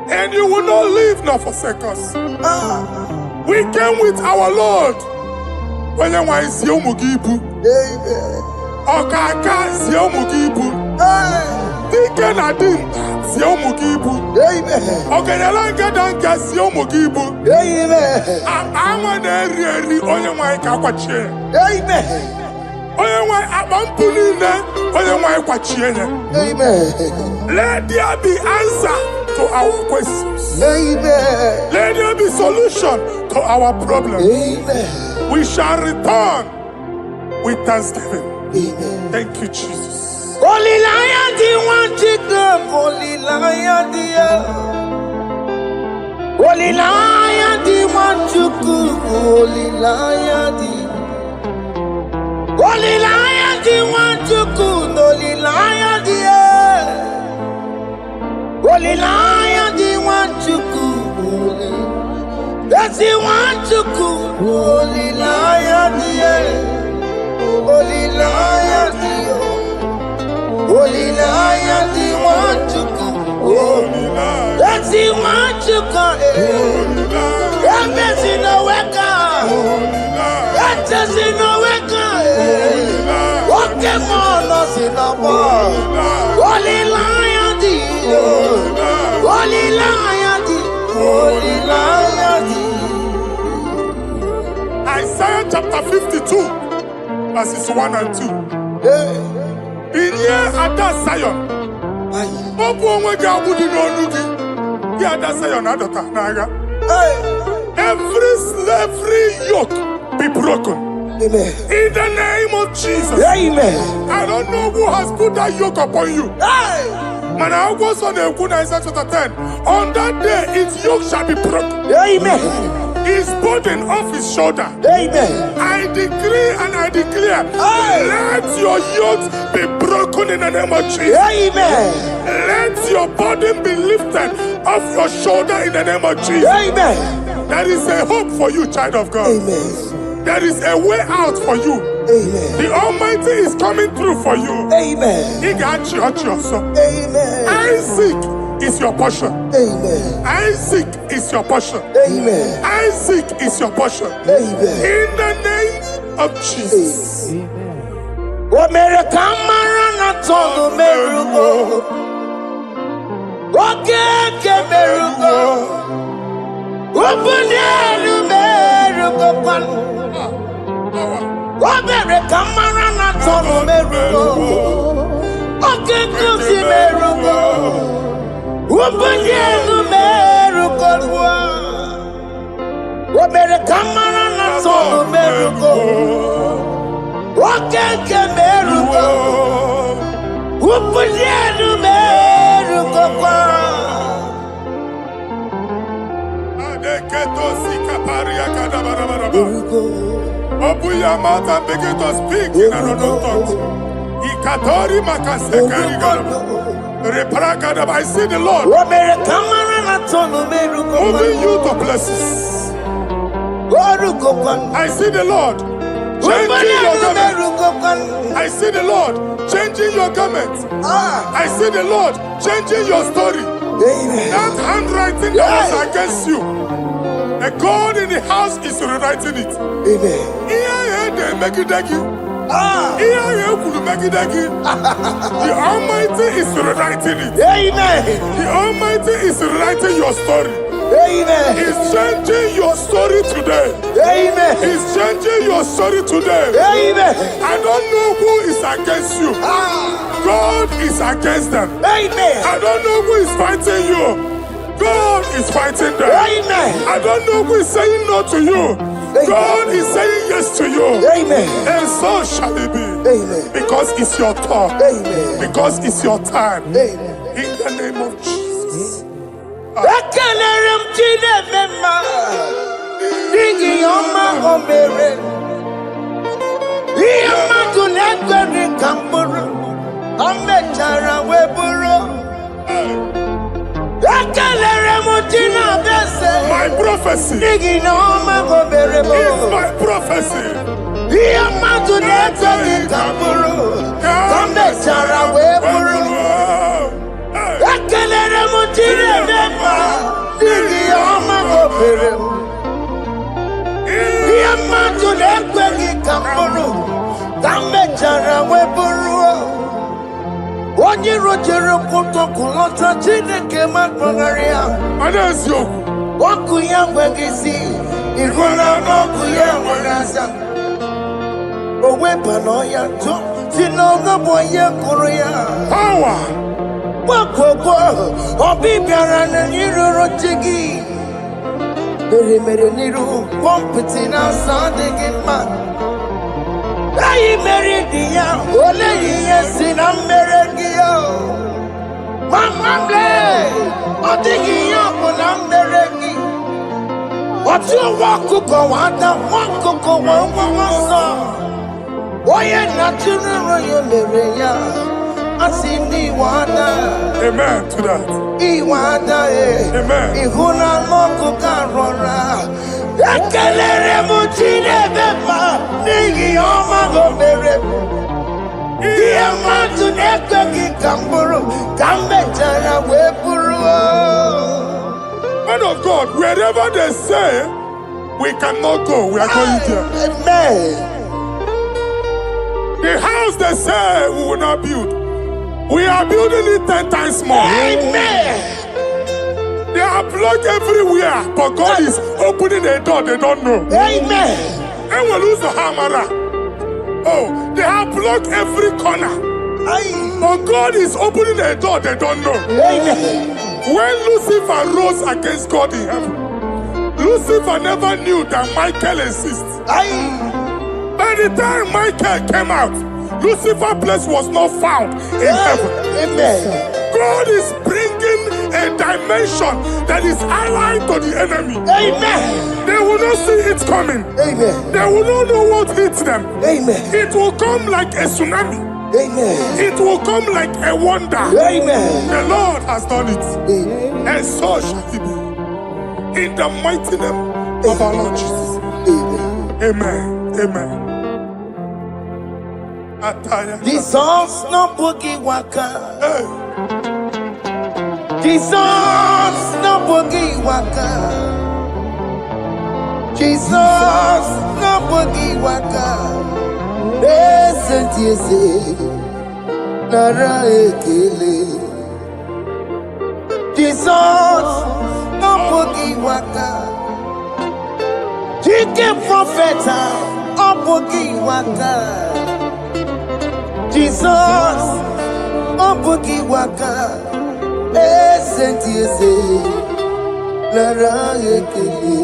And you will not leave nor forsake us. We came with our Lord. When you want to see Mugibu, Okaka see Mugibu, Deacon Adim see Mugibu, Okanalanga Danka see Mugibu. I'm on the only one Kakwache. Only one Abampulina, only one Kwachiene. Let there be answer to our questions. Amen. Let there be solution to our problems. Amen. We shall return with thanksgiving. Amen. Thank you, Jesus. Holy Lion, the one to come. Holy Lion, Holy Lion, the one to come. Holy Lion, Holy Lion, the one to come. Holy Lion, Holy Lion, the one to come. That's the one to come. Holy Lion, Holy Lion, Holy Lion, the one to come. That's the one to come. That's in the wake. That's in the wake. Okay, man, us in the war. Holy Lion, Holy Lion, Holy Lion. Isaiah chapter 52, verses 1 and 2. In here at that Zion, every slavery yoke be broken. Amen. In the name of Jesus. Amen. I don't know who has put that yoke upon you. Man, I was on the Isaiah chapter 10. On that day, its yoke shall be broken. Amen. His burden off his shoulder. Amen. I decree and I declare, let your yokes be broken in the name of Jesus. Amen. Let your burden be lifted off your shoulder in the name of Jesus. Amen. There is a hope for you, child of God. Amen. There is a way out for you. Amen. The Almighty is coming through for you. Amen. He got you. Amen. Isaac is your portion. Amen. Isaac is your portion. Amen. Isaac is your portion. Amen. In the name of Jesus. America Marana Tono Merugo. Okay, Merugo. Open Merugo. America Marana Tono Merugo. Okay, Kusi Merugo. Open Merugo. America Marana Tono Merugo. Okay, Merugo. Open Merugo. Open your mouth and begin to speak in another tongue. I see the Lord moving you to places. I see the Lord changing your garment. I see the Lord changing your garment. I see the Lord changing your story. That handwriting that was against you, the God in the house is rewriting it. The Almighty is rewriting it. The Almighty is rewriting your story. He's changing your story today. He's changing your story today. I don't know who is against you. God is against them. I don't know who is fighting you. God is fighting them. I don't know who is saying no to you. God is saying yes to you. And so shall it be. Because it's your turn. Because it's your time. In the name of Jesus. My prophecy is my prophecy. ekweghị ka m bụrụ ka m mechara wee bụrụ onye rojere mkpụtọkụ lọta Chineke ma kpọgharị ya Ada eziokwu. ọkụ ya nweghị isi ịhụla n'ọkụ ya nwere aza o weba n'ọya ntụ si n'ọgọ bụ onye kụrụ ya Power. gbakọgwọ ọbịbịara na n'irụrụ chi gị mere n'iru pọmpụtị na-asa adịghị mma anyị mere dị ya ole ihe si na mmere gị ya mama mle ọ dịghị ihe ọ bụ na mmere gị otu nwa ọkụkọ nwata nwa ọkụkọ nwa nwa nsọ onye na-atụrụ nro ya mere ya asị n'iwe ada Amen to that. iwe ada Amen. ịhụ na ọkụkọ arọra ekelere m Chineke ma n'ihi ọma o mere m ihe mmadụ na-ekweghị ka m bụrụ ka m mechara wee bụrụ Man of God, wherever they say we cannot go, we are going there. Amen. The house they say we will not build, we are building it 10 times more. Amen. They are blocked everywhere, but God is opening a door they don't know. Amen. And we lose the hammer. Oh, they have blocked every corner, but God is opening a door they don't know. Amen. When Lucifer rose against God in heaven, Lucifer never knew that Michael exists. By the time Michael came out, Lucifer's place was not found in heaven. Amen. God is bringing a dimension that is allied to the enemy. Amen. They will not see it coming. Amen. They will not know what hits them. Amen. It will come like a tsunami. Amen. It will come like a wonder. Amen. The Lord has done it. Amen. And so shall it be. In the mighty name of our Lord Jesus. Amen. Amen. Amen. Ataya. Jesus no boogie waka. Hey. Jesus no boogie waka. Jesus no boogie waka. Listen to you say, Nara ekele. Jesus no boogie waka. Chicken prophet no boogie waka. Jesus no boogie waka. Listen to you say, Nara ekele.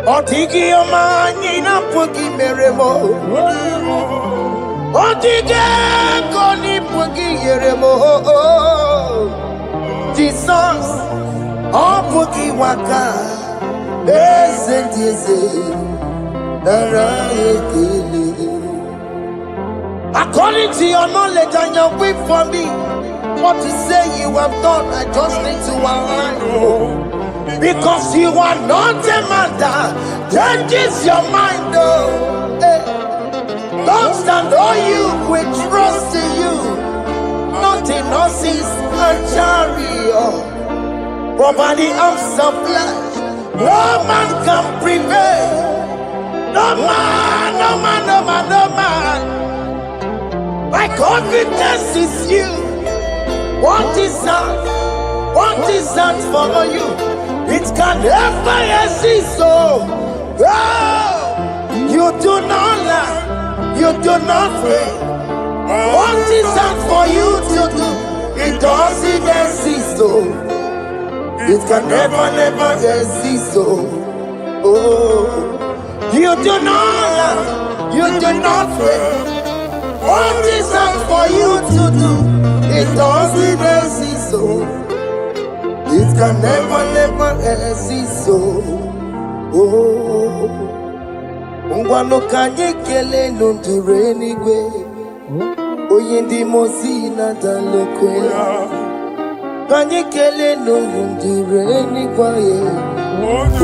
Otigi omani na pogi meremo. Otige koni pogi yeremo. Jesus, oh pogi waka. Esentiese, nara ekele. According to your knowledge and your way for me, what you say you have done, I just need to align. Because you are not a man that changes your mind, oh. Hey. Don't stand on you, we trust in you. Not in horses and chariot, but by the arms of flesh, no man can prevail. No man, no man, no man, no man. My confidence is you. What is that? What is that for you? It can never exist, so you do not lie, you do not fail. What is that for you to do? It doesn't exist, so it can never, never exist, so you do not lie, you do not fail. What is that for you to do? It doesn't exist, so it can never, never exist, so ngwano kanye kele nundure nigwe oyindi mosi na dalokwe kanye kele nundure nigwe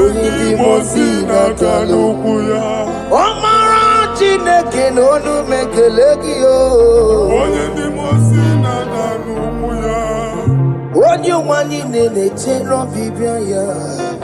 oyindi mosi na dalokwe omara Chineke n'onu mekele gị o Oyindi mosi na dalokwe onye nwanyị na-eche n'ọbịbịa ya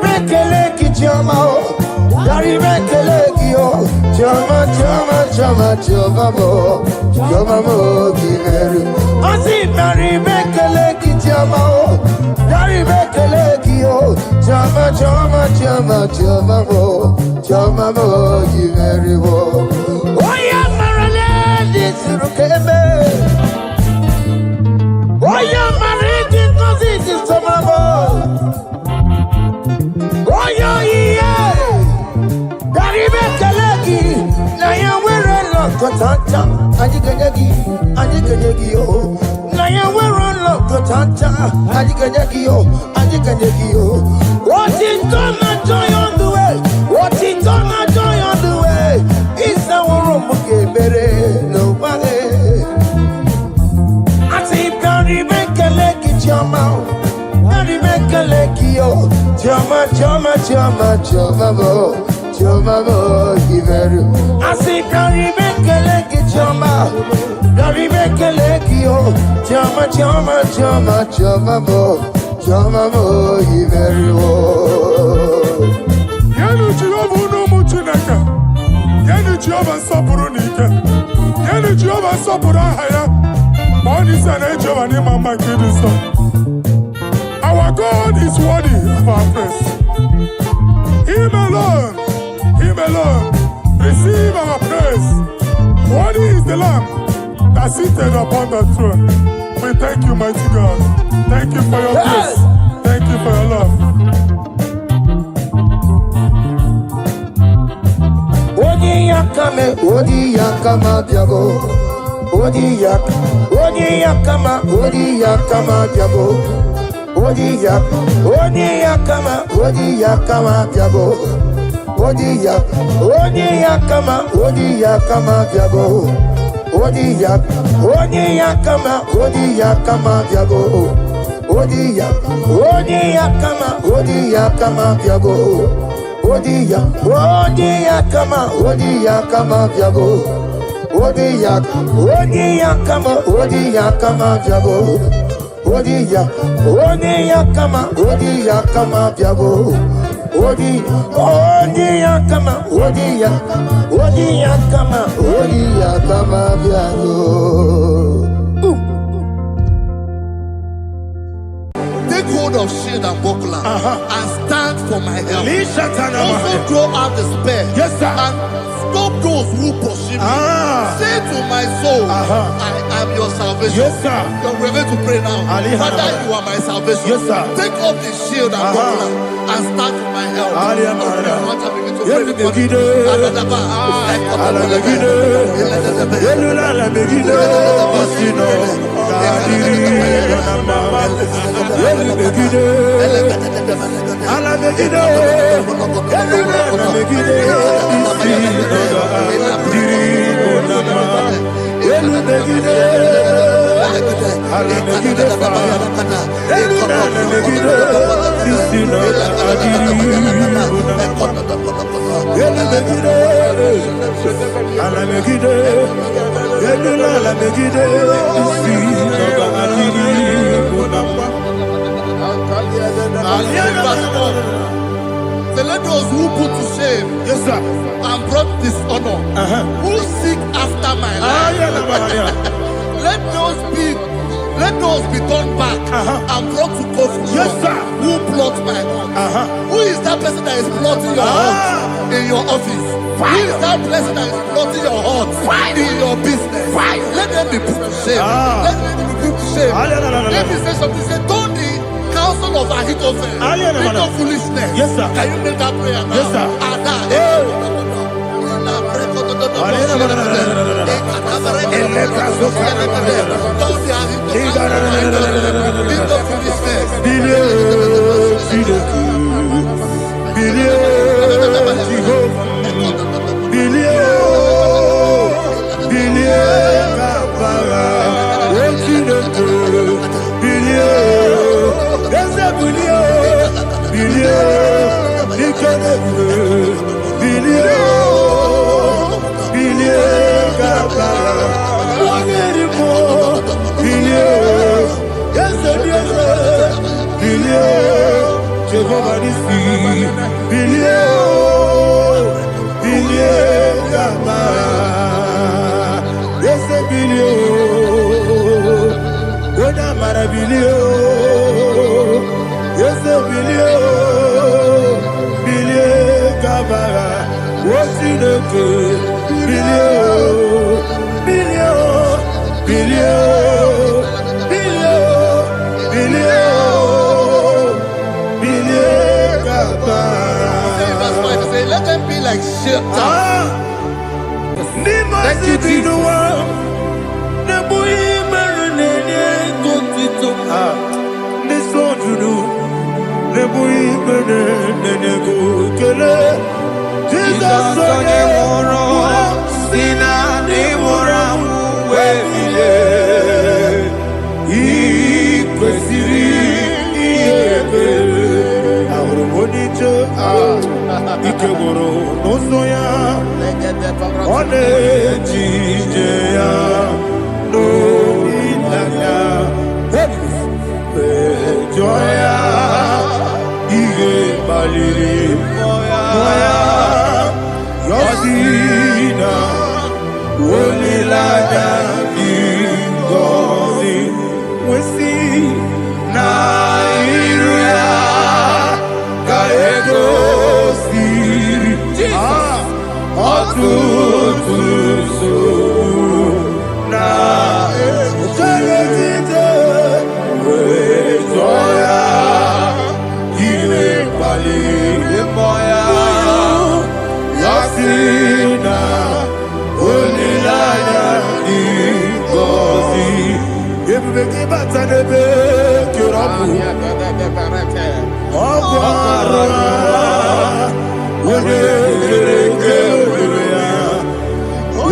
Daribekeleki Jama, Daribekeleki yo, Jama, Jama, Jama, Jama mo, Jama mo Giveru. Asi Daribekeleki Jama, Daribekeleki yo, Jama, Jama, Jama, Jama mo, Jama mo Giveru. Oya marale disrukebe, Oya mariti kosi disomabo. Oh yeah, Daribekeleki, na ya wero lokotanta, ajikejeki yo. Na ya wero lokotanta, ajikejeki yo. What is done and joy on the way? What is done and joy on the way? It's a world bere no bale. I say Daribekeleki Jama. Daribekeleki yo, Jama, Jama, Jama, Jama mo, Jama mo Giveru. I say Daribekeleki Jama, Daribekeleki yo, Jama, Jama, Jama, Jama mo Giveru. Yenu Jehova no muchineka. Yenu Jehova sapuru nike. Yenu Jehova sapuru haya. Money sana Jehova ni mama kidiso. Our God is worthy of our praise. Him alone, receive our praise. Worthy is the Lamb that sitteth upon the throne. We thank you, mighty God. Thank you for your grace. Thank you for your love. Odi yakama biago. Odi yakama biago. Odi yakama biago. Odi yakama biago. Odi yakama biago. Odi yakama biago. Take hold of shield and buckler and stand for my help. Also throw out despair. Yes, sir. And stop those who pursue me. Say to my soul, I am your salvation. Yes, sir. You're ready to pray now. Father, you are my salvation. Yes, sir. Take off the shield and buckler and stand for my help. So let those who put to shame, Yes, sir. and brought dishonor, who seek after my life, let those be turned back and brought to confusion. Yes, sir. Who plot my heart? Who is that person that is plotting your heart in your office? Who is that person that is plotting your heart in your business? Let them be put to shame. Let them be put to shame. Let me say something. Say, don't the counsel of Ahithophel think of foolishness. Yes, sir. Can you make that prayer now? Yes, sir. Jehovah is bilio. Yes, bilio. Bilie kabara. What's in the good? Bilio. Bilio. Bilio. Bilio. Bilio. Bilie kabara. Verse 5 say, let them be like shelter. Thank you, Jesus. Ikeboro nosoya one jijeya no ilaya joya ige baliri moya yosina olilaya ingozi wesi na iruya kaego Otutuso na ejeletite wejoya ile pali moya yasina onilaya ingozi ebubeki batanebe kirabu ọgbara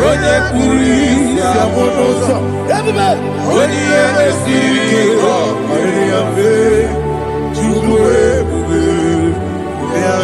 onye kwuru isi abụ n'ụzọ onye ihe na-esiri ike ọrịrị ya mfe Chukwu ebube ya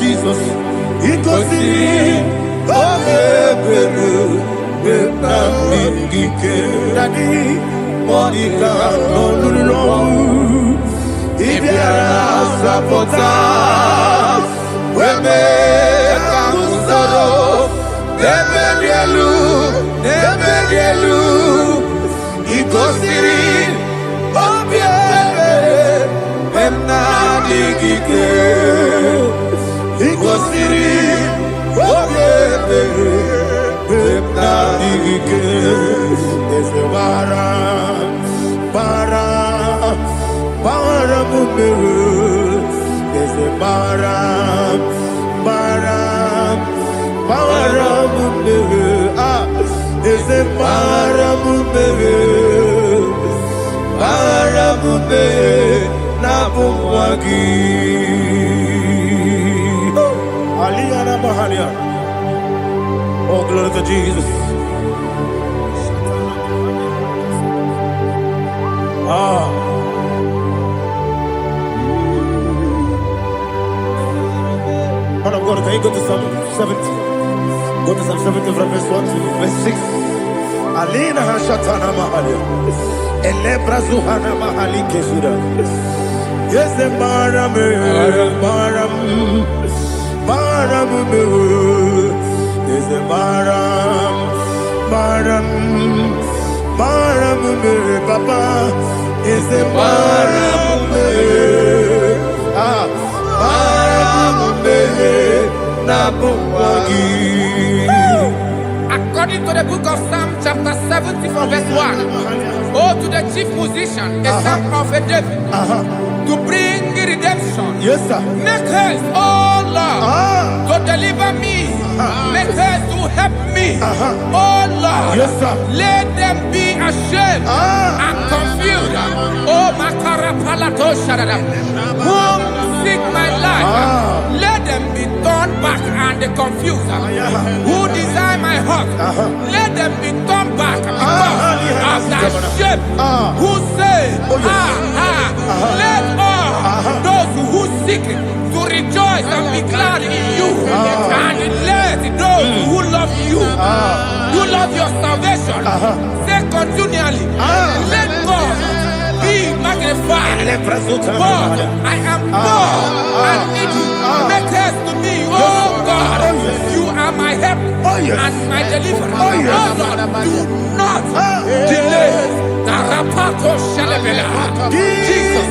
Jesus, he goes in, Monica, no, if you are sabotage, Webe Kamusoro, Nebelielu, he goes in, he goes in, there's a bara, there's a bara, there's a bara, Napumwagi Aliyana Mahalia. Oh, glory to Jesus. Man of God, can you go to Psalm 70? Go to Psalm 70 from verse 1 to verse 6. Alina Hashatana Mahalia. Elebra Zuhana Mahali Kesura. Yes, the Baram, yes, the Baram, Papa, yes, the Baram, Nabuwagi. According to the book of Psalm chapter 70 from verse 1, oh, to the chief musician, a son of a David, to bring redemption. Yes, sir. Make haste, oh Lord, to deliver me. Make haste to help me. Oh Lord, yes, sir. Let them be ashamed and confused. Oh, Makara Palato Shadada. Whom seek my life, let them be turned back and confused. Who desire my heart, let them be turned back because of that shape. Who say, let all those who seek to rejoice and be glad in you, and let those who love you, who love your salvation, say continually, let God be magnified. God, I am poor and needy. Make haste to me, oh God. You are my help and my deliverer. Oh Lord, do not delay. Tarapato shalabela. Jesus.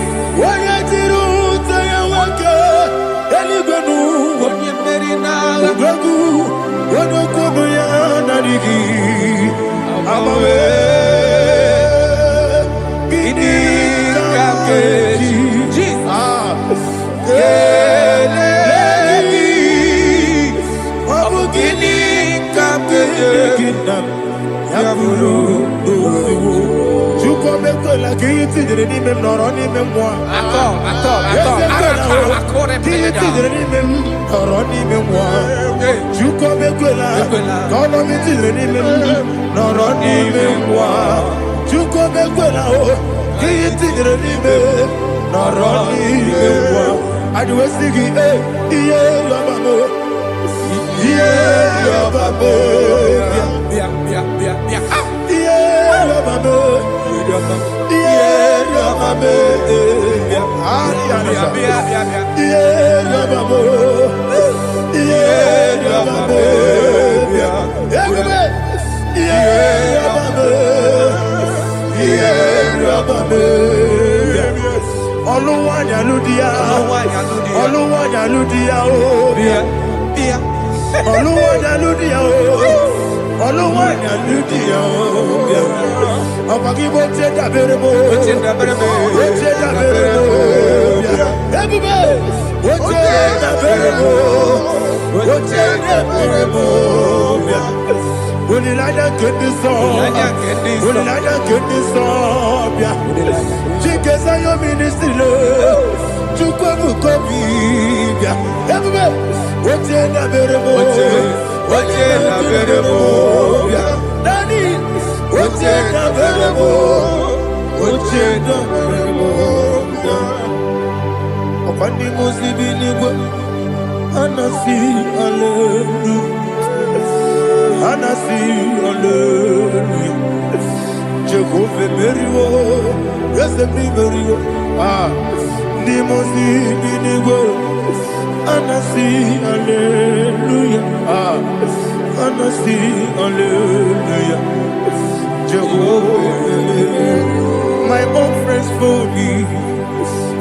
My own friends for me,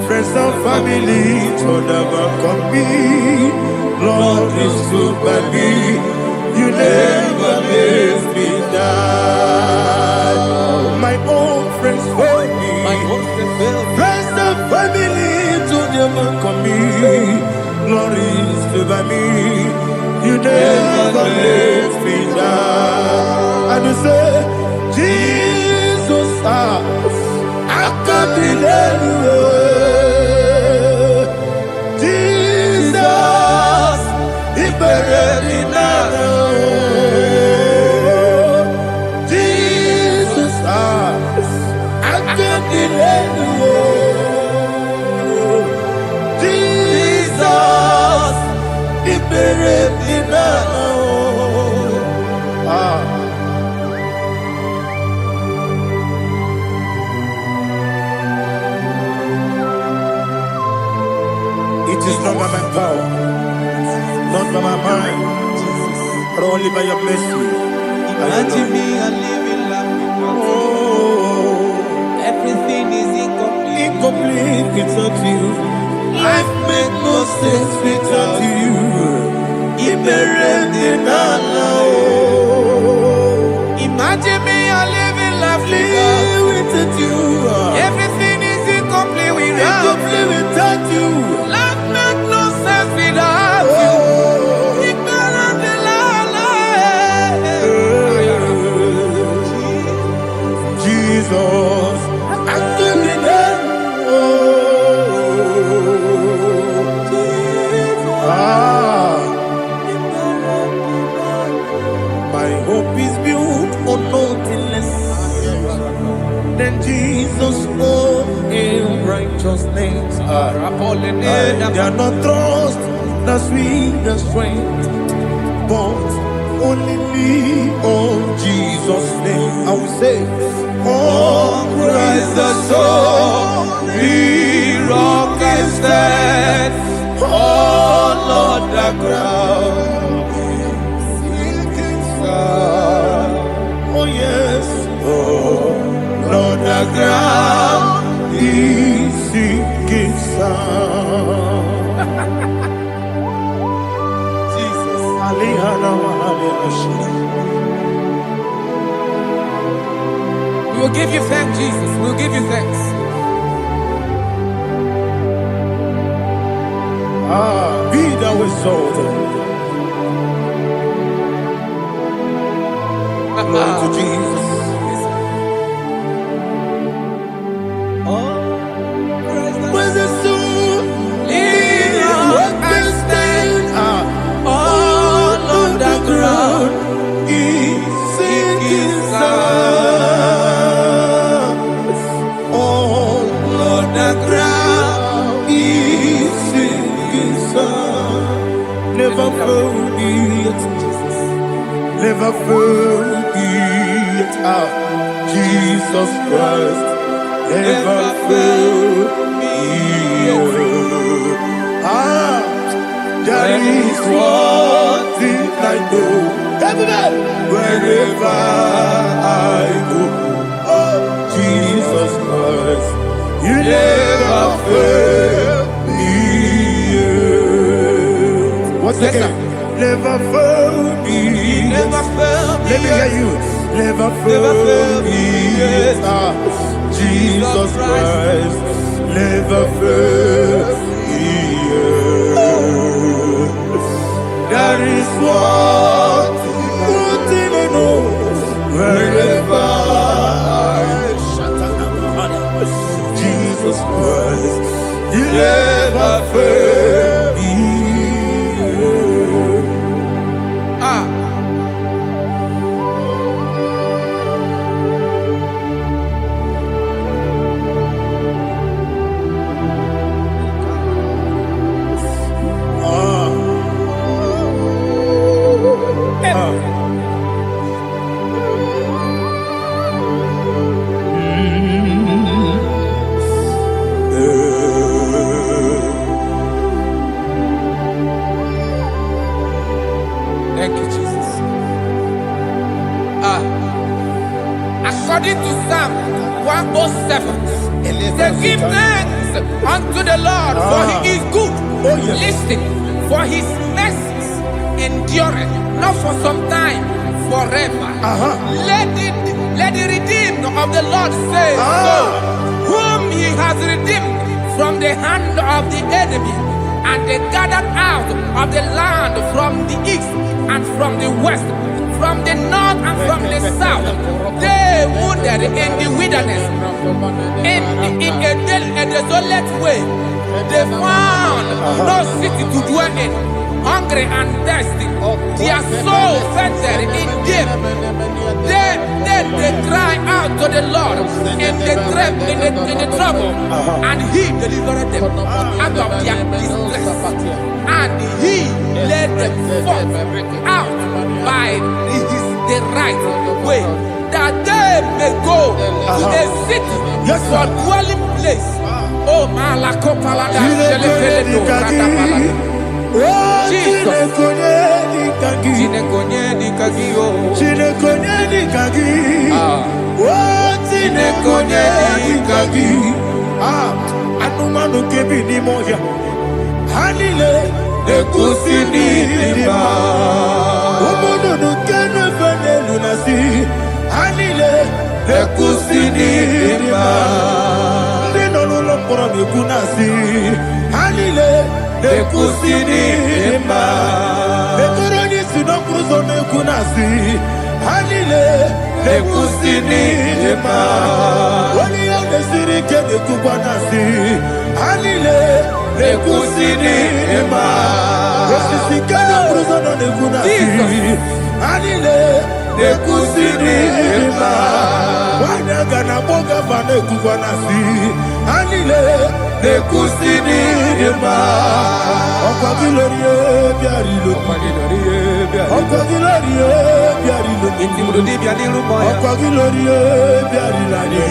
friends and family, told never come me. Lord is good by me, you never let me die. My own friends for me, friends and family, told never come me. Lord is good by me, you never let me die. And you say, Jesus, I can't believe you. Jesus, He buried me now. Jesus, I can't believe you. Jesus, He buried me now. It is not by my power, not by my mind, but only by your mercy. Imagine me and living life without you. Everything is incomplete. Incomplete without you. Life makes no sense without you. Imagine me and living life without you. Everything is incomplete without you. Life makes no sense without you. Jesus, I give you that. And Jesus spoke in righteousness. They are not trust the sweetest strength, but only lean on Jesus' name. I will say, oh, Christ the solid rock and stand. Oh, Lord, the ground is sinking sand. Oh, yes. Oh, Lord, the ground is sinking sand. Jesus. We will give you thanks, Jesus. We will give you thanks. Be thou exalted. Glory to Jesus. Where's the soul? What can stand? All on the ground is sinking sand. All on the ground is sinking sand. Never forget, never forget Jesus Christ. Never forget. That is one thing I know. Wherever I go, oh, Jesus Christ, you never fail me. Once again, never fail me. Never fail me. Let me hear you. Never fail me. Jesus Christ, never fail me. That is one thing I know. Wherever I Jesus Christ, you never fail me. Thank you, Jesus. According to Psalm 107, they give thanks unto the Lord, for he is good. Listen, for his mercies endureth, not for some time, forever. Let the redeemed of the Lord say so, whom he has redeemed from the hand of the enemy, and they gathered out of the land from the east and from the west, from the north and from the south. They wandered in the wilderness, in a desolate way. They found no city to dwell in, hungry and thirsty. Their soul fainted in deep. They cry out to the Lord in the trouble, and he delivered them out of their distress. And he led them forth out by the right way, that they may go to a city for dwelling place. Oh, Malakopalada, Jesus. Anumanu kebi ni moja Hanile Ekusini nima Umono nukene fene lunasi Hanile Ekusini nima Nino lulopora mikunasi Hanile Ekusini nima Ekoroni sinokruzo mikunasi Hanile Ekusini nima Wani yone sirike nekubwanasi Hanile Ekusini nima Esisikana bruzono nekunasi Hanile Ekusini nima Wanaga na boga vane kugwana si. Anile nekusini dema. Okwa gilorie biarilo. Okwa gilorie biarilo. Intimudi bianilu moya. Okwa gilorie biarilani.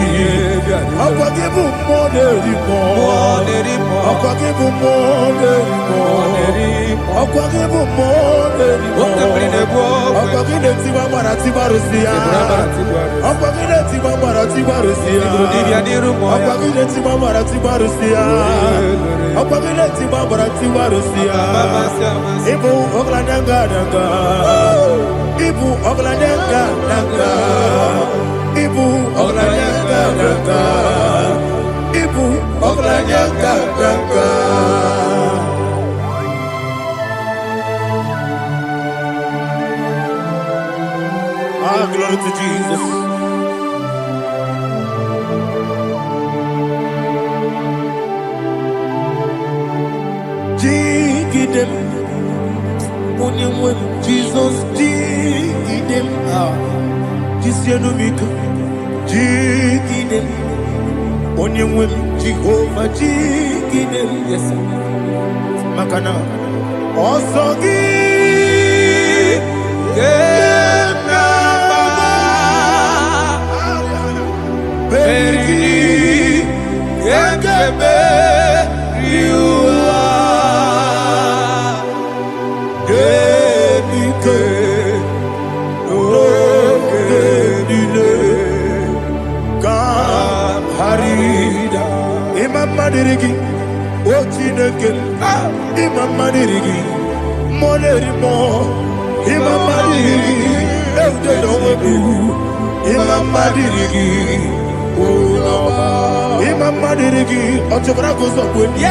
Okwa gibu moderimo. Okwa gibu moderimo. Okwa gibu moderimo. Okwa gile tiwa mara tiwa rusia. Okwa gile tiwa mara tiwa rusia. Okwa gile tiwa mara tiwa rusia. Okwa gile tiwa mara tiwa rusia. Ibu oglananga nanga. Ibu oglananga nanga. Ibu oglananga nanga. Ibu oglananga nanga. Ah, glory to Jesus. Jigidem, Jesus, jigidem, Jisianumika, jigidem, Onyemwem, Jehovah, jigidem, yes, Makana, Osogi, Peri, Gekebe, Riua, Genike, Genile, Kam Harida, Imam Madirigi, Ochineke, Imam Madirigi, Molerimo, Imam Madirigi, Eudedowebu, Imam Madirigi. Imam Madirigi, Otobrago's of Winnie,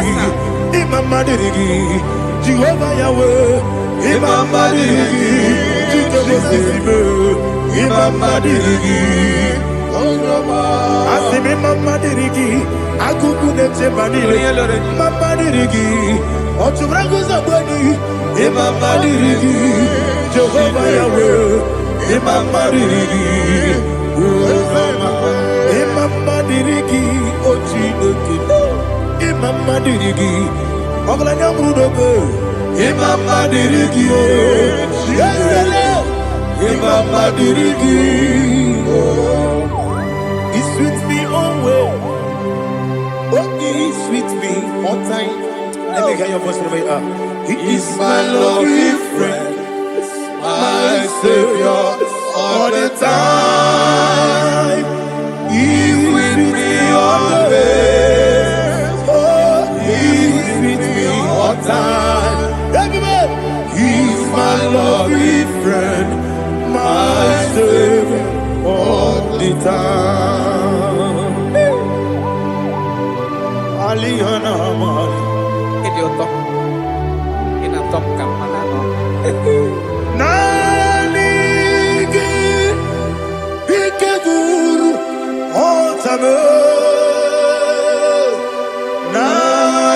Imam Madirigi, Jehovah Yahweh, Imam Madirigi, Imam Madirigi, Asim Imam Madirigi, Akukunete Manili, Imam Madirigi, Otobrago's of Winnie, Imam Madirigi, Jehovah Yahweh, Imam Madirigi, Imam Madirigi, Ochineke, Imam Madirigi, Oglanya Mudogo, Imam Madirigi, Imam Madirigi, He sweets me always, He sweets me all time. Let me hear your voice wherever you are. He is my lovely friend, my Savior, all the time. He's with me always. Oh, He's with me all time. Everybody, He's my lovely friend, my Savior all the time. Alihana Mali. Idiotom. Inatom kang manano. Nanigi Ikeguru Otame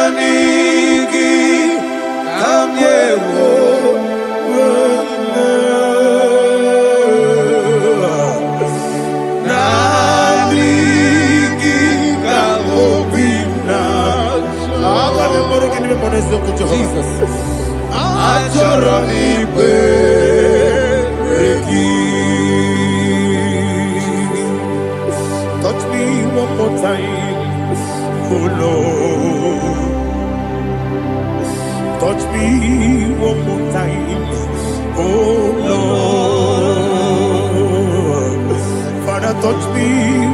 Nanigi Kamyewo Nanigi Kamobina Jesus Achoronipe touch me one more time, oh Lord. Touch me one more time, oh Lord. Father, touch me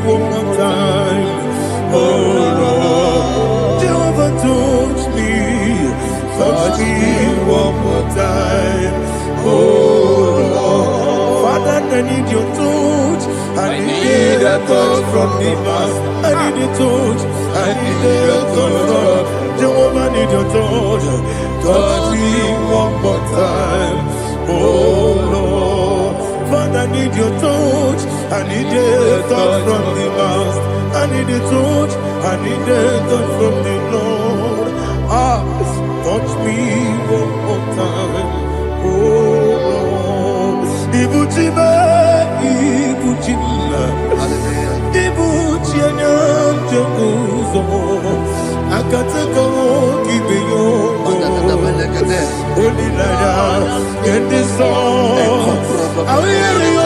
one more time, oh Lord. Jehovah, touch me one more time, oh Lord. Father, I need your touch. I need a touch from the past. I need a touch. I need a touch from Jehovah. I need your touch. Touch me one more time, oh Lord. Father, I need your touch. I need a touch from the past. I need a touch. I need a touch from the Lord. Touch me one more time, oh Lord. Ibuchima, Ibuchima. Hallelujah. Ozo, Akatako, Kibiyo, Olilaya, in this song, I will you,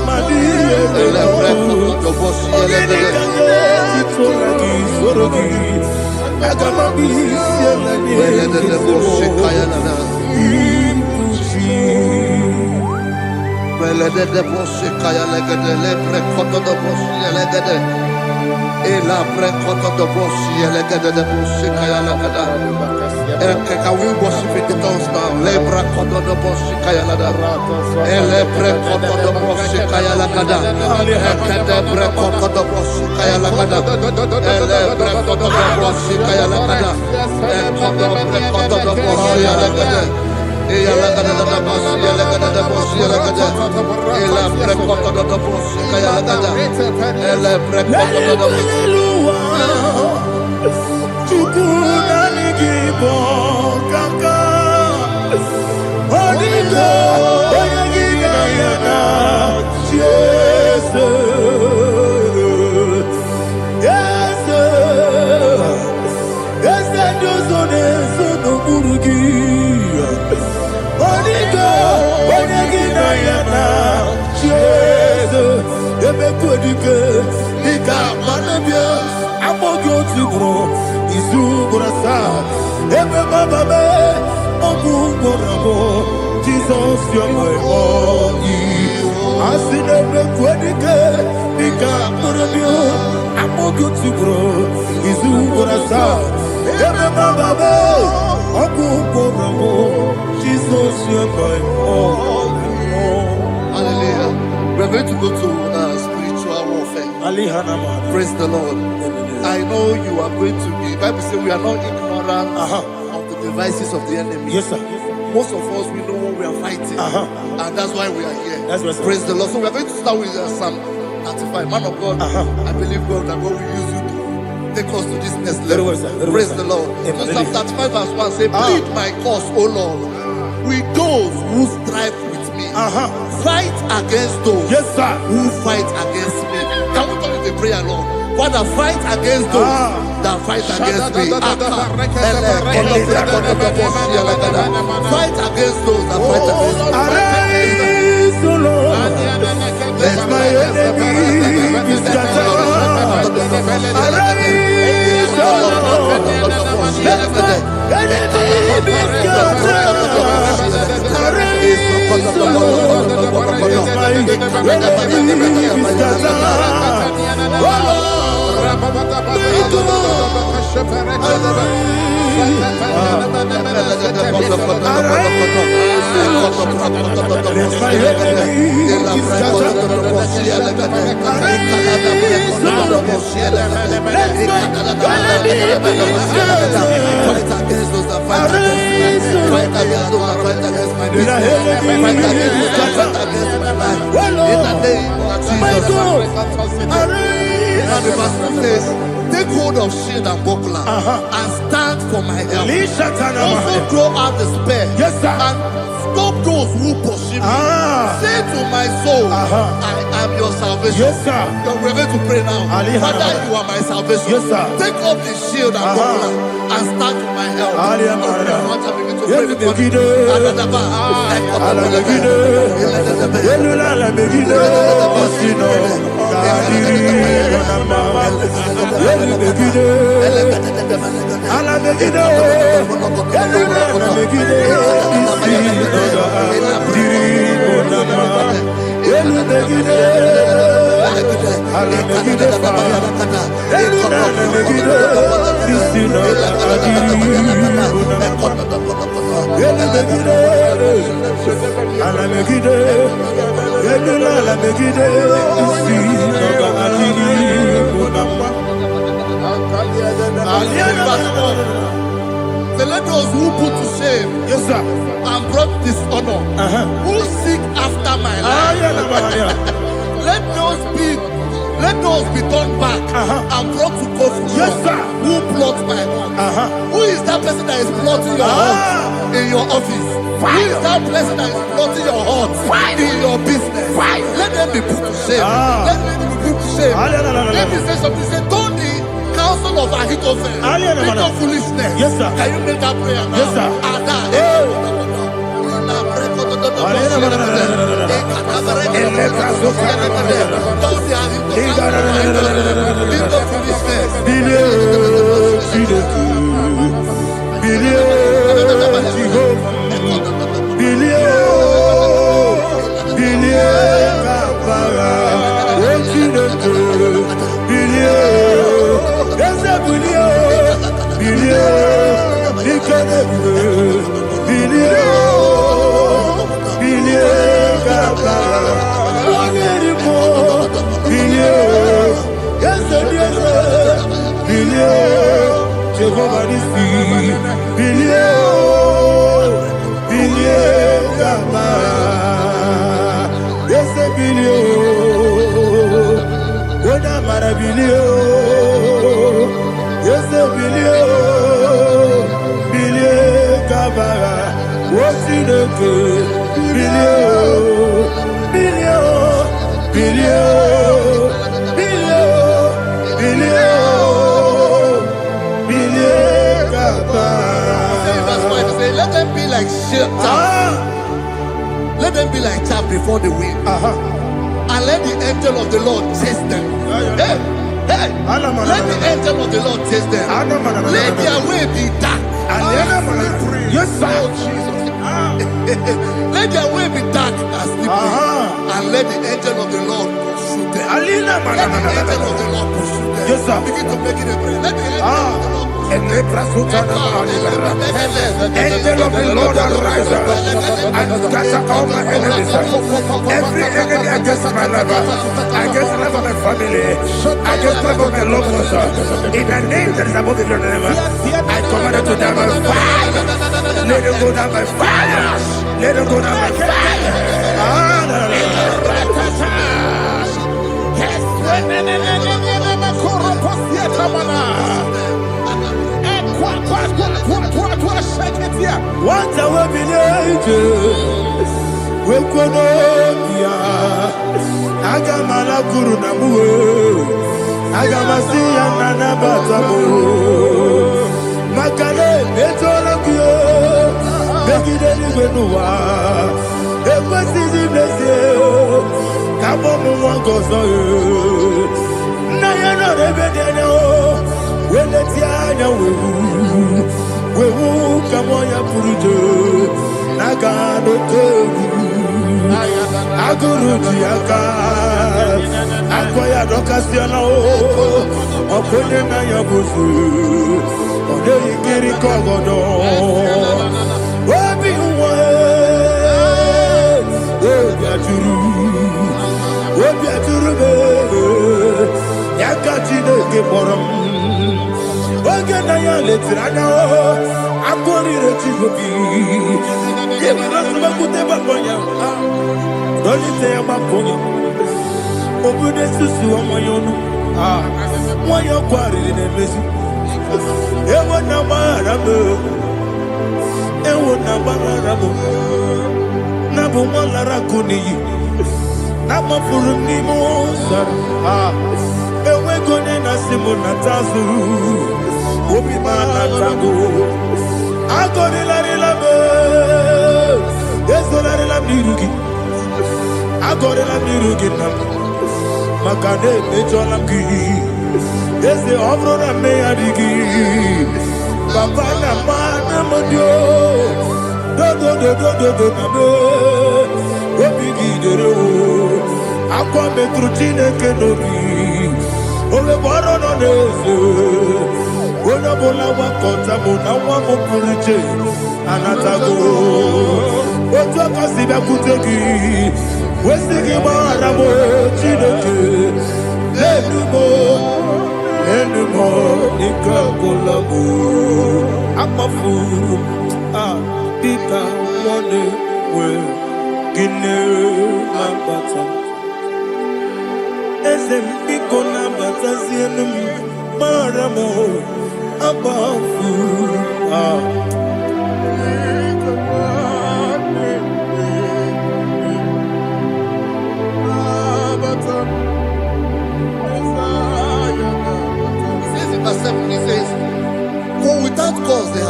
Madia, Sorogi, Agamabi, Belede de bosse kaya legede le prekoto de bosse legede e la prekoto de bosse legede de bosse kaya legede can we worship in the tongues now le prekoto de bosse kaya legede e le prekoto de bosse kaya legede e de prekoto de bosse kaya legede e le prekoto de bosse kaya legede e kodo prekoto de bosse legede Ella la gana da boss, ella gana da boss, ella gana. Ella precoto da boss, ella gana. Ella precoto da boss. Chukuna nigibo kaka. Odito, oyagina yana. Jesus, yes, yes, that does on this no burugi. Onigo, Onagina yana, Jesus, Ebekodike, Nika Manabia, Amogo Tibro, Izubrasa, Ebe Bababe, Ogugorabo, Jesus, your boy, Asin Ebekodike, Nika Manabia, Amogo Tibro, Izubrasa, Ebe Bababe, Ogugorabo, Jesus, you're my all. Hallelujah. We're going to go to spiritual warfare. Praise the Lord. I know you are going to be. The Bible says we are not ignorant of the devices of the enemy. Yes, sir. Most of us, we know what we are fighting. And that's why we are here. That's right, sir. Praise the Lord. So we are going to start with Psalm 35. Man of God, I believe God that God will use you to take us to this next level. Well, sir. Praise the Lord. So Psalm 35 verse 1 say, plead my cause, O Lord, with those who strive with me. Fight against those who fight against me. Can we turn the prayer, Lord? Father, fight against those that fight against me. Fight against those that fight against me. Arise, O Lord, let my enemy be scattered. Arise, O Lord, let my enemy be scattered. Arise, O Lord, let my enemy be scattered. Oh the verse says, take hold of shield and buckler and stand for my help. Also throw out the spear and stop those who pursue me. Say to my soul, I am your salvation. We're going to pray now. Father, you are my salvation. Take up the shield and buckler and stand for my help. Let those who put to shame and brought dishonor, who seek after my life, let those be turned back and brought to confusion. Who plot my hurt? Who is that person that is plotting your hurt in your office? Who is that person that is plotting your hurt in your business? Let them be put to shame. Let them be put to shame. Let me say something. Say, Tony, counsel of Ahithophel. Think of foolishness. Yes, sir. Can you make that prayer now? Yes, sir. Let them be like chaff. Let them be like chaff before the wind. And let the angel of the Lord chase them. Hey, hey. Let the angel of the Lord chase them. Let their way be dark. Yes, sir. Oh, Jesus. Let their way be dark and slippery. And let the angel of the Lord pursue them. Let the angel of the Lord pursue them. Yes, sir. Begin to make it a prayer. Let the angel of the Lord Angel of the Lord arise and scatter all my enemies. Every enemy against my life, against the life of my family, against the life of my loved ones. In the name that is above the name, I command it to die by fire. Let it go down by fire. Let it go down by fire. What a village, we could Agamala Guru Namu, Agamasi and Nanabatamu, Makale, Betolakio, Begideni Benua, Equasi Blessio, Kabomu Wangozo, Nayana Rebedeno, when the Tiana we will come on your Purujo, Nagano Togu, Aguru Tiaka, Akoya Docasiano, Okonema Yabusu, Ode Kiri Kogodo, Wabi Wabiaturu, Yakachino Giborum. Oganaya letrana akori rechigobi yebara sabakute bakonya dolite abakonya obude susu omoyono moyo kwari nemezi ewo na marabe na bu molara kuniyi na mafuru ni mosa ewe gone na simona tazu Obi mana tango, agori la rilabe, yeso la rilabirugi, agori la birugi nam, makane mejo lamgi, yese obro na me adigi, papa na mana modio, do na me, obi gidero, akwa metrutine kenobi, ole boro no nezo. Bona bola wakota bona wamo puriche anatago ojo kasiba kuteki wesigi maramo chineke lenumo nikakolago amafu pika one we gine mabata ezem piko na bata zienum maramo abafu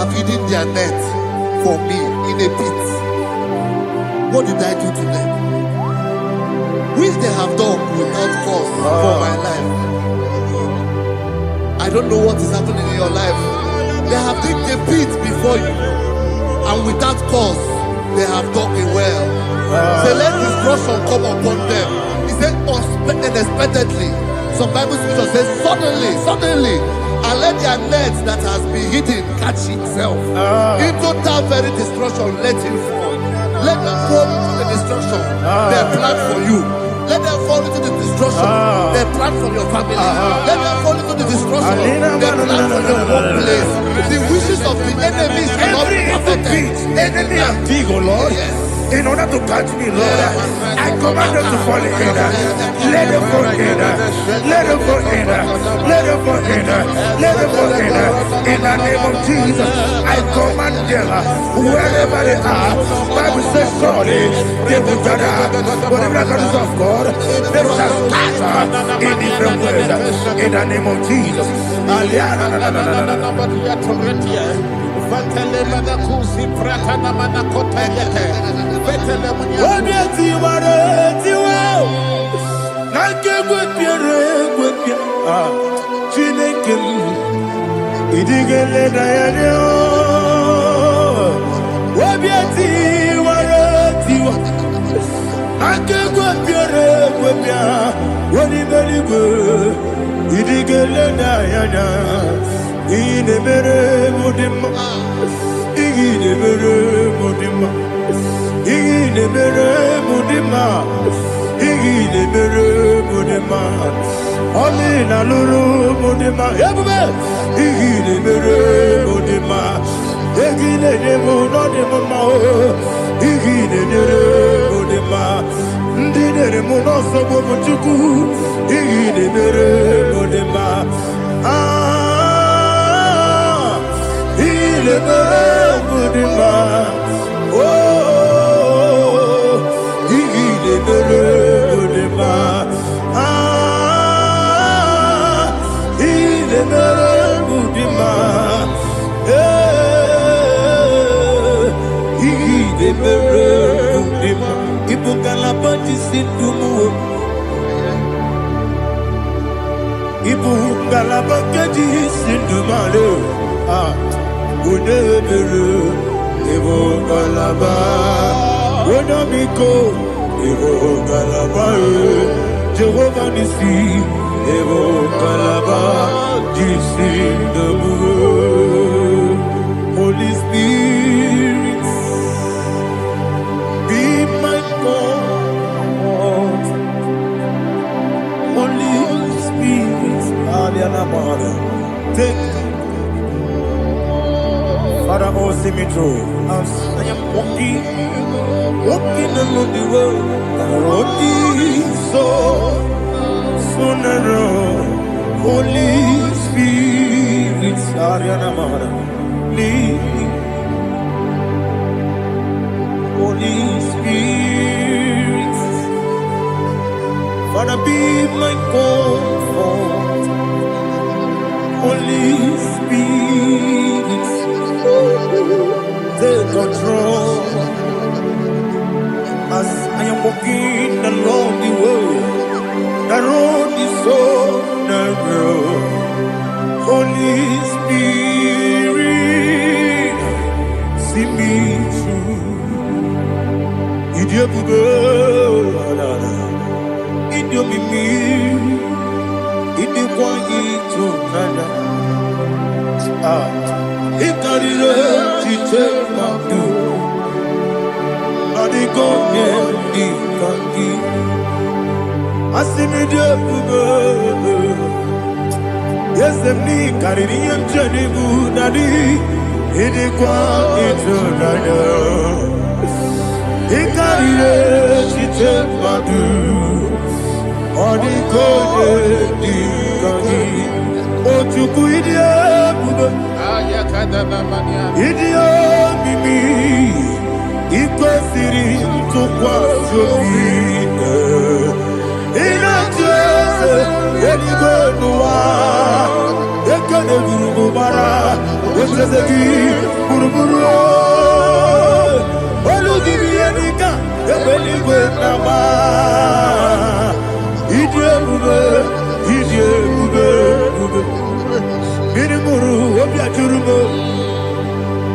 have hidden their net for me in a pit. What did I do to them? Which they have done without cause for my life. I don't know what is happening in your life. They have digged a pit before you, and without cause, they have done it well. Say, let destruction come upon them. He said, unexpectedly. Some Bible scripture says, suddenly, and let their net that has been hidden catch itself. Into that very destruction, let it fall. Let them fall into the destruction they plan for you. Let them fall into the destruction they plan for your family. Let them fall into the destruction they plan for your workplace. The wishes of the enemies will not be perfected. Enemy of thee, O Lord. Yes. In order to catch me, Lord, I command them to fall in. Let them fall in. Let them fall in. Let them fall in. Let them fall in. In the name of Jesus, I command them wherever they are. Bible says, surely they will gather. But the miracles of God, they shall scatter in different ways. In the name of Jesus. Jehovah Nissi, Evo Kalaba, Holy Spirit, be my God. Holy Spirit, take Father, oh, see me through. As I am walking along the road, the road is so narrow. Holy Spirit, lead me. Holy Spirit, Father, be my comfort. Holy Spirit, take control. As I am walking along the road is so narrow. Holy Spirit, see me through. Idio bugo, idio mimi, idio kwa ito nana. Ikarire chite madu. Asimide bugo, yes, me carry and journey good daddy. It is quite eternal. He carried it, she took my do. Or the code, oh, to quit the idiot, mimi. Iko siri tukwa shobine ina jese eni gonuwa ekene gurugu bara Zezegi, Buruburu, Olugibianika, Ebeligwe Nama, Idrebube, Mirimuru, Obiajurume,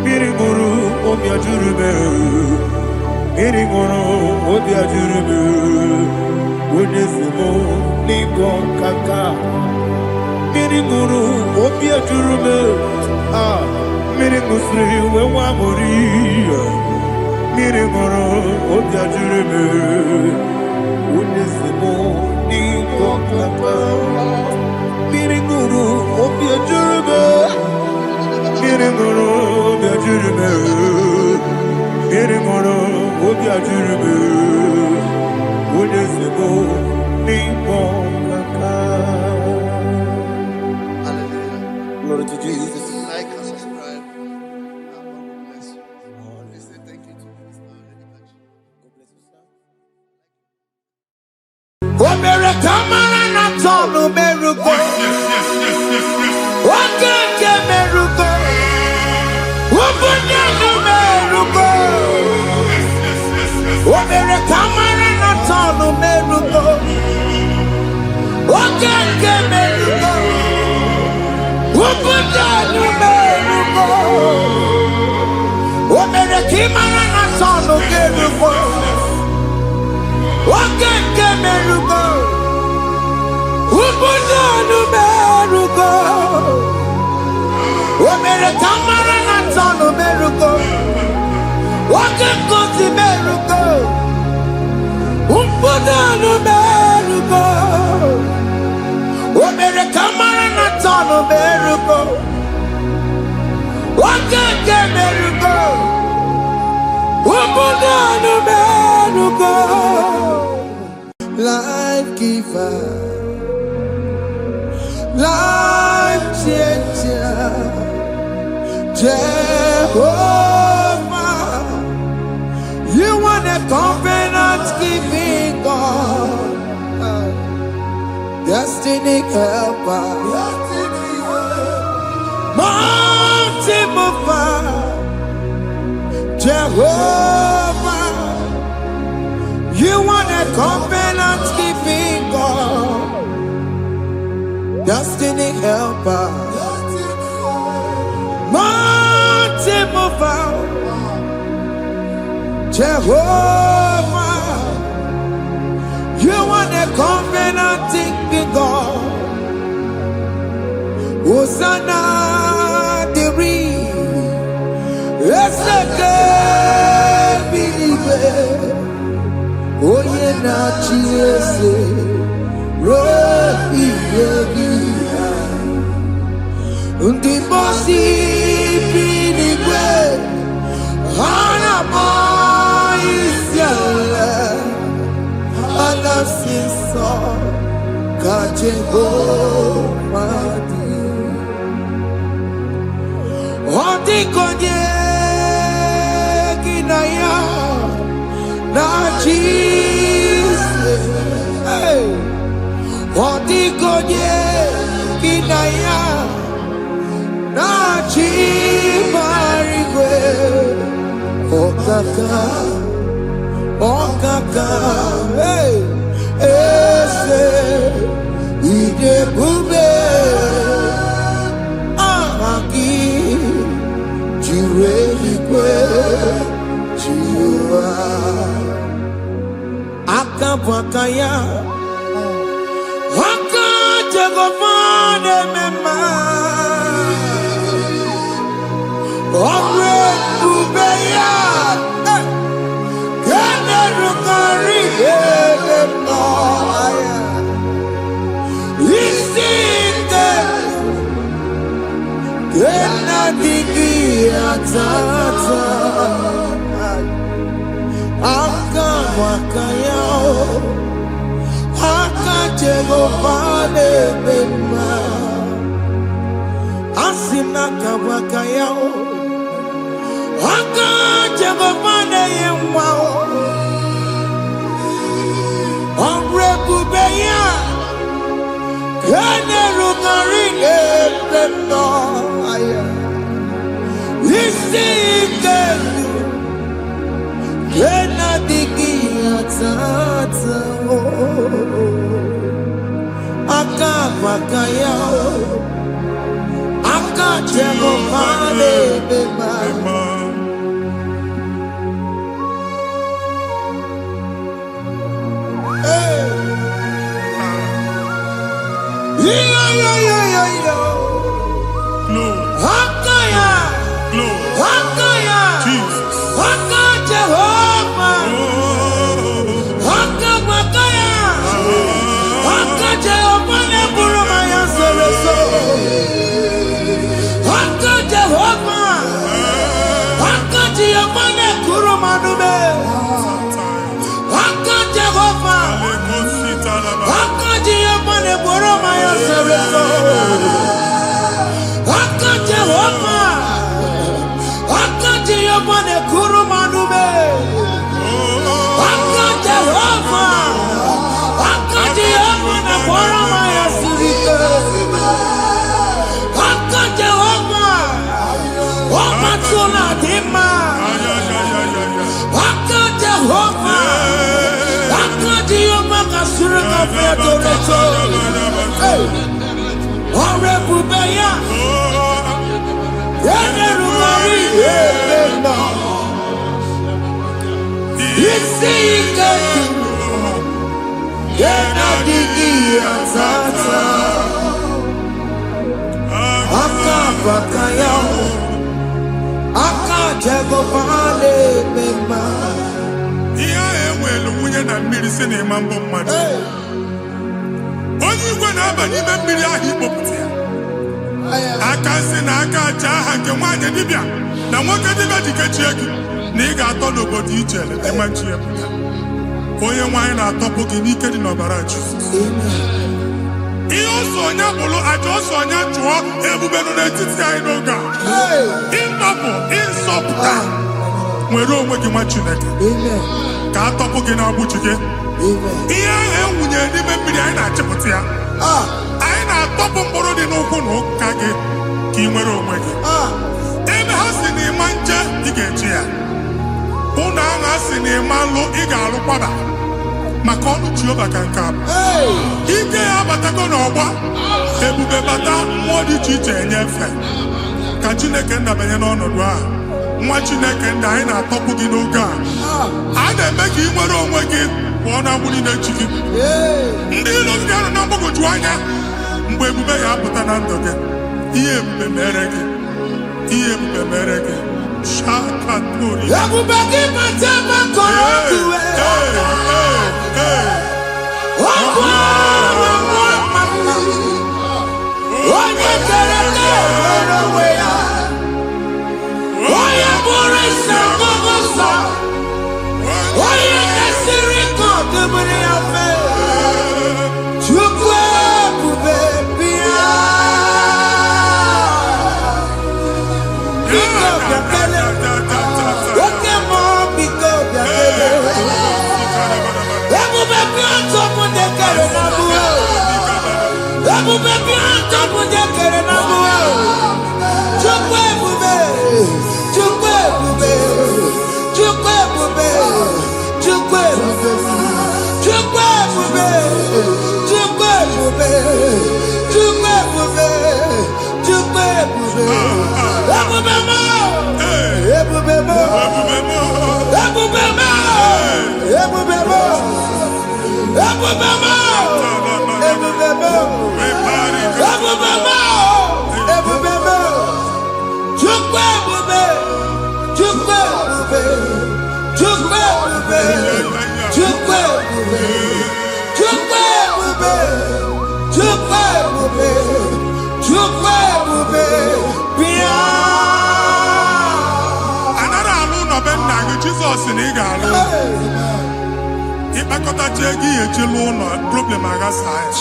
Mirimuru, Obiajurume, Mirimuru, Obiajurume, Unesimo, Ningo Kaka, Mirimuru, Obiajurume, Mirimusri, Wamuri, Mirimuru, Obiajurume, Unesimo, Ningo Kaka. Miringuru, Obiajurume, Miringuru, Obiajurume, Miringuru, Obiajurume, Unesimo, Ningo Kaka. Hallelujah. Glory to Jesus. Like and subscribe. God bless you. Let's say thank you to Minister Lady Kachi. God bless you, sir. America, Marana, Tonu, Meruko. Wakeke, Meruko. Wabunyanu, Meruko. America, Marana, Tonu, Meruko. Wakeke, Meruko. Wabunyanu, Meruko. America, Marana, Tonu, Meruko. Wakeke, Meruko. Ubunanu Meruko. America, Marana, Tonu, Meruko. Wakeke, Meruko. Ubunanu Meruko. America, Marana, Tonu, Meruko. Wakeke, Meruko. Ubunanu Meruko. Life giver, life changer, Jehovah, you are the covenant keeping God, destiny helper, mountain mover, Jehovah. You are the covenant keeping God, destiny helper, mountain mover, Jehovah. You are the covenant keeping God. Hosanna, Diri, Oye na chiese, rohi yegia, undi bosi pinigwe, hana moisiale, anasiso, kajego madi, ondi konye kinaya. Na Jesus, hey, Otikonye kinaya, na chimarigwe, okaka, hey, ese, ide bube, ahaki, jireligwe, jiwa. Akabwakaya Wakajagomane mema Ogre Ubeya Kene Rukari Elenoya Isinde Kena Digi Atata Akabwakaya Akajegomane mema Asina kabwakaya Akajegomane yemwa Ongrebubeya Kene Rukari Elenoya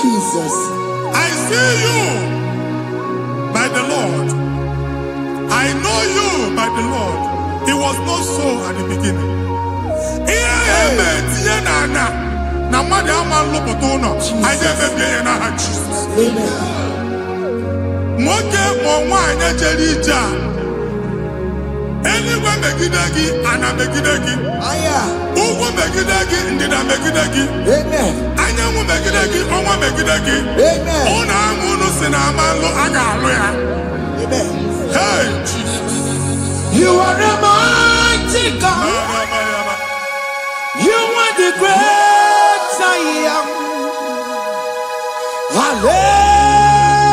Jesus. I see you by the Lord. I know you by the Lord. It was not so at the beginning. Eluigwe megide gị, ana megide gị. Ugwu megide gị, ndịda megide gị. Anyanwụ megide gị, ọnwa megide gị. Ụnụ ahụ unu si na ama alụ, a ga-alụ ya. Hey, Jesus. You are a mighty God. You are the great I am.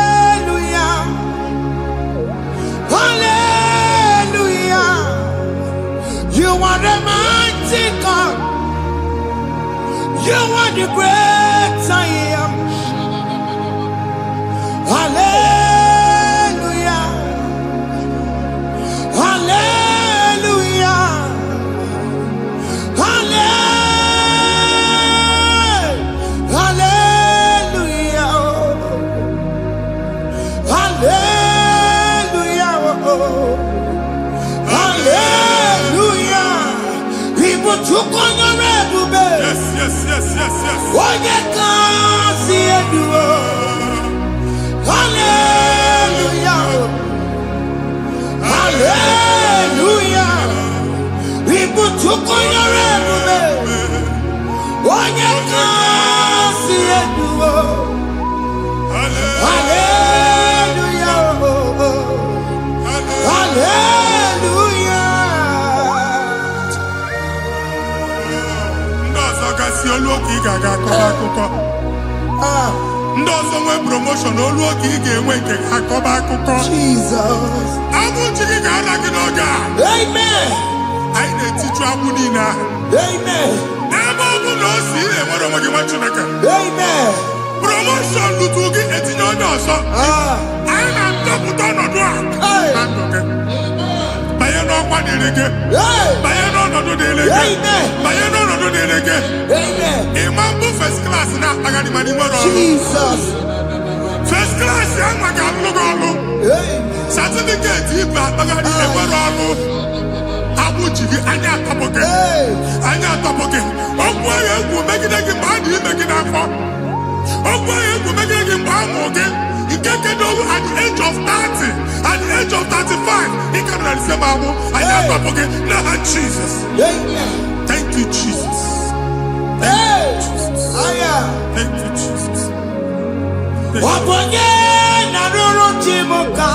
Hallelujah. Hallelujah. You are the mighty God. You are the great I am. Hallelujah. Hallelujah. Hallelujah. Hallelujah. Hallelujah. People took on your red. Yes, yes, yes, yes, yes. Oh, you can't see it. Hallelujah. Hallelujah. People took on your red. Oh, you can't see it. Hallelujah. Hallelujah. Ndị ọzọ gasị olu oge ị ga-aga akọba akụkọ. Ndị ọzọ nwee promotion olu oge ị ga-enwe nke akọba akụkọ. Jesus. Abụ chi gị ga-ala gị n'oge a. Amen. Anyị na-etiju abụ niile ahụ. Amen. Ebe ọ bụ na o si ị na-enwere onwe gị nwa Chineke. Amen. Promotion lutu gị etinye onye ọzọ. Anyị na-atọpụta ọnọdụ a na ndụ gị. Banye n'ọkwa dịrị gị. Banye n'ọnọdụ dịrị gị. Banye n'ọnọdụ dịrị gị. Ịma mbụ first class na-akpagharị ma n'ime ọrụ. Jesus. First class ya nwa ga-alụ gị ọlụ. Certificate ibu akpagharị enwere ọlụ. Agbụ ji gị anya atọpụ gị. Anya atọpụ gị. Okwu ahụ egwu megide gị mgbe a dị ime gị n'afọ. Okwu ahụ egwu megide gị mgbe a mụrụ gị. Nke kedu at the age of 30, at the age of 35, ị ka nọ na nsema agbụ. Anya atọpụ gị n'aha Jesus. Thank you, Jesus. Thank you, Jesus. Wabonye na ruru chimuka.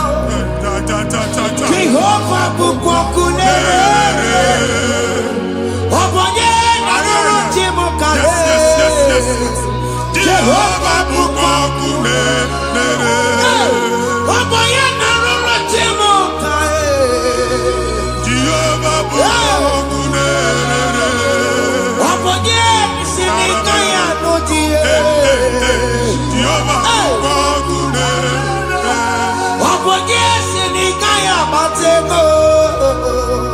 Jehova bukwa kunere. Wabonye na ruru chimuka. Jehova bukwa kunere. Wabonye na ruru chimuka. Jehova bukwa kunere. Wabonye sinika ya nodie. Jehova bukwa kunere. Wabonye sinika ya batego.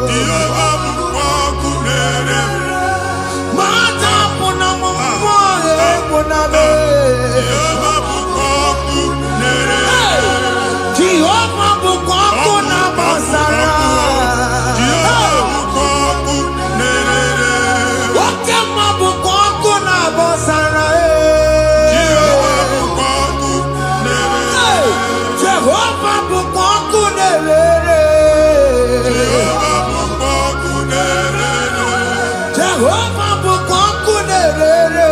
Jehova bukwa kunere. Mata puna mumwa puna be. Jehova bukwa kunere. Jehova bukwa kuna basara. Jehova bukwa kunere. Wakema bukwa kuna basara. Jehova bukwa kunere. Jehova bukwa kunere. Jehova bukwa kunere. Jehova bukwa kunere.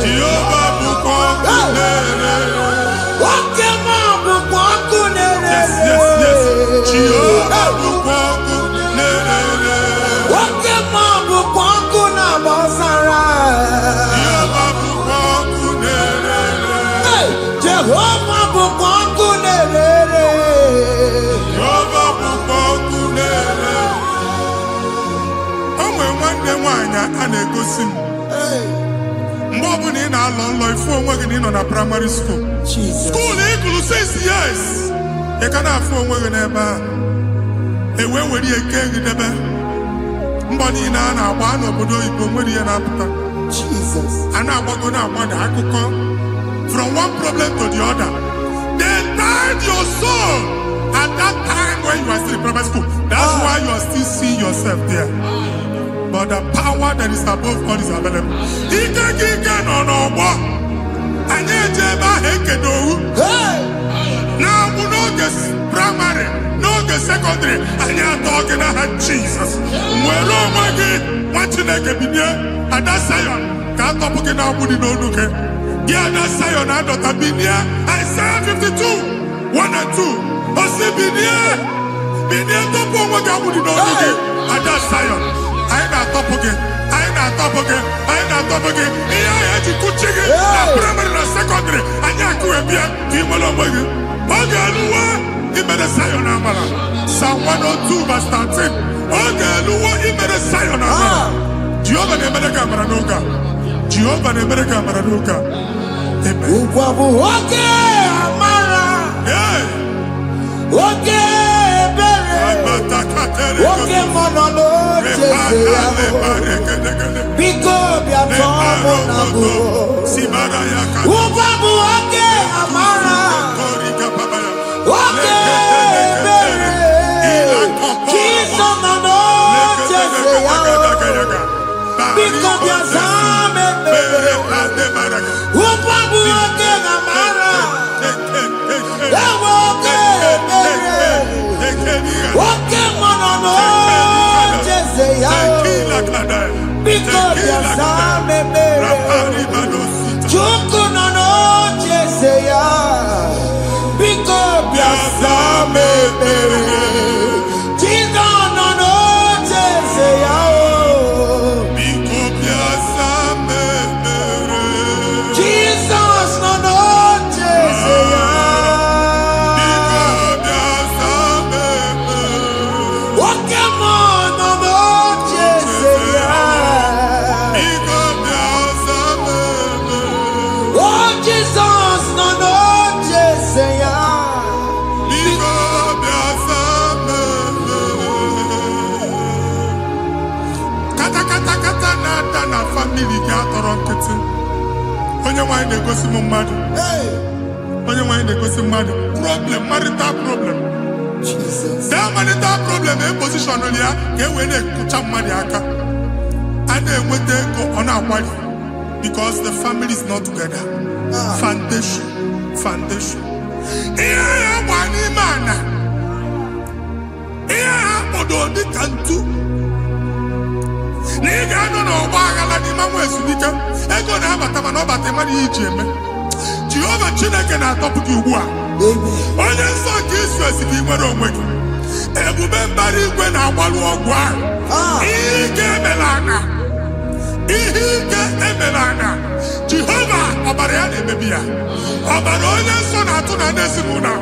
Jehova bukwa kunere. Wakema bukwa kunere. Yes, yes, yes. Jehova bukwa kunere. Wakema bukwa kuna basara. Jehova bukwa kunere. Jehova bukwa kunere. Jehova bukwa kunere. O nwere nwanne nwaanyị a na-egosi m. Mgbe ọbụla ị na-alọ nlọ ifu onwe gị na ị nọ na praịmarị skuul. Skuul ị gụrụ 6 years. Ị ka na-afụ onwe gị n'ebe ahụ. Ewe were ihe kee gị debe. Mbọ niile a na-agba n'obodo oyibo nwere ihe na-apụta. A na-agbago na-agbada akụkọ. From one problem to the other. They tied your soul at that time when you are still in primary school. That's why you are still seeing yourself there. But the power that is above all is available. Ike nọ n'ọgbọ. Anyị eje ebe ahụ ekedo owu. Na-agbụ n'oge praịmarị, n'oge secondary. And you're talking about Jesus. Where are we? What you like? And that's Zion. Can't talk about now. Would you know? Okay. Yeah, that's Zion. I don't have been here. Isaiah 52, 1 and 2. I say been here. Been here. Don't go what I would know. Okay. And that's Zion. I ain't not top again. I ain't not top again. I ain't not top again. Yeah, I had to cook chicken. Primary and secondary. And you're going to be a team along with you. He made a Zion Amala. Psalm 102 verse 13. He made a Zion Amala. Jehovah ne made a Camaranoga. Jehovah ne made a Camaranoga. Amen. Okay, Amara. Yeah. Okay, okay, Monolo. Biko biatomo nabu. Ubabu okay, Amara. Okay, Jesus no Jesus. Biko biazame. Ubabu okay, Amara. Okay, Monolo. Because Yasame Chuku no no Jeseya. Because Yasame Chizo no no Jeseya. Jesus no no Jeseya. Family ga-atọrọ onye nwanyị na-egosi m mmadụ onye nwanyị na-egosi mmadụ problem marital problem that marital problem position ya ka e wee na-ekụcha mmadụ aka a na-enweta ego ọ na-akwali because the family is not together. Foundation ihe ya gba n'ime ana ihe ha kpọdo dịka ntu na ị ga-anọ n'ọgba aghara n'ime nwa ezumike ego na-abata mana ọ bata mmadụ ihe iji eme Jehova Chineke na-atọpụ gị ugbu a onye nsọ nke Izrel gị nwere onwe gị ebube mbara igwe na-agbalụ ọgwụ ahụ ihe ike emela anya Jehova ọbara ya na-emebi ya ọbara onye nsọ na-atụ na n'ezinụlọ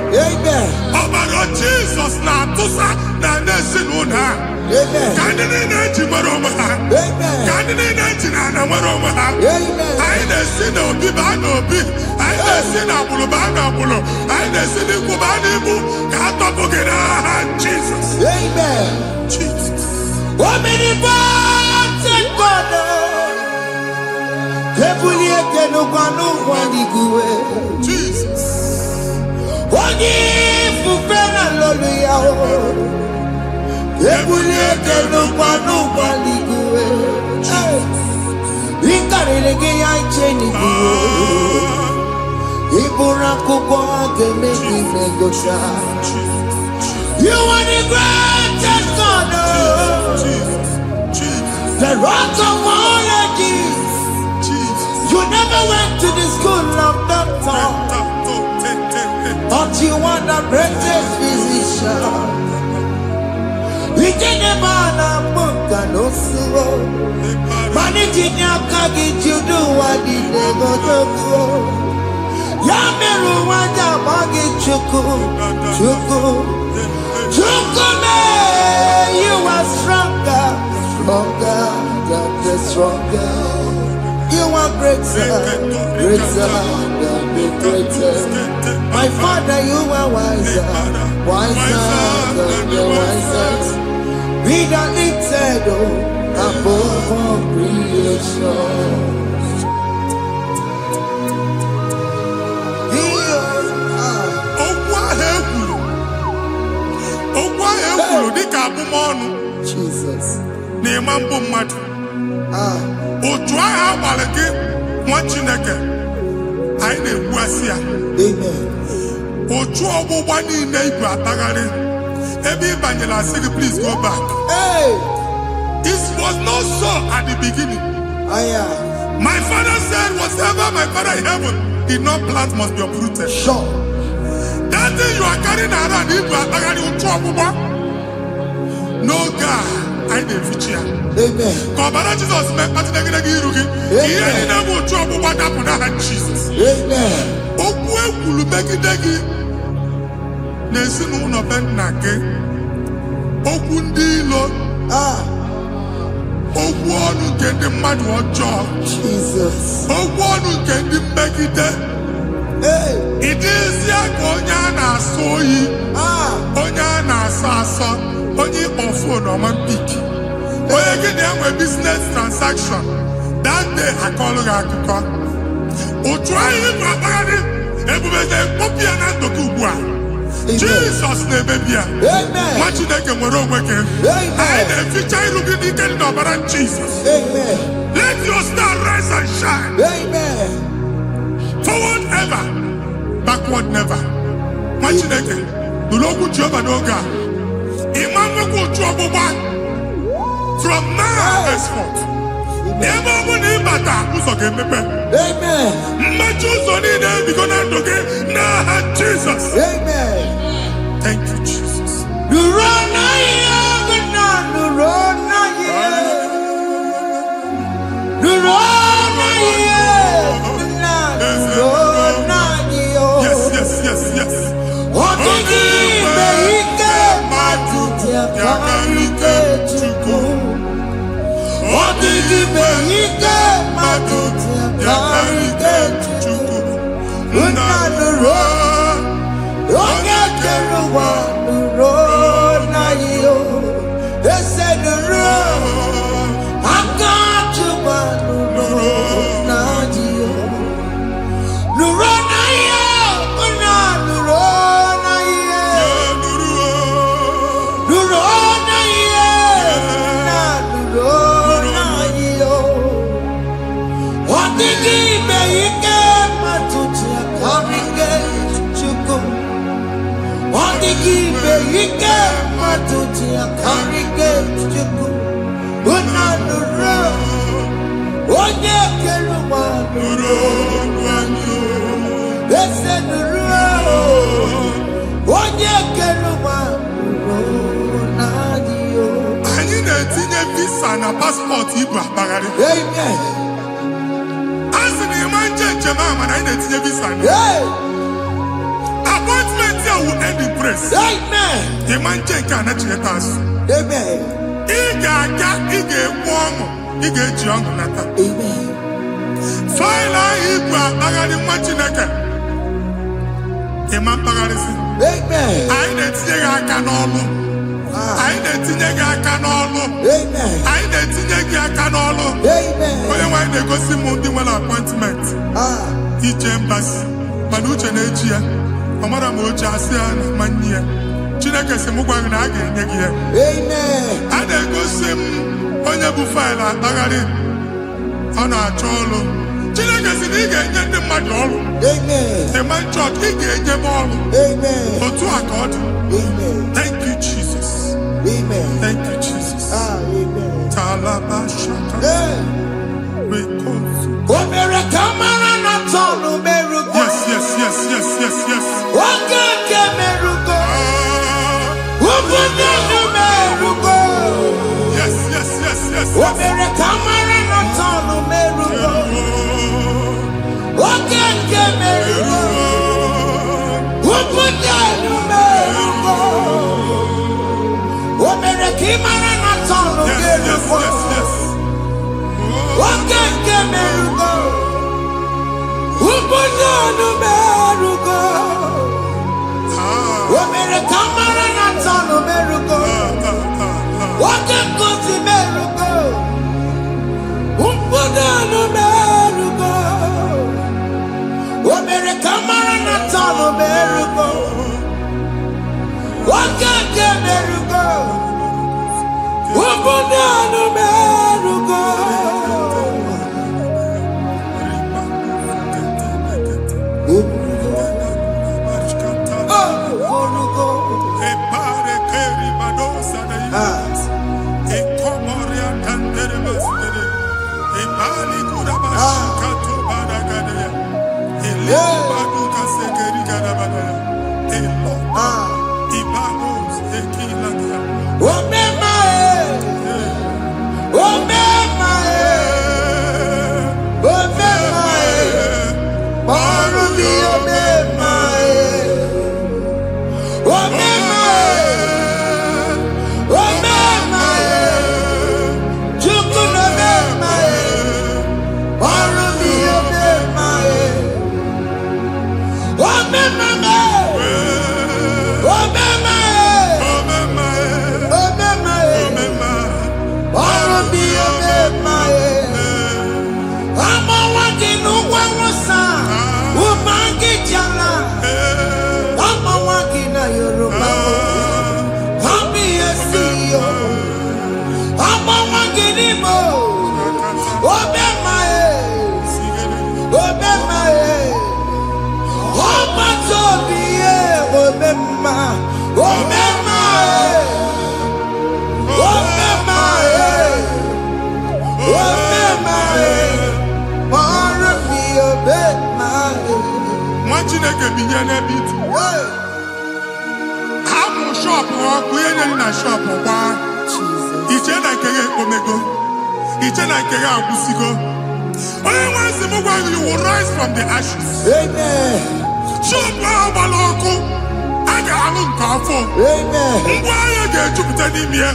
ọbara Jizọs na-atụsa na n'ezinụlọ ha ka ndị niile eji nwere onwe ha ka ndị niile eji na ana nwere onwe ha anyị na-esi na obi baa na obi anyị na-esi na agbụrụ baa na agbụrụ anyị na-esi n'ikwu baa na ikwu ka a tọpụ gị n'aha Jizọs. Omnipotent God, Kebulie kenukanu waniguwe. Jesus. Onye fufena lolu ya o. Kebulie kenukanu waniguwe. Inkarele ge ya icheni guwe. Ibura kubo agene kinegosha. You are the greatest God, the rock of all ages. You never went to the school of doctor, but you are the greatest physician. We didn't man a book and also managing your carriage. You do what you never do. Yameru wanja magi chuku. Chukume, you are stronger than stronger. You are greater than the greatest. My Father, you are wiser than the wisest. Be the lifted above all creation. Jesus. Na-ema mbụ mmadụ otu ahụ agbalị gị nwa Chineke anyị na-egbu asị ya otu ọgbụgba niile ibu atagharị Ebi Banyela said, please go back. Hey. It was not so at the beginning. My father said, whatever my father in heaven did not plant must be uprooted. Sure. That thing you are carrying around, no God, I didn't feature. Amen. Kọbara Jesus mee kpatinegide iru gị. Ihe ndị na-eme otu ọgbụgba dapụ n'aha Jesus. Amen. Okwu ekwuru megide gị n'ezinụlọ be nna gị. Okwu ndị ilo. Okwu ọnụ nke ndị mmadụ ọjọọ. Jesus. Okwu ọnụ nke ndị mmegide. Ị dịzie ka onye a na-asọ oyi. Onye a na-asọ asọ. Onye ịkpọ fon ọma mpiki. Onye gị na-enwe business transaction. That day akọlụ gị akụkọ. Otu anyị bụ akpagharị ebube na-ekpọpụ ya na ndụ gị ugbu a. Jesus na-emebi ya. Nwa Chineke nwere onwe gị. Anyị na-eficha iru gị n'ike dị n'ọbara Jesus. Let your star rise and shine. Forward ever, backward never. Nwa Chineke nụrụ okwu Jehova n'oge a. Ịma nwekwa otu ọgbụgba from now henceforth. Ebe ọ bụ na ịbata ụzọ ga-emepe. Mmechi ụzọ niile ebigo na ndụ gị n'aha Jesus. Thank you, Jesus. Yes, yes, yes, yes. Anyị na-etinye visa na paspọtụ ibu akpagharị. A sị na ịma njem a mana anyị na-etinye visa na appointment ya will end in praise. Ịma njem nke a na-echeta azụ. Ị ga-aga, ị ga-ekwu ọṅụ, ị ga-eji ọṅụ nata. Faịlụ ahụ ibu akpagharị nwa Chineke. Ịma mkpagharịsị. Anyị na-etinye gị aka n'ọlụ. Anyị na-etinye gị aka n'ọlụ. Anyị na-etinye gị aka n'ọlụ. Onye nwaanyị na-egosi m ndị nwere appointment ije mbasi mana uche na-eji ya. Ọ mara ma oche asị ya na mmanyi ya. Chineke sị m gwa gị na a ga-enye gị ya. A na-egosi m onye bụ faịlụ akpagharị ọ na-achọ ọlụ. Chineke sị na ị ga-enye ndị mmadụ ọrụ. Ịma nchọt ị ga-enye m ọrụ. Otu a ka ọ dị. Thank you, Jesus. Thank you, Jesus. Talaba shaka. Yes, yes, yes, yes, yes, yes. Yes, yes, yes, yes, yes. Chineke binye n'ebe itu. Hapụ shop ọkụ ihe na shop ọgba. Iche na nke ya ekpomego. Iche na nke ya agwụsigo. Onye nwe nsị m gwa you will rise from the ashes. Amen. Shop ahụ gbara ọkụ. A ga-alụ nke afọ. Amen. Ngwa ahịa ga-ejupụta n'ime ya.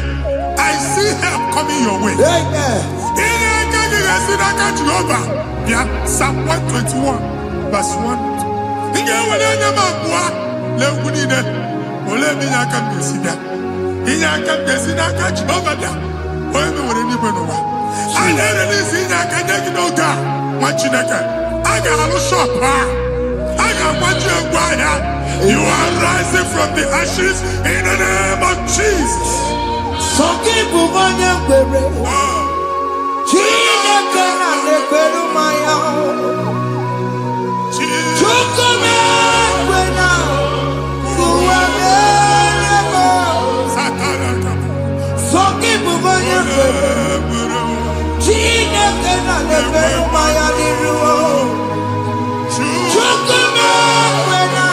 I see help coming your way. Amen. Ihe aka gị ga-esi n'aka Jehova. Bịa Psalm 121 verse 1. Ị ga-ewere anya m abụọ n'egwu niile. Olee ebe inye aka m ga-esi bịa? Inye aka m ga-esi n'aka Jehova bịa. Onye m nwere n'igwe n'ụwa. A na-ere n'isi inye aka nye gị n'oge a, nwa Chineke. A ga-alụ shop ha. A ga-agbaji egwu ahịa. You are rising from the ashes in the name of Jesus. Sọgị bụ onye kwere. Chineke na-ekwere mmanya. Chukwu na-ekwe na ụwa na-eme. Sọgị bụ onye kwere. Chineke na-ekwere mmanya n'iru. Chukwu na-ekwe na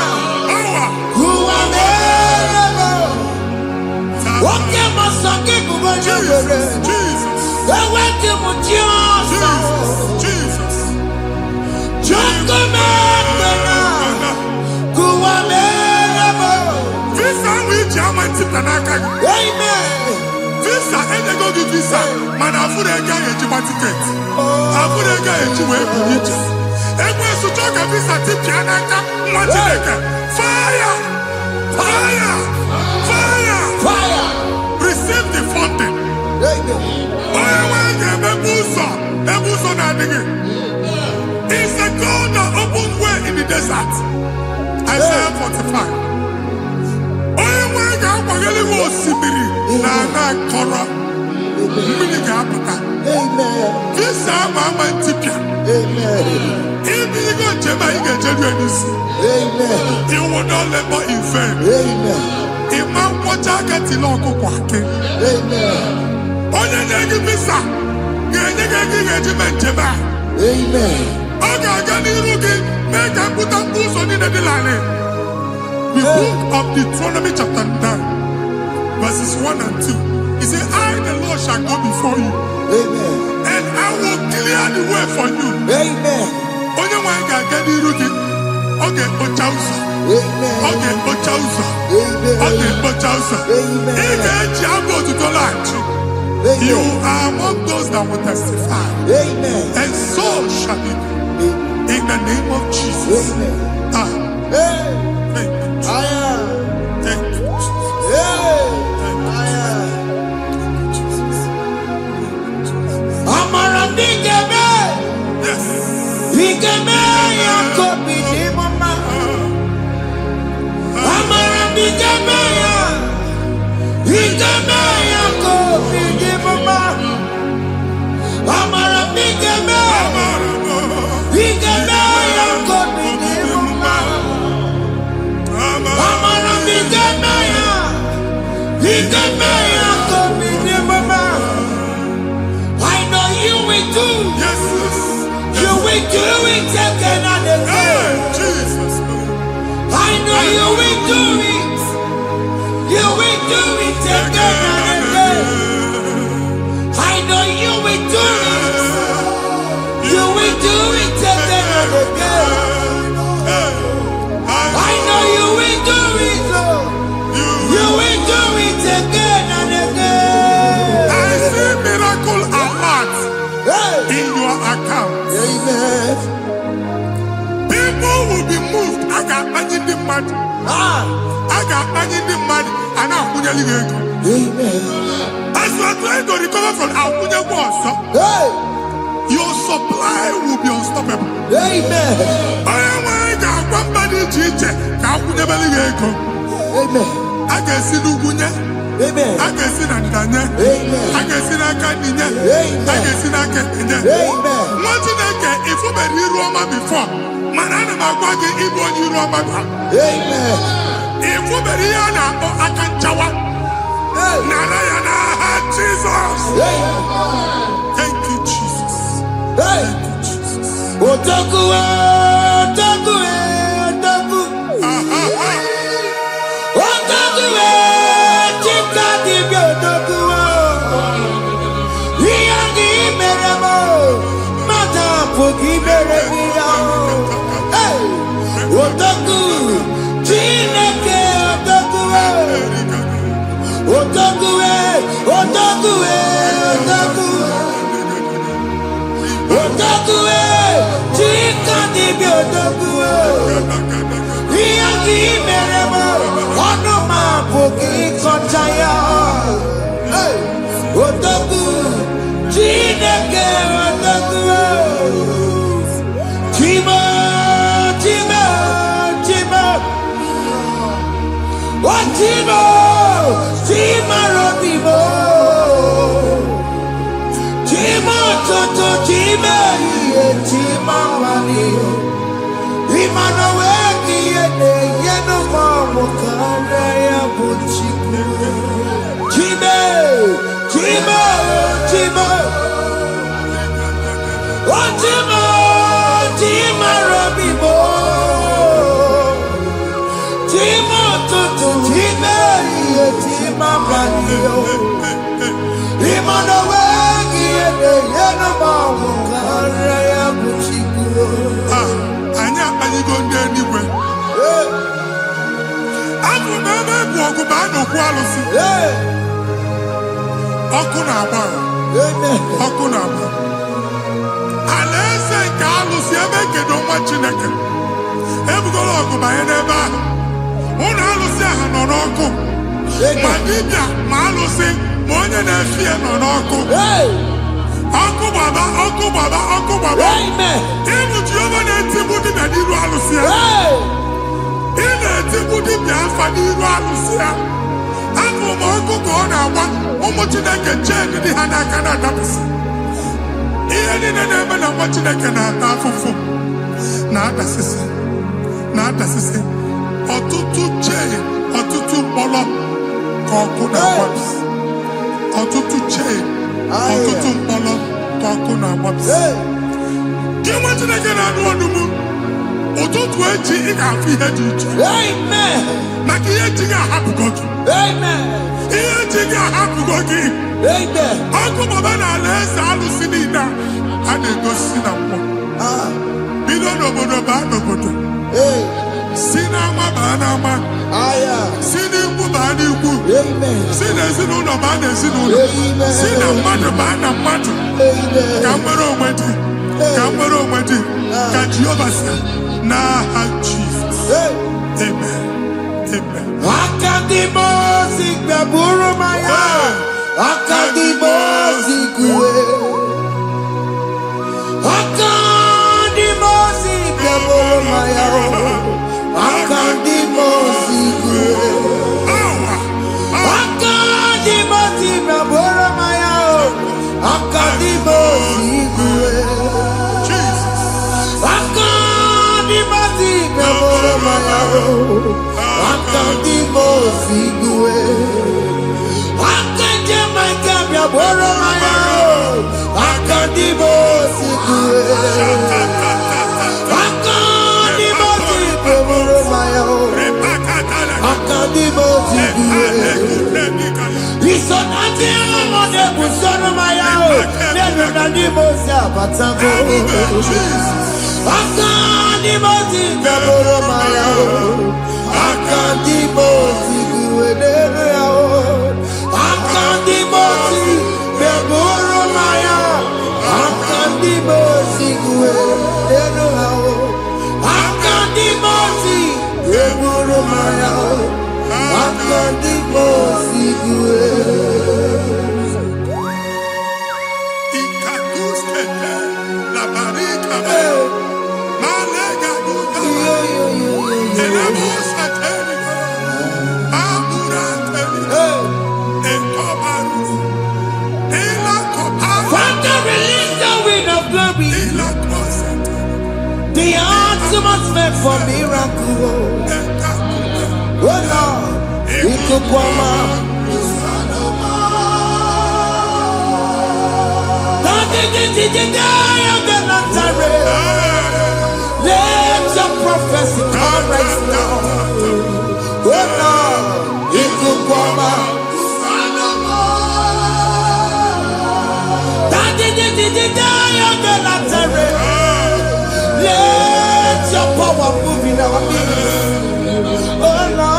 ụwa na-eme. Nwoke ma sọgị bụ onye kwere. Enweghị m chi ọzọ. Chukwu na-ekwe na ụwa na-eme. Visa ahụ iji ama ntịpụta n'aka gị. Amen. Visa enyego gị visa mana afụrụ ego ahụ ejikwa tiketi. Afụrụ ego ahụ eji wee bụ ije. Ekwensu chọọ ka visa tipịa n'aka nwa Chineke. Fire! Fire! Fire! Fire. Receive the funding. Amen. Onye nwe ga-emepe ụzọ ebe ụzọ na-adịghị. It's a God that opens way in the desert. Isaiah 45. Onye nwe ga-akwanyere gị osimiri na ana nkọrọ. Mmiri ga-apụta. Amen. Visa ama ntịpịa. Amen. Ibigo njem anyị ga-ejeru ya n'isi. Amen. You will not labor in vain. Amen. Ịma nkwọcha aka tili ọkụkọ akị. Amen. Onye nye gị visa ga-enye gị ego ị ga-eji mee njem a. Amen. Ọ ga-aga n'iru gị mee ka mpụta mkpu ụzọ niile dị larịị. The book of Deuteronomy chapter 9 verses 1 and 2. He said, I the Lord shall go before you. Amen. And I will clear the way for you. Amen. Onye nwe ga-aga n'iru gị. Ọ ga-ekpocha ụzọ. Amen. Ọ ga-ekpocha ụzọ. Amen. Ọ ga-ekpocha ụzọ. Amen. Ị ga-eji abụ otuto laghachi. You are among those that will testify. Amen. And so shall it be. In the name of Jesus. Amen. Ah, Hey. thank you, Jesus. I am. Thank you, Jesus. Hey. Thank you, I am. Jesus. Amara bigeme. Yes. Bigeme ya kopi di mama. Amara bigeme ya. Bigeme ya kopi di mama. Amara bigeme. Bigeme ya kopi di mama. Amara bigeme ya. Bigeme ya kopi di mama. I know you will do. Yes. You will do it again and Hey, again. Jesus. I know you will do it. You will do it again and again. I know you will do it. You will do it again and again. I know you will do it. Lord. You will do it again and again. I see miracle alert Hey. in your account. Amen. People will be moved. I got money in the money. Ah. I got money in the money. And I'm going to go. Amen. As you are trying to recover from Abuja Boss, Hey. your supply will be unstoppable. Amen. I got one body teacher. Abuja Beliego. Amen. I can see Lugunya. Amen. I can see Nandanya. Amen. I can see Nakaninya. Amen. I can see Nakaninya. Amen. What did I get if you were Roma before? Man, I'm going to give you Roma. Amen. Ifuberiana or Akanchawa. Narayana, Jesus. Thank you, Jesus. Thank you, Jesus. Otaku, otaku, otaku. Otaku, chika dibi otaku. Iyangi meremo, mata pogi meremia. Otaku, chineke otaku. Otaku, otaku, otaku. Otaku, chika dibi otaku. Iyangi meremo, onoma pogi kontaya. Otaku, chineke otaku. Chima, chima, chima. Chima, chima robimo. Chima toto, chima iye, chima wani. Imano weki yene, yeno mamu kanda ya buchiku. Chima, chima, chima. Chima, chima robimo. Chima toto, chima iye, chima wani. Imano weki yene, yeno mamu kanda ya buchiku. Anya go anywhere. Aku mama buogu ba no kwalusi. Oku na agba. Oku na agba. Alese ka alusi ebe kedo nwa Chineke. Ebugolo ogu ba ebe ahụ. Ụna alusi aha nọ n'ọkụ. Ma dibịa ma alusi ma onye na-efi nọ n'ọkụ. Ọkụ gbaba, ọkụ gbaba, ọkụ gbaba. Ịbụ Jehova na-etigbu dibịa n'iru alụsị ya. Ị na-etigbu dibịa afa n'iru alụsị ya. Afọ ma ọkụ ka ọ na-agba ụmụ Chineke chee dị ha n'aka na-adapụsị. Ihe niile na-eme na nwa Chineke na-ata afụfụ na-adasịsị ọtụtụ chee, ọtụtụ mkpọrọ ka ọkụ na-agbapụsị. Ọtụtụ chee, ọtụtụ mkpọrọ ka ọkụ na-agbapụsị. Gị nwa Chineke na-anụ ọdụmụ ụtụtụ echi ị ga-afụ ihe dị iche. Maka ihe echi ga-ahapụgo gị. Ihe echi ga-ahapụgo gị. Ọkụ baba na ala eze alụsị niile a na-egosi na mmụọ. Bido n'obodo baa n'obodo. Si n'ama baa n'ama. Si n'ikwu baa n'ikwu. Si n'ezinụlọ baa n'ezinụlọ. Si na mmadụ baa na mmadụ. Ka nwere onwe dị. Ka nwere onwe dị. Ka Jehova sị n'aha Jizọs. Amen. Amen. Akadimosi gbaburu maya. Akadimosi kuwe. Akadimosi gbaburu maya. Akadimosi kuwe. Akadimosi gbaburu maya. Akadimosi kuwe. Akadimosi gbaburu maya. Akadimosi kuwe. Akadimosi gbaburu maya. Akadimosi kuwe. Akadimosi gbaburu maya. Akadimosi kuwe. Isonati amone busono maya. Nenu nadimosi abatago. Akadimosi gbaburu maya. Akadimosi kuwe. Akadimosi gbaburu maya. Akadimosi kuwe. Akadimosi gbaburu maya. Akadimosi kuwe. Ikakuskete la barika. Malega duda. Elamos ateligo. Abura ateligo. Ekobaru. Ela koparu. Father, release the wind of glory. Ela kosete. The atmosphere for miracle. Ekabuda. Oh Lord, Ikukwama. Let your prophecy come right now. Oh Lord, Ikukwama. Let your power move in our midst. Oh Lord.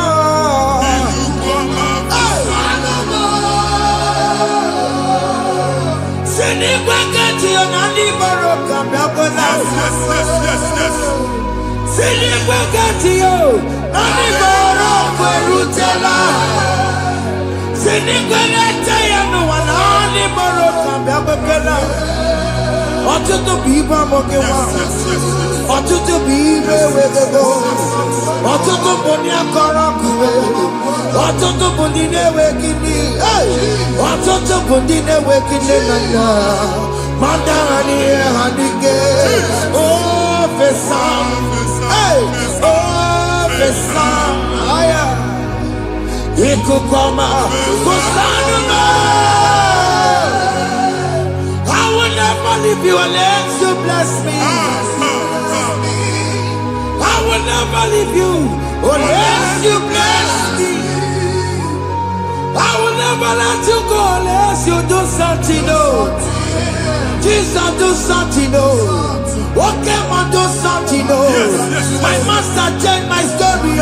Ọtụtụ bụ ibe amụghị nwa, ọtụtụ bụ ibe ewegego, ọtụtụ bụ ndị akọrọ ọkụwe, ọtụtụ bụ ndị na-enweghị nne, ọtụtụ bụ ndị na-enweghị nne na nna, ma ndị agha n'ihe ha n'ike. Ofesa, ofesa, aya, ikuku ọma, kwụsanụ m. I will never leave you unless you bless me. I will never leave you unless you bless me. I will never let you go unless you do something. No. Jesus, do something. No. Okay, man, do something. No. My master changed my story.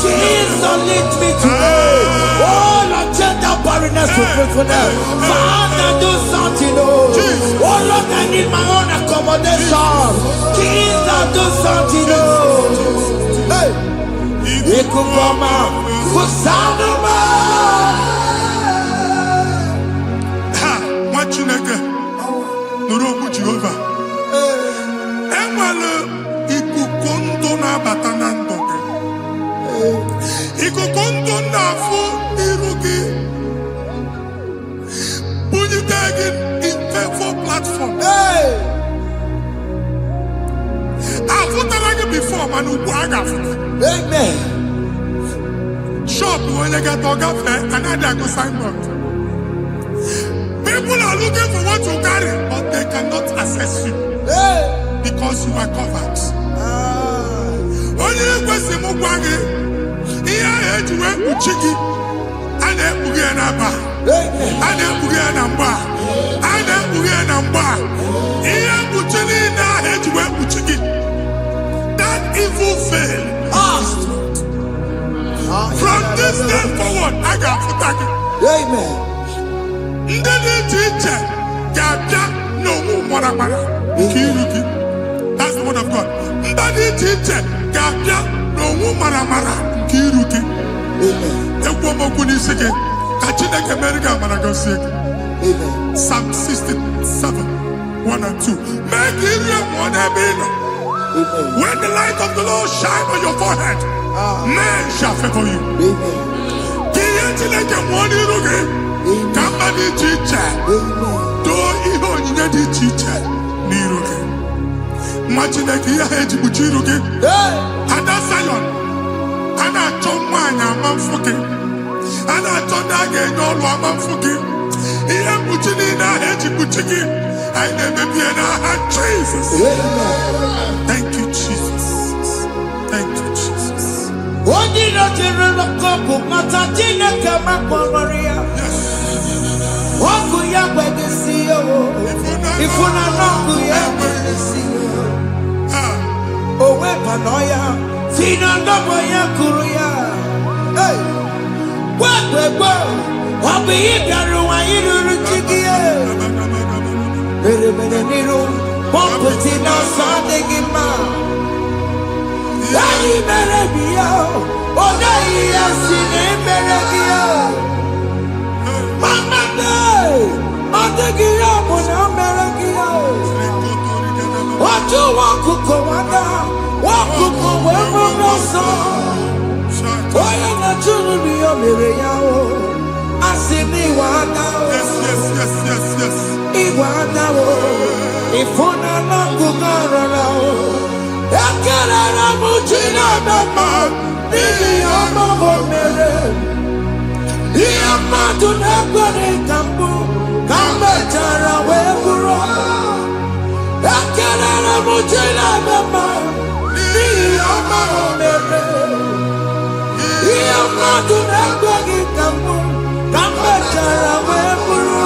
Jesus, lead me today. Oh, Lord, change that barrenness to fruitfulness. Father, do something. Oh, Lord, I need my own accommodation. Jesus, do something. Hey, Ikukoma, Kusanuma. Ha, Machineke, Nuroku Jehovah. Emale ikukondo na batanando. Ikukondo na fu irugi. Bunitagin in favor platform. Hey, I've like before, man. amen. Shop when they get to cafe, another go signboard. People are looking for what you carry, but they cannot access you Hey, because you are covered. Only question Mugwangi, here to work with Chiki, and then Bugianaba, amen. and then Bugianamba, and then Bugianamba. Here Buchini now here to work with Chiki. That evil fail. From this day forward, I got to tag it. Amen. Ndeli teacher, Gabia, no more Marabara. That's the word of God. Ndeli teacher, Gabia, no more Maramara. Kiruki. Amen. Ewomo Kunisike, Kachina America Maragosi. Amen. Psalm 67, 1 and 2. Make it one Amen. when the light of the Lord shine on your forehead, men shall favor you. Amen. Kiyetineke mwani ruge, kama di chiche, Amen. do iho nyine di chiche, ni ruge. Machineke ya heji buchi ruge. Hey, Ada Zion, ana chomanya amamfuke, ana chonage nyolu amamfuke. Iye buchi ni na heji buchiki, aine bebi na ha Jesus. amen. Thank you, Jesus. Thank you, Jesus. Odi no tirolo kopu matajine kama kwaloria. Waku ya kwegesi yo. Ifuna nongu ya kwegesi yo. Owe panoya. Fina ndobo ya kuruya. Hey. Wekwe. Wabi ibiaru wa iruru chigiye. Mere niru. Pomputi na sadegima. Dari merebia, odai asine merebia. Mama day, adegia mona merebia. Watu wakuko wada, wakuko wewe noso. Oya na chunu niyo mereya o, asini wada o. Yes. Iwada o, ifuna na kugarara o. Ekelera muchina bema, nini amamo. mmadụ na-ekwere ka mbụ ka m mechara wee bụrụ ekelere m Chineke ma n'ihi ọma o mere ihe mmadụ na-ekweghị ka mbụ ka m mechara wee bụrụ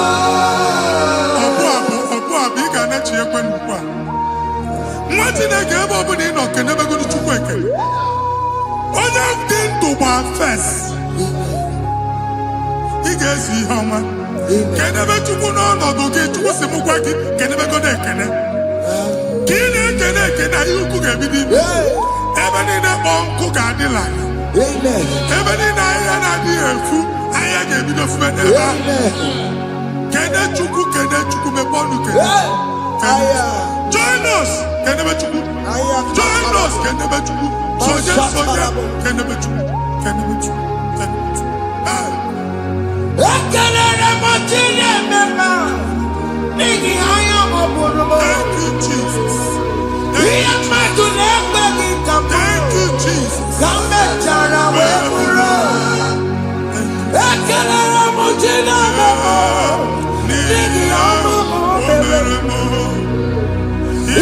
ọbụ ị ga na-echi ekwe nnukwu a nwa Chineke ebe ọ bụla ị nọ kenebegoro Chukwu ekele onye dị ndụ gba fes ị ga-ezi ihe ọma kenebe Chukwu n'ọnọdụ gị Chukwu si m gwa gị kenebegodo ekele ka ị na-ekene ekene ihe ukwu ga-ebido ime ebe niile kpọọ nkụ ga-adịla ebe niile ahịhịa na-adịghị efu ahịhịa ga-ebido fume n'ebe ahụ kene Chukwu mepe ọnụ kene join us kenebe Chukwu join us kenebe Chukwu sonye kenebe Chukwu ekelere m Chineke ma n'ihi anya m bụrụ m thank you Jesus ihe mmadụ na-ekweghị ka m thank you Jesus ka m mechara wee bụrụ ekelere m Chineke ma n'ihi ọma o mere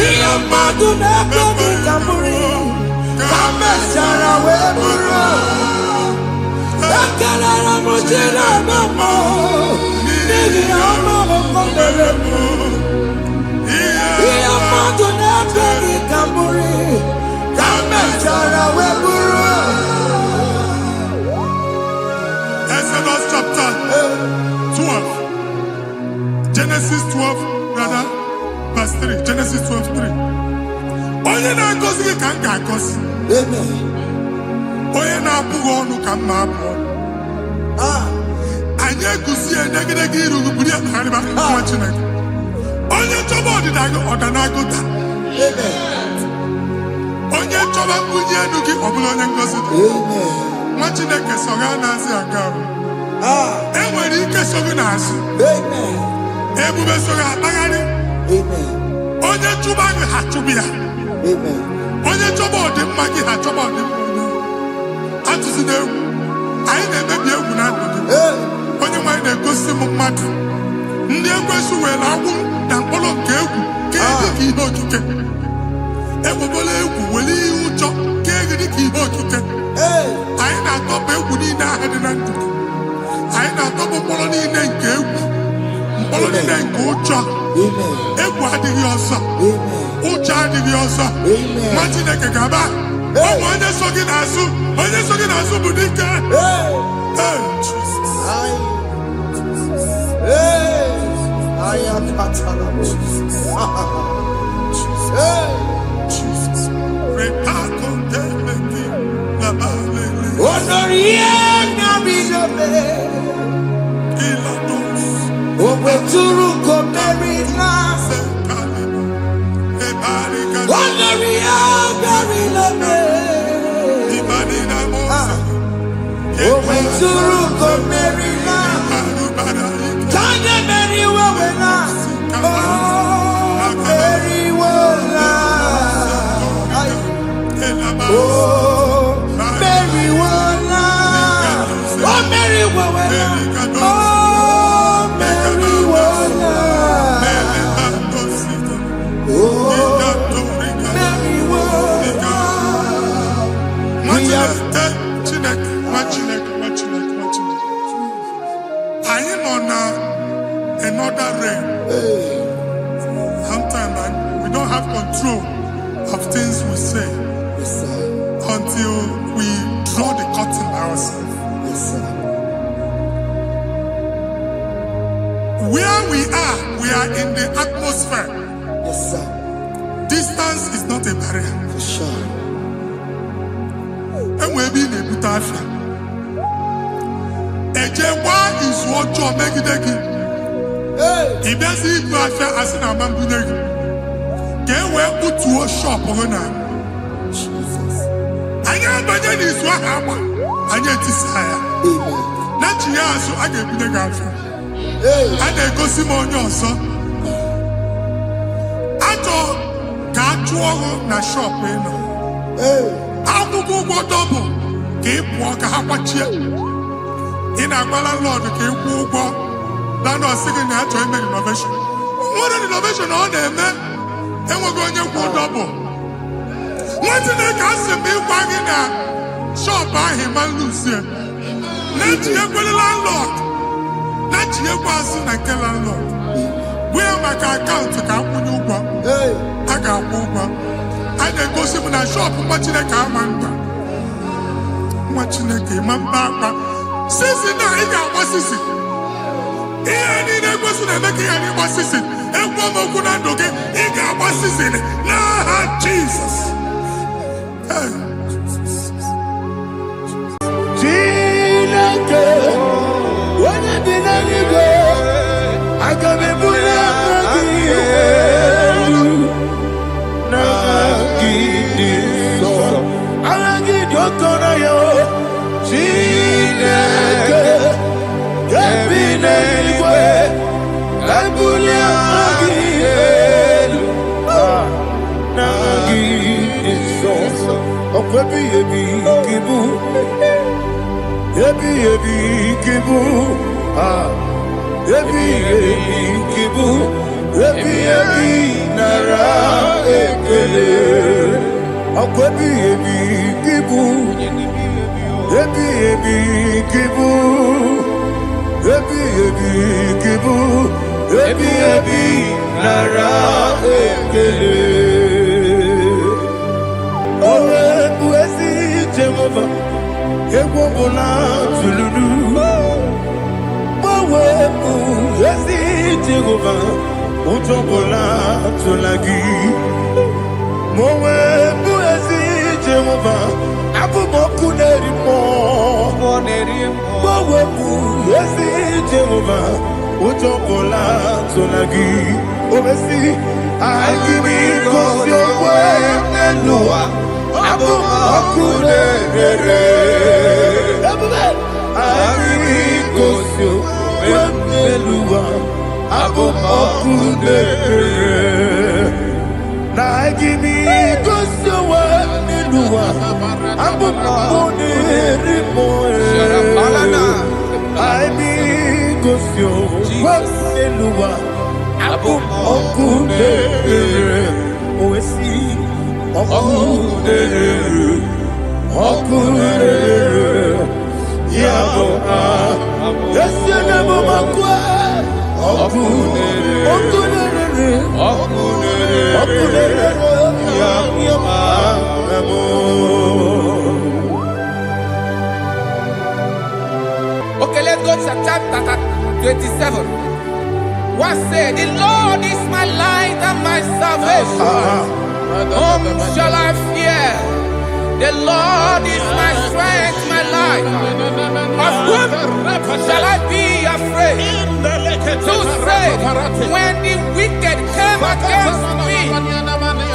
ihe mmadụ na-ekweghị ka m bụrụ ka m mechara wee bụrụ ekelere m Chineke ma n'ihi ọma o mere ihe mmadụ na-ekweghị ka m bụrụ ka m mechara wee bụrụ Exodus chapter 12 Genesis 12 rather verse 3 Genesis 12:3 onye na-agọzi gị ka m ga-agọzi onye na-abụghị ọnụ ka m na-abụ ọnụ anyị eguzie negedege iru buru ya karịba nwa Chineke onye chọba ọdịda gị ọdanagụta onye chọba mbunye elu gị ọ bụla onye ngọzi dị nwa Chineke so ga na-azị aga arụ enwere ike so gị n'azụ ebube so gị akpagharị onye chụba gị ha chụbụ ya onye chọba ọdịmma gị ha chọba ọdịmma atụzi n'egwu anyị na-emebi egwu na ndụ gị onye nwaanyị na-egosi m mmadụ ndị ekwesị were agwụ na mkpọrọ nke egwu ka dị ka ihe okike egwubola egwu were ihe ụjọ ka dị ka ihe okike anyị na-atọpụ egwu niile ahụ dị na ndụ gị anyị na-atọpụ mkpọrọ niile nke egwu mkpọrọ niile nke ụjọ egwu adịghị ọzọ ụjọ adịghị ọzọ nwa Chineke ga-aba ụmụ onye so gị n'azụ bụ dike anyị nọ na another realm. Sometimes we don't have control of things we say until we draw the curtain by ourselves. Where we are in the atmosphere. Distance is not a barrier. For sure. And we'll be in a good affair. Ejekwa izu ọjọọ megide gị. Ị bịazi ibu afịa asị na ama mbunye gị. Ka e wee kputuo shọpụ gị na. Anyị abanye n'izu ahụ agba. Anyị etisa ya. Na chi ya azụ a ga-ebunye gị afịa. A na-egosi m onye ọzọ. Achọ ka a chụọ ọrụ na shọpụ ị nọ. Akwụkwọ ụgwọ dọbụ ka ị pụọ ka ha kwachie. ị na-agba landlord ka ị kwụọ ụgwọ landlord sị gị na ya chọọ ime renovation. Nwere renovation ọ na-eme enweghị onye kwụ dọbụ. Nwa Chineke asị m ịgwa gị na shọpụ ahụ ịma lusie na-echighekwere landlord na-echighekwa azụ na nke landlord bụ ya maka akaụntụ ka akwụnye ụgwọ a ga-akwụ ụgwọ. A na-egosi m na shọpụ nwa Chineke ama mkpa. Nwa Chineke ịma mkpa akpa sisi na ị ga-agba sisi. Ihe niile ekwesu na-eme ka ihe n'ịgba sisi ekwu m okwu na ndụ gị ị ga-agba sisi n'aha Jizọs. Chineke onye bi n'eluigwe aga m ebuli aka gị elu n'aha gị dị nsọ. Aha gị dị ụtọ na ya Chineke bi n'eluigwe ebuli aka gị elu n'aha gị dị nsọ. Ọkwa ebighị ebi gị bụ ebighị ebi gị bụ ebighị ebi gị bụ ebighị ebi nara ekele. Ọkwa ebighị ebi gị bụ ebighị ebi gị bụ ebighị ebi gị bụ ebighị ebi nara ekele. Owe bụ ezi Jehova egwu ọbụla tụlụrụ. Owe bụ ezi Jehova ụjọ ọbụla tụla gị. Owe bụ ezi Jehova abụmọkụ na-eri mmụọ. Owe bụ ezi Jehova ụjọ ọbụla tụla gị. Omesi anyị na-egosi onwe n'elu ụwa abụmọkụ na-ere. Anyị gosi onwe n'elu ụwa abụmọkụ na-ere. Na anyị gosi onwe n'elu ụwa abụmọkụ na-ere mmụọ. Anyị gosi onwe n'elu ụwa abụmọkụ na-ere. Owesi ọkụ na-ere ọkụ na-ere ya bụ esi onye bụ ọkụ ọkụ na-ere ọkụ na-ere ya bụ. Okay, let's go to chapter 27. What said, the Lord is my light and my salvation. Whom shall I fear? The Lord is my strength, my life. Of whom shall I be afraid? Who said, when the wicked came against me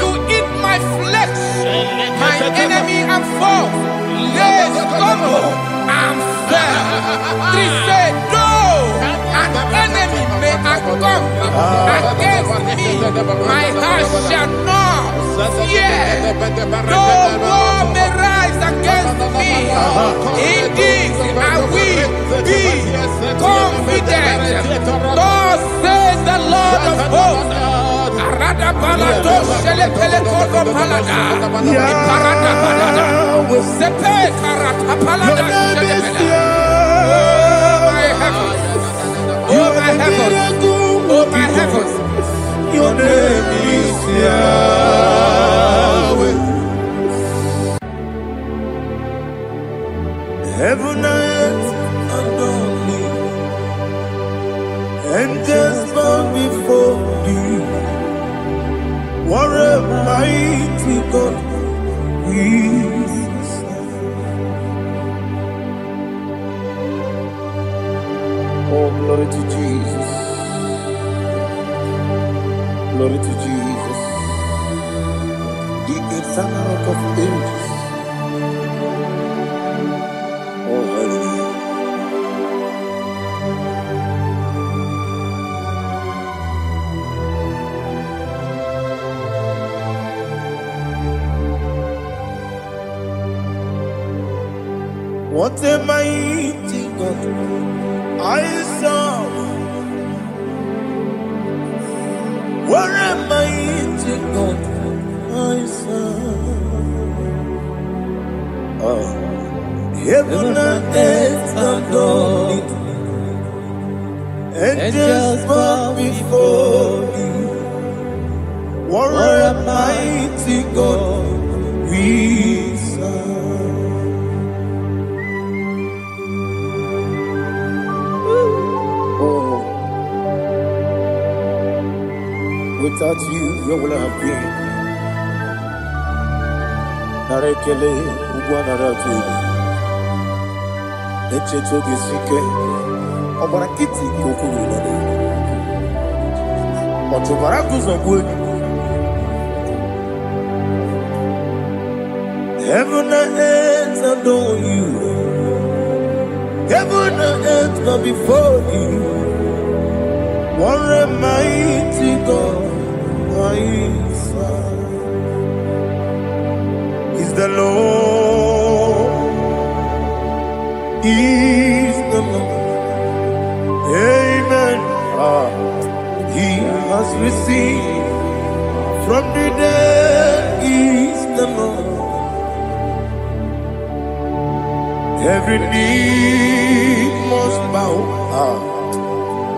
to eat my flesh, my enemy and foe, they stumble and fell. They said, though an enemy may have come against me, my heart shall not fear. Though war may rise against me, in this I will be confident. Thus says the Lord of hosts. Oh my heavens, oh my heavens, your name is Yahweh. Heaven and earth adore me, angels bow before you. What a mighty God we serve. Oh, glory to Jesus. Glory to Jesus. The eternal rock of ages. Oh, hallelujah. What a mighty God I serve. What a mighty God I serve. Heaven and earth adore it. Angels bow before you. What a mighty God we serve. Oh, without you, where would I have been? Narekele, Ugwanaratu, Echetoge Sike, Obarakiti Kokuru, Otobarakus of wood. Heaven and earth adore you. Heaven and earth bow before you. What a mighty God I serve. Is the Lord. Is the Lord. Amen. He has received from the dead. Is the Lord. Every knee must bow,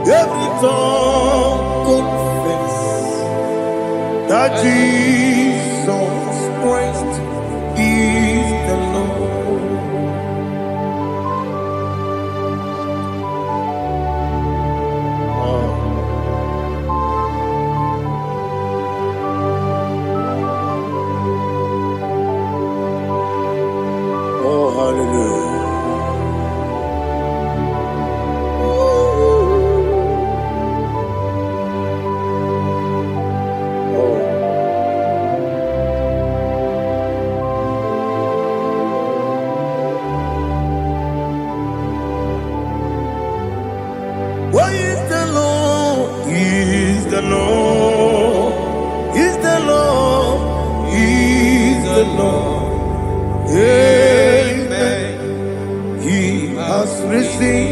every tongue confess that Jesus Christ is the Lord. Oh, hallelujah. Why is the Lord? He is the Lord. Is the Lord. He is the Lord. Amen. He has risen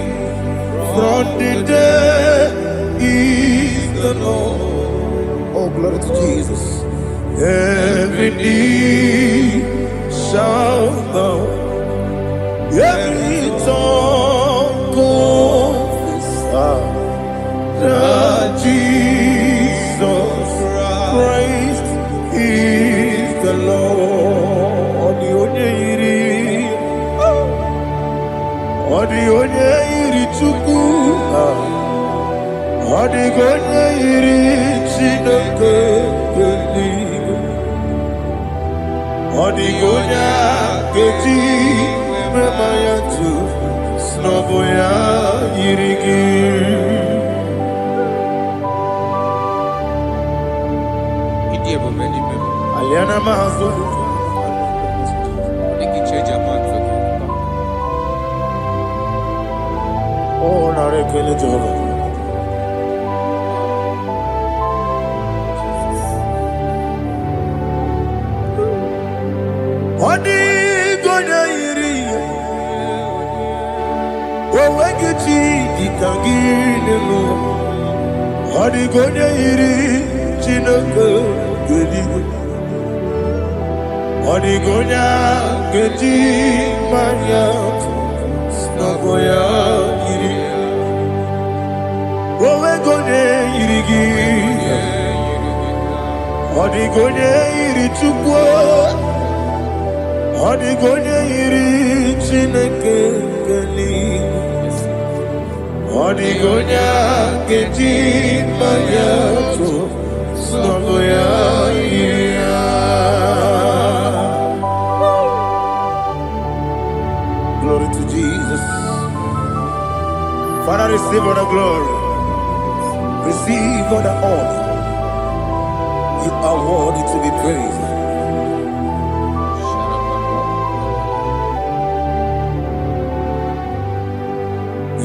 from the dead. He is the Lord. Oh, glory to Jesus. Every knee shall bow. Every tongue confess that Jesus Christ is the Lord. The onye iri Chukwu, the onye iri Chineke eluigwe, the onye keji mema ya tu snobo ya yiri gị. Aliana mazo oh narekele Jehovah. Odi gonya iri owegiti ditangile lo. Odi gonya iri Chineke eluigwe. Odi gonya keji manya snogo ya iri. Owe gonya iri gi. Odi gonya iri Chukwu. Odi gonya iri Chineke eluigwe. Odi gonya keji manya snogo ya iri. Glory to Jesus. Father, receive all the glory. Receive all the honor. You are worthy to be praised.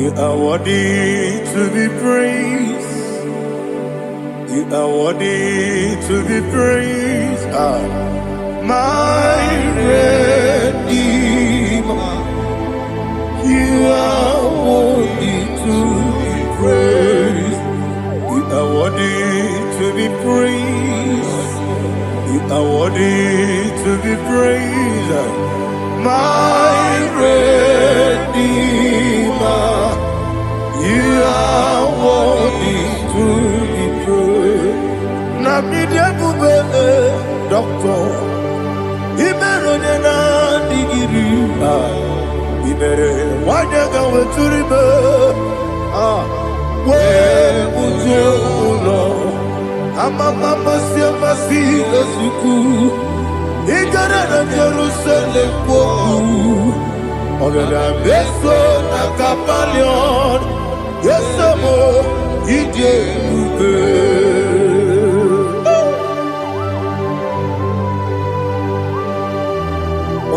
You are worthy to be praised. You are worthy to be praised. My Redeemer. You are worthy to be praised. You are worthy to be praised. You are worthy to be praised. My Redeemer. You are worthy to be praised. Nabidebube, Doctor. Imeronena digiri. Ibere wajaga weturibe. We ujulo. Amama siamasi lesuku. Igara na Jerusalem poku. Ogada beso na kapalion. Yesamo ije ube.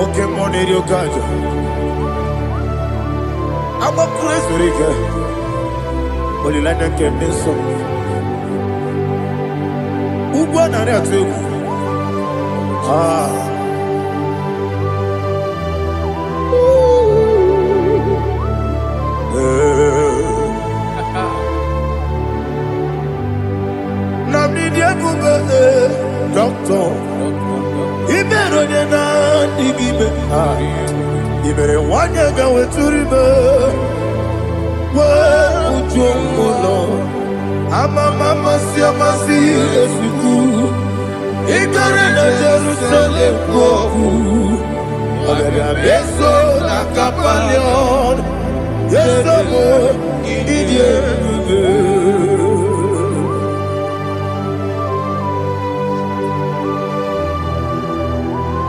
Okay, money you got. I'm a crazy rigger. But you like to get this song. Who won on that too? Doctor, you better than I give it. You better want to go to river. Well, Lord, I'm a mama, see, I'm a see, Ikarena Jerusalem poku. Ogada beso na kapalion. Yesamo idie.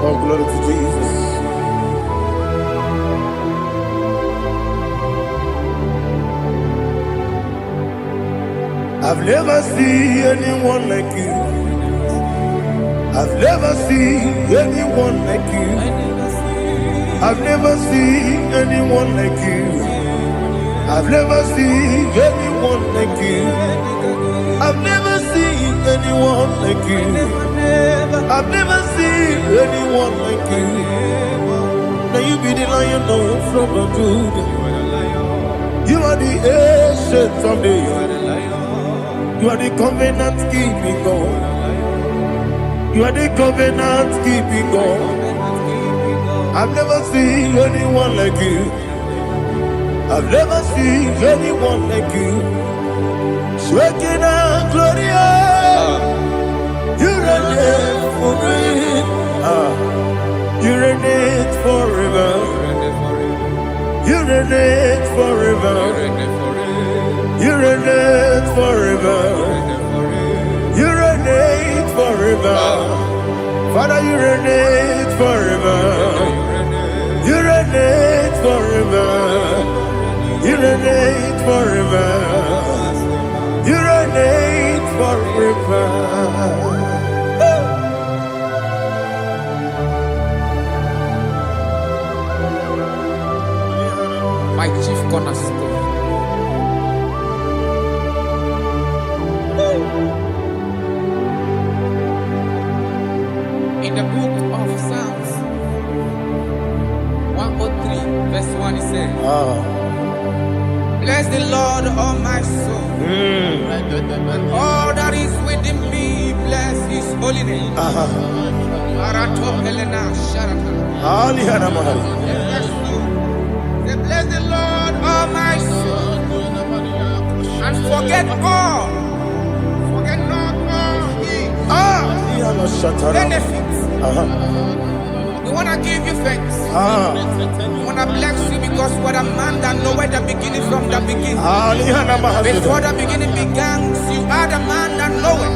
Oh, glory to Jesus. I've never seen anyone like you. I've never seen anyone like you. I've never seen anyone like you. I've never seen anyone like you. I've never seen anyone like you. I've never seen anyone like you. Now you be the Lion from the Judah. You are the ancient of days. You are the covenant keeping God. You are the covenant keeping God. I've never seen anyone like you. I've never seen anyone like you. Shaking and glorious. You reign for me. You reign forever. You reign forever. You reign forever. You reign forever. Father, you reign forever. You reign forever. You reign forever. You reign forever. My chief cornerstone. In the book of Psalms 103, verse 1, it says, bless the Lord, all my soul, and all that is within me, bless his holy name. Bless the Lord, all my soul, and forget not all his benefits. We want to give you thanks. We want to bless you because what a man that knoweth the beginning from the beginning. Before the beginning began, you are the man that knoweth.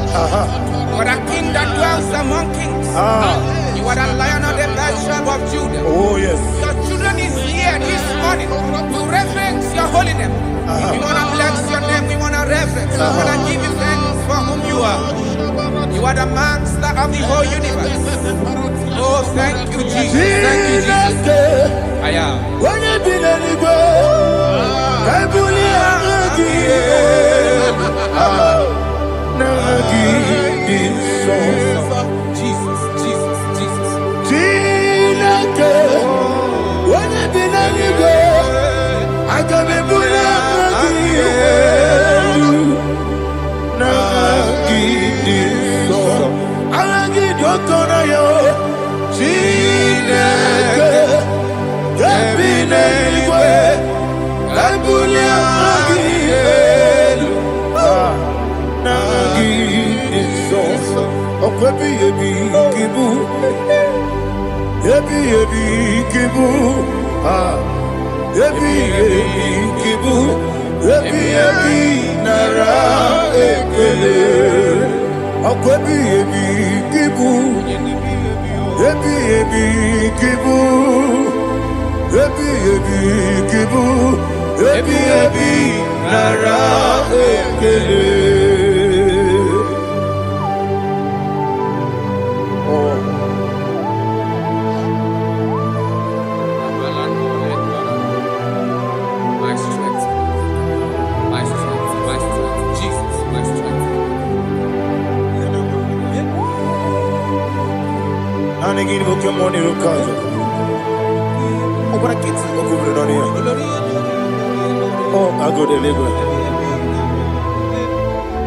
You are the king that dwells among kings. You are the Lion of the tribe of Judah. Oh yes. Your children is here this morning to reverence your holy name. We want to bless your name. We want to reverence. We want to give you thanks for whom you are. You are the master of the whole universe. Oh, thank you, Jesus. Thank you, Jesus. I am. When you be the go, I believe Jesus, Jesus, Jesus. when you be the go, Ebinegwe, Ebulia Agiyelu, Nagi Iso, Okwebi Ebi Kibu, Ebi Kibu, Ebi Kibu, Ebi Nara Ekele, Okwebi Ebi Kibu, Ebi Kibu. Ebi kibu, ebi nara ekele. My strength, Jesus, my strength. Nani gini boke moni rukaja. Okora kiti okubule nani ya. Oh, agode lego.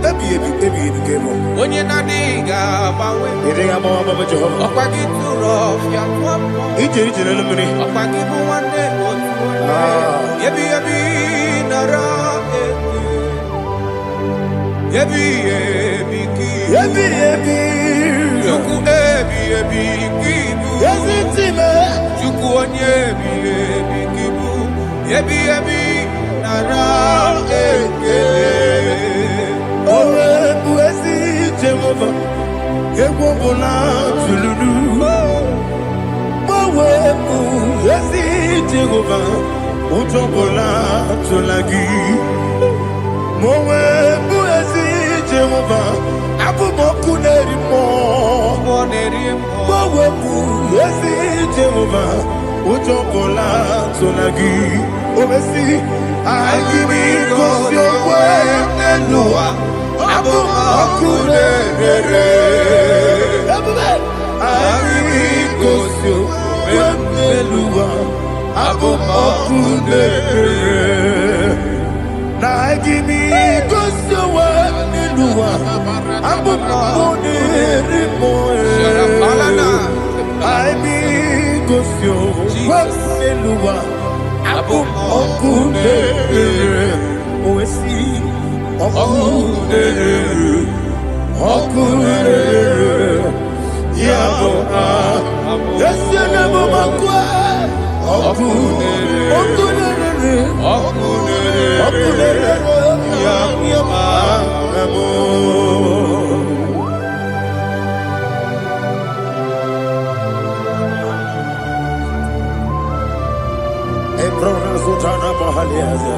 Ebi kemo. Onye nadiga bawe. Ere ama mama Jehova. Okwagi turo fia kwapo. Ijeri jere lumini. Okwagi buwane otuwane. Ebi nara eke. Ebi ki. Ebi. Juku ebi kibu. Yazitime. Juku onye ebi kibu. Ebi nara eke. Owe buezi Jehova. Egwo bona tululu. Owe buezi Jehova. Ujo bona tulagi. Mowe buezi Jehova. Abumoku nerimo. Mowe buezi Jehova. Ujo bona tulagi. Obesi agimi kosyo kwenelua. Abumoku nerere. Agimi kosyo kwenelua. Abumoku nerere. Na agimi kosyo kwenelua. Abumoku nerimo. Agimi kosyo kwenelua. Abumoku nerere. Oesi Oku nerere. Yabo Yesi nebo makwe. Oku nerere. Yabo Ebrona Sultana Mahaliaza.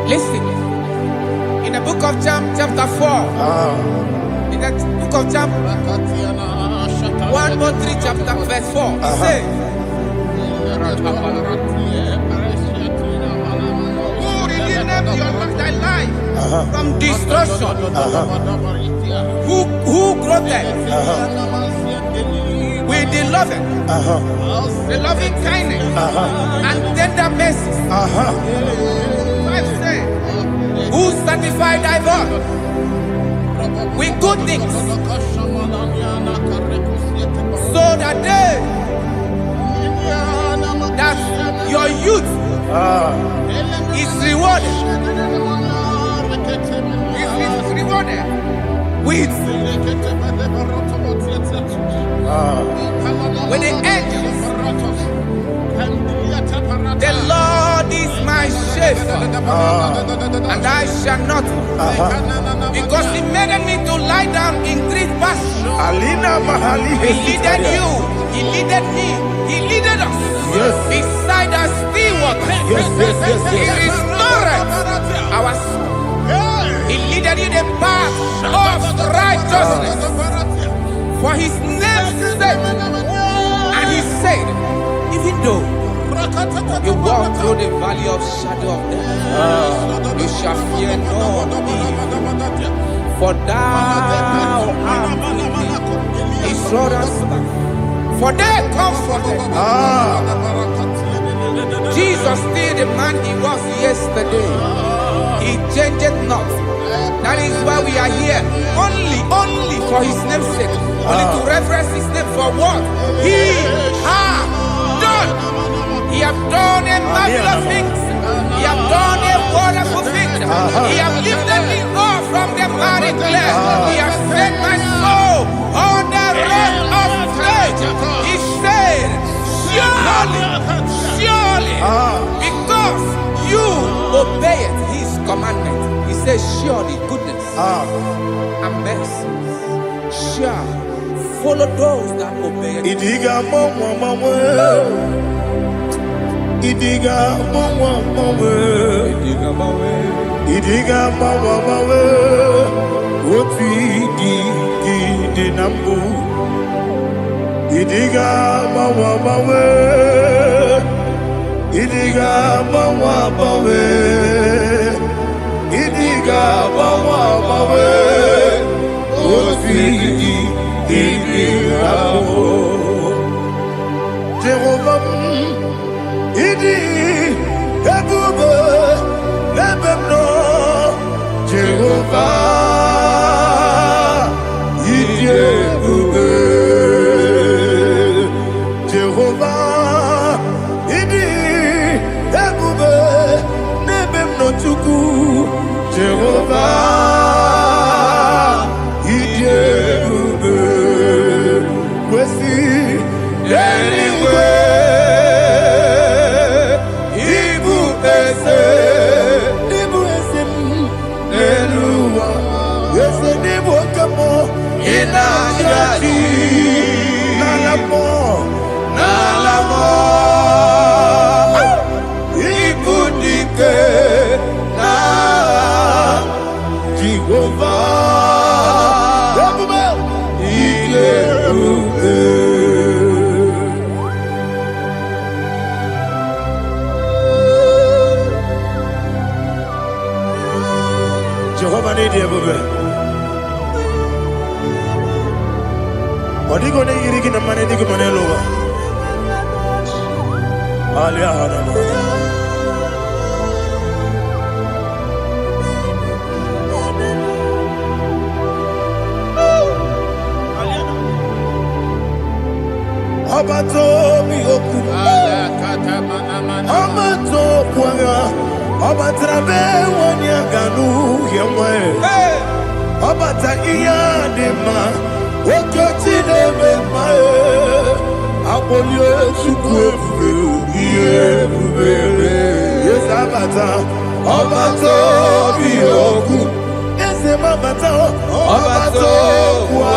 Listen, in the book of John, chapter 4, in the book of John 1:3, chapter verse 4, it says, who redeemed thy life from destruction? Who groweth with the loving kindness and tender mercies? Who satisfied thy voice with good things, so that your youth is rewarded with the angels. The Lord is my shepherd, and I shall not want, because He made me to lie down in green pastures. He leaded you, He leaded me, He leaded us beside the still waters. He restored our soul. He leaded you the path of righteousness for His name's sake. And He said, even though you walk through the valley of shadow of death, you shall fear no evil, for thou art with me. His rod and staff, for they comforted. Jesus still the man He was yesterday. He changed not. That is why we are here. Only for his name's sake. Only to reference his name for what he has done. He has done a marvelous things. He has done a wonderful thing. He has lifted me up from the miry clay. He has set my soul on the rock of faith. He said, surely, because you obeyed his commandment. He says, surely goodness and mercy shall follow those that obey it. Idiga mama, Idiga mama, Idiga mama, what we did nambu. Idiga mama, Idiga mama, Idiga mama, what we did nambu. Jehovah, Idi, Ebube, Ebemno, Jehovah, Idi Ebube, Jehovah, Idi, Ebube, Nebemno Chuku, Jehovah, Idi Ebube, Wesi, anyway. Jehovah need Ebube. Odigo ne yirigi na mane digo mane lowa. Alia hanama. Abato mi oku. Abato kwanga. Abatrabe wanya ganu yemwe. Abata iya dema. Okoti nebe mae. Abolio chukwefu. Yebube. Yes abata. Abato mi oku. Ese mabata. Abato kwa.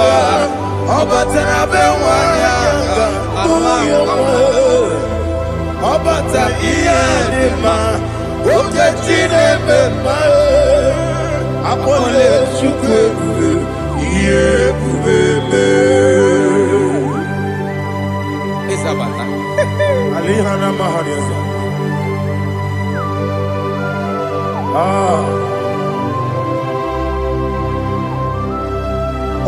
Abatrabe wanya ganu yemwe. Abata iya dema. Oketine bemae, apole chukwebu, yebubebe. Isabata. Alihana mahariasa.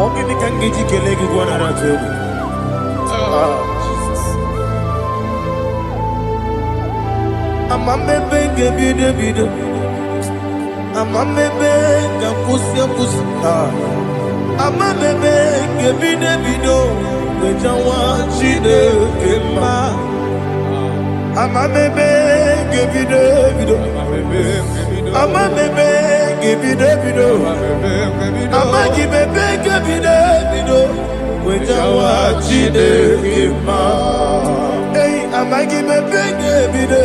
Ogini kangiji kelegi gwana ratebu. Amamebe ngebido Amamebe ngakusi Amamebe ngebido Wejawa chide kema Amamebe ngebido Amamebe ngebido Amagibebe ngebido Wejawa chide kema Amagi mebenge bido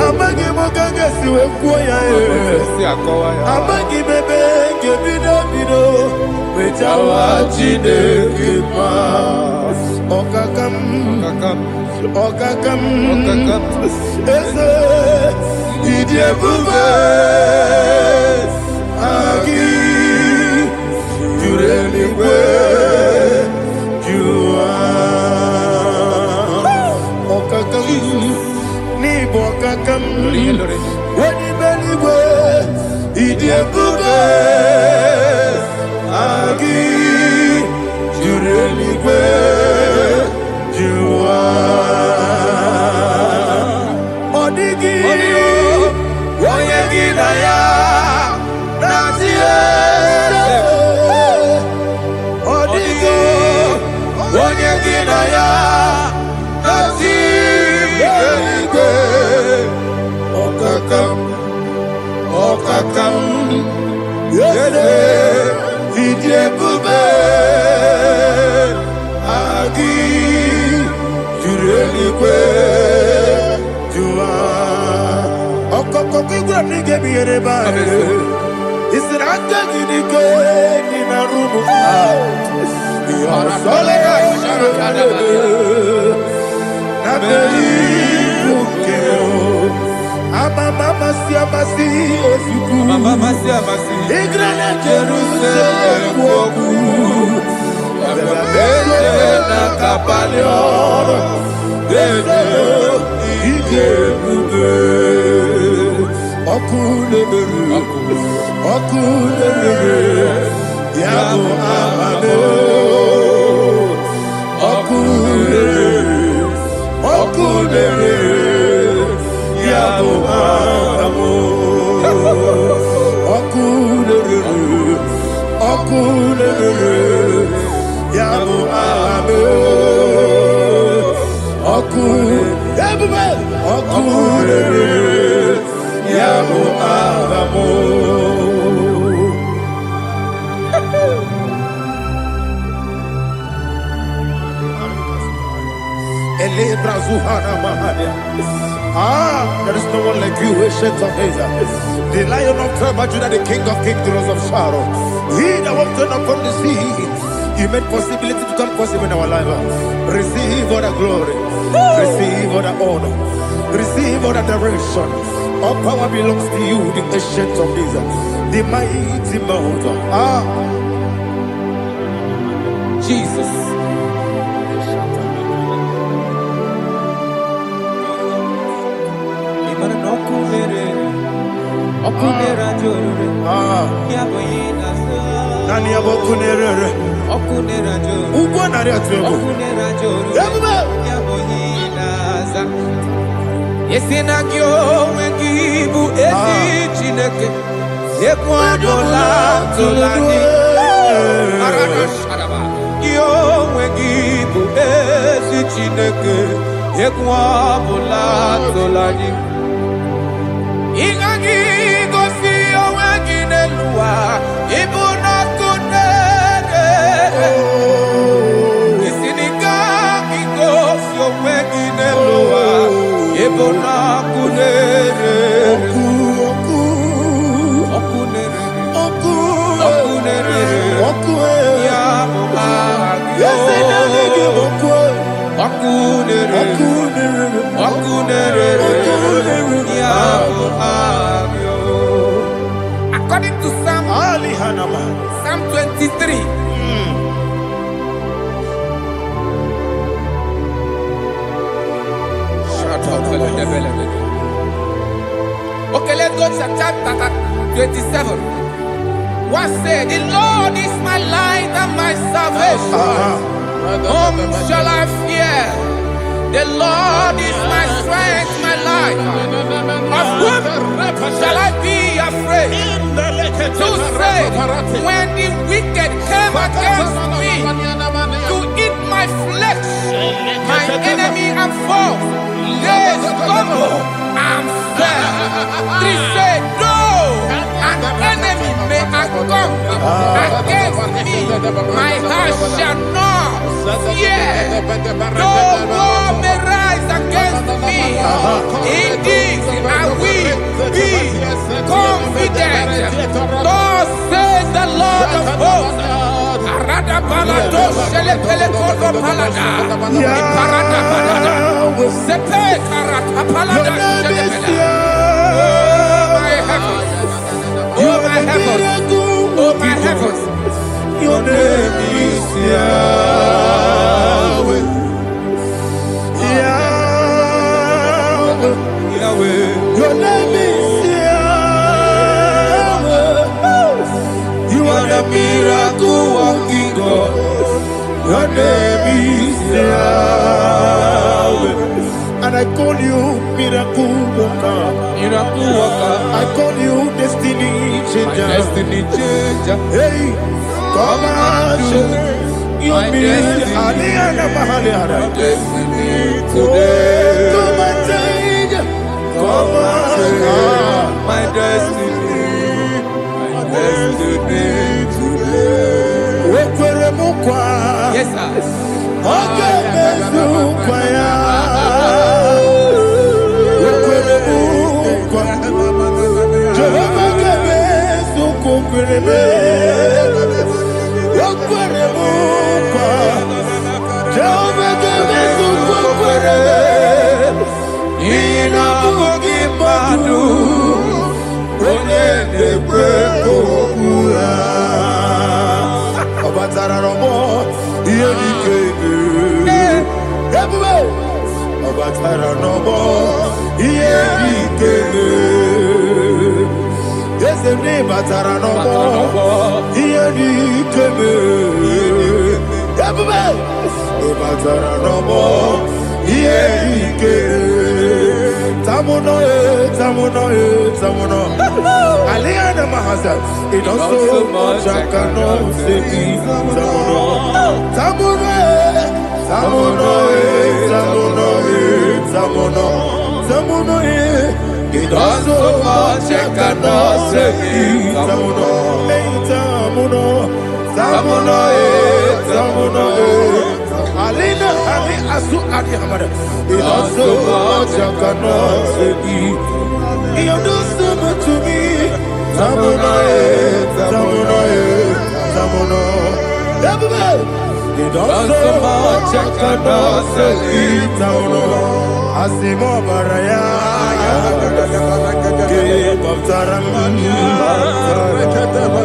Amagi mokanga siwe kuya Amagi mebenge bido Wejawa chide kima Okakam Eze Idie bube Agi Jureli kwe Ni bokakam Wani beligwe Idie bube Agi Jureligwe Jua Odigi Woyegi na ya There is no one like you, ancient of days. The Lion of tribe of Judah, the King of kings, the Rose of Sharon. He that walked upon the sea, He made possibility to come possible in our life. Receive all the glory, receive all the honor, receive all the direction. All power belongs to you, the ancient of days, the mighty mountain. Jesus. Nani abokunerere ugwo nari atwego Yesinagyo wengibu ezi Chineke Ekwadola tolani Aradosharaba Yo wengibu ezi Chineke Ekwadola tolani Ingagi gosi oweginelua Ibuna kunere Isiniga gosi oweginelua Ibuna kunere Okunere Ya Agyo Okunere Ya Agyo. According to Psalm 23. Okay, let's go to chapter 27. What said? The Lord is my light and my salvation. Whom shall I fear? The Lord is my strength, my life. Of whom shall I be afraid? Who said, when the wicked came against me to eat my flesh, my enemy and foe, they stumble and fell. They said, no, an enemy may have come against me, my heart shall not fear. No war may rise against me. In this I will be confident. Thus says the Lord of hosts. Arada balado shelepele kodo palada. Iparada balada. Sepe karata palada shelepele. Oh my heavens. Oh my heavens. Your name is Yahweh. Yahweh. Your name is Yahweh. You are the miracle working God. Your name is Yahweh. And I call you miracle worker. Miracle worker. I call you destiny changer. Destiny changer. Hey, come on, you mean Aliana Mahaliana. Destiny today. Come on, change. Come on, my destiny. My destiny today. Wekwere mukwa. Yes, sir. Oke mezu kwaya. Wekwere mukwa. me. Okwere mukwa. Jehovah give us okwere me. Ina bugi madu. Onye nekwe kokura. Obatara robo. Iye dikege. Everywhere. Obatara robo. Iye dikege. Yes, the name Batara robo. Iye dikege. Everywhere. Obatara robo. Iye dikege. Tamuno, tamuno, tamuno. Aliana Mahasa. It also much I cannot say. Tamuno, tamuno, tamuno, tamuno, tamuno, tamuno. It also much I cannot say. Tamuno, tamuno, tamuno, tamuno. Alina, Ali, Asu, Adi Hamada. It also much I cannot say. You do so much to me. Tamuno, tamuno, tamuno. Everybody. It also much I cannot say. Tamuno. Asimo Baraya. Give up Taramani.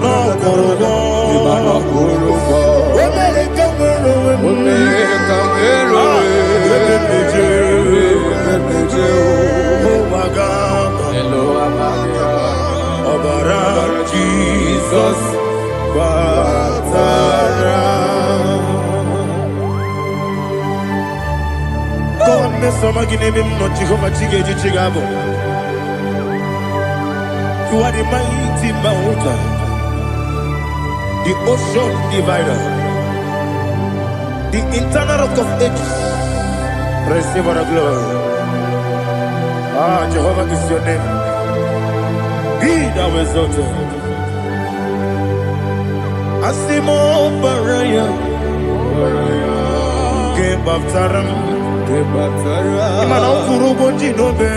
No Kurubo. No Kurubo. Jesus, Batara. God, me some again him not Jehovah Chige Chigabo. You are the mighty mountain, the ocean divider, the internal rock of ages. Receive our glory. Ah, Jehovah is your name. Be thou exalted. Asimo Baraya, Game of Taram, Imano Kurubo Jinobe,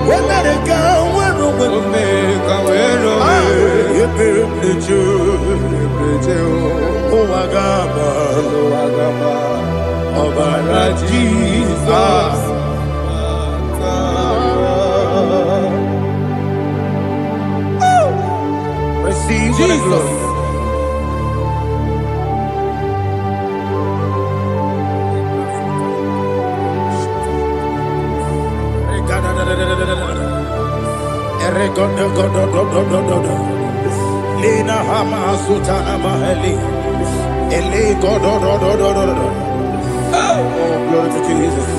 when they come, when oh, Agama, Obara Jesus. Receive Jesus. Lina Hama Sutana Maheli. Ele God. Oh, glory to Jesus.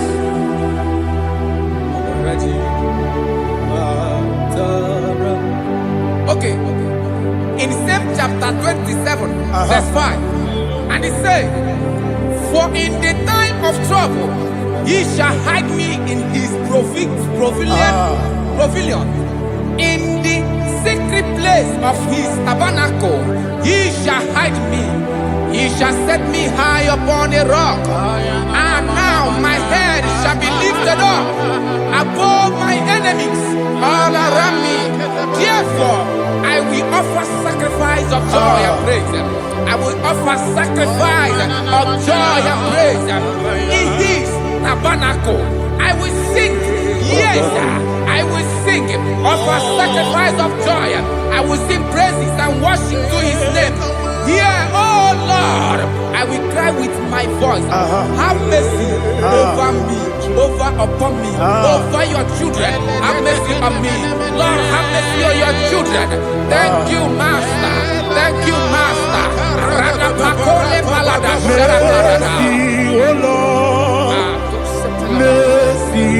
Okay. In same chapter 27, verse 5, and it says, for in the time of trouble, he shall hide me in his pavilion. In the secret place of his tabernacle, he shall hide me. He shall set me high upon a rock. And now my head shall be lifted up above my enemies all around me. Therefore, I will offer sacrifice of joy and praise. I will offer sacrifice of joy and praise. In his tabernacle, I will sing. Yes, I will sing. Offer sacrifice of joy. I will sing praises and worship to his name. Here, oh Lord, I will cry with my voice. Have mercy over me, upon me, over your children. Have mercy on me. Lord, have mercy on your children. Thank you, Master. Thank you, Master. Mercy, oh Lord. Mercy,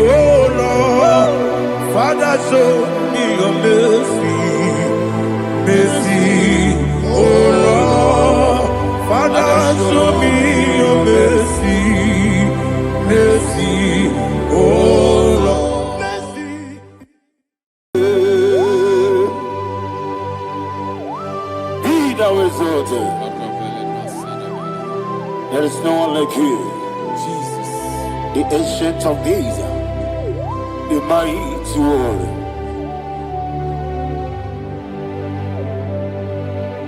oh Lord. Father, show me your mercy. Mercy, oh Lord. Father, show me your mercy. Mercy, oh Lord. Mercy. Be thou exalted. There is no one like you. Jesus. The ancient of days. The mighty warrior.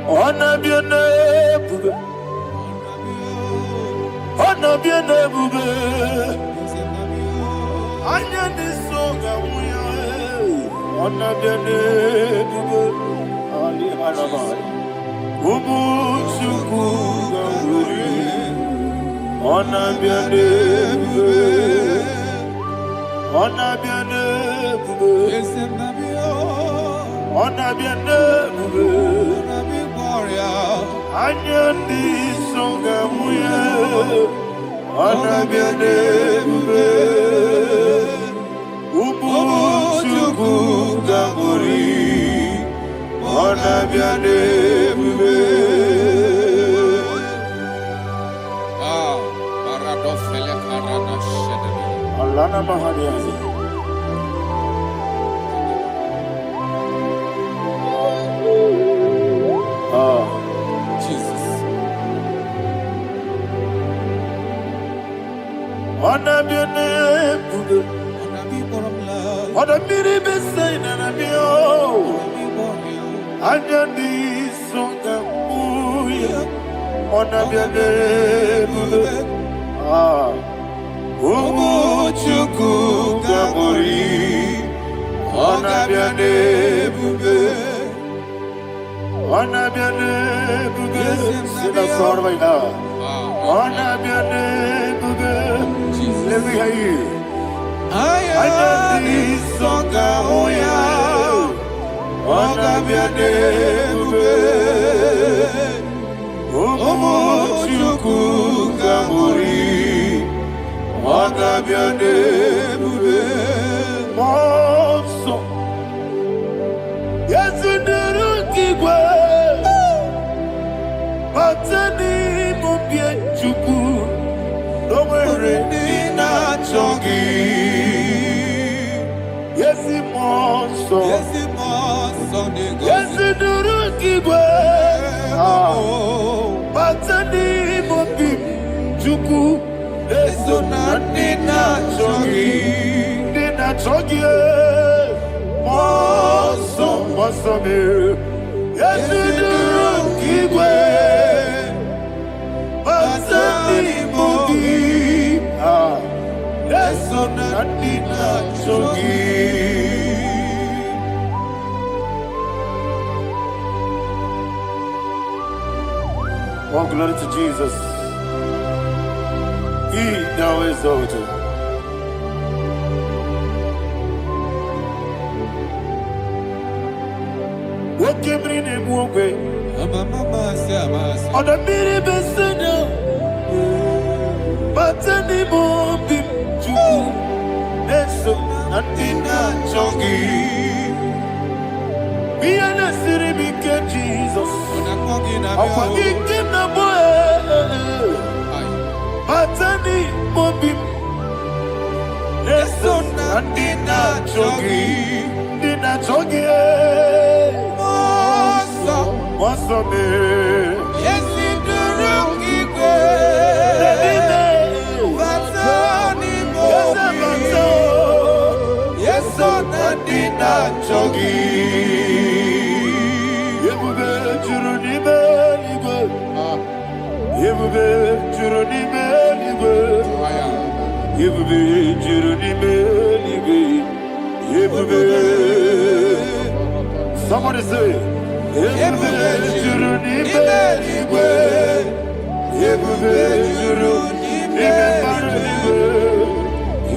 Ona bien bube. Ona bien bube. Anya ni soga muya. Ona bien bube. Ali alaba. Ubu chuku gamburi. Ona bien bube. Ona bien bube. Ona bien bube. Anya ni soga muya. Ona bien bube. Ubu chuku gamburi. Ona bien bube. Alana Mahadiazi. Jesus. Ona biene budu. Ona biri besayna na bio. Anya di songa muya. Ona biene budu. Umu chuku gamburi. Ona biene budu. Ona biene budu. Sina sorvaina. Ona biene budu. Let me hear you. Anya di songa muya. Ona biene budu. Umu chuku gamburi. Ona biene bube. Monso. Yesu nuru kigwe. Matani mubie chuku. Nomere nina chongi. Yesi monso. Yesu nuru kigwe. Matani mubie chuku. Yesu nina chongi. Monso me. Yesu nuru kigwe. Matani mubie. Yesu nina chongi. Oh, glory to Jesus. He now exalted. What came in him one way? On the mini besena. But any more bim to Neso Natina Chongi. Be an city became Jesus. I'm forgetting the boy. Matani mobim. Yesu nandina chogi. Dina chogi. Moso me. Yesi duruki kwe. Matani mobim. Yesu nandina chogi. Yebube churuni beligwe. Yebube churuni beligwe. Yebube churuni beligwe. Yebube. Somebody say. Yebube churuni beligwe. Yebube churuni beligwe.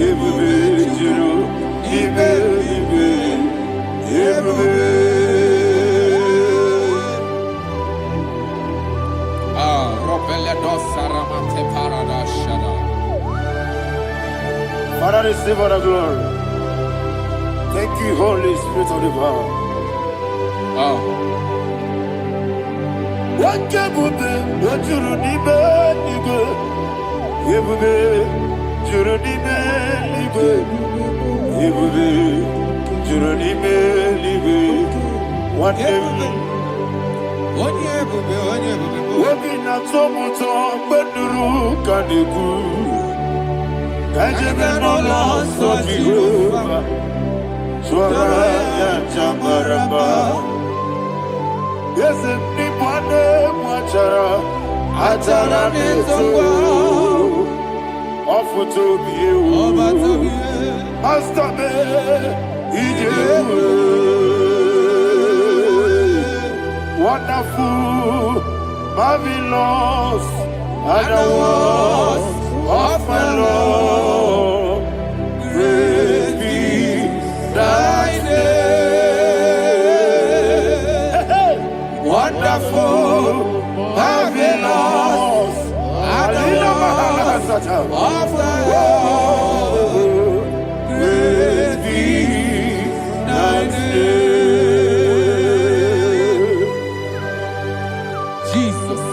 Yebube churuni beligwe. Yebube. Father, receive all the glory. Thank you, Holy Spirit of the power. What can you do? What you need, baby? Yebube, juruni melibe. Yebube, juruni melibe. What Wabina tomuto beduru kaniku. Kajebe no loso Jehovah. Swara ya chamaraba. Yes, ni Atara neto. Ofu tobi ewu. Master me. Ijewu. Wonderful. Marvelous. Are the words of my Lord. Great be thy name. Wonderful, marvelous, are the words of thy Lord. Great be thy name. Jesus.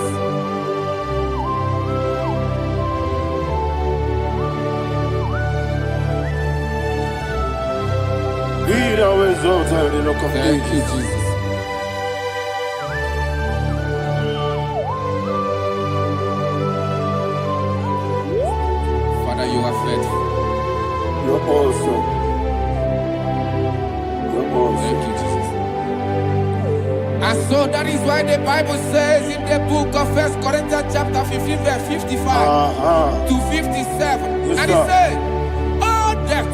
Be thou exalted in the rock of Thank ages. you, Jesus. Father, you are faithful. You're awesome. You're awesome. Thank you, Jesus. And so that is why the Bible says in the book of 1 Corinthians chapter 15, verse 55 to 57. Yes, And sir. it says, "Oh death,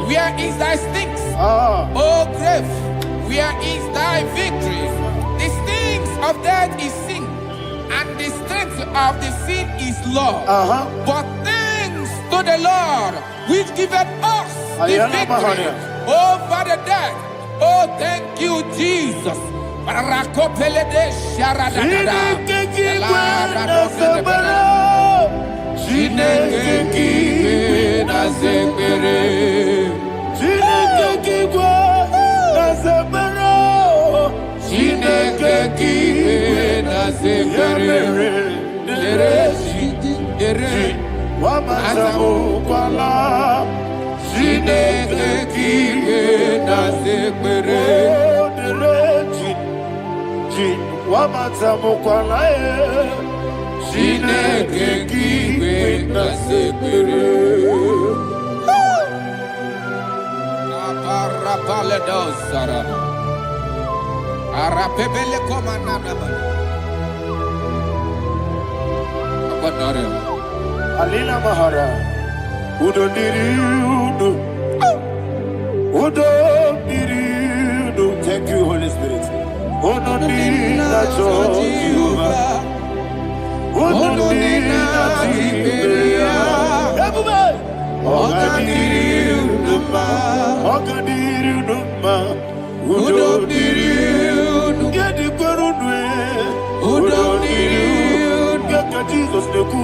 where is thy stings? Oh grave, where is thy victory? The stings of death is sin, and the strength of the sin is law. But thanks to the Lord, which giveth us the Ayana victory Mahania. over the death." Oh, thank you, Jesus. Barakopele de sharadadada. Chineke kiwe na zekere. Chineke kiwe na zekere. Ere Wamazamu kwala. Chineke kiwe na zekere. Wamazamu kwala. Chineke kiwe na zekere. Aparapale dozara. Arapebele komanana. Abadare. Alina Mahara. Udo diriudo. Udo diriudo. Thank you, Holy Spirit. Udo diriudo. Udo diriudo. Ogadiriudo. Udo diriudo. Gedi kwerudwe. Udo diriudo. Gaka Jesus neku.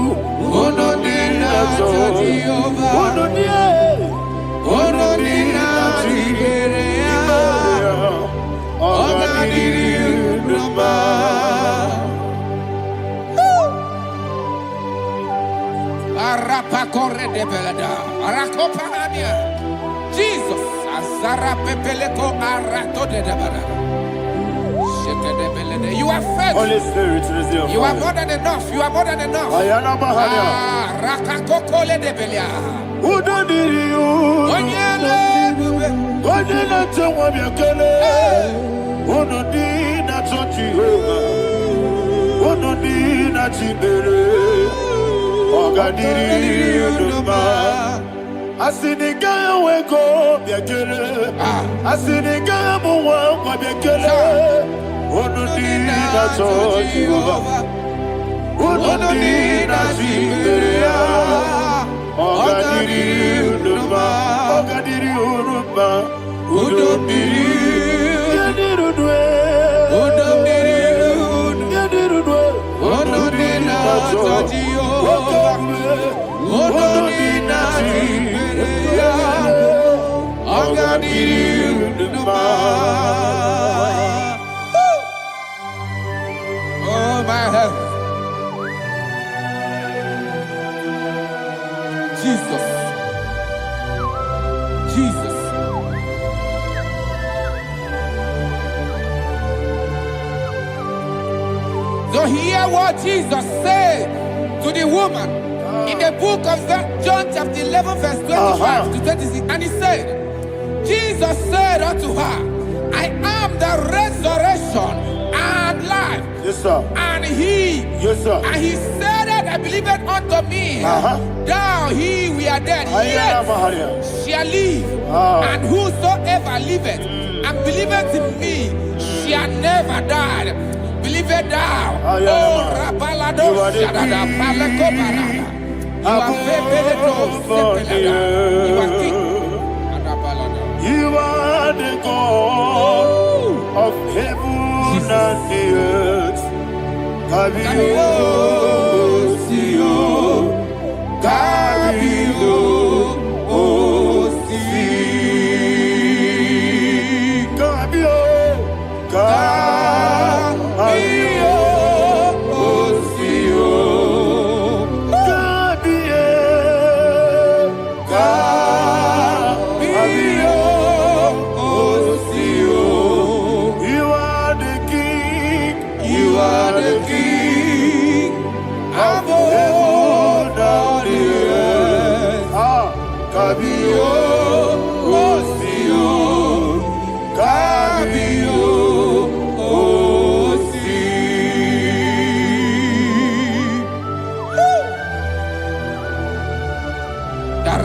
Udo diriudo. Udo diriudo. Udo diriudo. Arapa corre de belada. Arakopanania. Jesus. Azara pepeleko arato de belada. Sheke de belada. You are faithful. Holy Spirit, resume. You are more than enough. You are more than enough. Ayana Mahania. Rakakokole de belia. Udo diriudo. Onyele bube. Onyele tewa miakele. Udo dina Jehovah. Udo dina Chibere. Ogadiriudo. Asinigaya weko biakele. Asinigaya muwa kwa biakele. Udo dina Jehovah. Udo dina Chibere. Ogadiriudo. Udo diriudo. Udo diriudo. Udo dina Jehovah. Udo dina Ogadiriudo. Oh my heaven. Jesus. Jesus. So hear what Jesus said to the woman in the book of John chapter 11 verse 25 to 26. And he said, Jesus said unto her, I am the resurrection and life. Yes, sir. And he Yes, sir. said that I believe it unto me. Thou he we are dead, yet shall live. And whosoever liveth and believeth in me shall never die. Believe it thou. Oh, Rabalado Shadada Palakobara. You are You are king. You are the God of heaven and the earth. Kabio, Kabio, Kabio,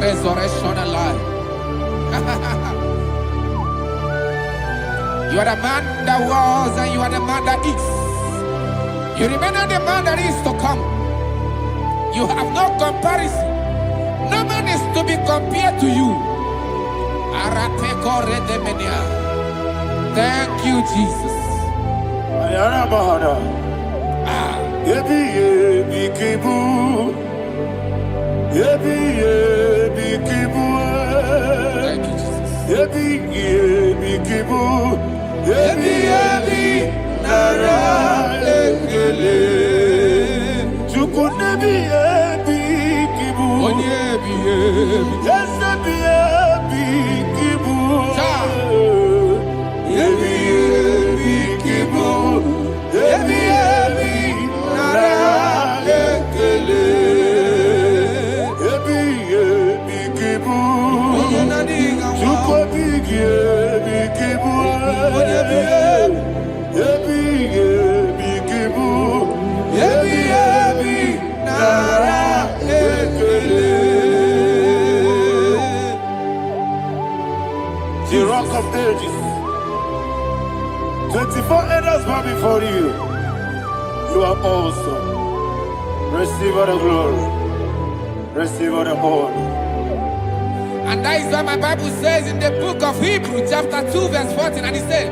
resurrection alive. You are the man that was and you are the man that is. You remain the man that is to come. You have no comparison. No man is to be compared to you. Thank you, Jesus. Thank you, the Rock of Ages. 24 elders bow before you. You are awesome. Receive all the glory. Receive all the honor. And that is what my Bible says in the book of Hebrews chapter 2 verse 14. And it said,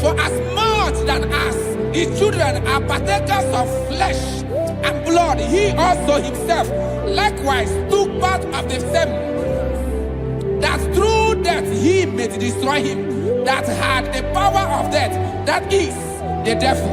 for as much than us, the children are partakers of flesh and blood, he also himself likewise took part of the same, that through death he may destroy him that had the power of death, that is the devil.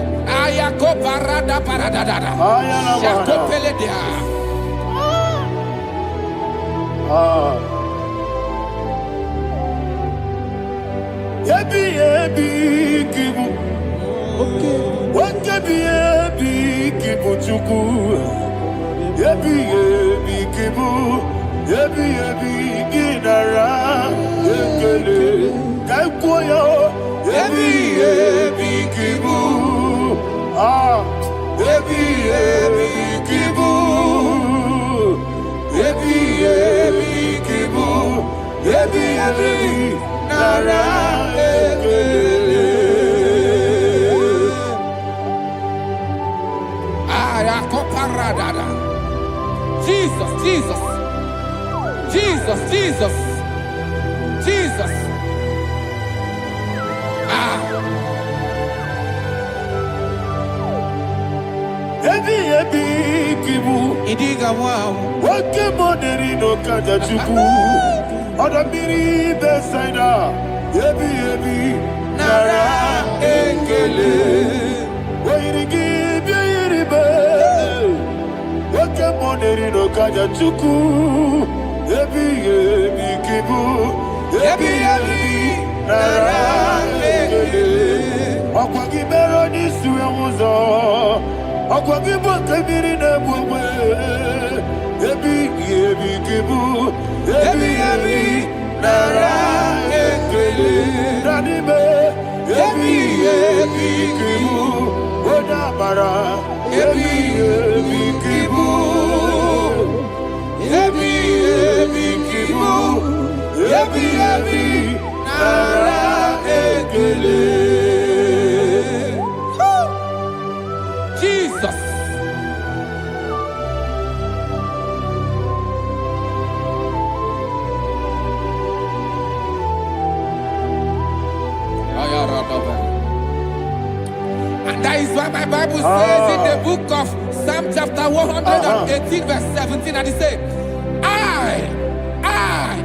Jesus, Jesus, Jesus, Jesus, Jesus. Idiga wow. Wake money no kaja chuku. Oda miri besaida. Ebi nara ekele. Wairigi biiribe. Wake money no kaja chuku. Ebi kibu. Ebi nara ekele. Akwagi mero ni suwe muzo. Akwagi bote miri ne bwe. Ebi kibu. Ebi nara ekele. Nanime. Ebi kibu. Oda nara ebi ebi kibu ebi ebi kibu ebi ebi nara ekele. Jesus. And that is why my Bible says in the book of Psalm chapter 118 verse 17, and it says,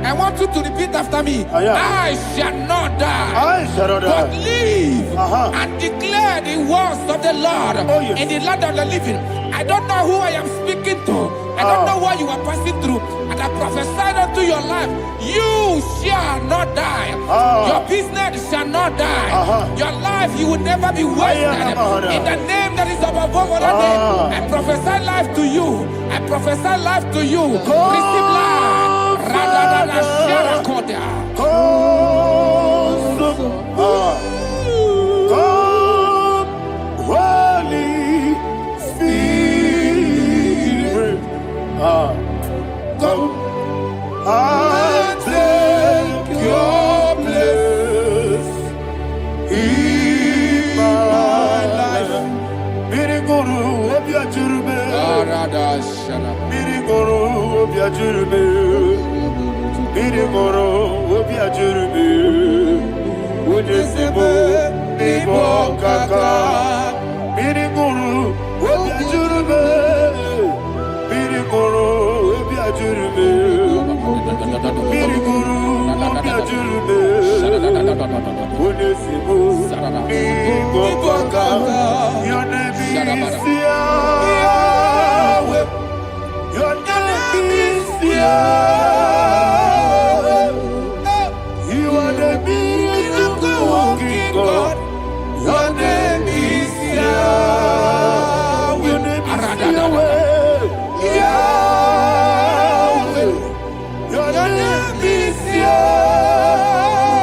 I want you to repeat after me. I shall not die, but live and declare the words of the Lord in the land of the living. I don't know who I am speaking to. I don't know what you are passing through. And I prophesy unto your life, you shall not die. Your business shall not die. Your life, you will never be wasted. In the name that is above all other name, I prophesy life to you. I prophesy life to you. Receive life. Radadada Sharakoda. Come, Holy Spirit. Come and take your place in my life. Miriguru obiajurube. Miriguru obiajurube. Miriguru obiajurube. Ujesibo ibo kaka. Miriguru obiajurube. Miriguru obiajurube. Miriguru obiajurube. Ujesibo ibo kaka. Your name is Yahweh. Your name is Yahweh. You are the miracle working God. Your name is Yahweh. Your name is Yahweh. Yahweh. Your name is Yahweh.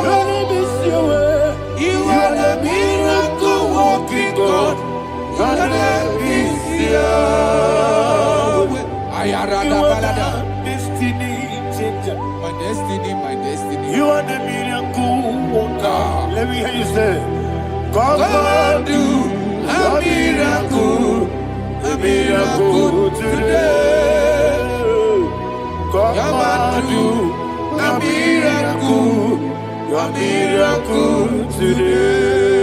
Your name is Yahweh. You are the miracle working God. Your name is Yahweh. You are the destiny changer. My destiny. You are the miracle worker. Let me hear you say, come and do a miracle today. Come and do a miracle today.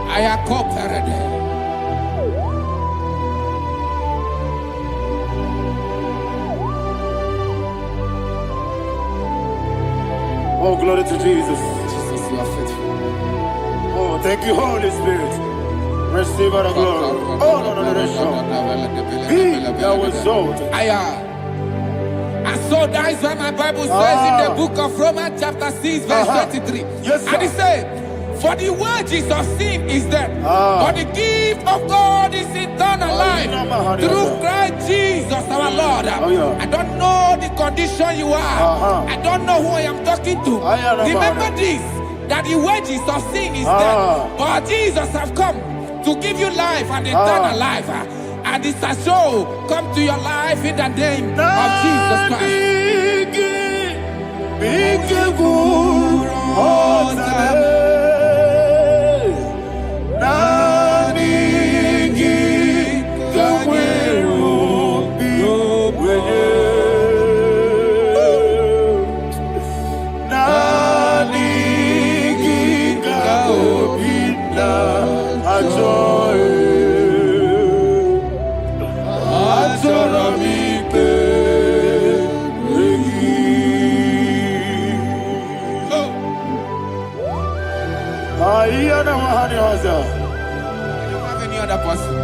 I am cooperative. Oh, glory to Jesus. Jesus, you are faithful. Oh, thank you, Holy Spirit. Receive our glory. Oh, no, Be thou exalted. And so that is why my Bible says in the book of Romans chapter 6 verse 23. Yes, sir. And it says, for the wages of sin is death, but the gift of God is eternal life through Christ Jesus our Lord. I don't know the condition you are. I don't know who I am talking to. Remember this, that the wages of sin is death, but Jesus have come to give you life and eternal life. And this has so come to your life in the name of Jesus Christ. You don't have any other person.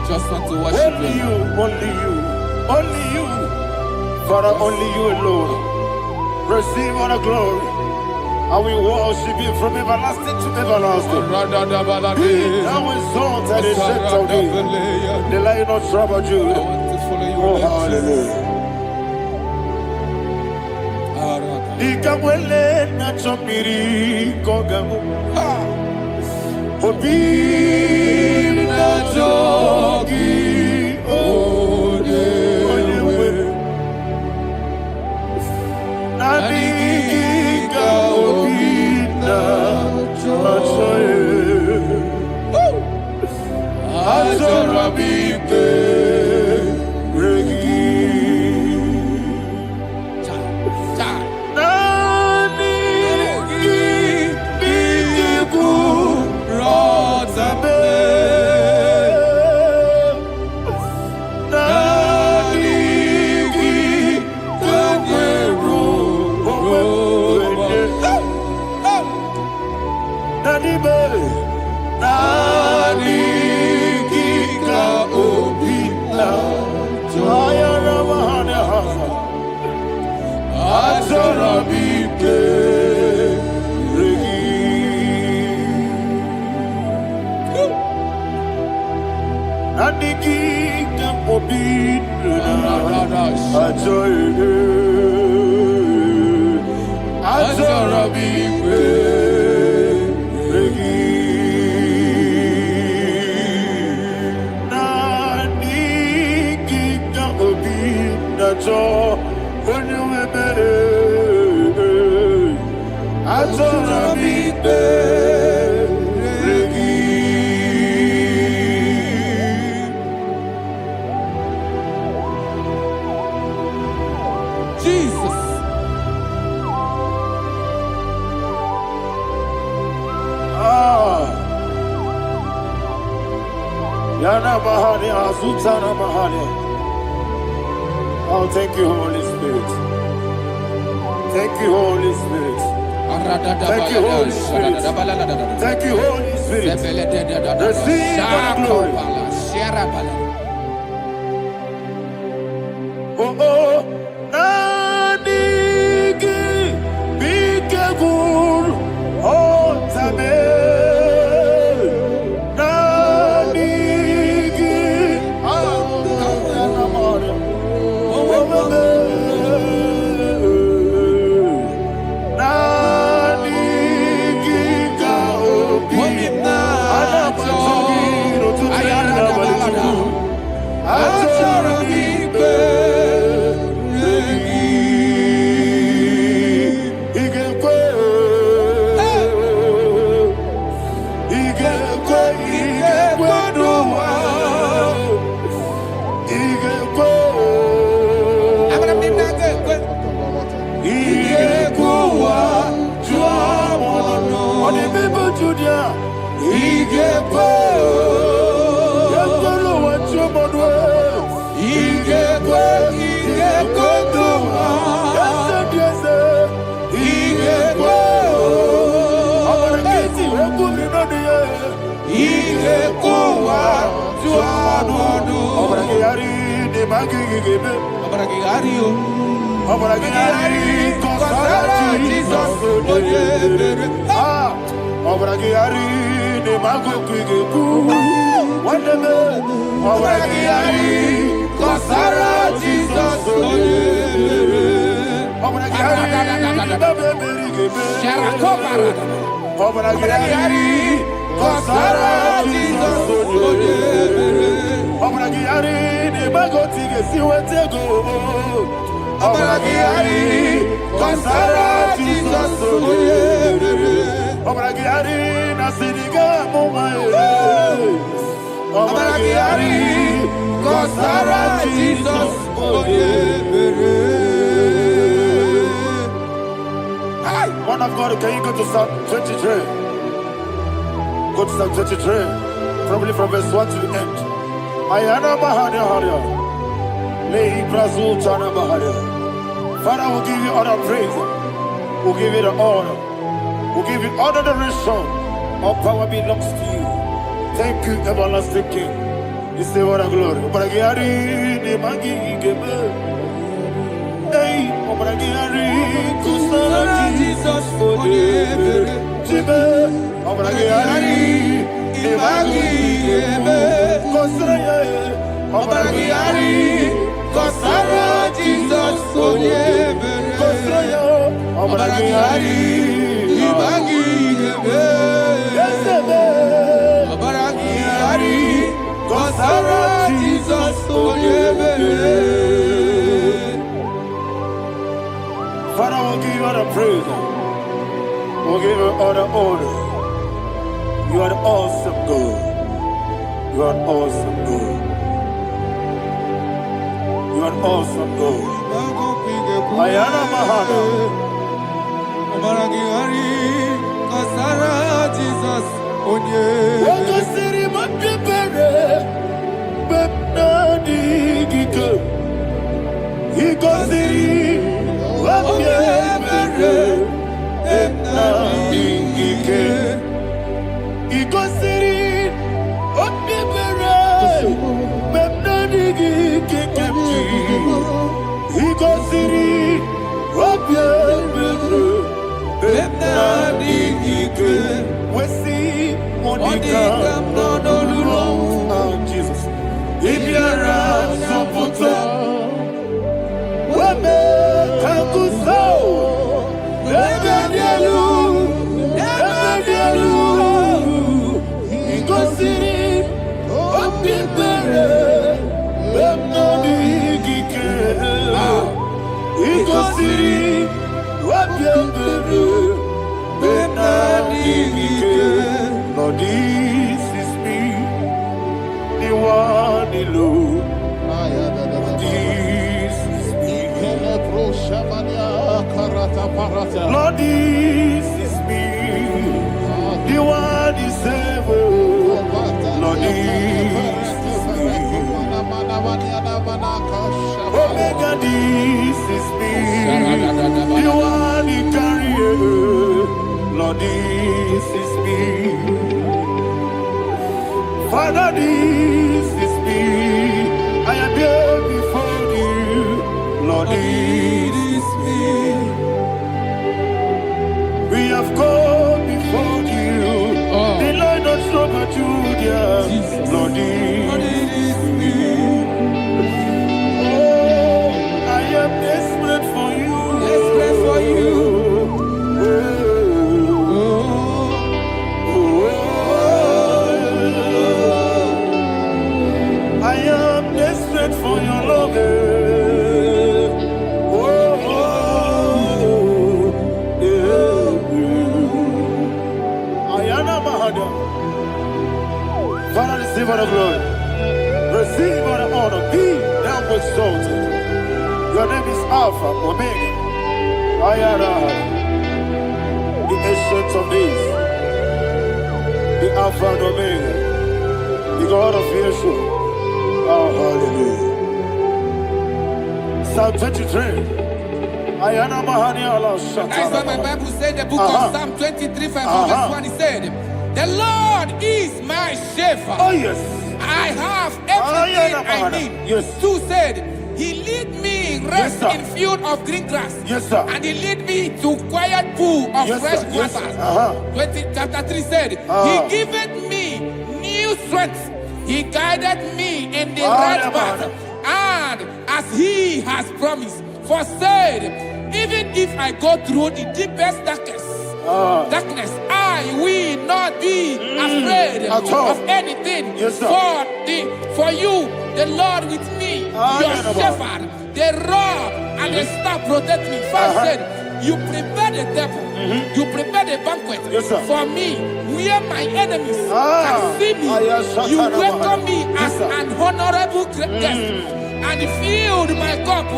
Just want to worship only you, only you, only you. Father, only you alone. Receive all the glory. And we worship you from everlasting to everlasting. Be thou exalted and set of thee, the Lion of Tribe of Judah. Oh, hallelujah. Ikamwele na chomiri kogamu. Obi na jogi onyewe Nadiga obi na jogi Azorabike regi Jesus. Yana Mahani Azutana Mahani. Oh, thank you, Holy Spirit. Thank you, Holy Spirit. Thank you, Holy Spirit. Thank you, Holy Spirit. Receive the glory. Oh, oh, Nanigi, Bigagul, oh, Tame. Man of God, can you go to Psalm 23? Go to Psalm 23, probably from verse 1 to the end. Ayana Mahania Haria. Lei Brazil Chana Mahania. Father, we'll give you all the praise. We'll give you the honor. We'll give you all the adoration. All power belongs to you. Thank you, everlasting King. You say what a glory. Obragiari, the Magi, hey, Obragiari, Kusara, Jesus, for the Jibe, Obragiari, the Magi, Kusara, Obragiari, Kusara, Jesus, for the Kusara, Obragiari, the Magi, yes, Sarah, Jesus, Father, we'll give you all the praise. We'll give you all the honor. You are awesome God. You are awesome God. You are awesome God. Ayana Mahana. Sarah, Jesus, Waka siri mapipere. Bepnani gike. Iko siri mapipere. Bepnani gike. Iko siri mapipere. Bepnani gike kemji. Iko siri mapipere. Bepnani gike. Wesi Monica. Oh, Jesus. Ibiara Sopoto. Weme Kanguso. Ebedielu. Ebedielu. Igosiri. Opipere. Bemnodi Gike. Igosiri. Opipere. Bemnodi Gike. Lord, this is me. The one alone. This is me. Lord, this is me. The one is able. Lord, this is me. Omega, this is me. The one he carries. Lord, this is me. Father, this is me. I am here before you. Lord, this is me. We have come before you. The Lord of Sober Judah. Lord, this is me. Oh, I am desperate for you. Desperate for you. I am desperate for your love. Ayana Mahada. Father, receive all the glory. Receive all the honor. Be thou exalted. Your name is Alpha, Omega. Ayana. The ancient of days. The Alpha and Omega. The God of Yeshua. Oh, hallelujah. Psalm 23. Ayana Mahani Allah That's why my Shatara. Bible said, the book of Psalm 23, verse 1, he said, the Lord is my shepherd. Oh, yes. I have everything I need. Yes. 2 said, he lead me rest Yes, sir. in field of green grass. Yes, sir. And he lead me to quiet pool of Yes, fresh sir. Yes, waters. sir. 20, chapter 3 said, he giveth me new strength. He guided me in the right path. And as he has promised, for said, even if I go through the deepest darkness, I will not be afraid At all. of anything. Yes, sir. For you, the Lord with me, your shepherd, the rod and the staff protect me. First said, you prepare the table, you prepare the banquet Yes, sir. for me, where my enemies can see me. You welcome me as an honorable guest, and filled my cup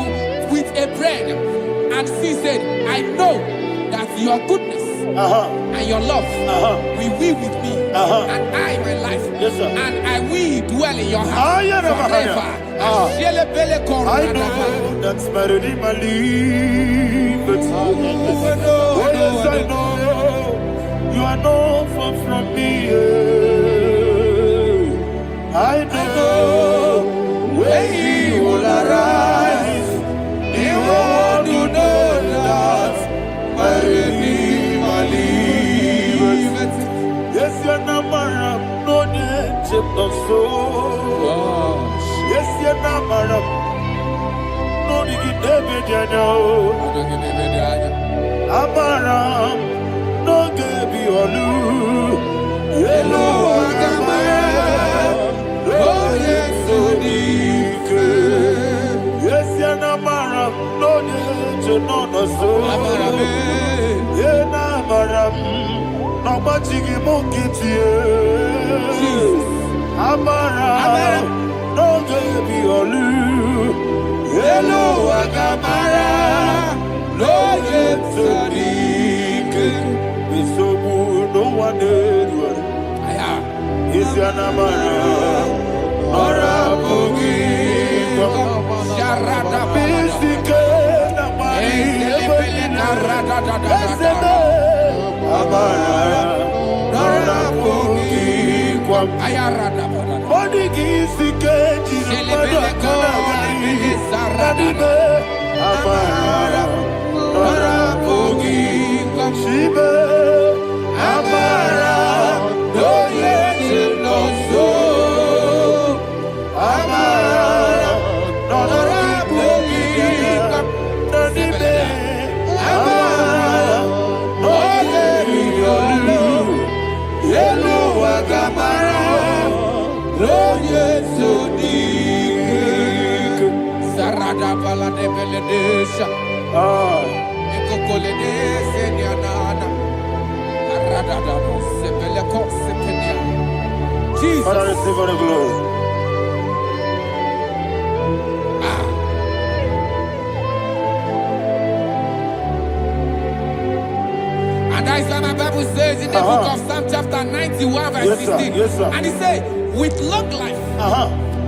with a bread. And she said, I know that your goodness and your love will be with me, and I, my life, Yes, sir. and I will dwell in your house forever. I know that's better than my life. Oh, yes, I know you are not far from me. I know when he will arise, he will do that my Redeemer liveth. Yes, your number of no need of soul. Yes, your number of no need David, you know. Amaram, no gebi olu. Hello, Agamara. Oh, yeah. to know no so. Yena maram, no machigi mokiti. Amara, no gebi olu. Hello agamara, no yemsodike. Bisobu no one edu. Isianamara, ora bogi. Sharada Bisike na mari. Amara, ora bogi. Ayarada Body kisike jilibada kana mari. Radibe, amara, ora bogi. Shibe, amara, no yeti no so. Amara, ora bogi. Radibe, amara, no yeti no. Yelu agamara, no yeti dik. Sarada bala de beledesha. Ekokole seniana. Arada da sebele ko sepenia. Jesus. Father, receive all the glory. And that is why my Bible says in the book of Psalm chapter 91 verse Yes, sir. 16. Yes, sir. And he said, with long life,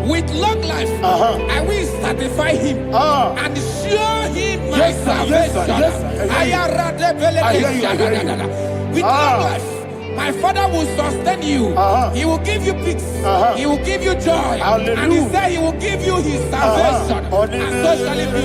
with long life, I will satisfy him and show him my Yes, sir. Yes, sir. salvation. Yes, sir. I hear you. With long life, my Father will sustain you. He will give you peace. He will give you joy. Hallelujah. And he said he will give you his salvation. And so shall it be.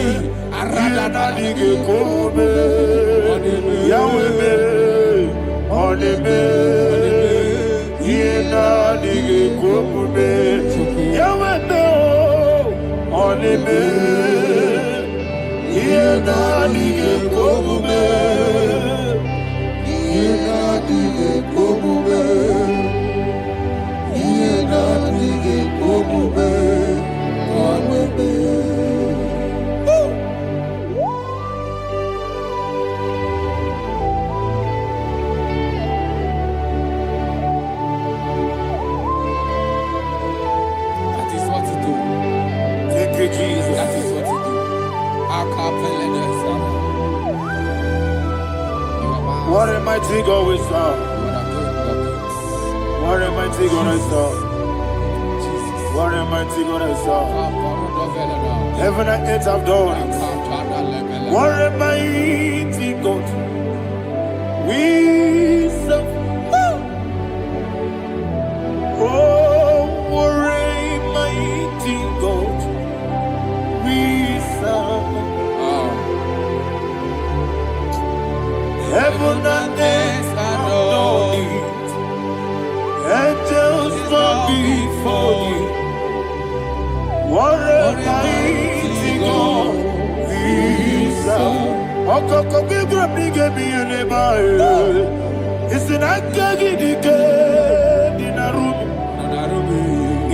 That is what to do. Thank you, Jesus. That is what to do. What a mighty God we serve. What a mighty God I serve. What a mighty God I serve. Heaven and earth have done it. What a mighty God we serve. Oh, what a mighty God we serve. Heaven and earth have done it. Angels bow before you. What a mighty God we serve. Okoko bigro bige bi eleba. Isinaka gidike dinarumi.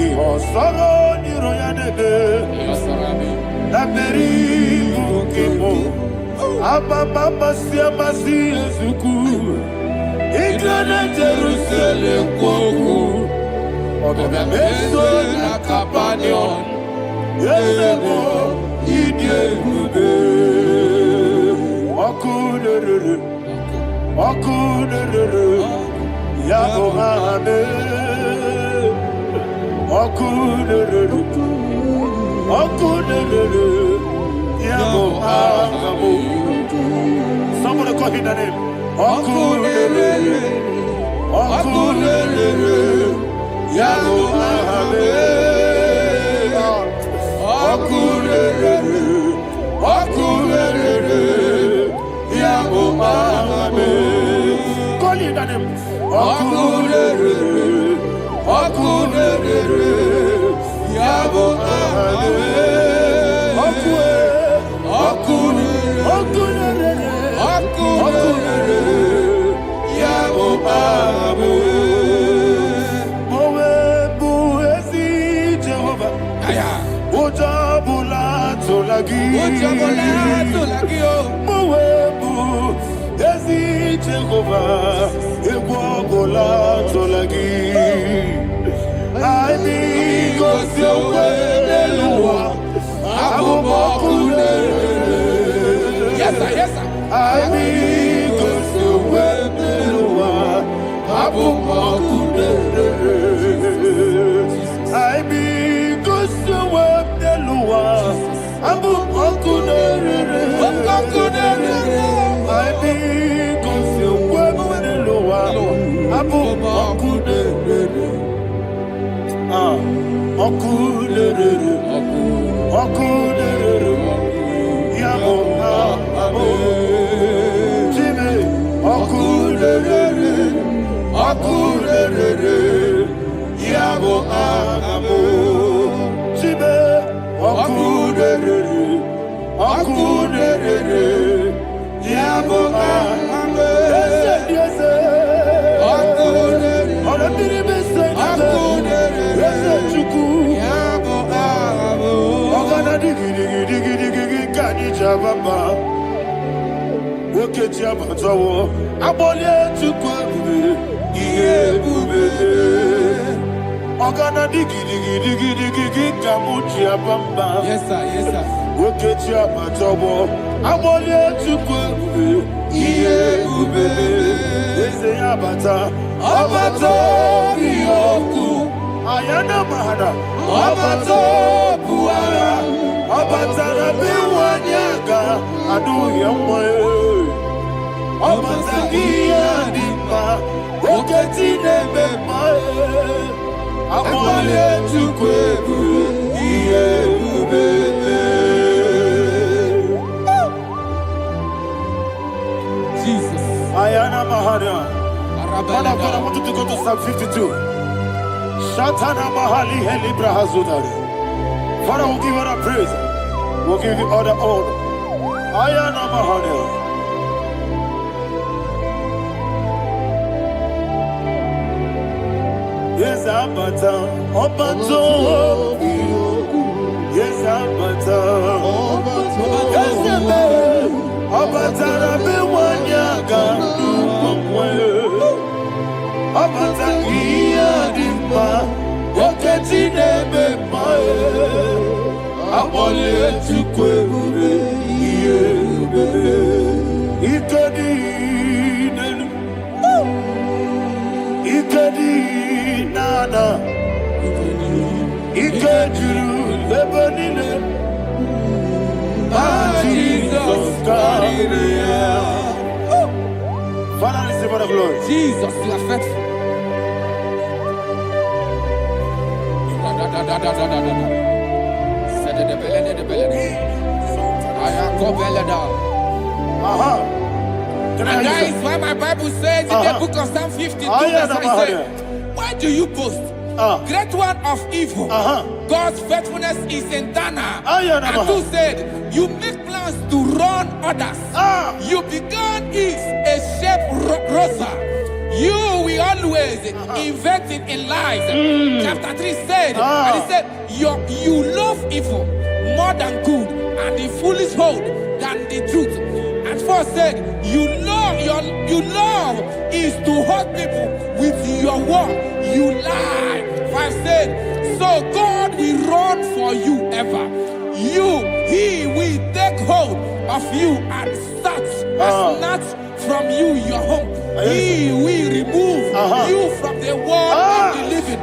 Iho soro ni royanebe. Naperi bukipo. Ababa siamasi ezuku. Igrana Jerusalem kwoku. Obebe meso na Capernaum. Yesebo idie gube. Okunere. Okunere. Yabo hame. Okunere. Okunere. Yabo hame. Somebody call him the name. Okunere. Okunere. Yabo hame. Okunere. Okunere. Yabo hame. Call him the name. Okunere. Okunere. Yabo hame. tolagi. Mowebu, Ezi Jehovah, Egwabola tolagi. I need God's way, Lord. Yes, sir, yes, sir. I need God's way, Lord. I need God's way, Lord. Yes, sir, yes, sir. Ayana mahana, abato buara, abatara biwanyaga, adu yamwe, abatagia dima, oketi nebe mae, amale tukwebu, iye ubebe. Jesus. Ayana mahana. Father, I want you to go to Psalm 52. Shatana Mahali Helibra Hazudari. Father, we'll give you the praise. We'll give you all the honor. Ayana Mahali. Yes, Abata. Obato. Yes, Abata. Yes, Abata. Rabi Wanyaga. Abata iya dimba, wakati nebe mae, abole tukwewe iye bebe, ikadi nenu, ikadi nana, ikadiru lebanine, Jesus kariya. Father, receive the glory. Jesus, you are faithful. And that is why my Bible says in the book of Psalm 52, verse 37, why do you boast? Great one of evil. God's faithfulness is eternal. And who said, you make plans to run others. You began is a shape rosa. You will always invent it in lies. Chapter 3 said, and he said, you love evil more than good, and the foolish hold than the truth. And 4 said, you love is to hurt people with your word. You lie. 5 said, so God will run for you ever. He will take hold of you and snatch from you your home. He will remove you from the world of the living.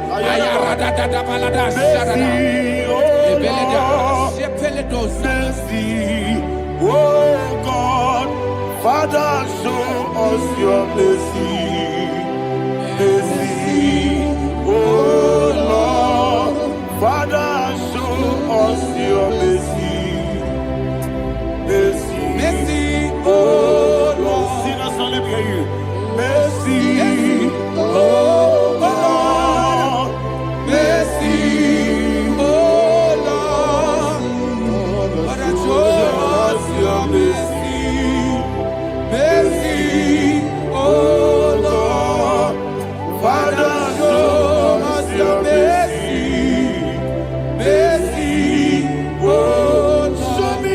Oh God, Father, show us your mercy. Mercy, oh Lord, Father, show us your mercy. Mercy, Mercy, oh Lord, sing us all, let me hear you. Mercy, oh Lord, mercy, oh Lord, Father, show us your mercy. Mercy, oh Lord, Father, show us your mercy. mercy, oh Lord. Show me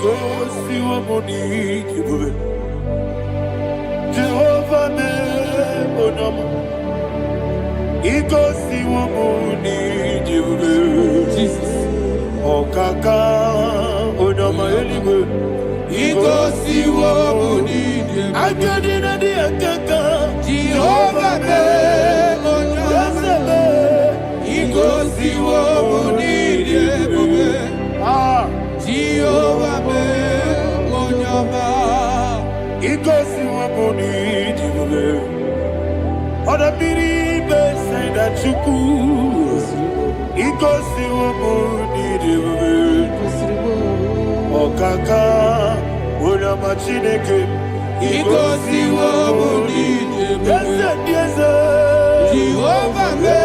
Igosi wamuni kibube. Jehovah me onama. Igosi wamuni kibube. Jesus. Okaka onama eligwe. Igosi wamuni kibube. Akadina di akaka. Jehovah me onama. Igosi wamuni kibube. Jehovah me onama. Igosi wamuni kibube. Oda biri be say that you could. Igosi wamuni kibube. Okaka onama chineke. Igosi wamuni kibube. Yes. Jehovah me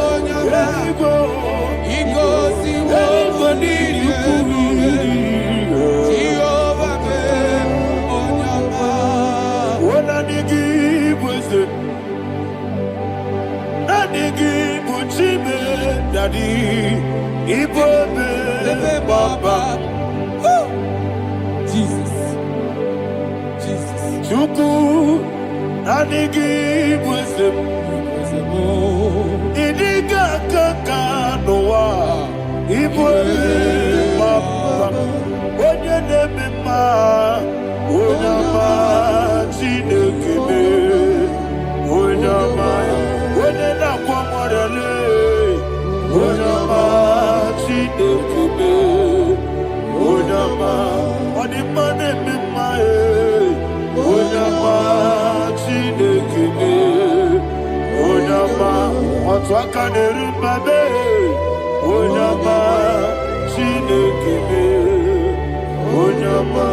onama. Igosi wamuni kibube. Jehovah me onama. Wona nigi bwese. Na nigi buchime dadi. Ibobe baba. Jesus. Jesus. Chuku. Na nigi bwese. Idiga kaka noa. Ibobe baba. Onye neme ma. Onama chinekebe. Onama. Onye na kwa mwarele. Onama chinekebe. Onama. Onima neme ma e. Onama chinekebe. Onama. Otwaka nerumbabe. Onama chinekebe. Onama.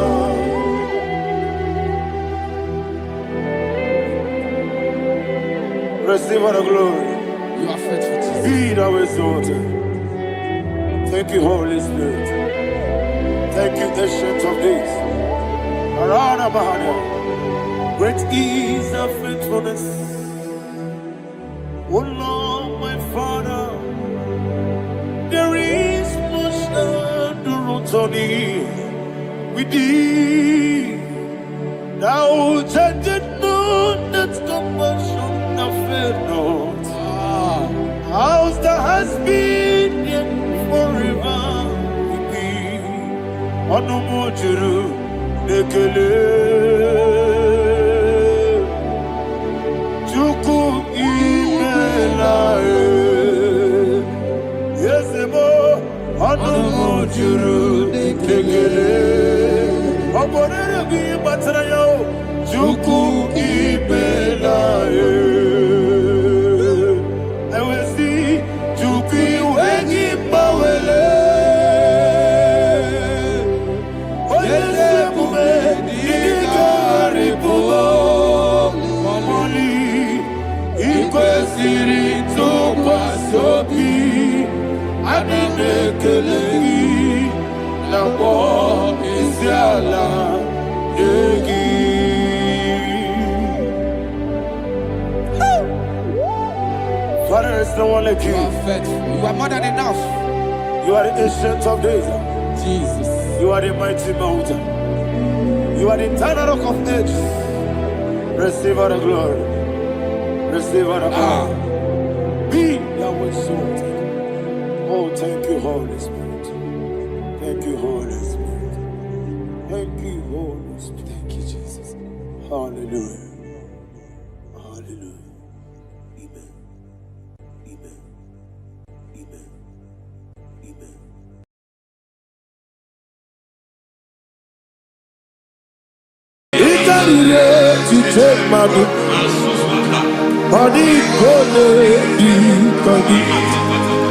Receive all the glory. You are faithful, Jesus. Be thou exalted. Thank you, Holy Spirit. Thank you, Ancient of Days. Arana Bahania. Great is thy faithfulness. O Lord, my Father, there is much endurance on thee. With thee, thou changest not that compassion of faith not. How's the has been yet forever with thee? Onumujuru nekele. Chuku imelae. Yesemo onumujuru nekele. Oborere bi batara yo. Chuku imelae. Father, there's no one like you. You are faithful. You are more than enough. You are the Ancient of Days. Jesus. You are the mighty mountain. You are the eternal rock of ages. Receive all the glory. Receive all the honor. Be thou exalted. Oh, thank you, Holy Spirit. Thank you, Holy Spirit. Thank you, Holy Spirit. Thank you, Jesus. Hallelujah. Hallelujah. Amen. Amen. Amen. Amen. To take my book, body gone,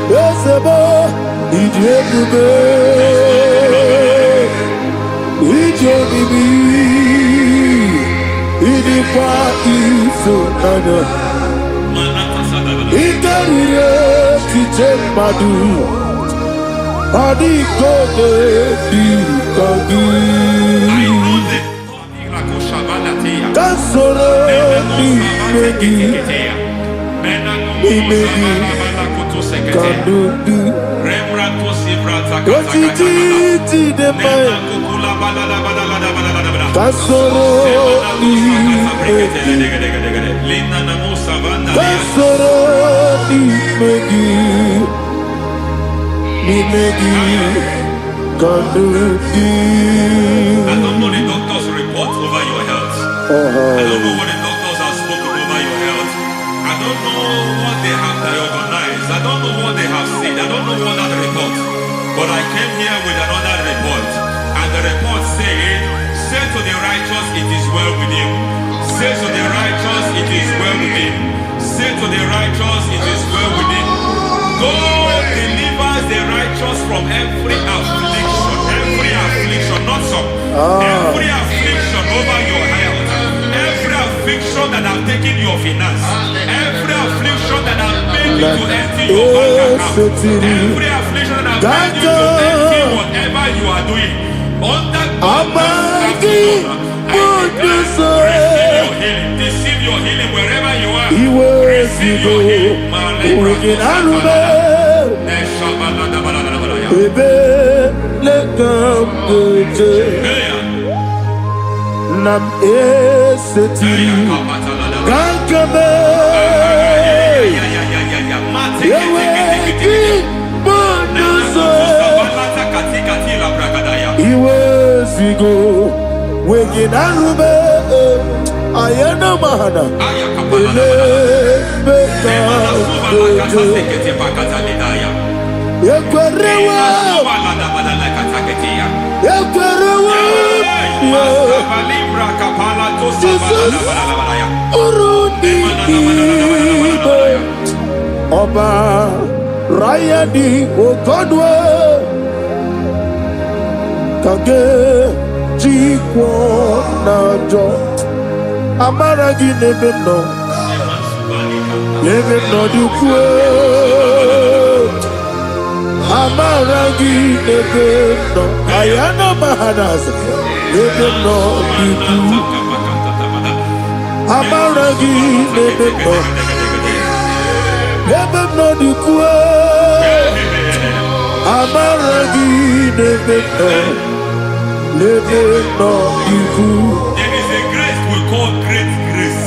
yes, about it, Kasoro Nimegi Kanduki. I don't know the doctor's report over your health. I don't know what the doctors have spoken over your health. I don't know what they have diagnosed. I don't know what they have said. I don't know what that report. But I came here with another report. And the report said, say to the righteous, it is well with him. Say to the righteous, it is well with him. Say to the righteous, it is well with him. God delivers the righteous from every affliction, not some. Every affliction over your health, every affliction that have taken your finance, every affliction that have made you to empty your bank account, every affliction that have made you to empty whatever you are doing, under God's receive your healing, receive your healing wherever you are. Receive your healing, Nam eseti Gankame Yeweki Bonuso Iwe Sigo Wegin Arube Ayana Mahana Ele Beka Yekwerewa Yekwerewa Jesus Uruni Oba Rayani Ogodwe Kage Jikwo Najo Amaragi Nebeno Nebeno Dukwe Amaragi Nebeno Ayana Mahanas Nebeno Dukwe Amaragi Nebeno Nebeno Dukwe Amaragi Nebeno Nebeno Dukwe. There is a grace we call great grace.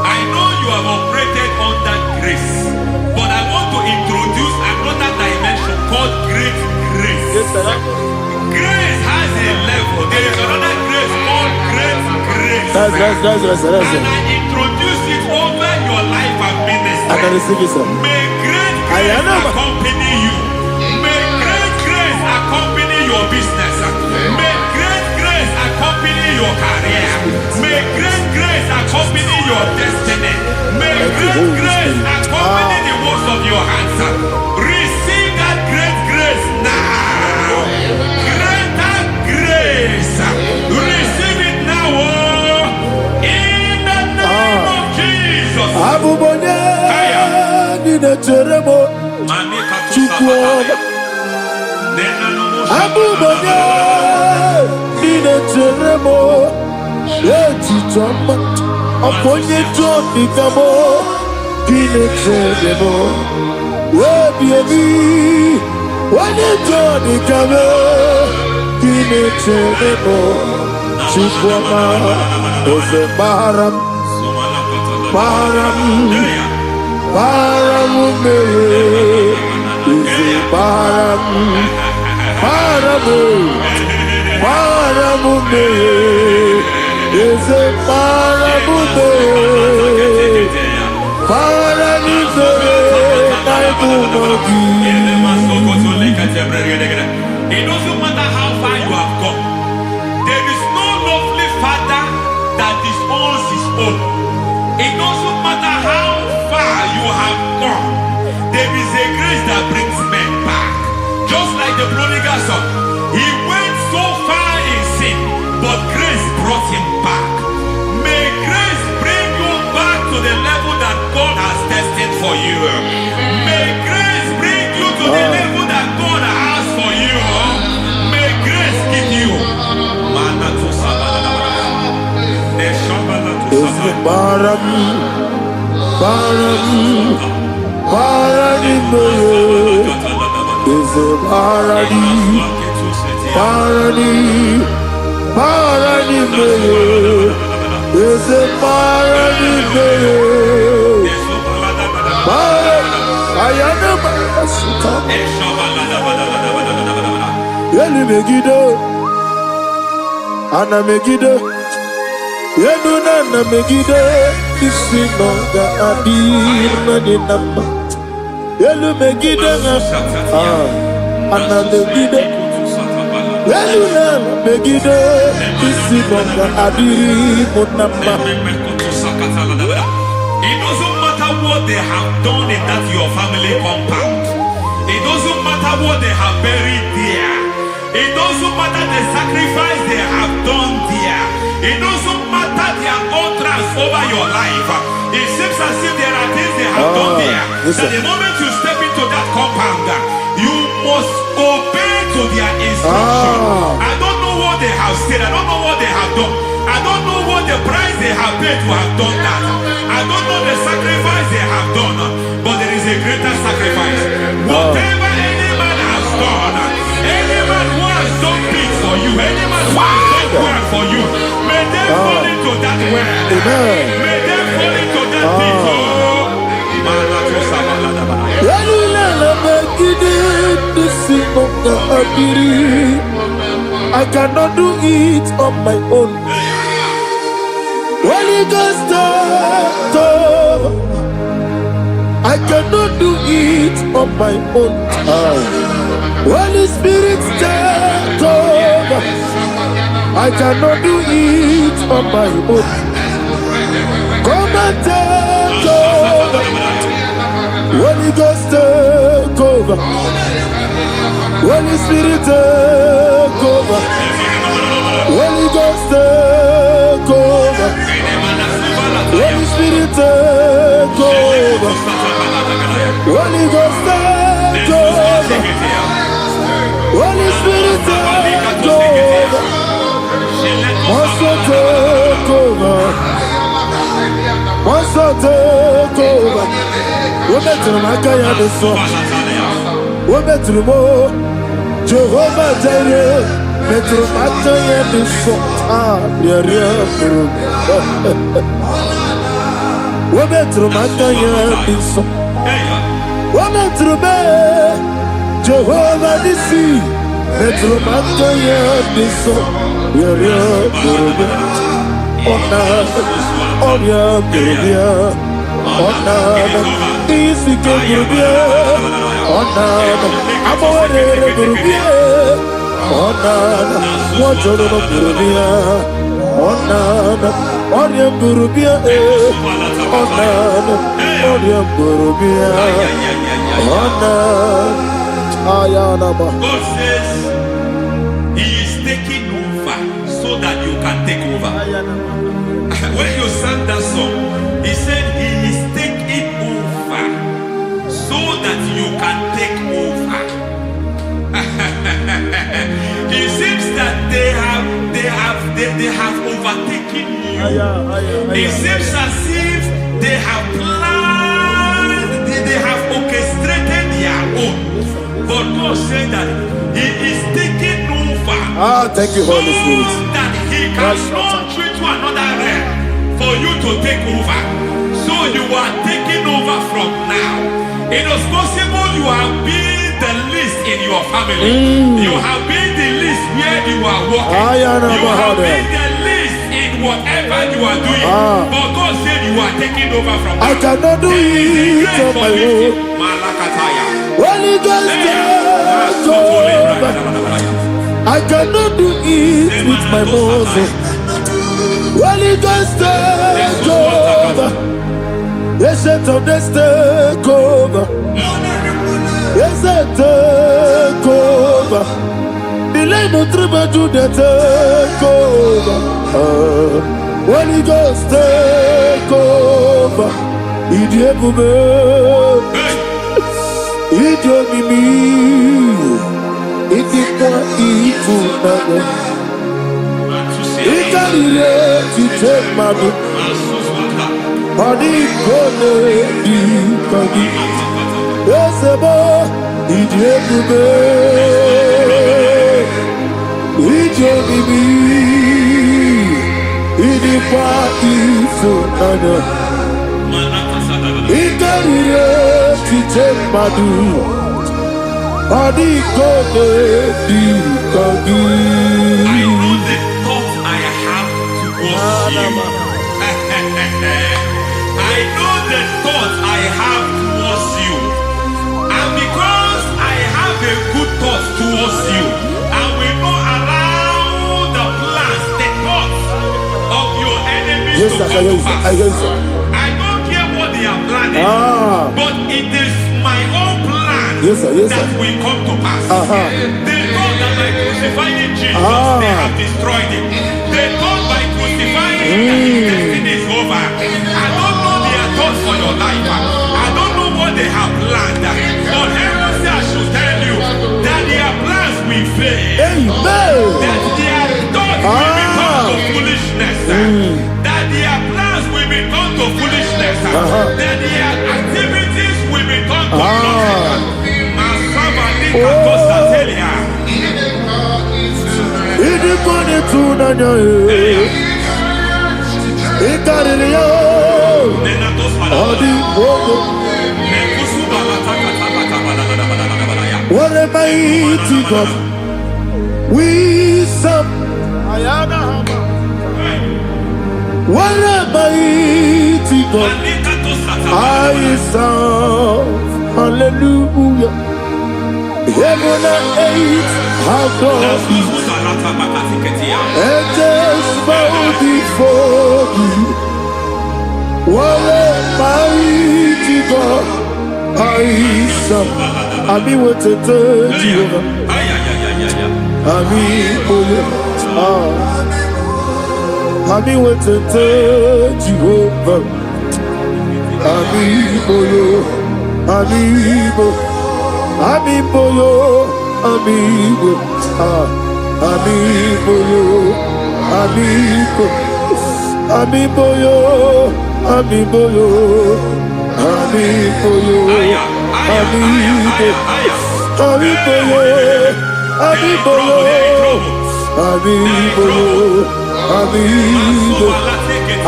I know you have operated under grace, but I want to introduce another dimension called great grace. Grace has a level. There is another grace called great grace. That's and I introduce it over your life and ministry. I can receive it, sir. May great grace accompany you. May great grace accompany your business. May great grace accompany your career. May great grace accompany your destiny. May great grace accompany the works of your hands. Receive that great grace now. Greater grace. Receive it now. In the name of Jesus. Abubonye Nina Teremo Chukwoba Abubonye Nina Teremo Eti Choma Aponye Choni Kamo Nina Teremo Webi Wane Choni Kamo Nina Teremo Chukwoba Ose Baram Param Ise It doesn't matter how far you have gone. There is no lovely father that disowns his own. It doesn't matter how far you have gone. There is a grace that brings men back. Just like the prodigal son. He went so far in sin, but grace brought him back. May grace bring you back to the level that God has destined for you. May grace bring you to the level that God has for you. May grace give you. Is it Yelu Megido, Anna Megido, Yeduna Megido, Isinonga Adir Madinama, Yelu Megido, Anna Megido, Yeduna Megido, Isinonga Adir Munama. It doesn't matter what they have done in that your family compound. It doesn't matter what they have buried there. It doesn't matter the sacrifice they have done there. It doesn't matter their utterance over your life. It seems as if there are things they have done there. That the moment you step into that compound, you must obey to their instruction. I don't know what they have said. I don't know what they have done. I don't know what the price they have paid to have done that. I don't know the sacrifice they have done. But there is a greater sacrifice. Whatever any man has done, any man who has done things for you, any man who has done work for you, may they fall into that work. May they fall into that thing. I cannot do it on my own. Holy Ghost, I cannot do it on my own. Holy Spirit, take over. I cannot do it on my own. Come and take over. Holy Ghost, take over. Holy Spirit, take over. Holy Ghost, take over. Holy Spirit, take over. Holy Ghost, take over. Holy Spirit, take over. Also take over. Also take over. We're better than I can do so. We're better than more. Jehovah Jireh. Better than I can do so. We're better than I can do so. We're better than Jehovah Nissi. Better than I can do so. God says He is taking over so that you can take over. When you sang that song, He said He is taking over so that you can take over. It seems that they have overtaken you. It seems as if they have planned, they have orchestrated their own. But God said that He is taking over. Thank you, Holy Spirit. So that He can launch you to another realm for you to take over. So you are taking over from now. It is possible you have been the least in your family. You have been the least where you are working. You have been the least in whatever you are doing. But God said you are taking over from now. I cannot do it on my own. Holy Ghost, take over. I cannot do it with my muscle. Holy Ghost, take over. Yes, of this take over. Yes, take over. Delay no trouble to the take over. Holy Ghost, take over. Idiebube, idiomimi, idikwa ifunade. Ikarire titemadu. Adi kone di kagi. Esebo idiebube, idiomimi. Idikwa ifunanya. Ikarire chiche madu. Adikode dikagi. I know the thoughts I have towards you. I know the thoughts I have towards you. And because I have a good thought towards you, I will not allow the plans, the thoughts of your enemies Yes, to sir, come to pass. I hear you, sir. I don't care what they are planning, but it is my own plan Yes, sir, yes, that sir. will come to pass. They thought that by crucifying Jesus, they have destroyed him. They thought by crucifying him that his destiny is over. I don't know their thoughts for your life. I don't know what they have planned. But heaven says I should tell you that their plans will fail. Amen. That their thoughts will become to foolishness. That their plans will become to foolishness. That their activities will become to nothing. Idikwa ifunanya. Ikarire adikode. What a mighty God we serve. What a mighty God I serve. Hallelujah. Heaven and earth have gone, and just bow before you. What a mighty God I serve. I mean, what a Jehovah. I mean, I mean, what a Jehovah. I mean, amigo, amigo yo, amigo, amigo yo, amigo, amigo yo, amigo yo, amigo yo, amigo, amigo yo, amigo yo, amigo yo,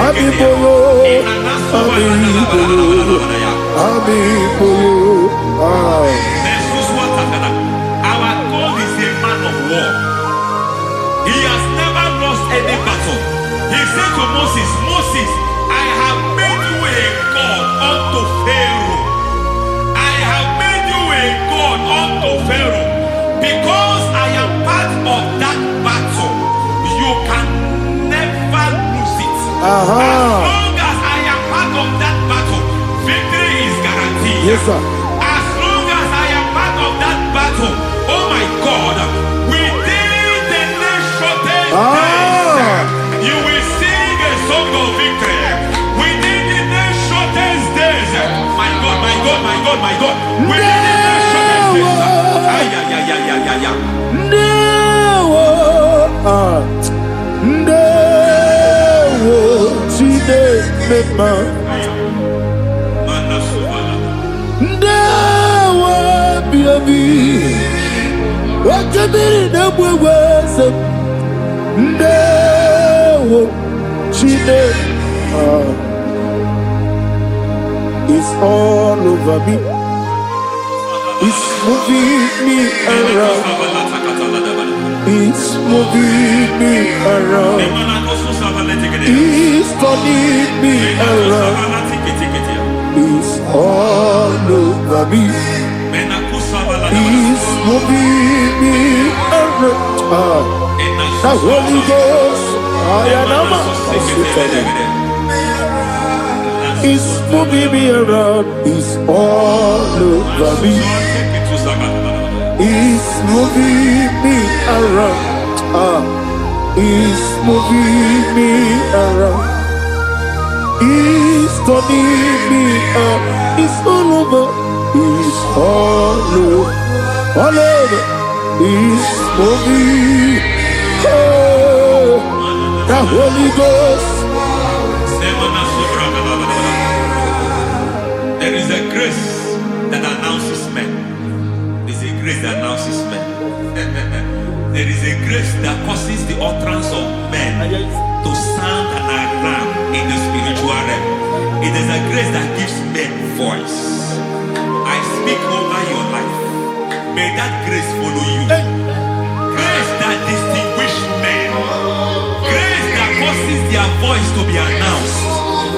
amigo, amigo yo, amigo yo. Our God is a man of war. He has never lost any battle. He said to Moses, Moses, I have made you a God unto Pharaoh. I have made you a God unto Pharaoh. Because I am part of that battle, you can never lose it. As long as I am part of that battle, victory is guaranteed. Yes, sir. As long as I am part of that battle, oh my God, within the next shortest days, you will sing a song of victory. Within the next shortest days, my God, my God, my God, my God. Within the next shortest days, It's all over me. It's moving me around. It's moving me around. It's turning me around. It's all over me. It's moving me around. The Holy Ghost, it's moving me around. It's all over me. It's moving me around. It's moving me around. It's turning me up. It's all over. It's all over. All over. It's moving. Oh, the Holy Ghost. There is a grace that announces men. There's a grace that announces men. There is a grace that causes the utterance of men to sound and grace that gives men voice. I speak over your life. May that grace follow you. Grace that distinguishes men. Grace that causes their voice to be announced.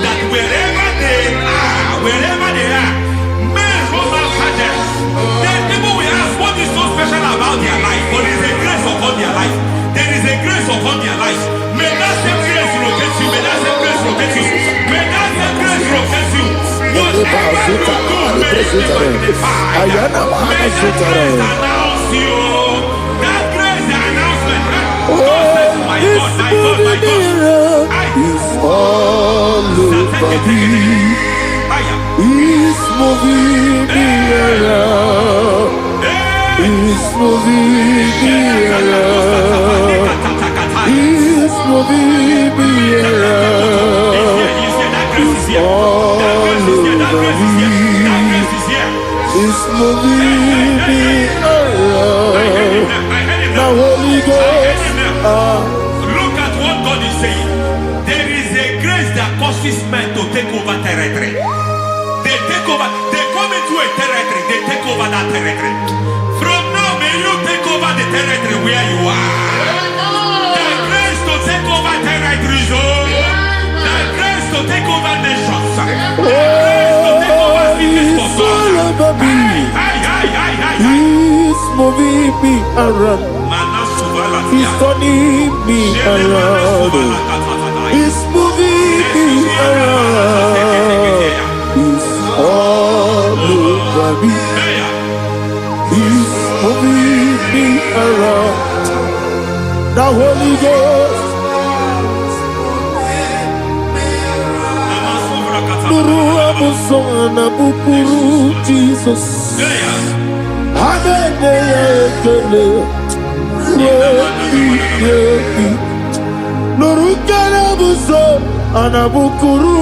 That wherever they are, men over fathers. Then people will ask what is so special about their life. But there is a grace upon their life. There is a grace upon their life. May that same grace rotate you. May that same grace rotate you. May that same grace rotate you. Whatever you do, may it be magnified. May that grace announce you. That grace announcement. God says, my God, my God, my God. It's all over me. It's moving me around. It's moving me around. It's moving me around. It's all over me. It's moving me around. Now Holy Ghost. Look at what God is saying. There is a grace that causes men to take over territory. They take over. They come into a territory. They take over that territory. From now, may you take over the territory where you are. The grace to take over territories. The grace to take over nations. The grace to take over cities for God. He's moving me around. He's turning me around. He's moving me around. He's all over me. He's moving me around. The Holy Ghost. Nuru amusona bukuru Jesus. Amene ekele. Nuru kana buso anabukuru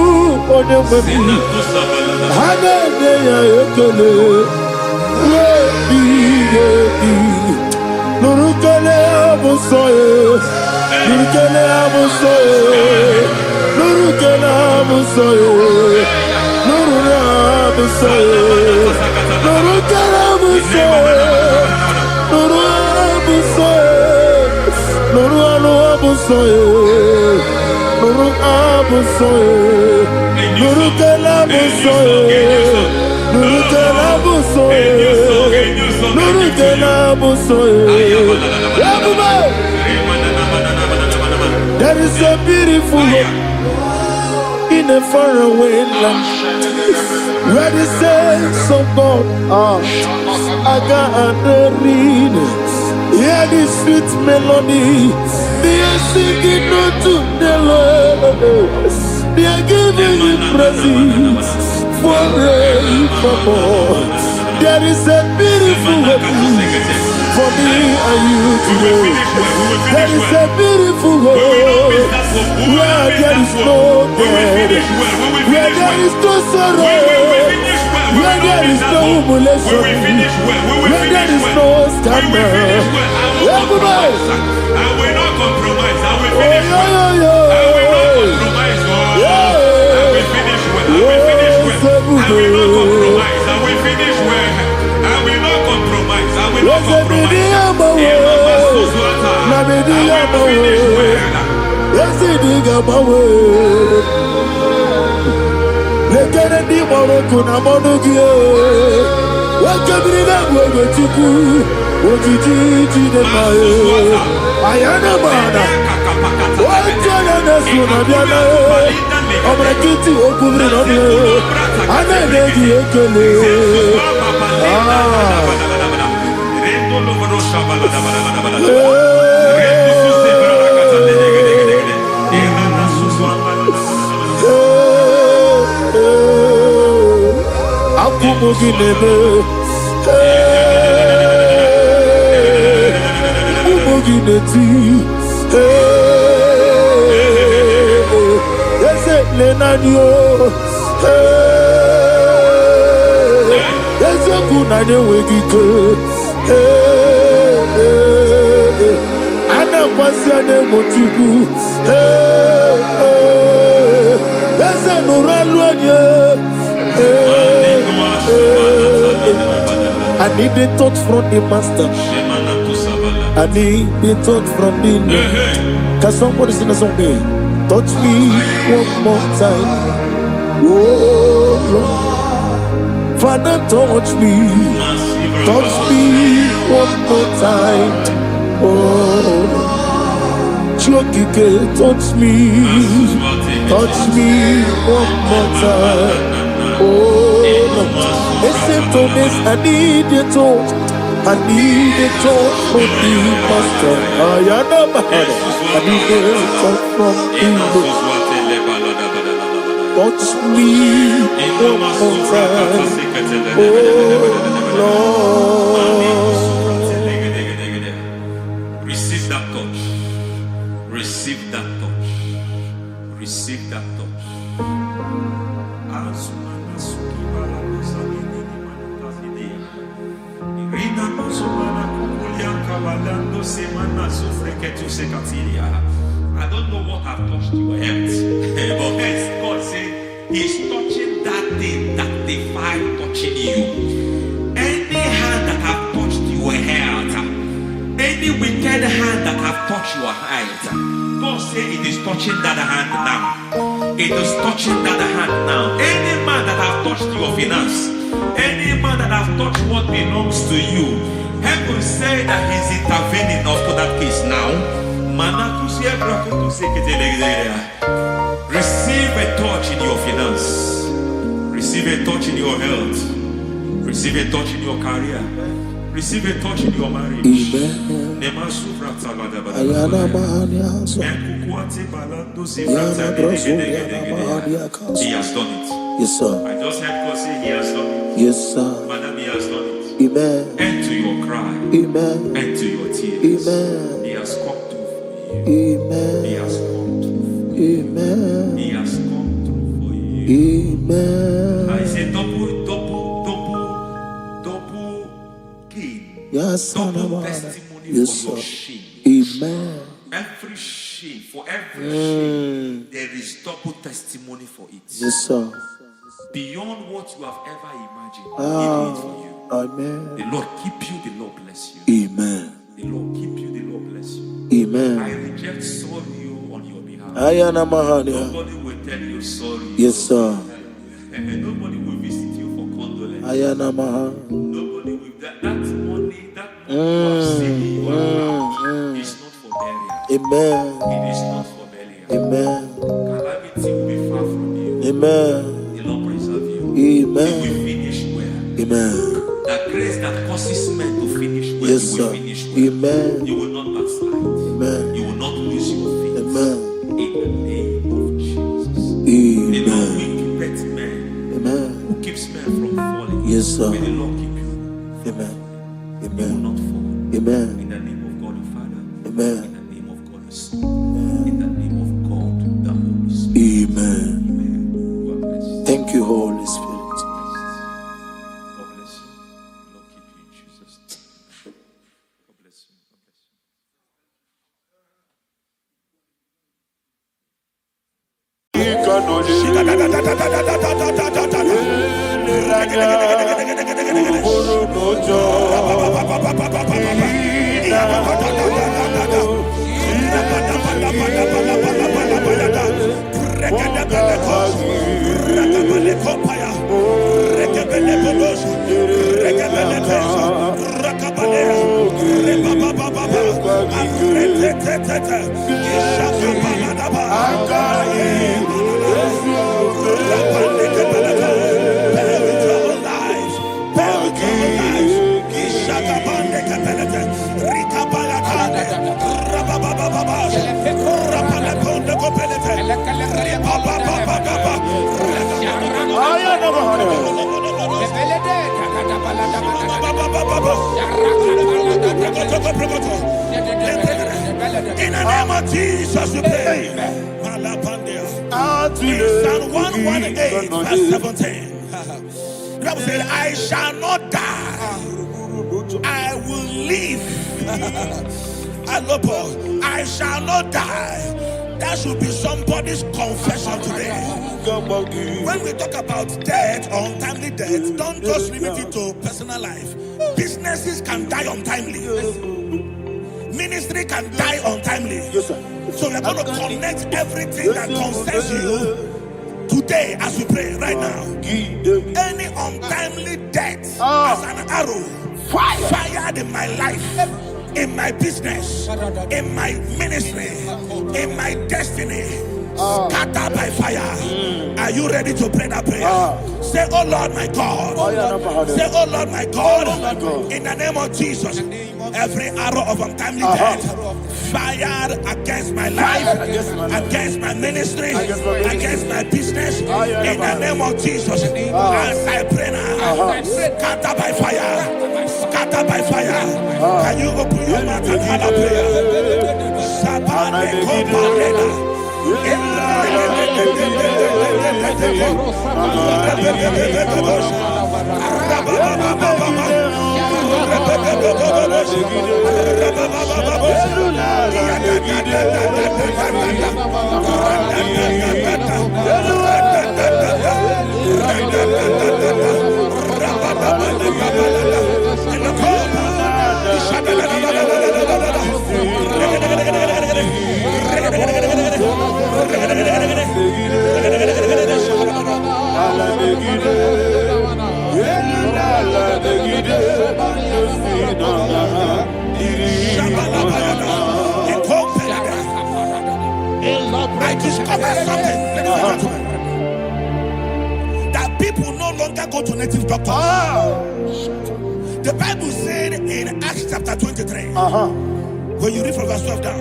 onememi. Amene ekele. Nuru kana buso. Nuru kana buso. Nuru kana buso. Nuru kana buso. Nuru kana buso. Nuru abuso. Nuru abuso. Nuru abuso. Nuru kana buso. Nuru kana buso. Nuru kana buso. There is a beautiful hope in a faraway land where the saints of God are. I got the read. Hear the sweet melody. They are singing unto the Lord. They are giving you praise forevermore. There is a beautiful hope for me and you today. There is a beautiful hope where there is no death, where there is no sorrow, where there is no humiliation, where there is no scandal. Everybody, I will not compromise. I will finish well. I will not compromise. I will finish well. I will finish well. I will not compromise. I will finish well. I will not compromise. I will not compromise. There's a I need a touch from the master. I need a touch from the Lord. Can somebody sing a song there? Touch me one more time. Oh Lord, Father, touch me. Touch me one more time. Oh, Chokike, touch me. Touch me one more time. Oh, Lord. Except on this, I need a touch. I need a touch from the master. I need a touch from the Lord. Touch me one more time. Oh, Lord. Receive that touch. Receive that touch. Receive that touch. I don't know what I've touched your health, but hence God said He's touching that thing that defied touching you. Any hand that have touched your health, any wicked hand that have touched your health, God said it is touching that hand now. It is touching that hand now. Any man that have touched your finance, any man that have touched what belongs to you, heaven say that He's intervening after that case now. Receive a touch in your finance. Receive a touch in your health. Receive a touch in your career. Receive a touch in your marriage. He has done it. Yes, sir. I just heard God say He has done it. Yes, sir. Madam, He has done it. Amen. End to your cry. Amen. End to your tears. Amen. He has come through for you. Amen. He has come through for you. Amen. He has come through for you. Amen. I say double gain. Yes, Double testimony yes, for your sir. shame. Amen. Every shame, for every shame, there is double testimony for it. Yes, sir. Beyond what you have ever imagined, He did it for you. Amen. The Lord keep you, the Lord bless you. Amen. The Lord keep you, the Lord bless you. Amen. I reject sorry on your behalf. Ayana Mahania. Nobody will tell you sorry. Yes, sir. And nobody will visit you for condolence. Ayana Mahania. Nobody will. That money you have seen in your account is not for burial. Amen. It is not for burial. Amen. Calamity will be far from you. Amen. The Lord preserve you. Amen. You will finish well. Amen. That grace that causes men to finish well, Yes, you will sir. finish well. Amen. You will not backslide. Amen. You will not lose your faith. Amen. In the name of Jesus. The Lord Amen. will keep men. Amen. Who keeps men from falling? Yes, sir. May the Lord keep you. Amen. You will Amen. not fall. Amen. In the name of God the Father. Amen. In the name of God the Son. In the name of God the Holy Spirit. Amen. Amen. God bless you. Thank you, Holy Spirit. God bless you. The Lord keep you in Jesus' name. God bless you. God bless you. In the name of Jesus, we pray. In Psalm 118, verse 17, the Bible said, I shall not die, I will live. I shall not die, That should be somebody's confession today. When we talk about death or untimely death, don't just limit it to personal life. Businesses can die untimely. Ministry can die untimely. So we're going to connect everything that concerns you today as we pray right now. Any untimely death as an arrow fired in my life, in my business, in my ministry, in my destiny, scattered by fire. Are you ready to pray that prayer? Say, oh Lord my God. Say, oh Lord my God. In the name of Jesus, every arrow of untimely death fired against my life, against my ministry, against my business, in the name of Jesus, as I pray now, scattered by fire, scattered by fire. Can you open your mouth and have a prayer? I discovered something, ladies and gentlemen, that people no longer go to native doctors. The Bible said in Acts chapter 23, when you read from verse 12 down,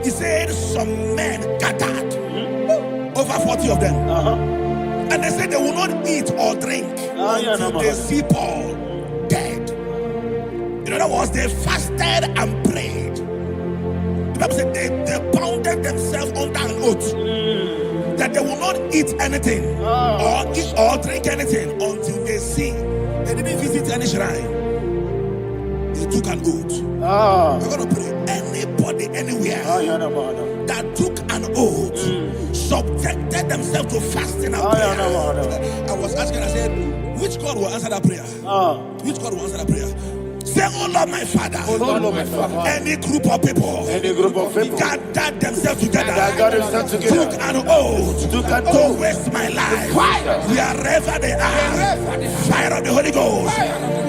it said some men gathered, over 40 of them, and they said they will not eat or drink until they see Paul dead. In other words, they fasted and prayed. The Bible said they bounded themselves under an oath that they will not eat anything or drink anything until they see. They didn't visit any shrine. They took an oath. We're going to pray. Anybody, anywhere that took an oath, subjected themselves to fasting and prayer. I was asking, I said, which God will answer that prayer? Which God will answer that prayer? Say, oh Lord my Father, any group of people gathered themselves together, took an oath to waste my life, wherever they are, fire of the Holy Ghost,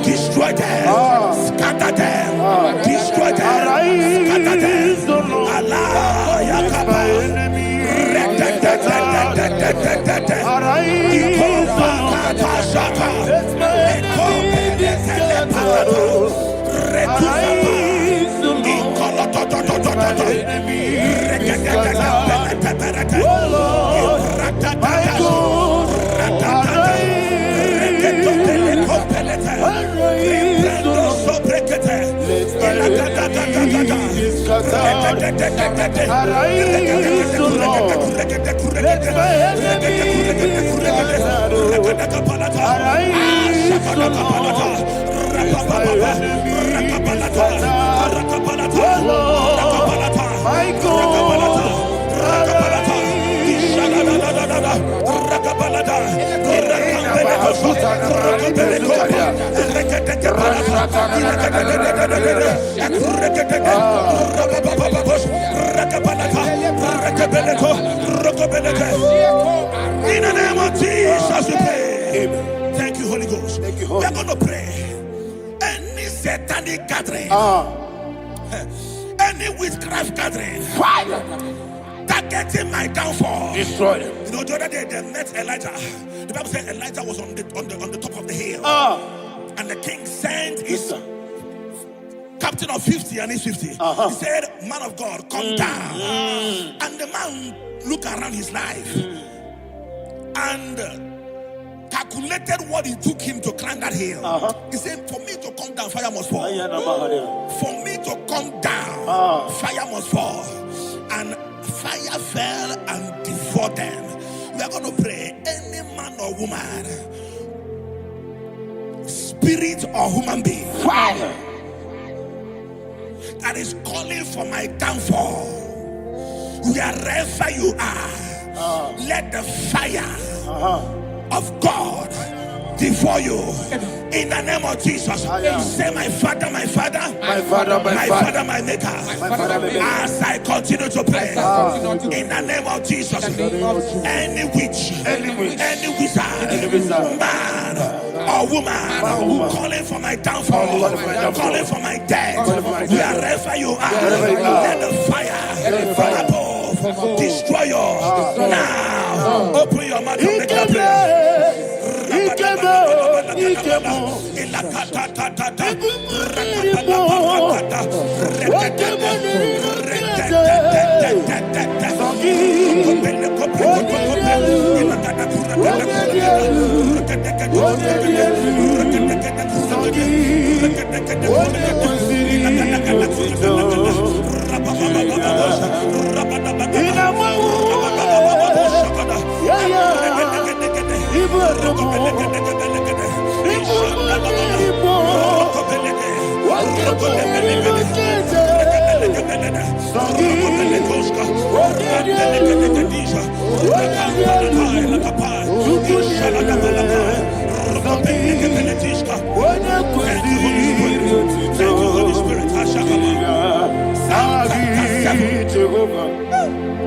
destroy them, scatter them, destroy them, scatter them. Allah Yakaba, In the name of Jesus we pray. Thank you, Holy Ghost. We are going to pray. Any satanic gathering, any witchcraft gathering, targeting my downfall, destroy them. You know, the other day they met Elijah. The Bible said Elijah was on the top of the hill, and the king sent his captain of 50 and his 50. He said, man of God, come down. And the man looked around his life and calculated what it took him to climb that hill. He said, for me to come down, fire must fall. For me to come down, fire must fall. And fire fell and devoured them. We are going to pray. Any man or woman, spirit or human being, fire, that is calling for my downfall, wherever you are, let the fire of God before you. In the name of Jesus, say, my Father, my Father, My Father, my Father, my Maker. As I continue to pray, in the name of Jesus, any witch, any wizard, man or woman calling for my downfall, calling for my death, wherever you are, let the fire from above destroy you now. Open your mouth and make a prayer.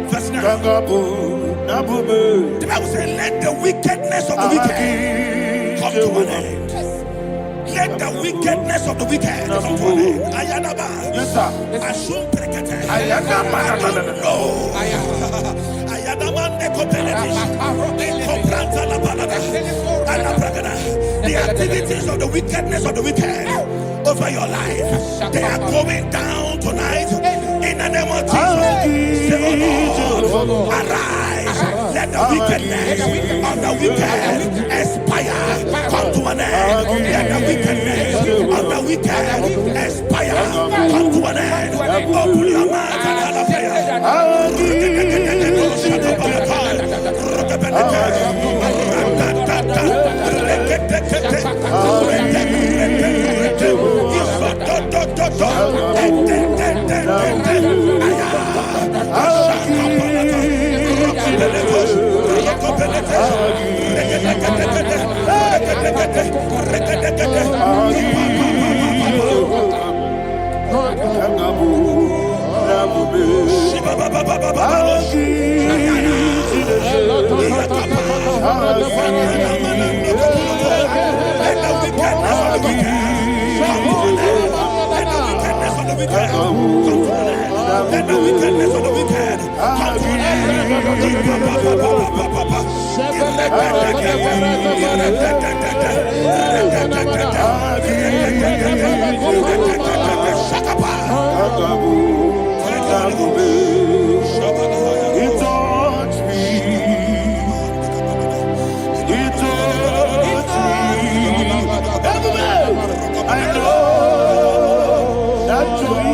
Verse 9. The Bible says, let the wickedness of the wicked come to an end. Let the wickedness of the wicked come to an end. Ayadaba. Yes, sir. Assume prekete. Ayadaba. No. Ayadaba nekopeletis. Ekopranta la balada. Alabrakada. The activities of the wickedness of the wicked over your life, they are going down tonight. In the name of Jesus, say, oh Lord, arise. Let the wickedness of the wicked expire, come to an end. Let the wickedness of the wicked expire, come to an end. Open your mouth and have a prayer. Let the wickedness of the wicked come to an end. I know that joy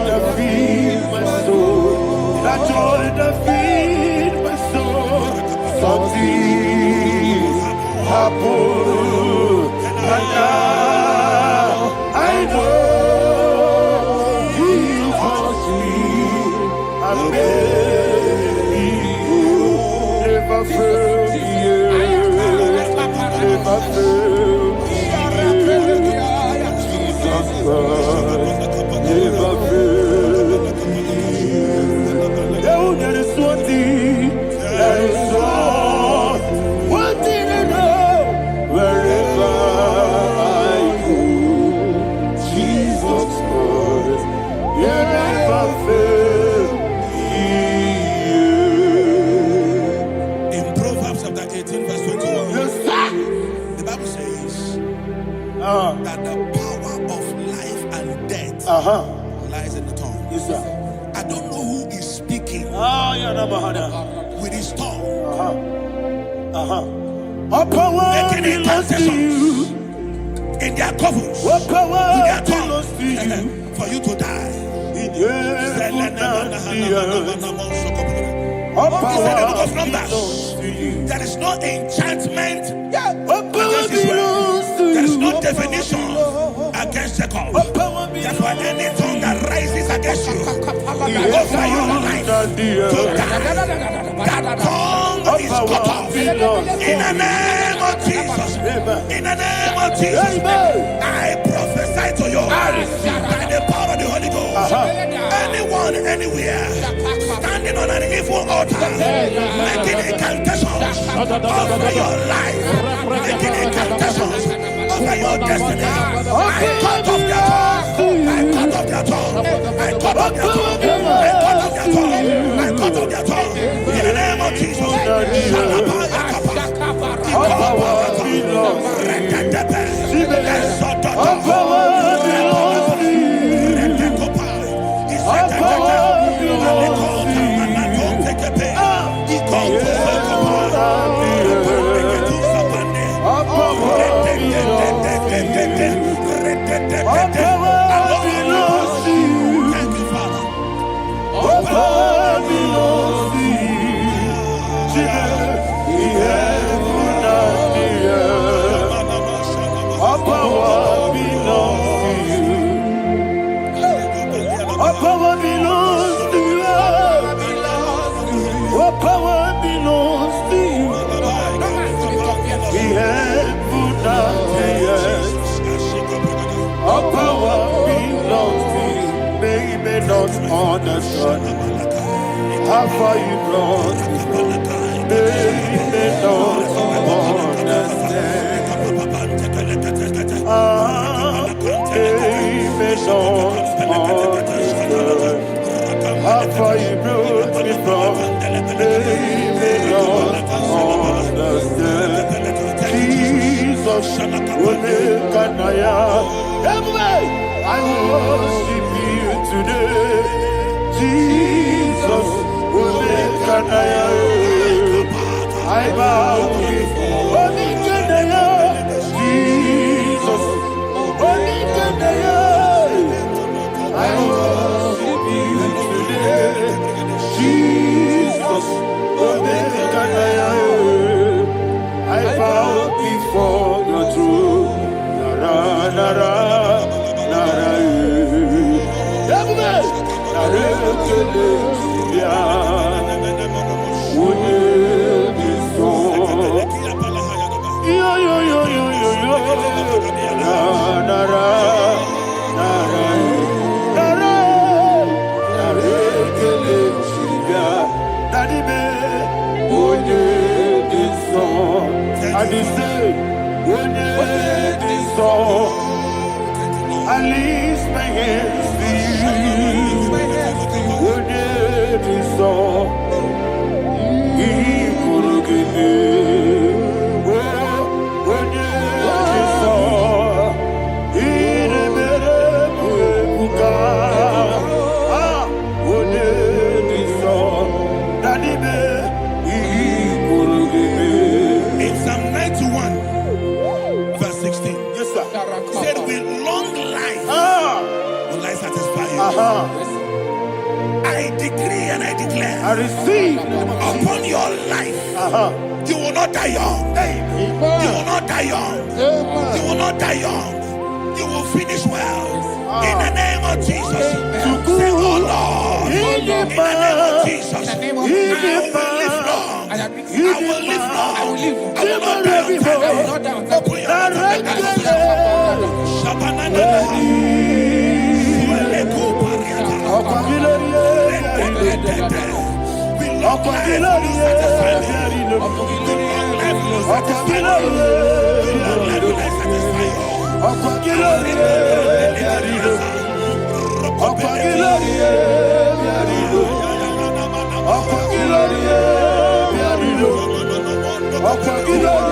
that feeds my soul, that joy that feeds my soul. Something happened, and now I know He calls me. I may never fail me, never fail. There is one thing, there is one thing I know. Wherever I go, Jesus Christ, you never fail me. In Proverbs chapter 18, verse 21, Yes, sir. the Bible says that the power of life and death lies in the tongue. Yes, sir. I don't know who is speaking with his tongue, All power making belongs to you. intercessions in their covers All with power their belongs to you. tongue for you to die. In your All It's in the book of power Numbers. belongs to you. There is no enchantment All power against Israel. belongs to you. There is no definition against Jacob. All power There Therefore, any tongue that rises against you over your life to that tongue is cut off. In the name of Jesus. In the name of Jesus. I prophesy to you by the power of the Holy Ghost. Anyone, anywhere, standing on an evil altar, making incantations over your life, making incantations over your destiny, I cut off their tongue. I cut off their tongue. I cut off their tongue. I cut off their tongue. I cut off their tongue. In the name of Jesus. Understand how far you brought me, they may not understand. They may not understand how far you brought me from. They may not understand. Jesus, will make I worship you today. Jesus, I bow before Jesus, I worship you today. Jesus, I bow before your throne. Nara, nara, nara, I lift my hands to you. Would you be so? He could give me. Would you be so? He never would would you be so? Daddy, he could give me. In Psalm 91, verse 16. Yes, sir. Said with long life will I satisfy you. I decree and I declare, I receive upon your life, you will not die young. You will not die young. You will not die young. You will finish well. In the name of Jesus. Say, oh Lord, in the name of Jesus, I will live long. I will live long. I will not die young. Open your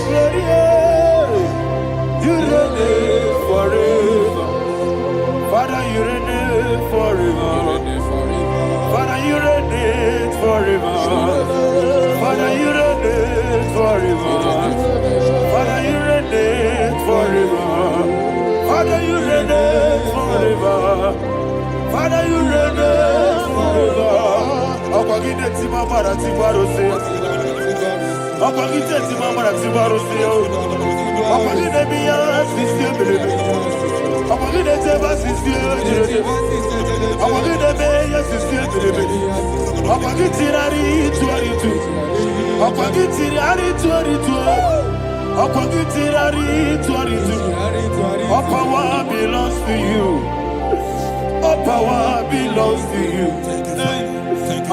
Glory Father, you reign forever. Father, you reign forever. Father, you reign forever. Father, you reign forever. Father, you reign forever. Father, you reign forever. Ọ̀pọ̀gídé tí máa padà tí gbárò sí ọ. Ọ̀pọ̀gídé tí máa padà tí gbárò sí ọ. Ọ̀pọ̀gídé bí yá sí sí ebèrè. Ọ̀pọ̀gídé tí bá sí sí ebèrè. Ọ̀pọ̀gídé bẹ́ yá sí sí ebèrè. Ọ̀pọ̀gídé rárí tú àrítú. Ọ̀pọ̀gídé rárí tú àrítú. Ọ̀pọ̀gídé rárí tú àrítú. All power belongs to you. All power belongs to you.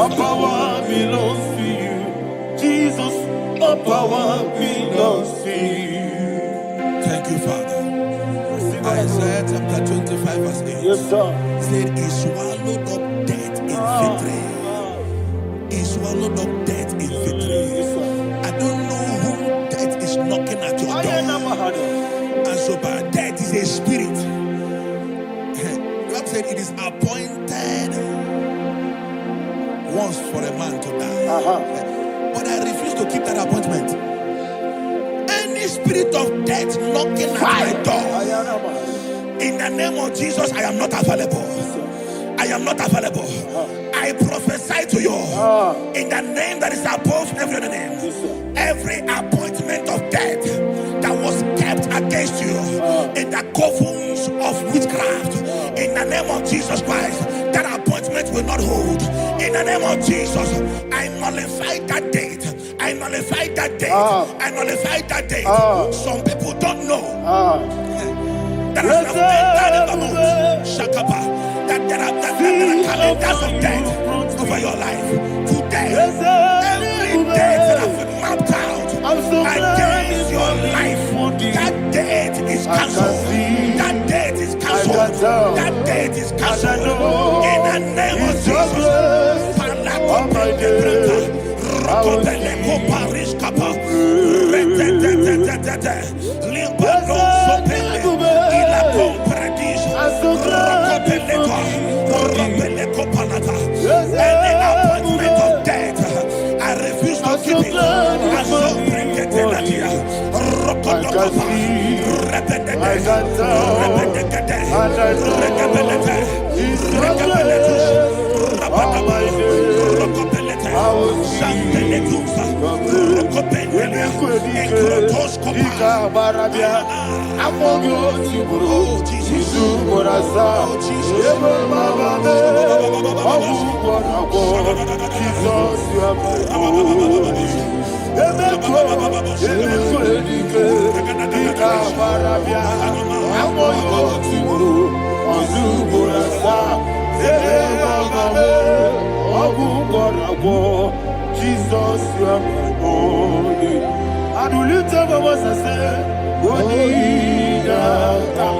All power belongs to you. Jesus, all power belongs to you. Thank you, Father. Isaiah chapter 25 verse 8. Yes, sir. Said he swallowed up death in victory. He swallowed up death in victory. I don't know who death is knocking at your door. And so but death is a spirit. God said it is appointed once for a man to die. But I refuse to keep that appointment. Any spirit of death knocking at my door, in the name of Jesus, I am not available. I am not available. I prophesy to you in the name that is above every other name. Every appointment of death that was kept against you in the covens of witchcraft, in the name of Jesus Christ, that appointment will not hold. In the name of Jesus, I nullify that date. I nullify that date. I nullify that date. Some people don't know that there are calendars of death over your life. Today, every date that I've mapped out against your life, that date is cancelled. That date is cancelled. That date is cancelled. In the name of Jesus. Any appointment of death, I refuse to keep it. I so bring it in here. Jesus, you are my only. I do lift up my voice and say, Wodida kam,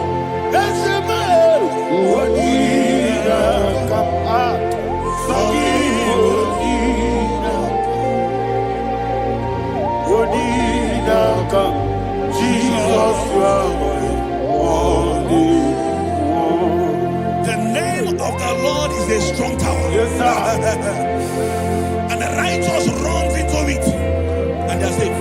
Eshemal, Wodida kam, Sogi Wodida kam, Jesus, you are my only. The name of the Lord is a strong tower. Yes, sir. And the righteous runs into it and they're safe.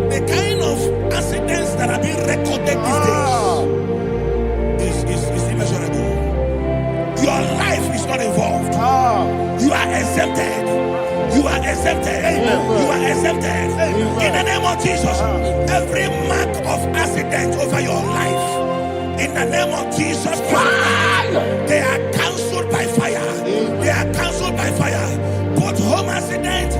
The kind of accidents that are being recorded these days is immeasurable. Your life is not involved. You are exempted. You are exempted. You are exempted. In the name of Jesus, every mark of accident over your life, in the name of Jesus Christ, they are cancelled by fire. They are cancelled by fire. Both home accident,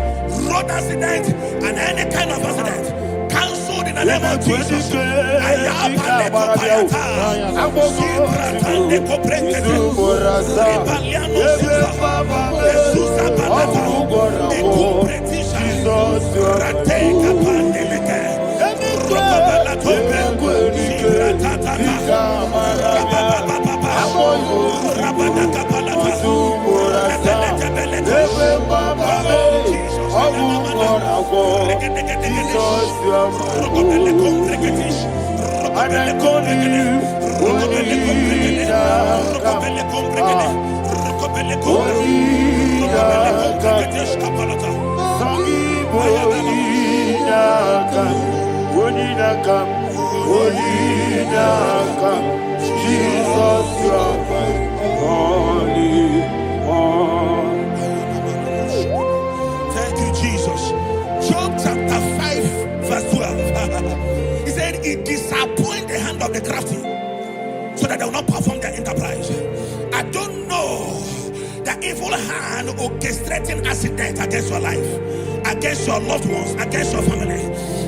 road accident, and any kind of accident, cancelled in the name of Jesus. Jesus, you are my only one. Thank you, Jesus. Job chapter 5, verse 12. He said, it disappoints the hand of the crafty so that they will not perform their enterprise. I don't know the evil hand orchestrating accident against your life, against your loved ones, against your family.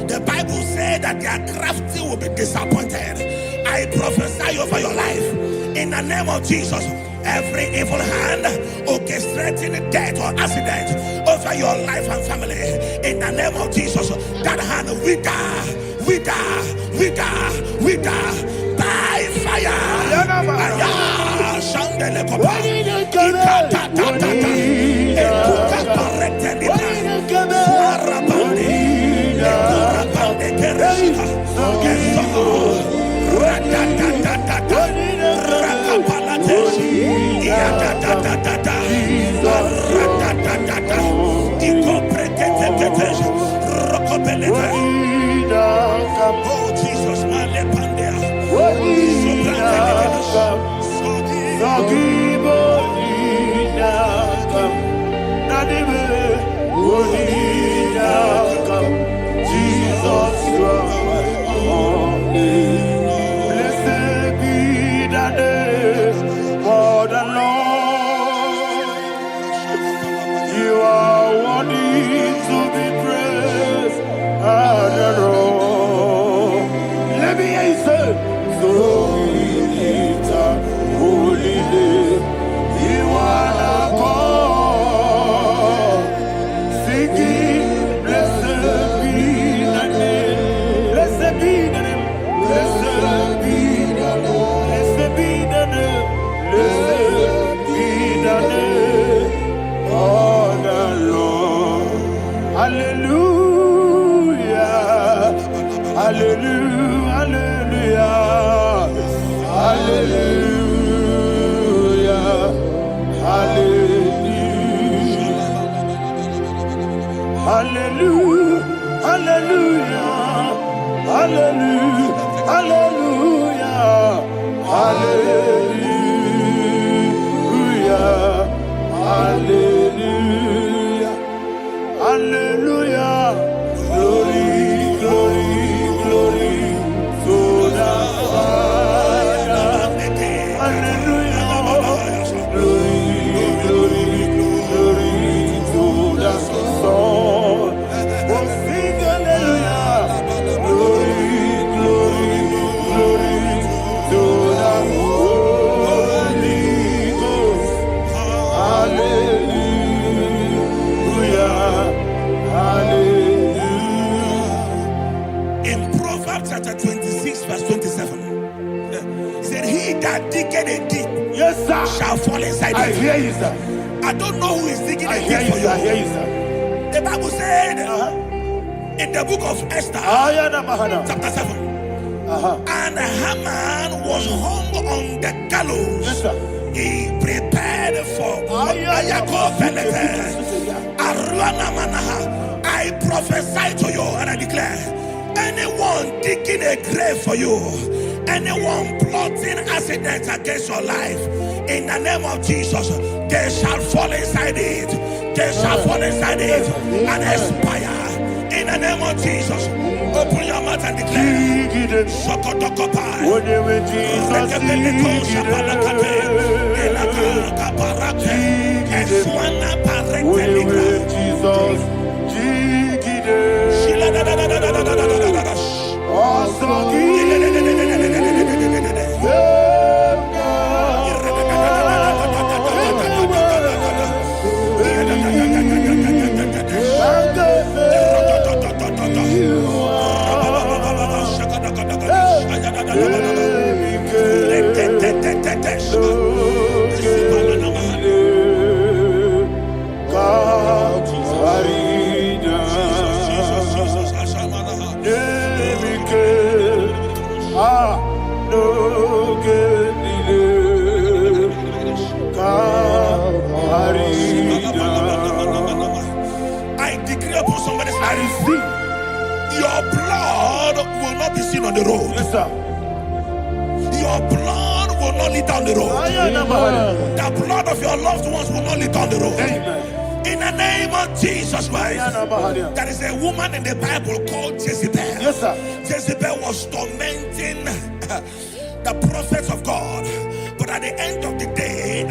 The Bible said that their crafty will be disappointed. I prophesy over your life in the name of Jesus. Every evil hand orchestrating death or accident over your life and family, in the name of Jesus, that hand wither by fire. Shandele kopa, ekuka corrected it. Arabani, ekurabande kereshika, keso, radadadadada, rakapalateshi, iyadadadadada, radadadada, ikopreketeketesh, rokobelete. Oh Jesus, malepandea, Jesus, you are my only. Blessed be the name for the Lord. You are worthy to be praised and adored. Let me hear you say, so we lift up holy name. You are the God. Singing, blessed be the name. Blessed be the name. Blessed be the name. Blessed be the name. Blessed be the name of the Lord. Hallelujah. Hallelujah. Hallelujah. Hallelujah. Hallelujah. Hallelujah. Hallelujah. Hallelujah. Hallelujah. Hallelujah. Hallelujah. Glory, glory, glory to the Father. Hallelujah. Glory, glory, glory to the Son. Oh, sing hallelujah. Glory, glory, glory to the Holy Ghost. Hallelujah. Hallelujah. In Proverbs chapter 26, verse 27, he said, he that diggeth a deep, Yes, sir. shall fall inside I it. hear you, sir. I don't know who is digging I a hear deep you, for sir. I hear you. you, sir. The Bible said in the book of Esther, Ayana Mahana. chapter 7, and Haman was hung on the gallows. Yes, sir. He prepared for I prophesy to you and I declare, anyone digging a grave for you, anyone plotting accidents against your life, in the name of Jesus, they shall fall inside it. They shall fall inside it and expire. In the name of Jesus, open your mouth and declare. Sokotokopai. somebody I say, receive. your blood will not be seen on the road. Yes, sir. Your blood will not lead down the road. The blood of your loved ones will not lead down the road. Amen. In the name of Jesus Christ. There is a woman in the Bible called Jezebel. Yes, sir. Jezebel was tormenting the prophets of God. But at the end of the day,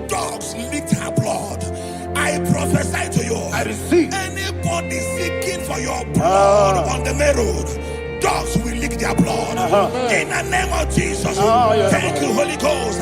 dogs licked her blood. I prophesy to you. I receive. Anybody seeking for your blood on the main road, dogs will lick their blood. In the name of Jesus. Thank you, Holy Ghost.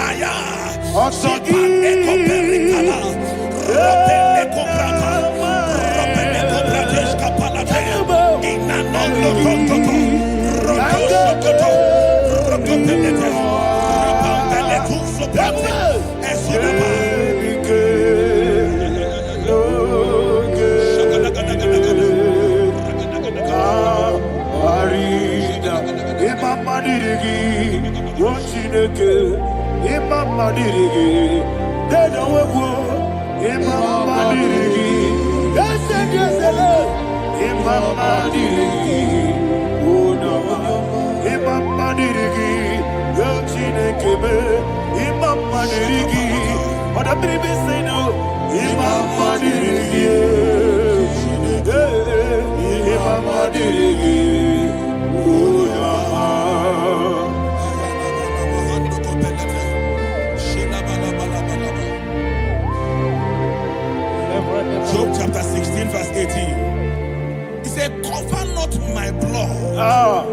Job chapter 16 verse 18. He said, cover not my blood.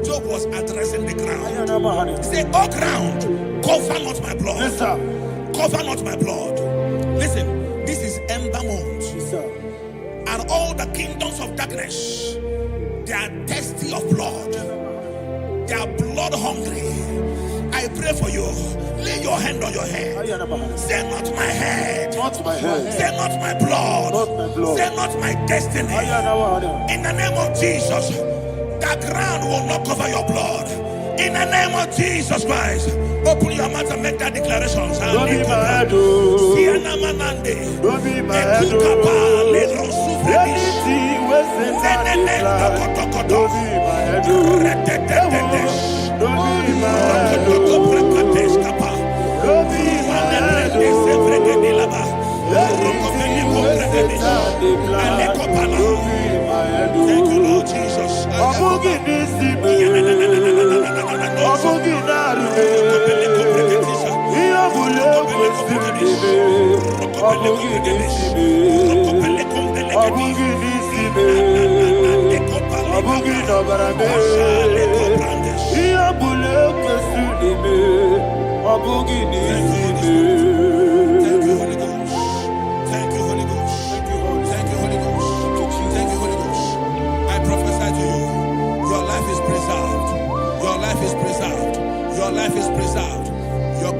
Job was addressing the ground. He said, oh ground, cover not my blood. Yes, sir. Cover not my blood. Listen, this is ember month. Yes, sir. And all the kingdoms of darkness, they are thirsty of blood. They are blood hungry. I pray for you. Lay your hand on your head. Say not my head. Not my head. Say not my blood. Not my blood. Say not my destiny. In the name of Jesus, the ground will not cover your blood. In the name of Jesus Christ, open your mouth and make that declaration. Don't be my head, oh. Don't be my head, oh. Anything was in my life. Don't be my head, oh. Don't be my head, oh. Don't be my head, oh. Anything was in my life. Don't be my head, oh. Thank you, Lord Jesus.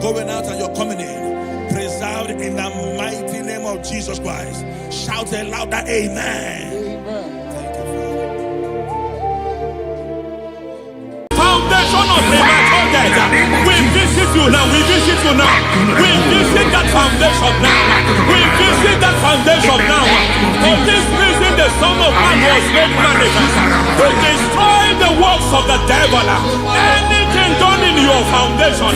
Going out and you're coming in, preserved in the mighty name of Jesus Christ. Shout a louder amen. Thank you, Foundation of Nematodeta. We visit you now. We visit you now. We visit that foundation now. We visit that foundation now. For this reason, the Son of Man was made manifest to destroy the works of the devil. Anything done in your foundation,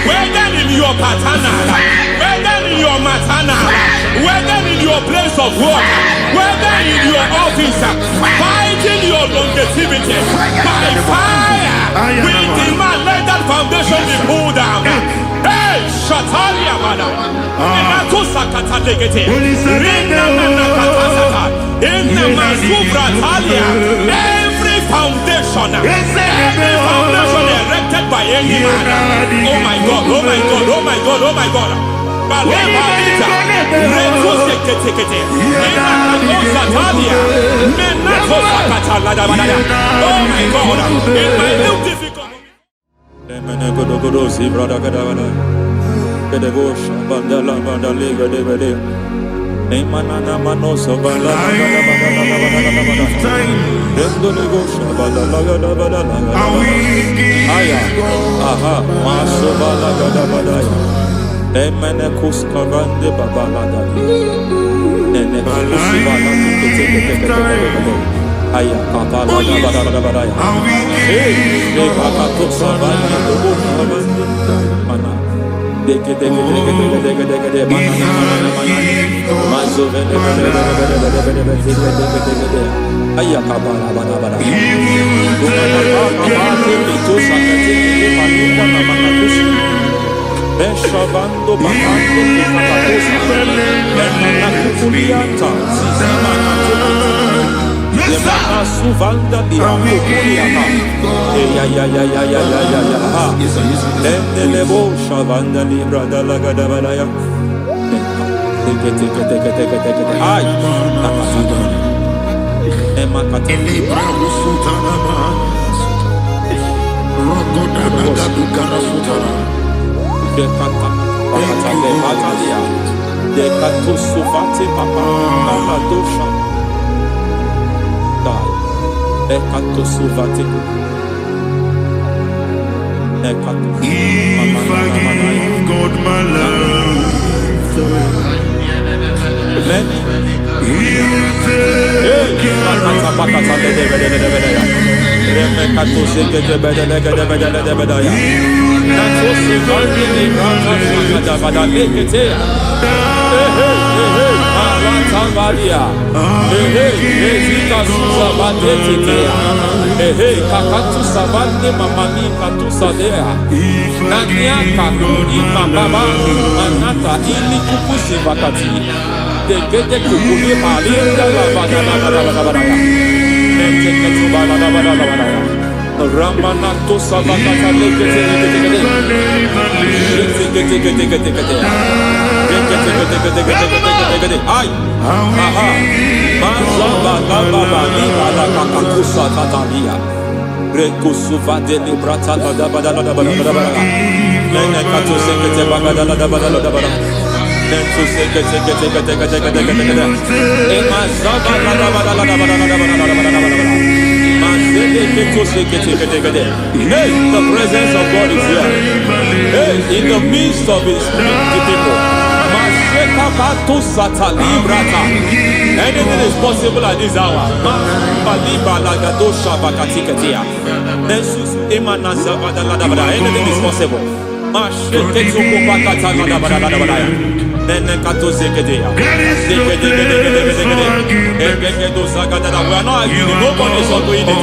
whether in your paternal, whether in your maternal, whether in your place of work, whether in your office, fighting your longevity by fire, we demand let that foundation be pulled down. Hey, Shatalia, madam. Every foundation erected by any man. Oh my God, oh my God, oh my God, oh my God. Oh my God, in my new difficult. Emene kuskavande babalada. Ene kusivala tukete. Aya kapala da badaya. Hey, bakato savani dobo savani. Mana. Deke mana. Mazo vende. Aya kapala bada. Beshavando bakando kikatakosa. Emana kukulianta. Sisamana Lemana suvanda dia kukuliaka. Ya. Lendelebo shavanda libra dalagada balaya. Teke. Ay. Nakasada. Emakata. Libra usutana ma. Rogoda nagadu karasutana. Dekata. Bakata lebatalia. Dekato suvate papa. Amadosha. Ekato suvate. Ekato. If I give God my love, He'll take Ramanato Savakata Ay, aha, Mazaba Baba, Nibala Kakakusa Tatalia, Rekusuva de Librata, Nenekato Sekete Bagada, Nentu Sekete, Emazaba Hey, the presence of God is here. Hey, in the midst of His people. Anything is possible at this hour. Anything is possible. We are not arguing, nobody is doing it.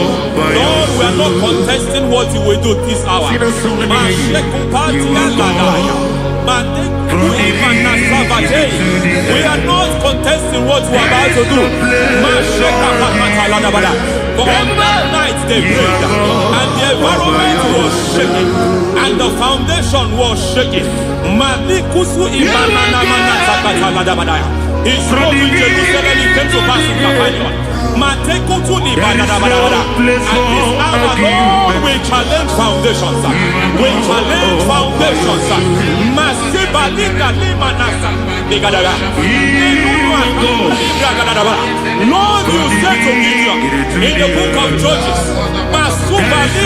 Lord, we are not contesting what you will do this hour. We are not contesting what you are about to do. For on that night they prayed, and the environment was shaking, and the foundation was shaking. He spoke in Jerusalem, he came to pass in Capernaum. And this hour, Lord, we challenge foundations. We challenge foundations. Lord, you said to Gideon in the book of Judges, in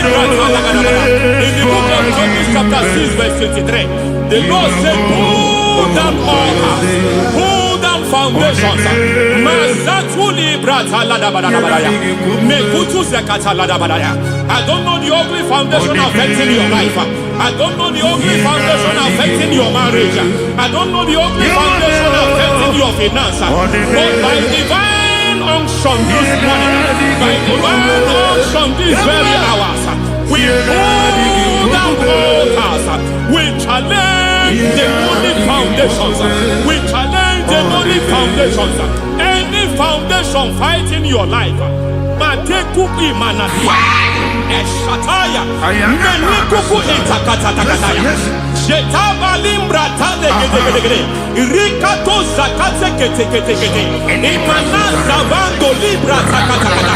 the book of Judges chapter 6 verse 23, the Lord said, pull down altars, pull down foundations. I don't know the ugly foundation affecting your life. I don't know the ugly foundation affecting your marriage. I don't know the ugly foundation affecting your finance. But by divine unction this morning, by divine unction these very hours, we pull down altars. We challenge demonic foundations. We challenge demonic foundations. Any foundation fighting your life, Matekuki Manatia, Eshataya, Menikuku Itakataya, Shetavalimbra Tade, Rikato Zakate, Imana Zavando Libra Takata.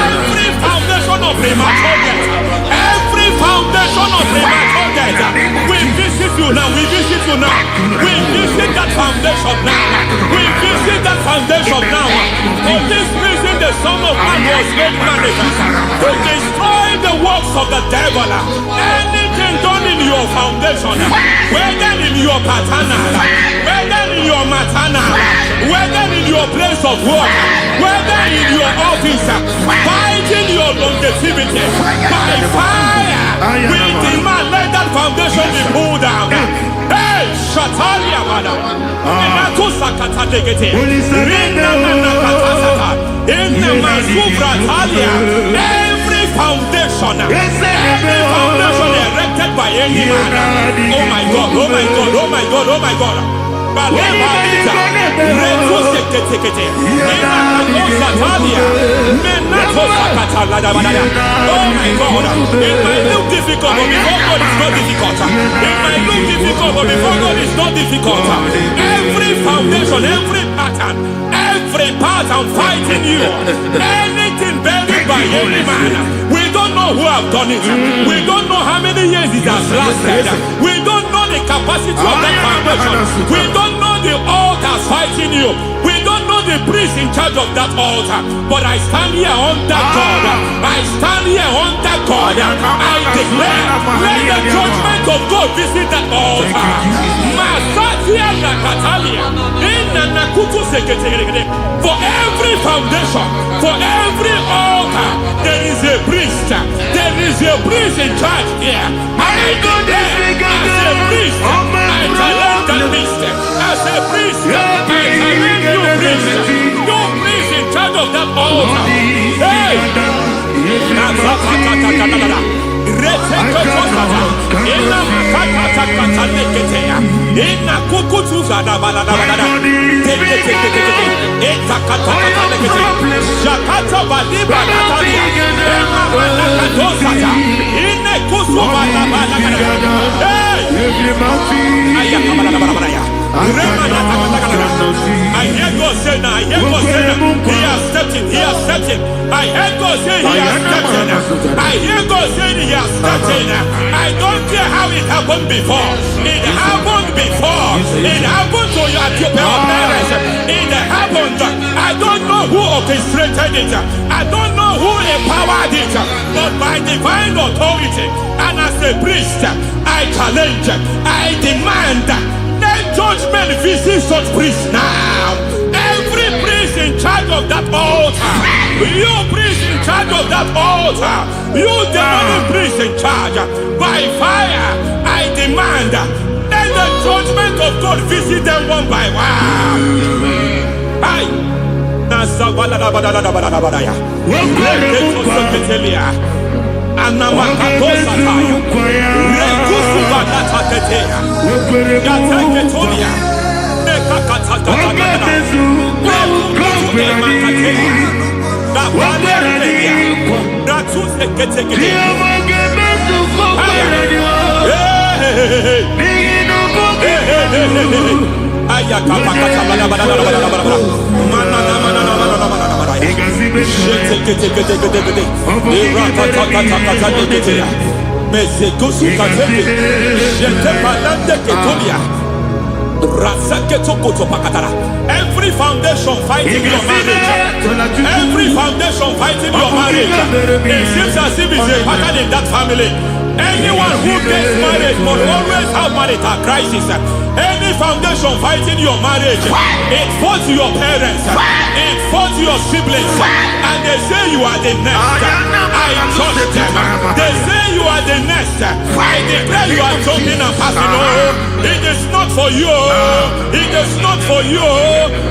Every foundation of premature death, every foundation of premature death, we visit you now, we visit you now, we visit that foundation now, we visit that foundation now. For this reason, the Son of Man was made manifest to destroy the works of the devil. Anything done in your foundation, whether in your paternal, whether in your maternal, whether in your place of work, whether in your office, fighting your longevity by fire, we demand let that foundation be pulled down. Hey, Shatalia, madam. Every foundation erected by any man. Oh my God, oh my God, oh my God, oh my God. Oh my God, it might look difficult, but before God it's not difficult. It might look difficult, but before God it's not difficult. Every foundation, every pattern fighting you, anything buried by any man, we don't know who have done it. We don't know how many years it has lasted. We don't know the capacity of that foundation. We don't know the altars fighting you. We don't know the priest in charge of that altar. But I stand here under God. I stand here under God. I declare, let the judgment of God visit that altar. For every foundation, for every altar, there is a priest. There is a priest in charge here. I declare, as a priest, I challenge that priest. As a priest, I challenge you priest. You priest in charge of that altar. Hey! I hear God say now, I hear God say now, he has stepped in, he has stepped in. I hear God say he has stepped in. I hear God say he has stepped in. I don't care how it happened before. It happened before. It happened to your parents. It happened. I don't know who orchestrated it. I don't know who empowered it. But by divine authority and as a priest, I challenge, I demand, let judgment visit such priests now. Every priest in charge of that altar, you priest in charge of that altar, you demonic priest in charge, by fire, I demand, let the judgment of God visit them one by one. Every foundation fighting your marriage, every foundation fighting your marriage, it seems as if it's a pattern in that family. Anyone who gets married must always have marital crisis. Any foundation fighting your marriage, it fought your parents, it fought your siblings, and they say you are the next. I trust them. They say you are the next. I declare you are jumping and passing. Oh, it is not for you. It is not for you.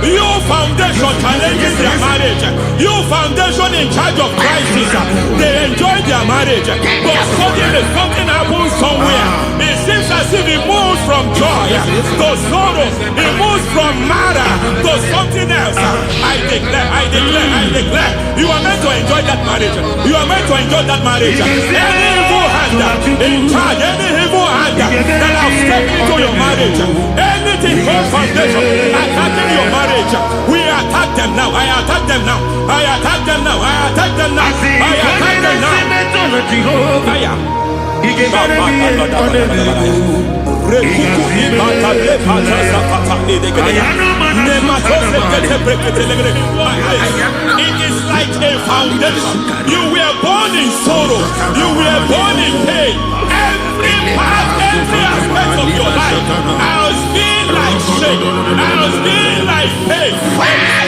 You foundation challenges their marriage. You foundation in charge of crisis. They enjoy their marriage, but suddenly something happens somewhere. It seems as if it moves from joy to sorrow. It moves from matter to something else. I declare, you are meant to enjoy that marriage. You are meant to enjoy that marriage. Any evil hand in charge, any evil hand that have stepped into your marriage, anything called foundation attacking your marriage, we attack them now. I attack them now. I attack them now. I attack them now. I attack them now. It is like a foundation. You were born in sorrow. You were born in pain. Every of your life, I was feeling like shame. I was feeling like pain.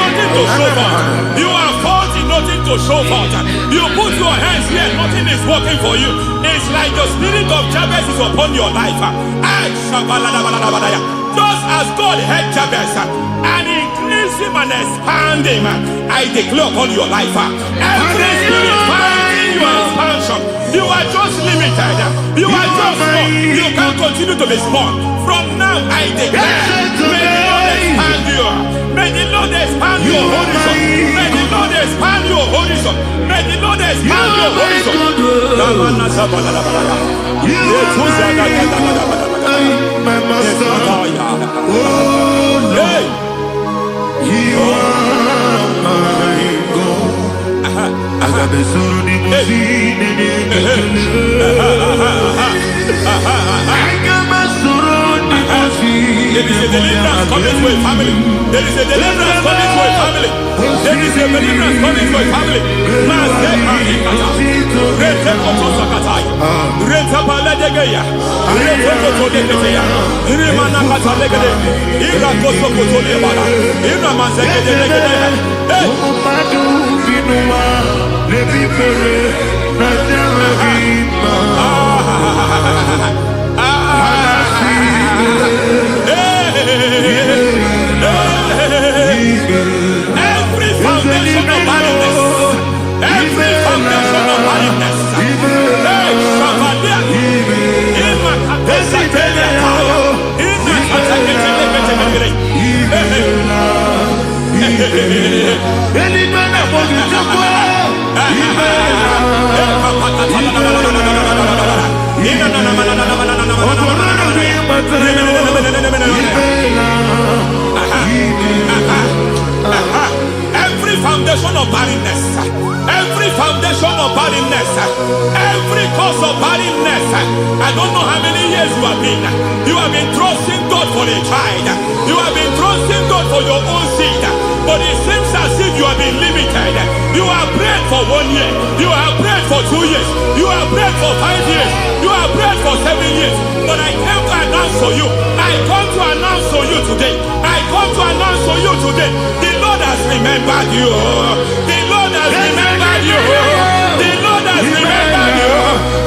Nothing to show for. You are faulty, nothing to show for. You put your hands here, nothing is working for you. It's like the spirit of Jabez is upon your life. Just as God had Jabez and increased him and expand him, I declare upon your life. Every spirit finding your expansion, you are just limited. You are just small. You can't continue to be small. From now, I declare, may the Lord expand you. May the Lord expand your horizon. May the Lord expand your horizon. May the Lord expand your horizon. My master, oh Lord, you are my God. There is a deliverance coming to a family. There is a deliverance coming to a family. There is a deliverance coming to a family. Every foundation of barrenness, every foundation of barrenness, every foundation of barrenness, every foundation of barrenness, every cause of barrenness. I don't know how many years you have been trusting God for a child. You have been trusting God for your own seed, but it seems as if you have been limited. You have prayed for 1 year, you have prayed for 2 years, you have prayed for 5 years, you have prayed for 7 years. But I came to announce for you, I come to announce for you today, I come to announce for you today, the Lord has remembered you. The Lord has remembered you. The Lord has remembered you.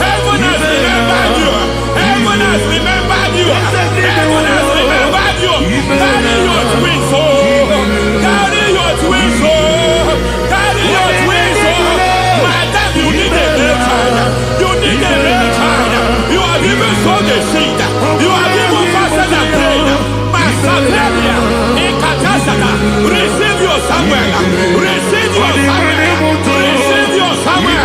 Heaven has remembered you. Heaven has remembered you. Heaven has remembered you. Carry your twins, oh. Carry your twins, oh. Carry your twins, oh. Madam, you need a real child. You need a real child. You have even sown the seed. You have even fasted and prayed. Masaperia, Ekatasata, receive your Samuel. Receive your Samuel. Receive your Samuel.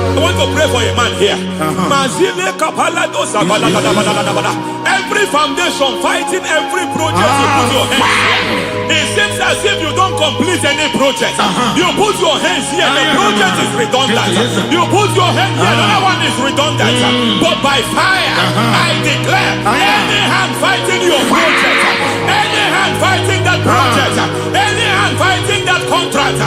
I want to pray for a man here. Every foundation fighting every project you put your hands here. It seems as if you don't complete any project. You put your hands here, the project is redundant. You put your hand here, another one is redundant. But by fire, I declare, any hand fighting your project, any hand fighting that project, any hand fighting that contract,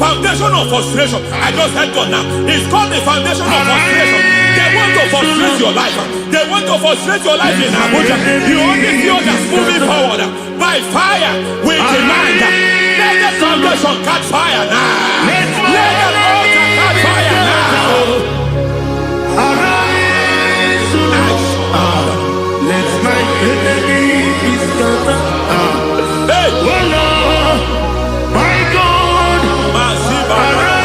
foundation of frustration. I just heard God now. It's called the foundation of frustration. They want to frustrate your life. They want to frustrate your life in Abuja. You only see others moving forward. By fire, we demand. Let the foundation catch fire now. Let the altar catch fire now. Arise, let my enemy be scattered. Hey, Oh Lord, my God, arise.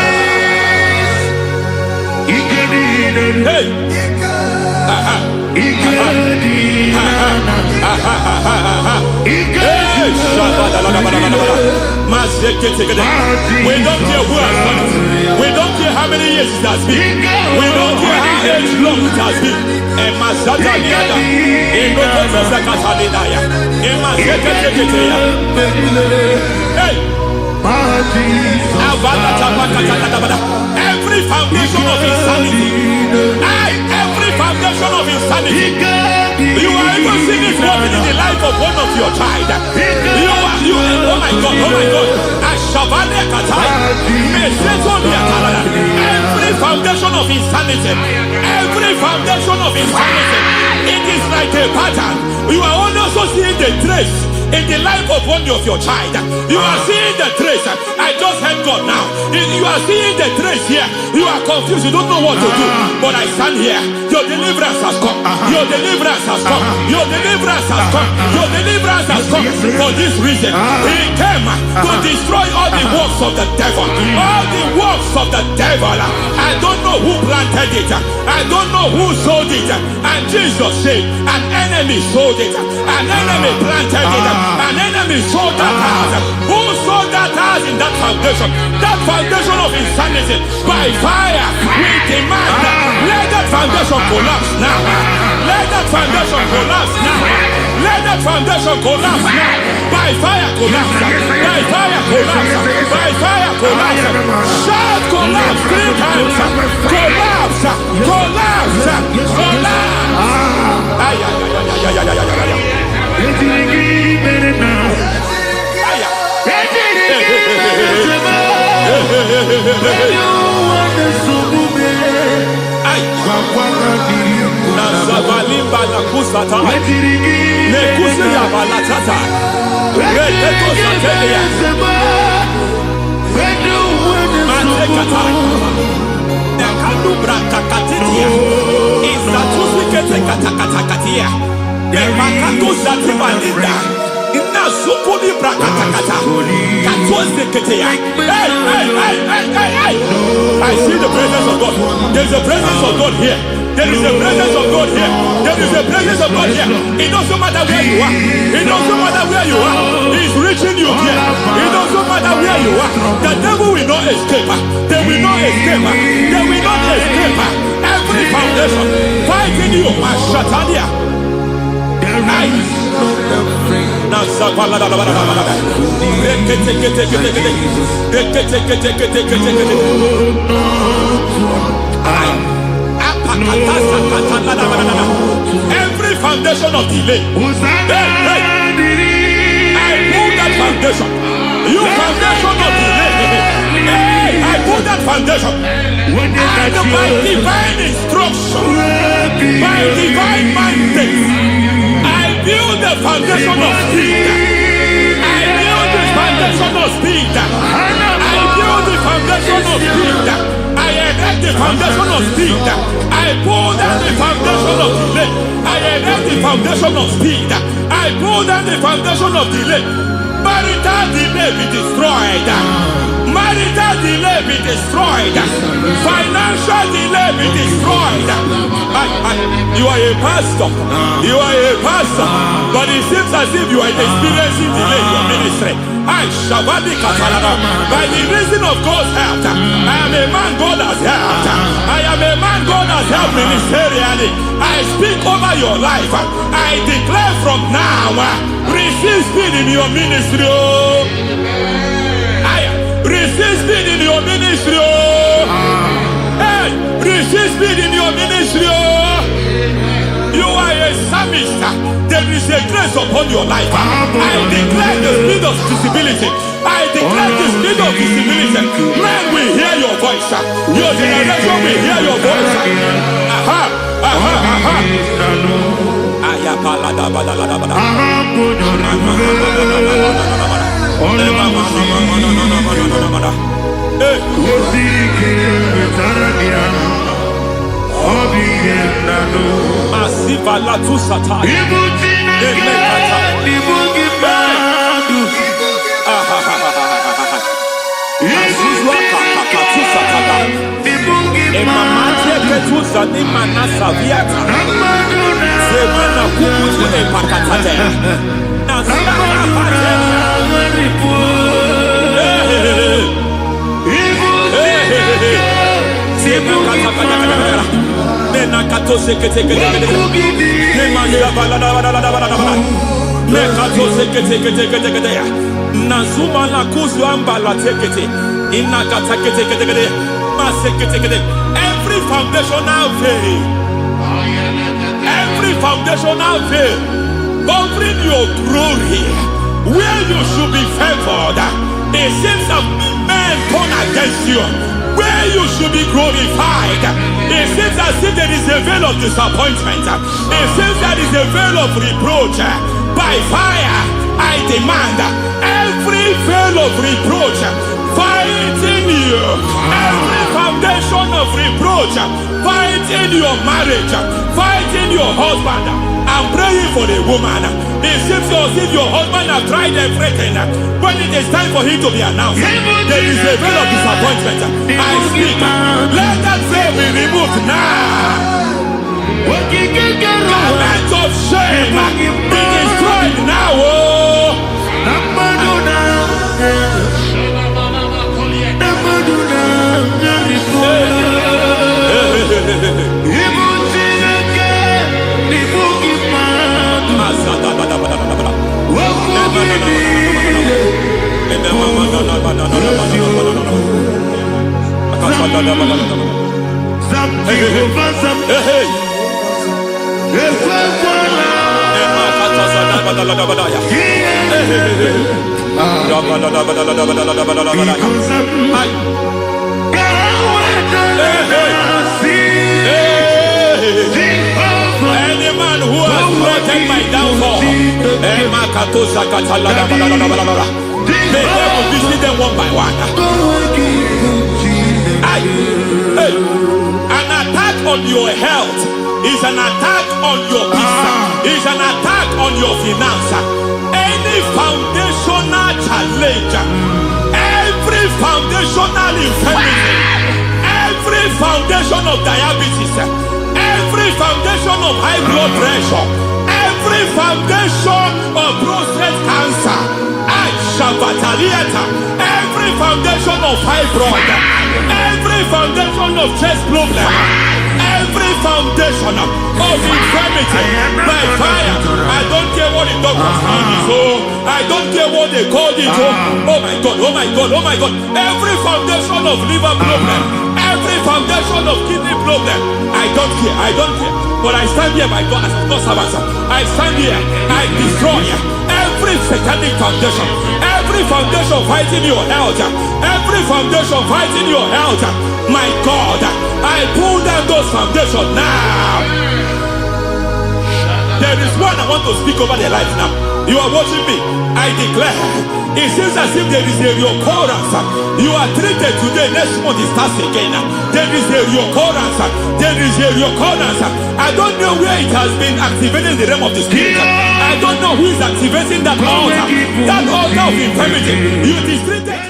hey. We don't care who has done it. We don't care how many years it has been. We don't care how age long it has been. Emma Zataniada, Enokoto Zakatalidaya, Emma Zekateketea. Hey! Every foundation of insanity, every foundation of insanity, you are even seeing it working in the life of one of your child. Oh my God, Ashavale Katai, every foundation of insanity, it is like a pattern. You are also seeing the trace in the life of one of your child. You are seeing the trace. I just heard God now. You are seeing the trace here. You are confused. You don't know what to do. But I stand here. Your deliverance has come. Your deliverance has come. Your deliverance has come. Your deliverance has come. For this reason, He came to destroy all the works of the devil. All the works of the devil. I don't know who planted it. I don't know who sold it. And Jesus said, an enemy sold it. An enemy planted it. An enemy sold that house. Who sold that house in that foundation? That foundation of insanity. By fire, we demand let that foundation collapse now. Let that foundation collapse now. Let that foundation collapse now. By fire, collapse. By fire, collapse. By fire, collapse. Shout collapse 3 times. Collapse. Collapse. Collapse. Nazavalimba na kusata nekusi ya balatata reketo satelia matekata nekalu brakakatitia izatusikete katakatakatia nekakatu zatibalinda inazukuni brakatakata katuazeketea. I see the presence of God. There is a presence of God here. There is a presence of God here. There is a presence of God here. It doesn't matter where you are. It doesn't matter where you are. He's reaching you here. It doesn't matter where you are. The devil will not escape. They will not escape. They will not escape. Every foundation fighting you, Mashatalia. Every foundation of delay, I pull that foundation. You foundation of delay, I pull that foundation. And by divine instruction, by divine mandate, I build the foundation of speed. I build the foundation of speed. I build the foundation of speed. I erect the foundation of speed. I pull down the foundation of delay. I erect the foundation of speed. I pull down the foundation of delay. Marital delay be destroyed. Marital delay be destroyed. Financial delay be destroyed. You are a pastor. You are a pastor. But it seems as if you are experiencing delay in your ministry. By the reason of God's help, I am a man God has helped. I am a man God has helped ministerially. I speak over your life. I declare from now, receive speed in your ministry. Receive speed in your ministry. Hey, receive speed in your ministry. You are a psalmist. There is a grace upon your life. I declare the speed of visibility. I declare the speed of visibility. Men will hear your voice. Your generation will hear your voice. Masiva la tu sataya. Nazuma la kuzwamba la tekete. Every foundational veil, every foundational veil covering your glory, where you should be favored, it seems that men turn against you. Where you should be glorified, it seems as if there is a veil of disappointment. It seems there is a veil of reproach. By fire, I demand every veil of reproach fighting you, every foundation of reproach fighting your marriage, fighting your husband. I'm praying for the woman. It seems as if your husband has tried everything. When it is time for him to be announced, there is a veil of disappointment. I speak. Let that veil be removed now. Garment of shame be destroyed now. Any man who has threatened my downfall, may devil visit them one by one. An attack on your health is an attack on your peace, is an attack on your finance. Any foundational challenge, every foundational infirmity, every foundation of diabetes, every foundation of high blood pressure, every foundation of prostate cancer, every foundation of fibroid, every foundation of chest problem, every foundation of infirmity, by fire. I don't care what the doctors call it, so I don't care what they call it. Oh my God, oh my God, oh my God. Every foundation of liver problem, every foundation of kidney problem, I don't care, I don't care. But I stand here, my God, as God's servant. I stand here, I destroy every satanic foundation, every foundation fighting your health, every foundation fighting your health. My God, I pull down those foundations now. There is one I want to speak over their life now. You are watching me. I declare, it seems as if there is a reoccurrence. You are treated today, next month it starts again. There is a reoccurrence. There is a reoccurrence. I don't know where it has been activated in the realm of the spirit. I don't know who is activating that altar of infirmity. You is treated.